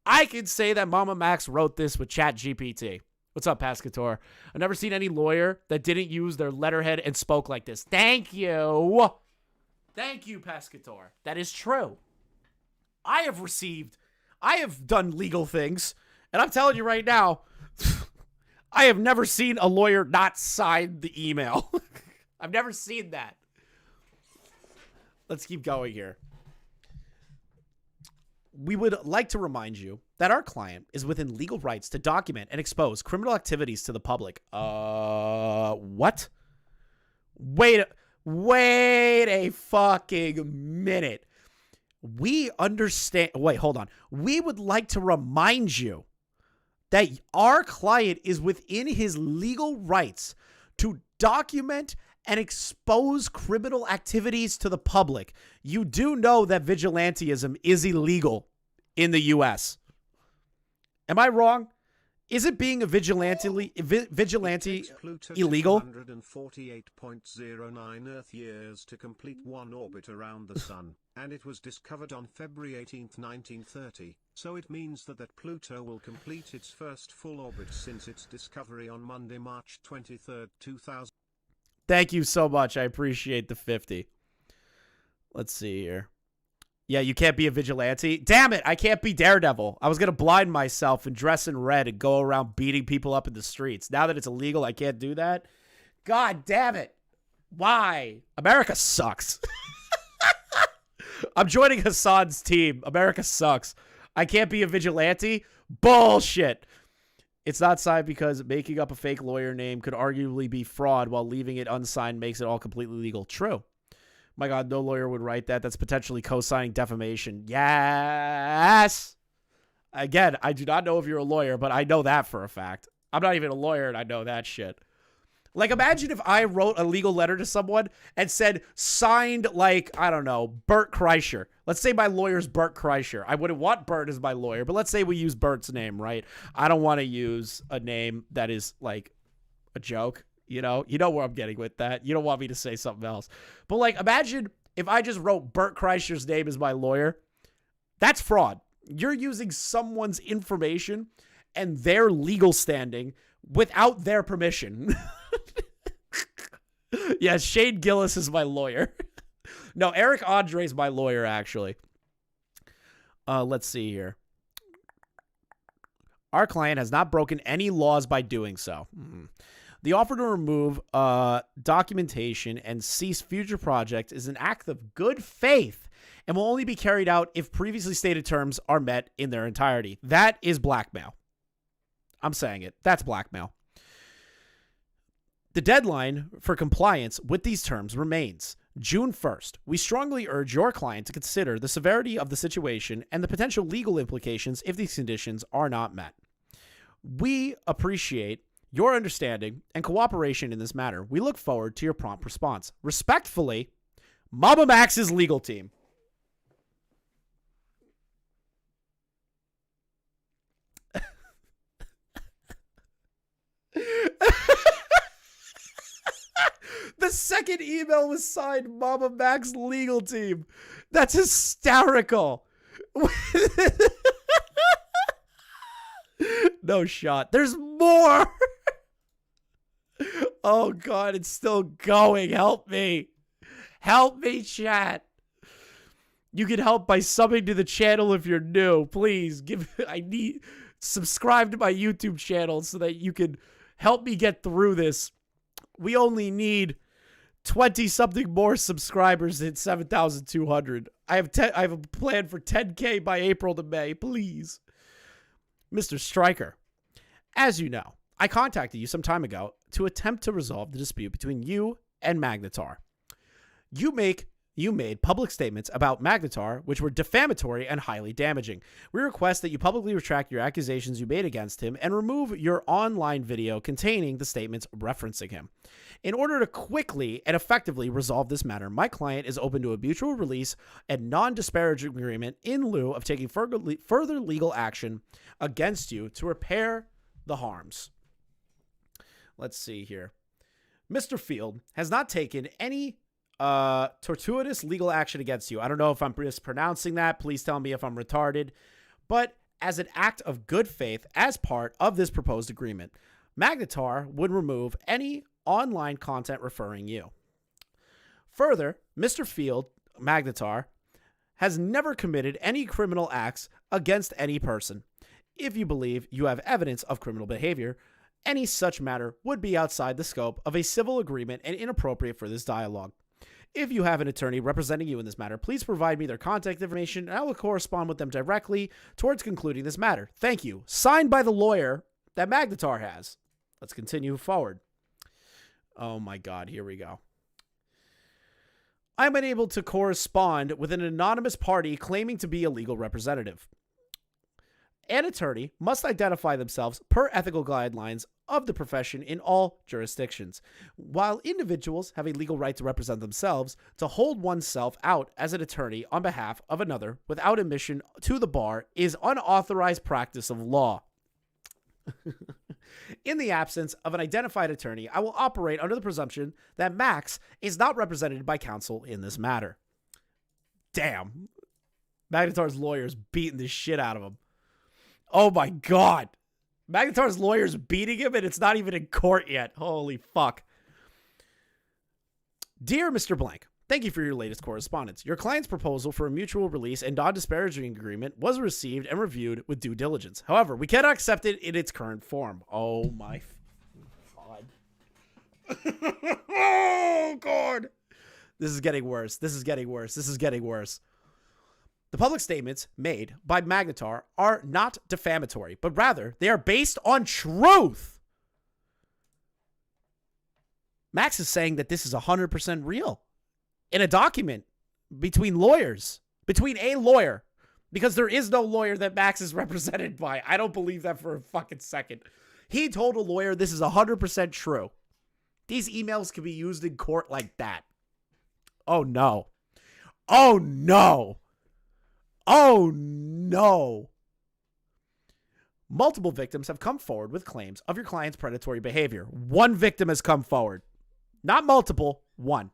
I can say that Mamamax wrote this with ChatGPT. What's up, Pascator? I've never seen any lawyer that didn't use their letterhead and spoke like this. Thank you. Thank you, Pascator. That is true. I have done legal things, and I'm telling you right now, I have never seen a lawyer not sign the email. I've never seen that. Let's keep going here. We would like to remind you that our client is within legal rights to document and expose criminal activities to the public. What? Wait a fucking minute. We understand. Wait, hold on. We would like to remind you that our client is within his legal rights to document and expose criminal activities to the public. You do know that vigilantism is illegal in the U.S. Am I wrong? Is it being a vigilante illegal? 148.09 Earth years to complete one orbit around the Sun, and it was discovered on February 18, 1930, so it means that Pluto will complete its first full orbit since its discovery on Monday, March 23, 2000. Thank you so much. I appreciate the 50. Let's see here. Yeah, you can't be a vigilante. Damn it, I can't be Daredevil. I was going to blind myself and dress in red and go around beating people up in the streets. Now that it's illegal, I can't do that. God damn it. Why? America sucks. I'm joining Hassan's team. America sucks. I can't be a vigilante? Bullshit. It's not signed because making up a fake lawyer name could arguably be fraud, while leaving it unsigned makes it all completely legal. True. My God, no lawyer would write that. That's potentially co-signing defamation. Yes. Again, I do not know if you're a lawyer, but I know that for a fact. I'm not even a lawyer, and I know that shit. Like, imagine if I wrote a legal letter to someone and said, signed, like, I don't know, Bert Kreischer. Let's say my lawyer's Bert Kreischer. I wouldn't want Bert as my lawyer, but let's say we use Bert's name, right? I don't want to use a name that is, like, a joke. You know where I'm getting with that. You don't want me to say something else. But, like, imagine if I just wrote Bert Kreischer's name as my lawyer. That's fraud. You're using someone's information and their legal standing without their permission. Yeah, Shane Gillis is my lawyer. No, Eric Andre is my lawyer, actually. Let's see here. Our client has not broken any laws by doing so. The offer to remove documentation and cease future projects is an act of good faith and will only be carried out if previously stated terms are met in their entirety. That is blackmail. I'm saying it. That's blackmail. The deadline for compliance with these terms remains June 1st. We strongly urge your client to consider the severity of the situation and the potential legal implications if these conditions are not met. We appreciate your understanding and cooperation in this matter. We look forward to your prompt response. Respectfully, Mamamax's legal team. The second email was signed Mamamax legal team. That's hysterical. No shot. There's more. Oh, God, it's still going. Help me. Help me, chat. You can help by subbing to the channel if you're new. Please, subscribe to my YouTube channel so that you can help me get through this. We only need 20-something more subscribers than 7,200. I have a plan for 10K by April to May. Please. Mr. Stryker, as you know, I contacted you some time ago to attempt to resolve the dispute between you and Magnatar. You made public statements about Magnatar which were defamatory and highly damaging. We request that you publicly retract your accusations you made against him and remove your online video containing the statements referencing him. In order to quickly and effectively resolve this matter, my client is open to a mutual release and non-disparaging agreement in lieu of taking further legal action against you to repair the harms. Let's see here. Mr. Field has not taken any fortuitous legal action against you. I don't know if I'm mispronouncing that. Please tell me if I'm retarded. But as an act of good faith, as part of this proposed agreement, Magnatar would remove any online content referring you. Further, Mr. Field, Magnatar, has never committed any criminal acts against any person. If you believe you have evidence of criminal behavior, any such matter would be outside the scope of a civil agreement and inappropriate for this dialogue. If you have an attorney representing you in this matter, please provide me their contact information and I will correspond with them directly towards concluding this matter. Thank you. Signed by the lawyer that Magnatar has. Let's continue forward. Oh my God, here we go. I'm unable to correspond with an anonymous party claiming to be a legal representative. An attorney must identify themselves per ethical guidelines of the profession in all jurisdictions. While individuals have a legal right to represent themselves, to hold oneself out as an attorney on behalf of another without admission to the bar is unauthorized practice of law. In the absence of an identified attorney, I will operate under the presumption that Max is not represented by counsel in this matter. Damn. Magnatar's lawyer's beating the shit out of him. Oh my god. Magnatar's lawyer's beating him and it's not even in court yet. Holy fuck. Dear Mr. Blank, thank you for your latest correspondence. Your client's proposal for a mutual release and non-disparaging agreement was received and reviewed with due diligence. However, we cannot accept it in its current form. Oh my god. Oh god. This is getting worse. This is getting worse. This is getting worse. The public statements made by Magnatar are not defamatory, but rather they are based on truth. Max is saying that this is 100% real in a document between lawyers, between a lawyer, because there is no lawyer that Max is represented by. I don't believe that for a fucking second. He told a lawyer this is 100% true. These emails can be used in court like that. Oh no. Oh no. Oh no. Multiple victims have come forward with claims of your client's predatory behavior. One victim has come forward. Not multiple, one.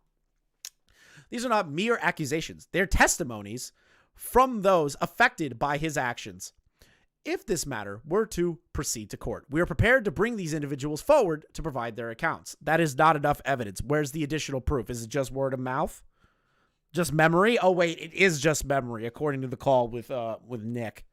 These are not mere accusations. They're testimonies from those affected by his actions. If this matter were to proceed to court, we are prepared to bring these individuals forward to provide their accounts. That is not enough evidence. Where's the additional proof? Is it just word of mouth? Just memory? Oh wait, it is just memory, according to the call with Nick.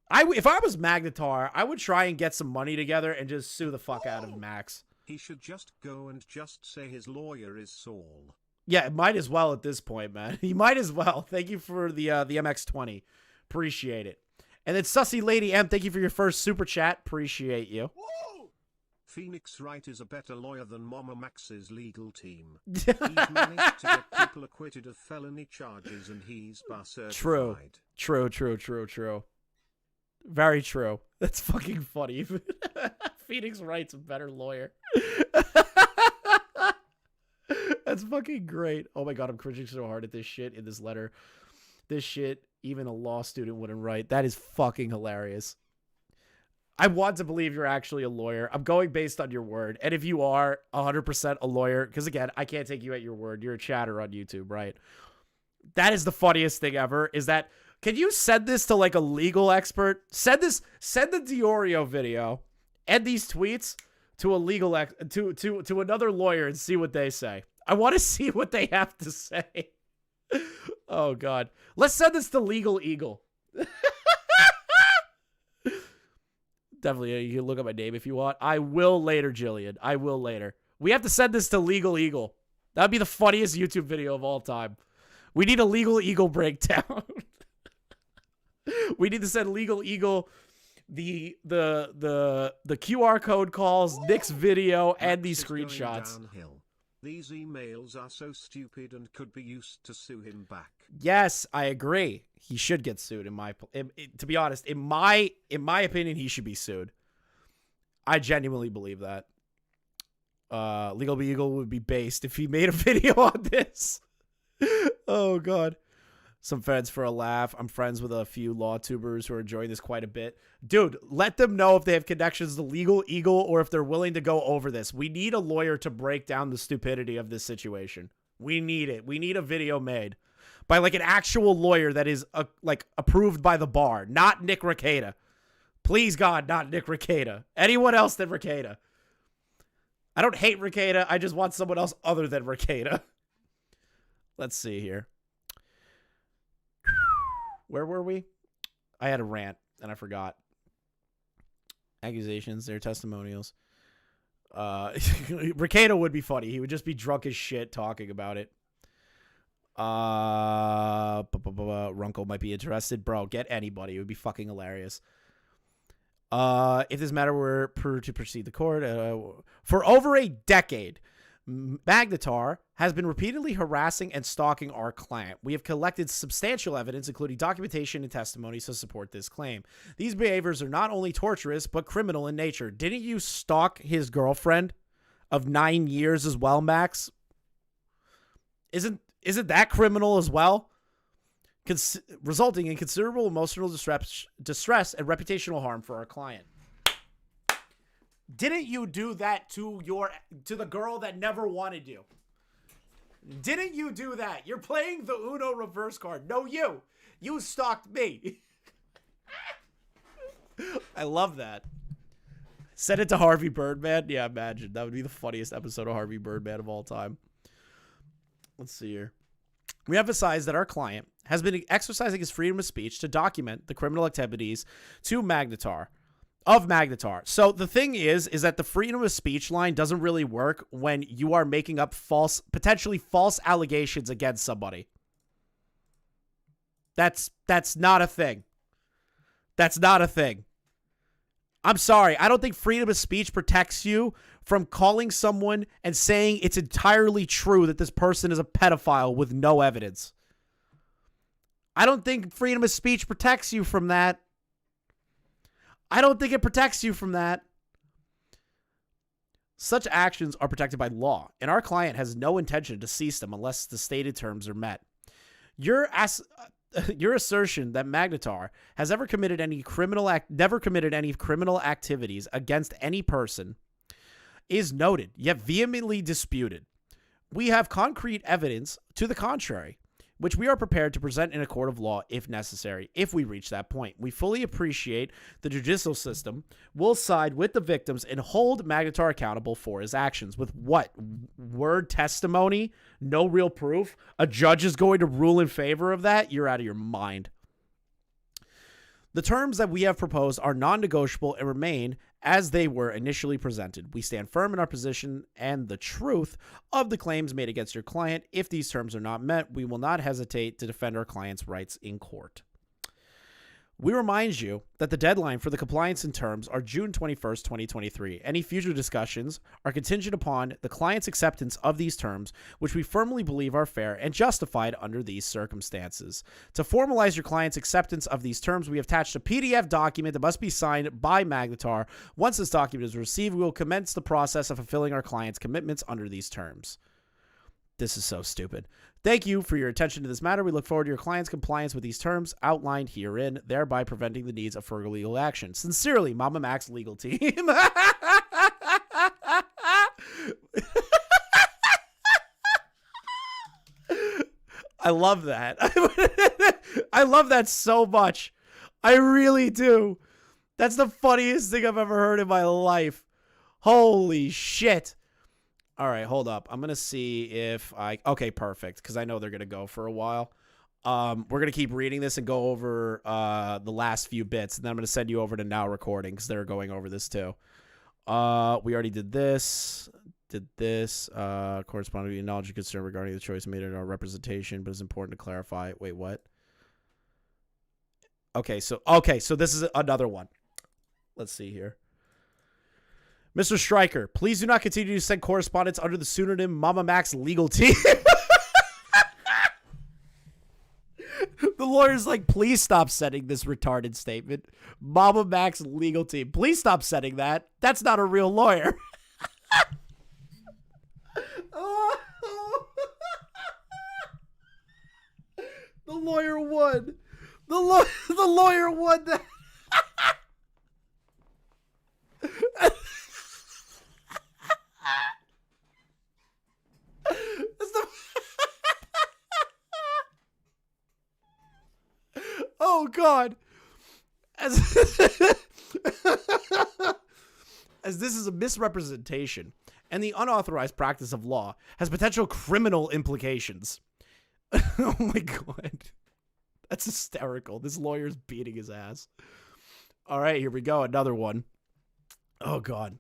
If I was Magnatar, I would try and get some money together and just sue the fuck out of Max. He should just go and just say his lawyer is Saul. Yeah, it might as well at this point, man. He might as well. Thank you for the MX20. Appreciate it. And then Sussy Lady M, thank you for your first super chat. Appreciate you. Phoenix Wright is a better lawyer than Mamamax's legal team. He's managed to get people acquitted of felony charges and he's bar certified. True. Very true. That's fucking funny. Phoenix Wright's a better lawyer. That's fucking great. Oh my god, I'm cringing so hard at this shit in this letter. This shit, even a law student wouldn't write. That is fucking hilarious. I want to believe you're actually a lawyer. I'm going based on your word. And if you are 100% a lawyer, because again, I can't take you at your word. You're a chatter on YouTube, right? That is the funniest thing ever, is that, can you send this to like a legal expert? Send the DeOrio video and these tweets to a legal to another lawyer and see what they say. I want to see what they have to say. Oh god. Let's send this to Legal Eagle. Definitely, you can look up my name if you want. I will later, Jillian. I will later. We have to send this to Legal Eagle. That would be the funniest YouTube video of all time. We need a Legal Eagle breakdown. We need to send Legal Eagle the QR code calls, Nick's video, and these screenshots. These emails are so stupid and could be used to sue him back. Yes, I agree. He should get sued. To be honest, in my opinion, he should be sued. I genuinely believe that. Legal Eagle would be based if he made a video on this. Oh god. Some friends for a laugh. I'm friends with a few law tubers who are enjoying this quite a bit. Dude, let them know if they have connections to Legal Eagle or if they're willing to go over this. We need a lawyer to break down the stupidity of this situation. We need it. We need a video made by like an actual lawyer that is like approved by the bar, not Nick Rekieta. Please God, not Nick Rekieta. Anyone else than Rekieta. I don't hate Rekieta. I just want someone else other than Rekieta. Let's see here. Where were we? I had a rant and I forgot. Accusations, their testimonials. Rekieta would be funny. He would just be drunk as shit talking about it. Runkle might be interested. Bro, get anybody. It would be fucking hilarious. If this matter were to proceed to court, for over a decade, Magnatar has been repeatedly harassing and stalking our client. We have collected substantial evidence, including documentation and testimonies, to support this claim. These behaviors are not only torturous, but criminal in nature. Didn't you stalk his girlfriend of 9 years as well, Max? Isn't that criminal as well? Resulting in considerable emotional distress and reputational harm for our client. Didn't you do that to the girl that never wanted you? Didn't you do that? You're playing the Uno reverse card. No, you stalked me. I love that. Send it to Harvey Birdman. Yeah, imagine. That would be the funniest episode of Harvey Birdman of all time. Let's see here. We emphasize that our client has been exercising his freedom of speech to document the criminal activities of Magnatar. So the thing is that the freedom of speech line doesn't really work when you are making up potentially false allegations against somebody. That's not a thing. That's not a thing. I'm sorry. I don't think freedom of speech protects you from calling someone and saying it's entirely true that this person is a pedophile with no evidence. I don't think freedom of speech protects you from that. I don't think it protects you from that. Such actions are protected by law, and our client has no intention to cease them unless the stated terms are met. Your assertion that Magnatar has never committed any criminal activities against any person is noted, yet vehemently disputed. We have concrete evidence to the contrary, which we are prepared to present in a court of law if necessary, if we reach that point. We fully appreciate the judicial system will side with the victims and hold Magnatar accountable for his actions. With what? Word testimony? No real proof? A judge is going to rule in favor of that? You're out of your mind. The terms that we have proposed are non-negotiable and remain as they were initially presented. We stand firm in our position and the truth of the claims made against your client. If these terms are not met, we will not hesitate to defend our client's rights in court. We remind you that the deadline for the compliance and terms are June 21st, 2023. Any future discussions are contingent upon the client's acceptance of these terms, which we firmly believe are fair and justified under these circumstances. To formalize your client's acceptance of these terms, we have attached a PDF document that must be signed by Magnatar. Once this document is received, we will commence the process of fulfilling our client's commitments under these terms. This is so stupid. Thank you for your attention to this matter. We look forward to your client's compliance with these terms outlined herein, thereby preventing the needs of further legal action. Sincerely, Mamamax legal team. I love that. I love that so much. I really do. That's the funniest thing I've ever heard in my life. Holy shit. All right, hold up. I'm going to see if okay, perfect, because I know they're going to go for a while. We're going to keep reading this and go over the last few bits, and then I'm going to send you over to Now Recording, because they're going over this too. We already did this. Corresponding to knowledge and concern regarding the choice made in our representation, but it's important to clarify. Wait, what? Okay, so this is another one. Let's see here. Mr. Stryker, please do not continue to send correspondence under the pseudonym Mamamax legal team. The lawyer's like, please stop sending this retarded statement. Mamamax legal team. Please stop sending that. That's not a real lawyer. The lawyer won. The lawyer won that. Oh God. As this is a misrepresentation and the unauthorized practice of law has potential criminal implications. Oh my God. That's hysterical. This lawyer's beating his ass. All right, here we go. Another one. Oh God.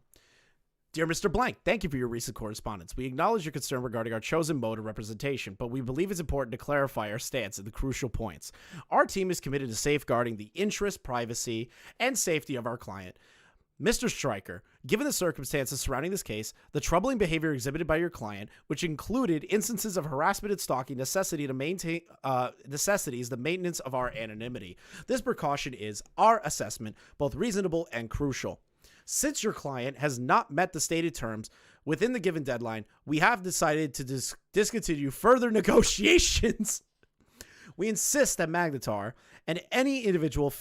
Dear Mr. Blank, thank you for your recent correspondence. We acknowledge your concern regarding our chosen mode of representation, but we believe it's important to clarify our stance at the crucial points. Our team is committed to safeguarding the interest, privacy, and safety of our client. Mr. Stryker, given the circumstances surrounding this case, the troubling behavior exhibited by your client, which included instances of harassment and stalking, necessities the maintenance of our anonymity. This precaution is, our assessment, both reasonable and crucial. Since your client has not met the stated terms within the given deadline, we have decided to discontinue further negotiations. We insist that Magnatar and any individual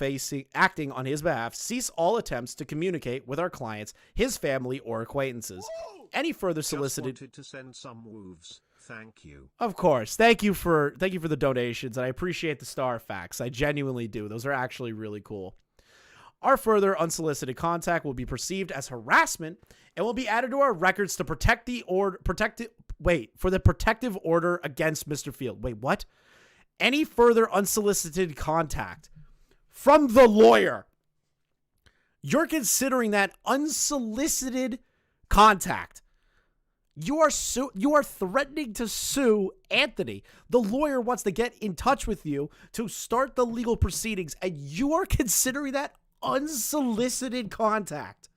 acting on his behalf cease all attempts to communicate with our clients, his family, or acquaintances. Any further solicited. Just wanted to send some moves. Thank you. Of course. Thank you for the donations, and I appreciate the star facts. I genuinely do. Those are actually really cool. Our further unsolicited contact will be perceived as harassment and will be added to our records to protect the protective order against Mr. Field. Wait, what? Any further unsolicited contact from the lawyer. You're considering that unsolicited contact. You are threatening to sue Anthony. The lawyer wants to get in touch with you to start the legal proceedings, and you are considering that unsolicited contact.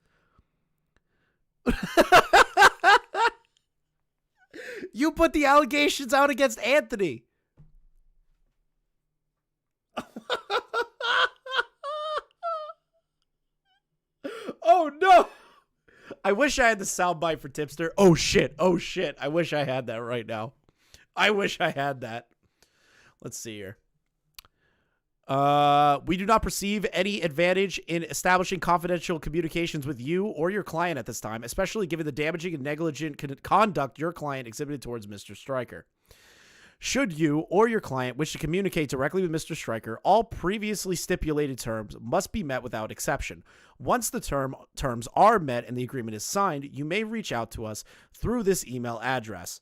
You put the allegations out against Anthony. Oh no. I wish I had the soundbite for Tipster. Oh shit. Oh shit. I wish I had that right now. I wish I had that. Let's see here. We do not perceive any advantage in establishing confidential communications with you or your client at this time, especially given the damaging and negligent conduct your client exhibited towards Mr. Stryker. Should you or your client wish to communicate directly with Mr. Stryker, all previously stipulated terms must be met without exception. Once the terms are met and the agreement is signed, you may reach out to us through this email address.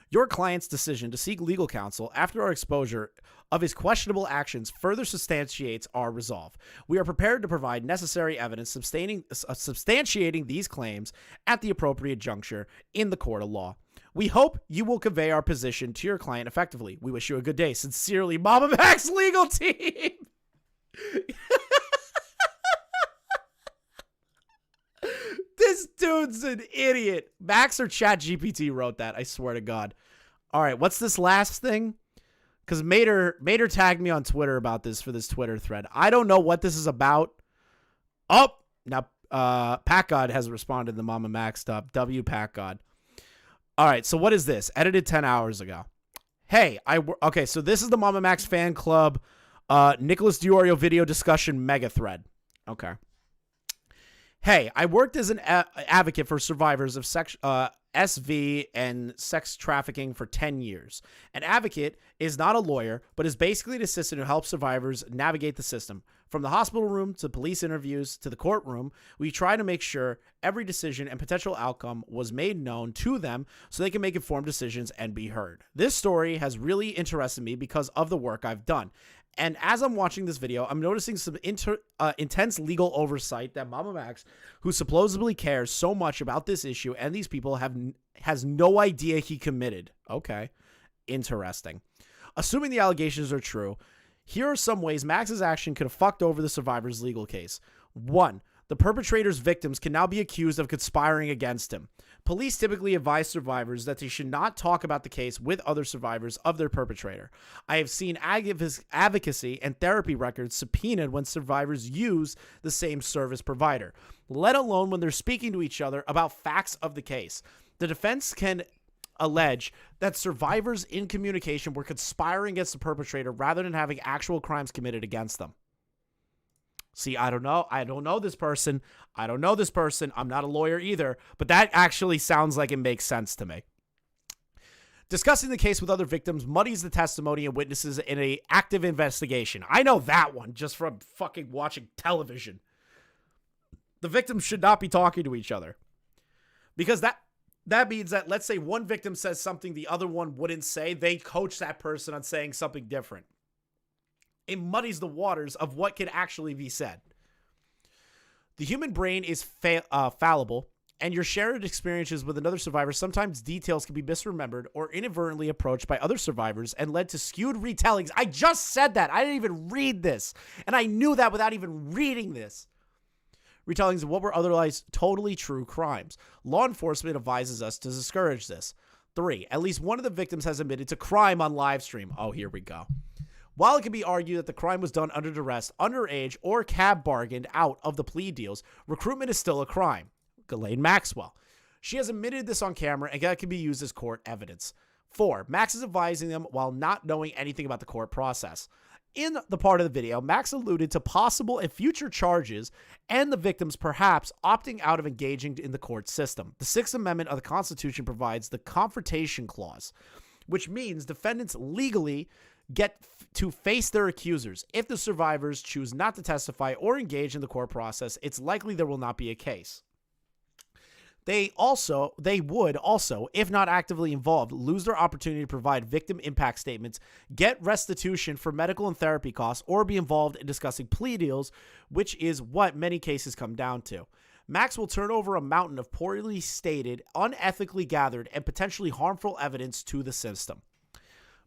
Your client's decision to seek legal counsel after our exposure of his questionable actions further substantiates our resolve. We are prepared to provide necessary evidence substantiating these claims at the appropriate juncture in the court of law. We hope you will convey our position to your client effectively. We wish you a good day. Sincerely, Mamamax legal team. This dude's an idiot. Max or ChatGPT wrote that. I swear to God. All right, what's this last thing? Because Mater tagged me on Twitter about this for this Twitter thread. I don't know what this is about. Oh, now Pack God has responded to the Mamamax stuff. W Pack God. All right, so what is this? Edited 10 hours ago. Hey, okay, so this is the Mamamax fan club Nicholas DeOrio video discussion mega thread. Okay. Hey, I worked as an advocate for survivors of SV and sex trafficking for 10 years. An advocate is not a lawyer, but is basically an assistant who helps survivors navigate the system. From the hospital room to police interviews to the courtroom, we try to make sure every decision and potential outcome was made known to them so they can make informed decisions and be heard. This story has really interested me because of the work I've done. And as I'm watching this video, I'm noticing some intense legal oversight that Mamamax, who supposedly cares so much about this issue and these people, has no idea he committed. Okay, interesting. Assuming the allegations are true, here are some ways Max's action could have fucked over the survivor's legal case. 1. The perpetrator's victims can now be accused of conspiring against him. Police typically advise survivors that they should not talk about the case with other survivors of their perpetrator. I have seen advocacy and therapy records subpoenaed when survivors use the same service provider, let alone when they're speaking to each other about facts of the case. The defense can allege that survivors in communication were conspiring against the perpetrator rather than having actual crimes committed against them. See, I don't know. I don't know this person. I'm not a lawyer either, but that actually sounds like it makes sense to me. Discussing the case with other victims muddies the testimony and witnesses in an active investigation. I know that one just from fucking watching television. The victims should not be talking to each other. Because that means that, let's say one victim says something the other one wouldn't say, they coach that person on saying something different. It muddies the waters of what can actually be said. The human brain is fallible, and your shared experiences with another survivor, sometimes details can be misremembered or inadvertently approached by other survivors and led to skewed retellings. I just said that. I didn't even read this, and I knew that without even reading this. retellings of what were otherwise totally true crimes. Law enforcement advises us to discourage this. 3. At least one of the victims has admitted to crime on live stream. Oh, here we go. While it can be argued that the crime was done under duress, underage, or cab bargained out of the plea deals, recruitment is still a crime. Ghislaine Maxwell. She has admitted this on camera and that can be used as court evidence. 4. Max is advising them while not knowing anything about the court process. In the part of the video, Max alluded to possible and future charges and the victims perhaps opting out of engaging in the court system. The 6th Amendment of the Constitution provides the confrontation clause, which means defendants legally get to face their accusers. If the survivors choose not to testify or engage in the court process, it's likely there will not be a case. They would also, if not actively involved, lose their opportunity to provide victim impact statements, get restitution for medical and therapy costs, or be involved in discussing plea deals, which is what many cases come down to. Max will turn over a mountain of poorly stated, unethically gathered, and potentially harmful evidence to the system.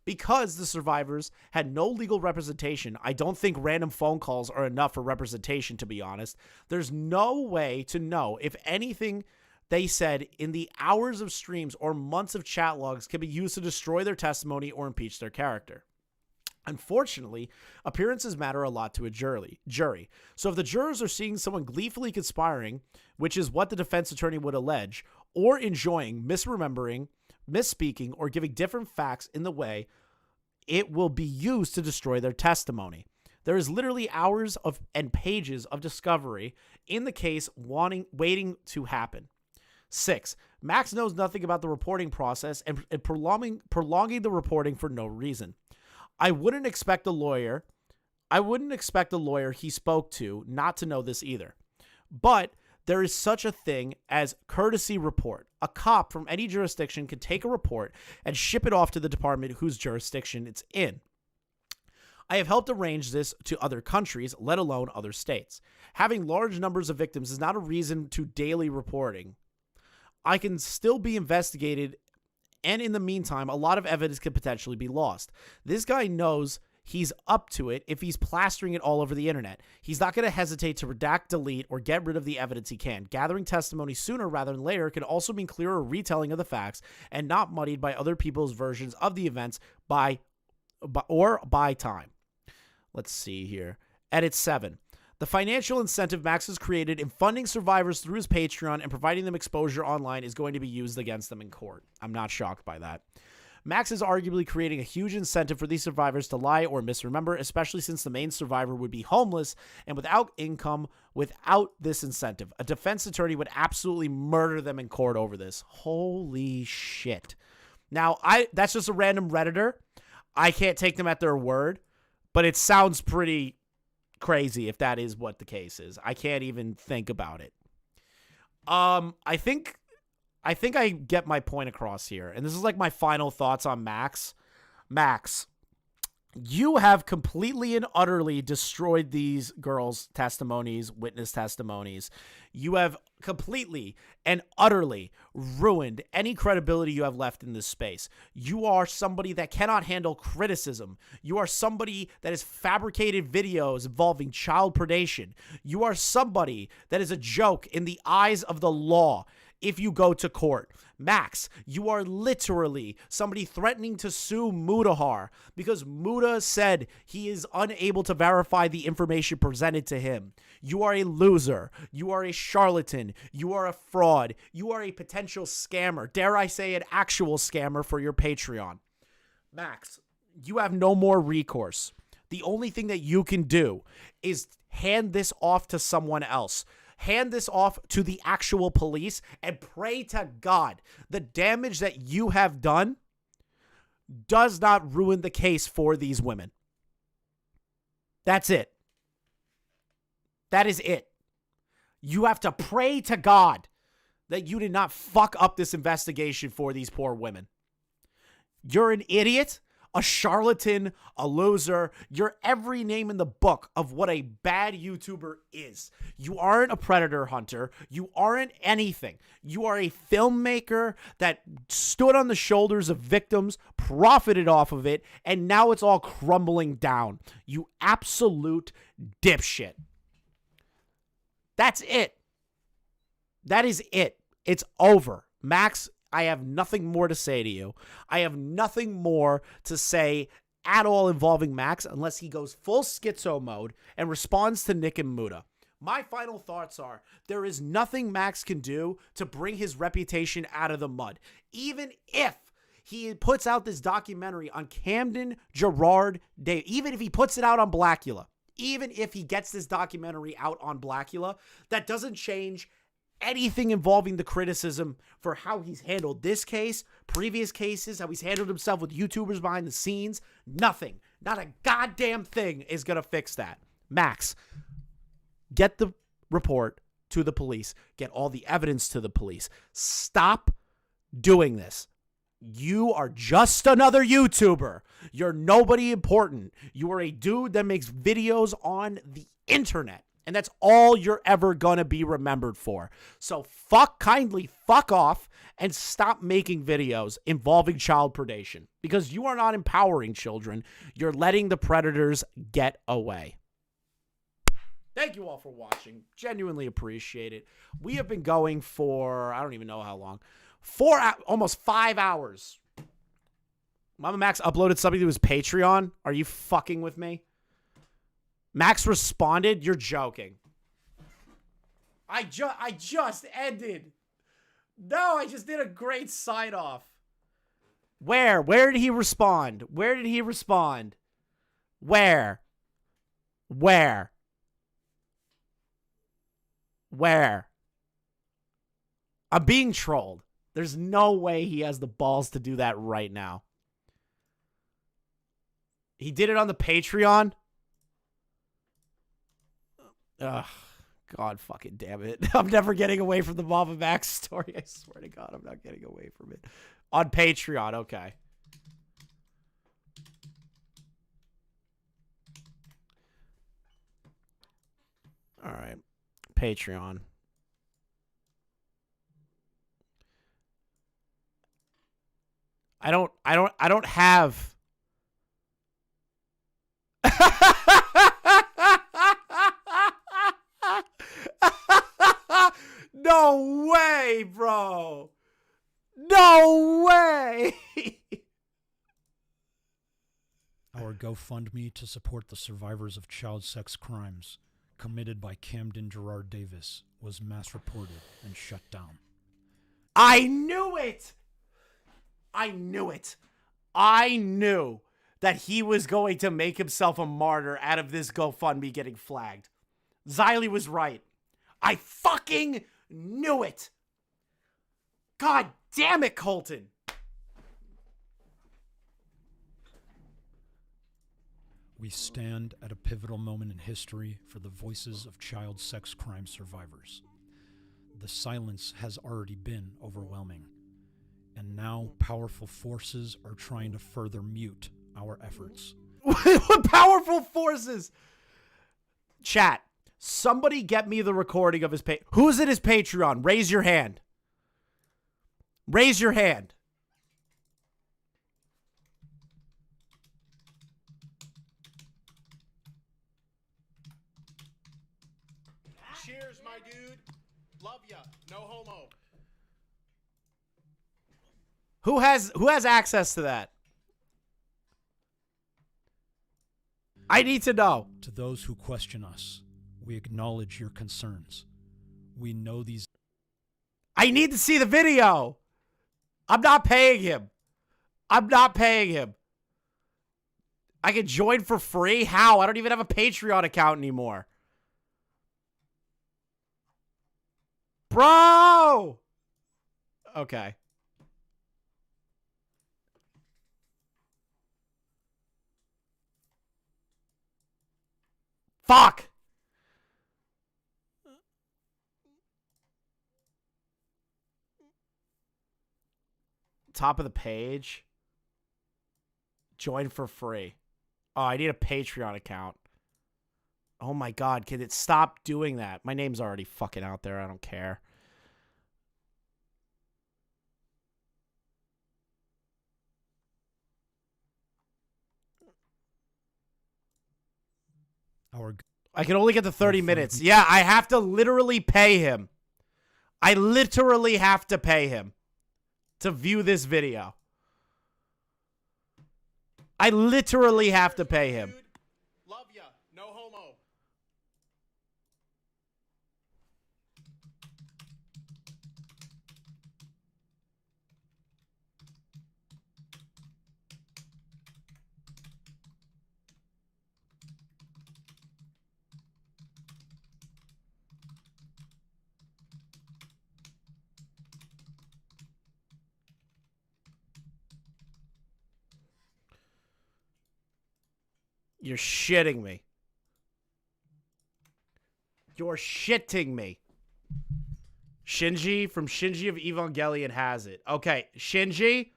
Because the survivors had no legal representation, I don't think random phone calls are enough for representation, to be honest. There's no way to know if anything they said in the hours of streams or months of chat logs can be used to destroy their testimony or impeach their character. Unfortunately, appearances matter a lot to a jury. So if the jurors are seeing someone gleefully conspiring, which is what the defense attorney would allege, or enjoying, misremembering, misspeaking, or giving different facts in the way, it will be used to destroy their testimony. There is literally hours of and pages of discovery in the case waiting to happen. 6. Max knows nothing about the reporting process and prolonging the reporting for no reason. I wouldn't expect the lawyer he spoke to not to know this either. But there is such a thing as courtesy report. A cop from any jurisdiction can take a report and ship it off to the department whose jurisdiction it's in. I have helped arrange this to other countries, let alone other states. Having large numbers of victims is not a reason to daily reporting. I can still be investigated, and in the meantime, a lot of evidence could potentially be lost. This guy knows he's up to it if he's plastering it all over the internet. He's not going to hesitate to redact, delete, or get rid of the evidence he can. Gathering testimony sooner rather than later can also mean clearer retelling of the facts and not muddied by other people's versions of the events by time. Let's see here. Edit 7. The financial incentive Max has created in funding survivors through his Patreon and providing them exposure online is going to be used against them in court. I'm not shocked by that. Max is arguably creating a huge incentive for these survivors to lie or misremember, especially since the main survivor would be homeless and without income without this incentive. A defense attorney would absolutely murder them in court over this. Holy shit. Now, that's just a random Redditor. I can't take them at their word, but it sounds pretty crazy if that is what the case is. I can't even think about it. I think I get my point across here, and this is like my final thoughts on Max. Max, you have completely and utterly destroyed these girls' testimonies, witness testimonies. You have completely and utterly ruined any credibility you have left in this space. You are somebody that cannot handle criticism. You are somebody that has fabricated videos involving child predation. You are somebody that is a joke in the eyes of the law if you go to court. Max, you are literally somebody threatening to sue Muta because Muta said he is unable to verify the information presented to him. You are a loser. You are a charlatan. You are a fraud. You are a potential scammer. Dare I say an actual scammer for your Patreon. Max, you have no more recourse. The only thing that you can do is hand this off to someone else. Hand this off to the actual police and pray to God the damage that you have done does not ruin the case for these women. That's it. That is it. You have to pray to God that you did not fuck up this investigation for these poor women. You're an idiot, a charlatan, a loser. You're every name in the book of what a bad YouTuber is. You aren't a predator hunter. You aren't anything. You are a filmmaker that stood on the shoulders of victims, profited off of it, and now it's all crumbling down. You absolute dipshit. That's it. That is it. It's over. Max, I have nothing more to say to you. I have nothing more to say at all involving Max unless he goes full schizo mode and responds to Nick and Muta. My final thoughts are there is nothing Max can do to bring his reputation out of the mud. Even if he puts out this documentary on Camden Gerard Day, even if he puts it out on Blackula, even if he gets this documentary out on Blackula, that doesn't change anything involving the criticism for how he's handled this case, previous cases, how he's handled himself with YouTubers behind the scenes. Nothing. Not a goddamn thing is going to fix that. Max, get the report to the police. Get all the evidence to the police. Stop doing this. You are just another YouTuber. You're nobody important. You are a dude that makes videos on the internet. And that's all you're ever going to be remembered for. So kindly fuck off and stop making videos involving child predation. Because you are not empowering children. You're letting the predators get away. Thank you all for watching. Genuinely appreciate it. We have been going for, I don't even know how long. Almost 5 hours. Mamamax uploaded something to his Patreon. Are you fucking with me? Max responded? You're joking. I just ended. No, I just did a great sign-off. Where? Where did he respond? Where did he respond? Where? Where? Where? I'm being trolled. There's no way he has the balls to do that right now. He did it on the Patreon? Ugh. God fucking damn it. I'm never getting away from the Mamamax story. I swear to God, I'm not getting away from it. On Patreon, okay. All right. Patreon. I don't have No way, bro. No way. Our GoFundMe to support the survivors of child sex crimes committed by Camden Gerard Davis was mass reported and shut down. I knew it. I knew it. I knew that he was going to make himself a martyr out of this GoFundMe getting flagged. Xylee was right. I fucking knew it. God damn it, Colton. We stand at a pivotal moment in history for the voices of child sex crime survivors. The silence has already been overwhelming, and now powerful forces are trying to further mute our efforts. What powerful forces? Chat, somebody get me the recording of his Who's at his Patreon? Raise your hand. Raise your hand. Cheers, my dude. Love ya. No homo. Who has access to that? I need to know. To those who question us, we acknowledge your concerns. We know these. I need to see the video. I'm not paying him. I'm not paying him. I can join for free? How? I don't even have a Patreon account anymore. Bro! Okay. Fuck! Top of the page. Join for free. Oh, I need a Patreon account. Oh my God, can it stop doing that? My name's already fucking out there. I don't care. I can only get the 30 minutes. Yeah, I have to literally pay him. I literally have to pay him to view this video. I literally have to pay him. Love ya. No homo. You're shitting me. You're shitting me. Shinji from Shinji of Evangelion has it. Okay, Shinji,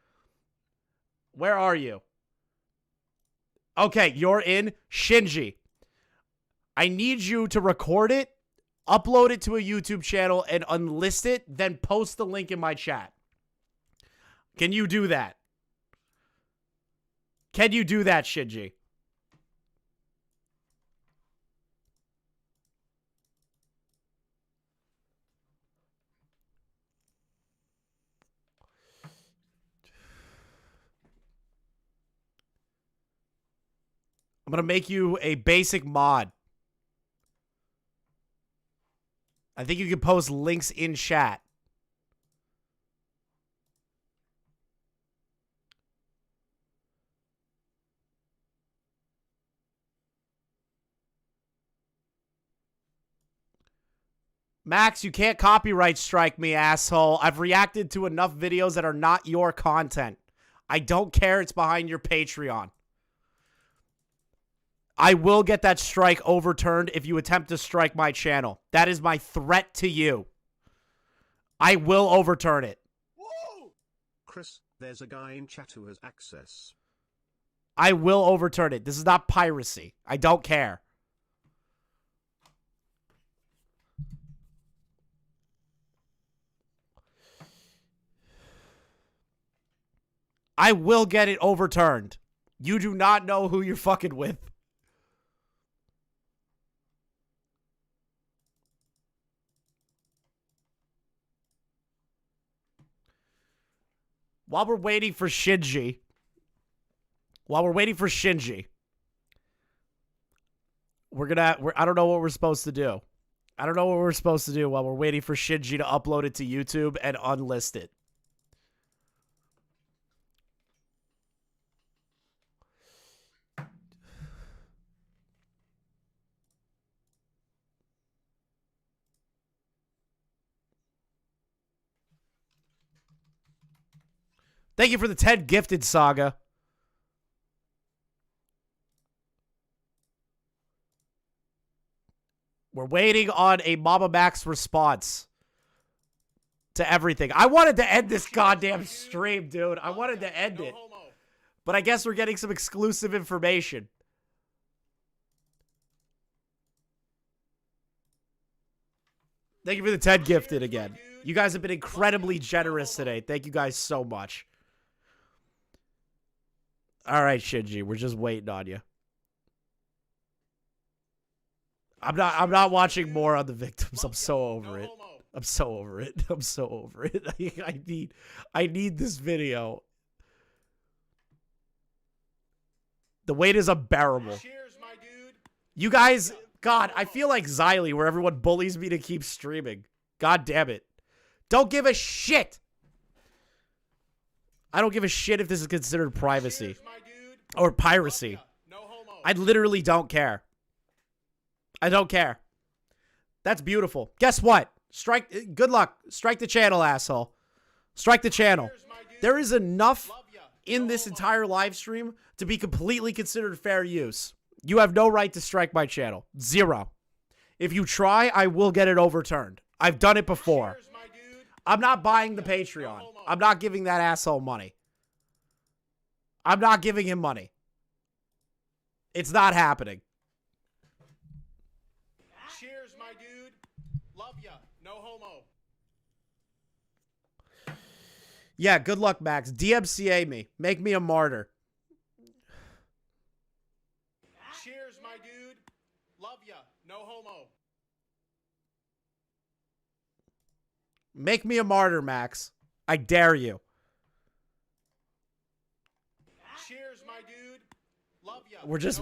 where are you? Okay, you're in. Shinji, I need you to record it, upload it to a YouTube channel, and unlist it, then post the link in my chat. Can you do that? Can you do that, Shinji? I'm going to make you a basic mod. I think you can post links in chat. Max, you can't copyright strike me, asshole. I've reacted to enough videos that are not your content. I don't care. It's behind your Patreon. I will get that strike overturned if you attempt to strike my channel. That is my threat to you. I will overturn it. Whoa! Chris, there's a guy in chat who has access. I will overturn it. This is not piracy. I don't care. I will get it overturned. You do not know who you're fucking with. While we're waiting for Shinji, I don't know what we're supposed to do. I don't know what we're supposed to do while we're waiting for Shinji to upload it to YouTube and unlist it. Thank you for the 10 gifted, Saga. We're waiting on a Mamamax response to everything. I wanted to end this goddamn stream, dude. I wanted to end it. But I guess we're getting some exclusive information. Thank you for the 10 gifted again. You guys have been incredibly generous today. Thank you guys so much. All right, Shinji, we're just waiting on you. I'm not watching more on the victims. I'm so over it. I'm so over it. I'm so over it. I need this video. The wait is unbearable. You guys, God, I feel like Xylee, where everyone bullies me to keep streaming. God damn it. Don't give a shit. I don't give a shit if this is considered privacy or piracy. I literally don't care. I don't care. That's beautiful. Guess what? Strike. Good luck. Strike the channel, asshole. Strike the channel. There is enough in this entire live stream to be completely considered fair use. You have no right to strike my channel. Zero. If you try, I will get it overturned. I've done it before. I'm not buying the Patreon. I'm not giving that asshole money. I'm not giving him money. It's not happening. Cheers, my dude. Love ya. No homo. Yeah, good luck, Max. DMCA me. Make me a martyr. Cheers, my dude. Love ya. No homo. Make me a martyr, Max. I dare you. Cheers, my dude. Love ya. We're just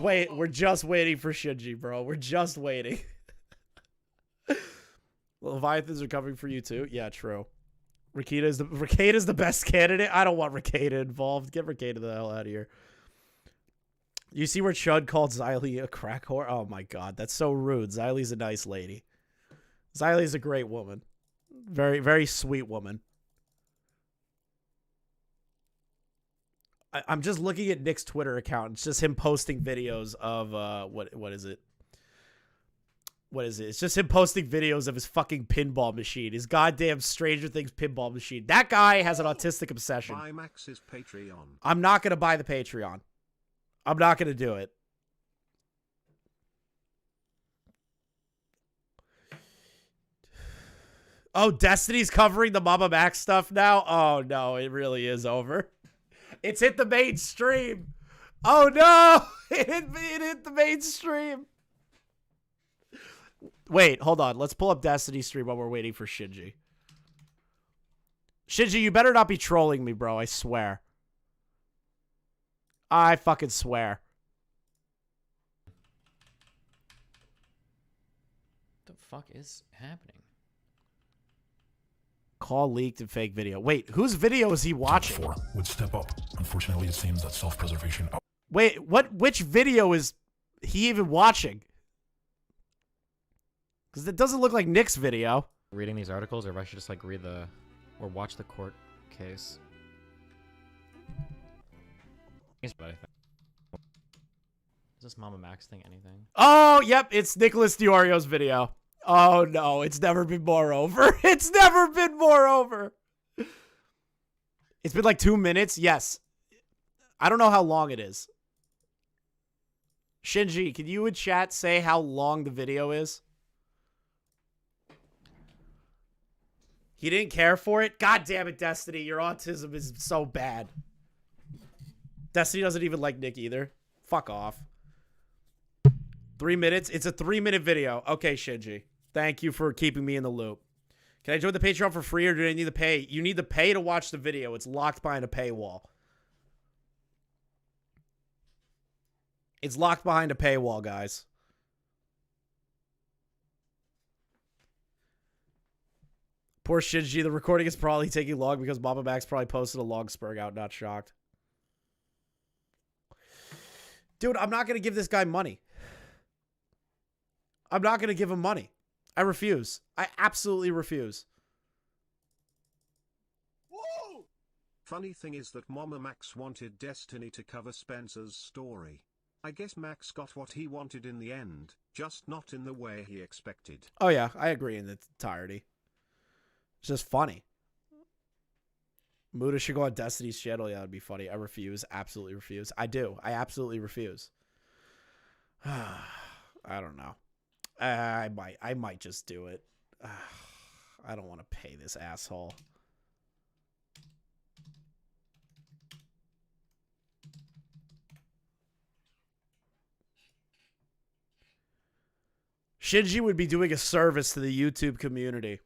waiting for Shinji, bro. We're just waiting. Leviathans are coming for you too. Yeah, true. Rakita's the best candidate. I don't want Rakita involved. Get Rakita the hell out of here. You see where Chud called Xylee a crack whore? Oh my god, that's so rude. Xylee's a nice lady. Xylee's a great woman. Very, very sweet woman. I'm just looking at Nick's Twitter account. It's just him posting videos of what is it? What is it? It's just him posting videos of his fucking pinball machine. His goddamn Stranger Things pinball machine. That guy has an autistic obsession. Buy Max's Patreon. I'm not going to buy the Patreon. I'm not going to do it. Oh, Destiny's covering the Mamamax stuff now? Oh, no, it really is over. It's hit the mainstream. Oh, no. It hit the mainstream. Wait, hold on. Let's pull up Destiny's stream while we're waiting for Shinji. Shinji, you better not be trolling me, bro. I swear. I fucking swear. What the fuck is happening? Call leaked and fake video. Wait, whose video is he watching? 4 would step up. Unfortunately, it seems that self-preservation... Wait, which video is he even watching? Because it doesn't look like Nick's video. Reading these articles, or if I should just like read the... or watch the court case. Is this Mamamax thing anything? Oh, yep, it's Nicholas DeOrio's video. Oh, no, it's never been more over. It's never been more over. It's been like 2 minutes. Yes. I don't know how long it is. Shinji, can you in chat say how long the video is? He didn't care for it? God damn it, Destiny. Your autism is so bad. Destiny doesn't even like Nick either. Fuck off. 3 minutes? It's a 3-minute video. Okay, Shinji. Thank you for keeping me in the loop. Can I join the Patreon for free or do I need to pay? You need to pay to watch the video. It's locked behind a paywall. It's locked behind a paywall, guys. Poor Shinji. The recording is probably taking long because Mamamax probably posted a long spurg out. Not shocked. Dude, I'm not going to give this guy money. I'm not going to give him money. I refuse. I absolutely refuse. Woo! Funny thing is that Mamamax wanted Destiny to cover Spencer's story. I guess Max got what he wanted in the end, just not in the way he expected. Oh yeah, I agree in the entirety. It's just funny. Muta should go on Destiny's channel. Yeah, that'd be funny. I refuse. Absolutely refuse. I do. I absolutely refuse. I don't know. I might just do it. I don't want to pay this asshole. Shinji would be doing a service to the YouTube community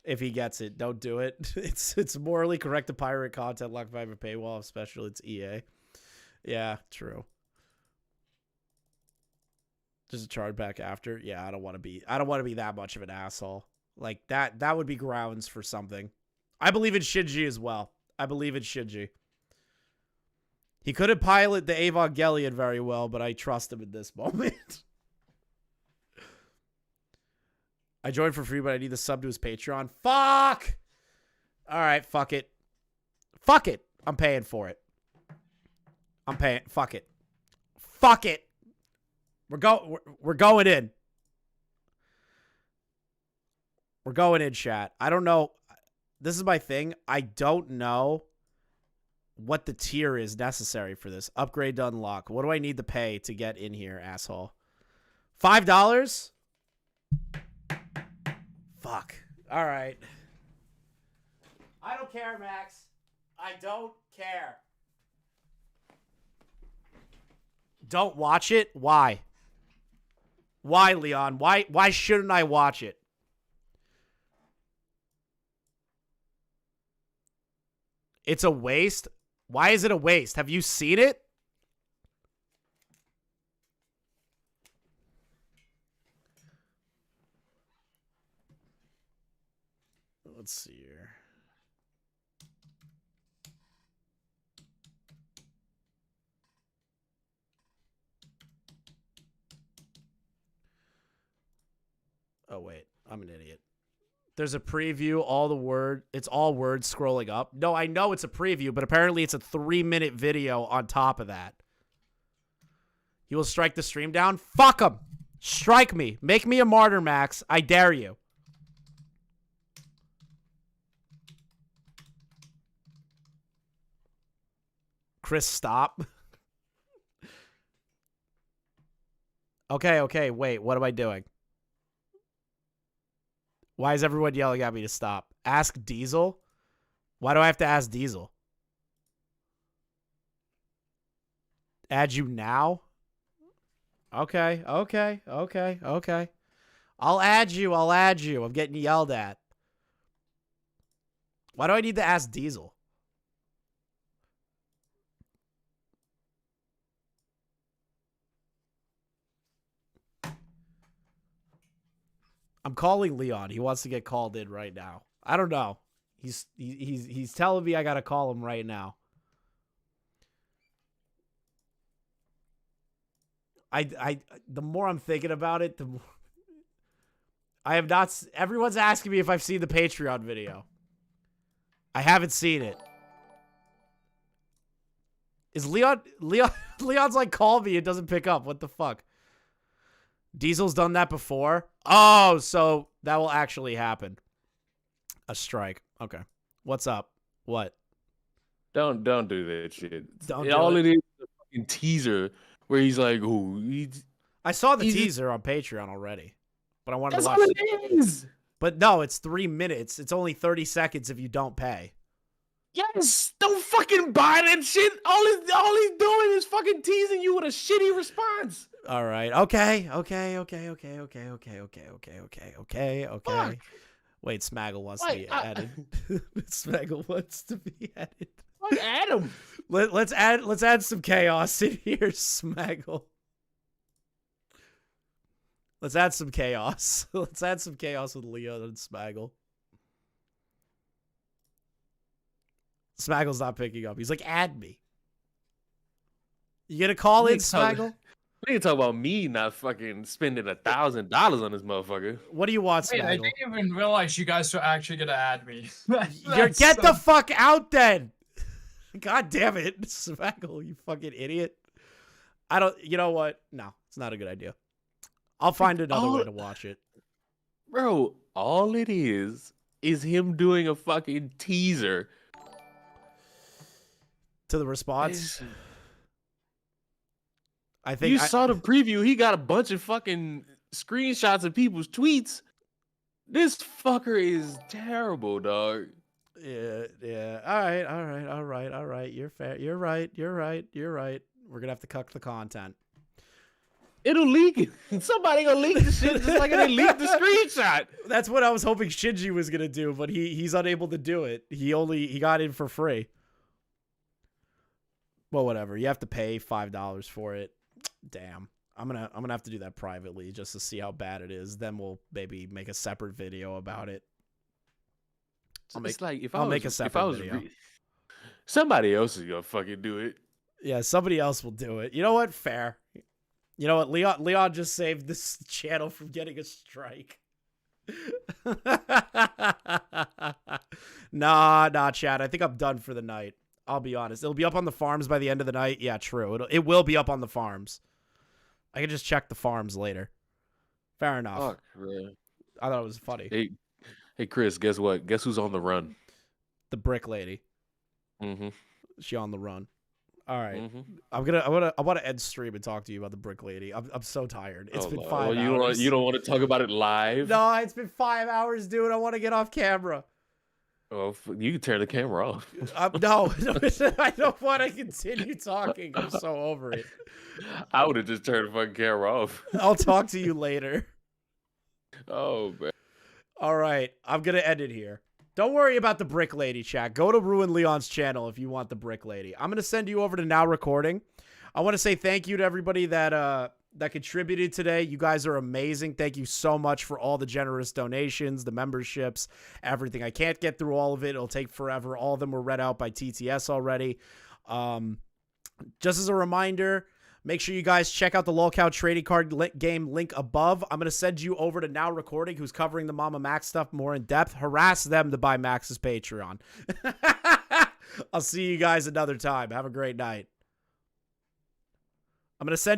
if he gets it. Don't do it. It's morally correct to pirate content locked behind a paywall, especially it's EA. Yeah, true. Just a charge back after. Yeah, I don't want to be that much of an asshole. Like that would be grounds for something. I believe in Shinji as well. I believe in Shinji. He couldn't pilot the Evangelion very well, but I trust him in this moment. I joined for free, but I need the sub to his Patreon. Fuck! Alright, fuck it. Fuck it! I'm paying for it. I'm paying. Fuck it. Fuck it! We're going in. We're going in, chat. I don't know. This is my thing. I don't know what the tier is necessary for this. Upgrade to unlock. What do I need to pay to get in here, asshole? $5? Fuck. All right. I don't care, Max. I don't care. Don't watch it? Why? Why, Leon? Why shouldn't I watch it? It's a waste? Why is it a waste? Have you seen it? Let's see here. Oh, wait. I'm an idiot. There's a preview, it's all words scrolling up. No, I know it's a preview, but apparently it's a 3-minute video on top of that. You will strike the stream down? Fuck him! Strike me. Make me a martyr, Max. I dare you. Chris, stop. Okay, wait. What am I doing? Why is everyone yelling at me to stop? Ask Diesel? Why do I have to ask Diesel? Add you now? Okay. I'll add you. I'm getting yelled at. Why do I need to ask Diesel? I'm calling Leon. He wants to get called in right now. I don't know. He's telling me I gotta call him right now. The more I'm thinking about it, the more I have not. Everyone's asking me if I've seen the Patreon video. I haven't seen it. Is Leon's like, call me, it doesn't pick up. What the fuck? Diesel's done that before? Oh, so that will actually happen. A strike. Okay. What's up? What? Don't do that shit. All it is a fucking teaser where he's like, "Ooh." I saw the teaser on Patreon already, but I wanted to watch all it is. But no, it's 3 minutes. It's only 30 seconds if you don't pay. Yes, don't fucking buy that shit. All he's doing is fucking teasing you with a shitty response. All right. Okay. Wait, Smaggle wants to be added. Smaggle wants to be added. Add him. Let's add some chaos in here, Smaggle. Let's add some chaos. Let's add some chaos with Leo and Smaggle. Smaggle's not picking up. He's like, add me. You gonna call in, Smaggle? We need to talk about me not fucking spending $1,000 on this motherfucker. What do you want, Smaggle? Wait, I didn't even realize you guys were actually gonna add me. Get the fuck out then! God damn it, Smaggle, you fucking idiot. You know what? No, it's not a good idea. I'll find another way to watch it. Bro, all it is him doing a fucking teaser. To the response? I think you saw the preview. He got a bunch of fucking screenshots of people's tweets. This fucker is terrible, dog. Yeah. All right. You're fair. You're right. We're gonna have to cut the content. It'll leak. Somebody gonna leak the shit just like they leaked the screenshot. That's what I was hoping Shinji was gonna do, but he's unable to do it. He got in for free. Well, whatever. You have to pay $5 for it. Damn. I'm gonna have to do that privately just to see how bad it is. Then we'll maybe make a separate video about it. I'll make a separate video. Somebody else is gonna fucking do it. Yeah, somebody else will do it. You know what? Fair. You know what? Leon just saved this channel from getting a strike. Nah, Chad. I think I'm done for the night. I'll be honest. It'll be up on the farms by the end of the night. Yeah, true. It will be up on the farms. I can just check the farms later. Fair enough. Fuck, man. I thought it was funny. Hey, Chris, guess what? Guess who's on the run? The brick lady. Mm-hmm. She on the run. All right. Mm-hmm. I want to end stream and talk to you about the brick lady. I'm so tired. It's been 5 hours. You don't want to talk about it live? No, it's been 5 hours, dude. I want to get off camera. Oh, you can turn the camera off. No, I don't want to continue talking. I'm so over it. I would have just turned the fucking camera off. I'll talk to you later. Oh, man. All right. I'm going to end it here. Don't worry about the Brick Lady, chat. Go to Ruin Leon's channel if you want the Brick Lady. I'm going to send you over to Now Recording. I want to say thank you to everybody that contributed today. You guys are amazing. Thank you so much for all the generous donations, the memberships, everything. I can't get through all of it. It'll take forever. All of them were read out by TTS already. Just as a reminder, make sure you guys check out the Lolcow trading card game link above. I'm going to send you over to Now Recording, who's covering the Mamamax stuff more in depth. Harass them to buy Max's Patreon. I'll see you guys another time. Have a great night. I'm going to send you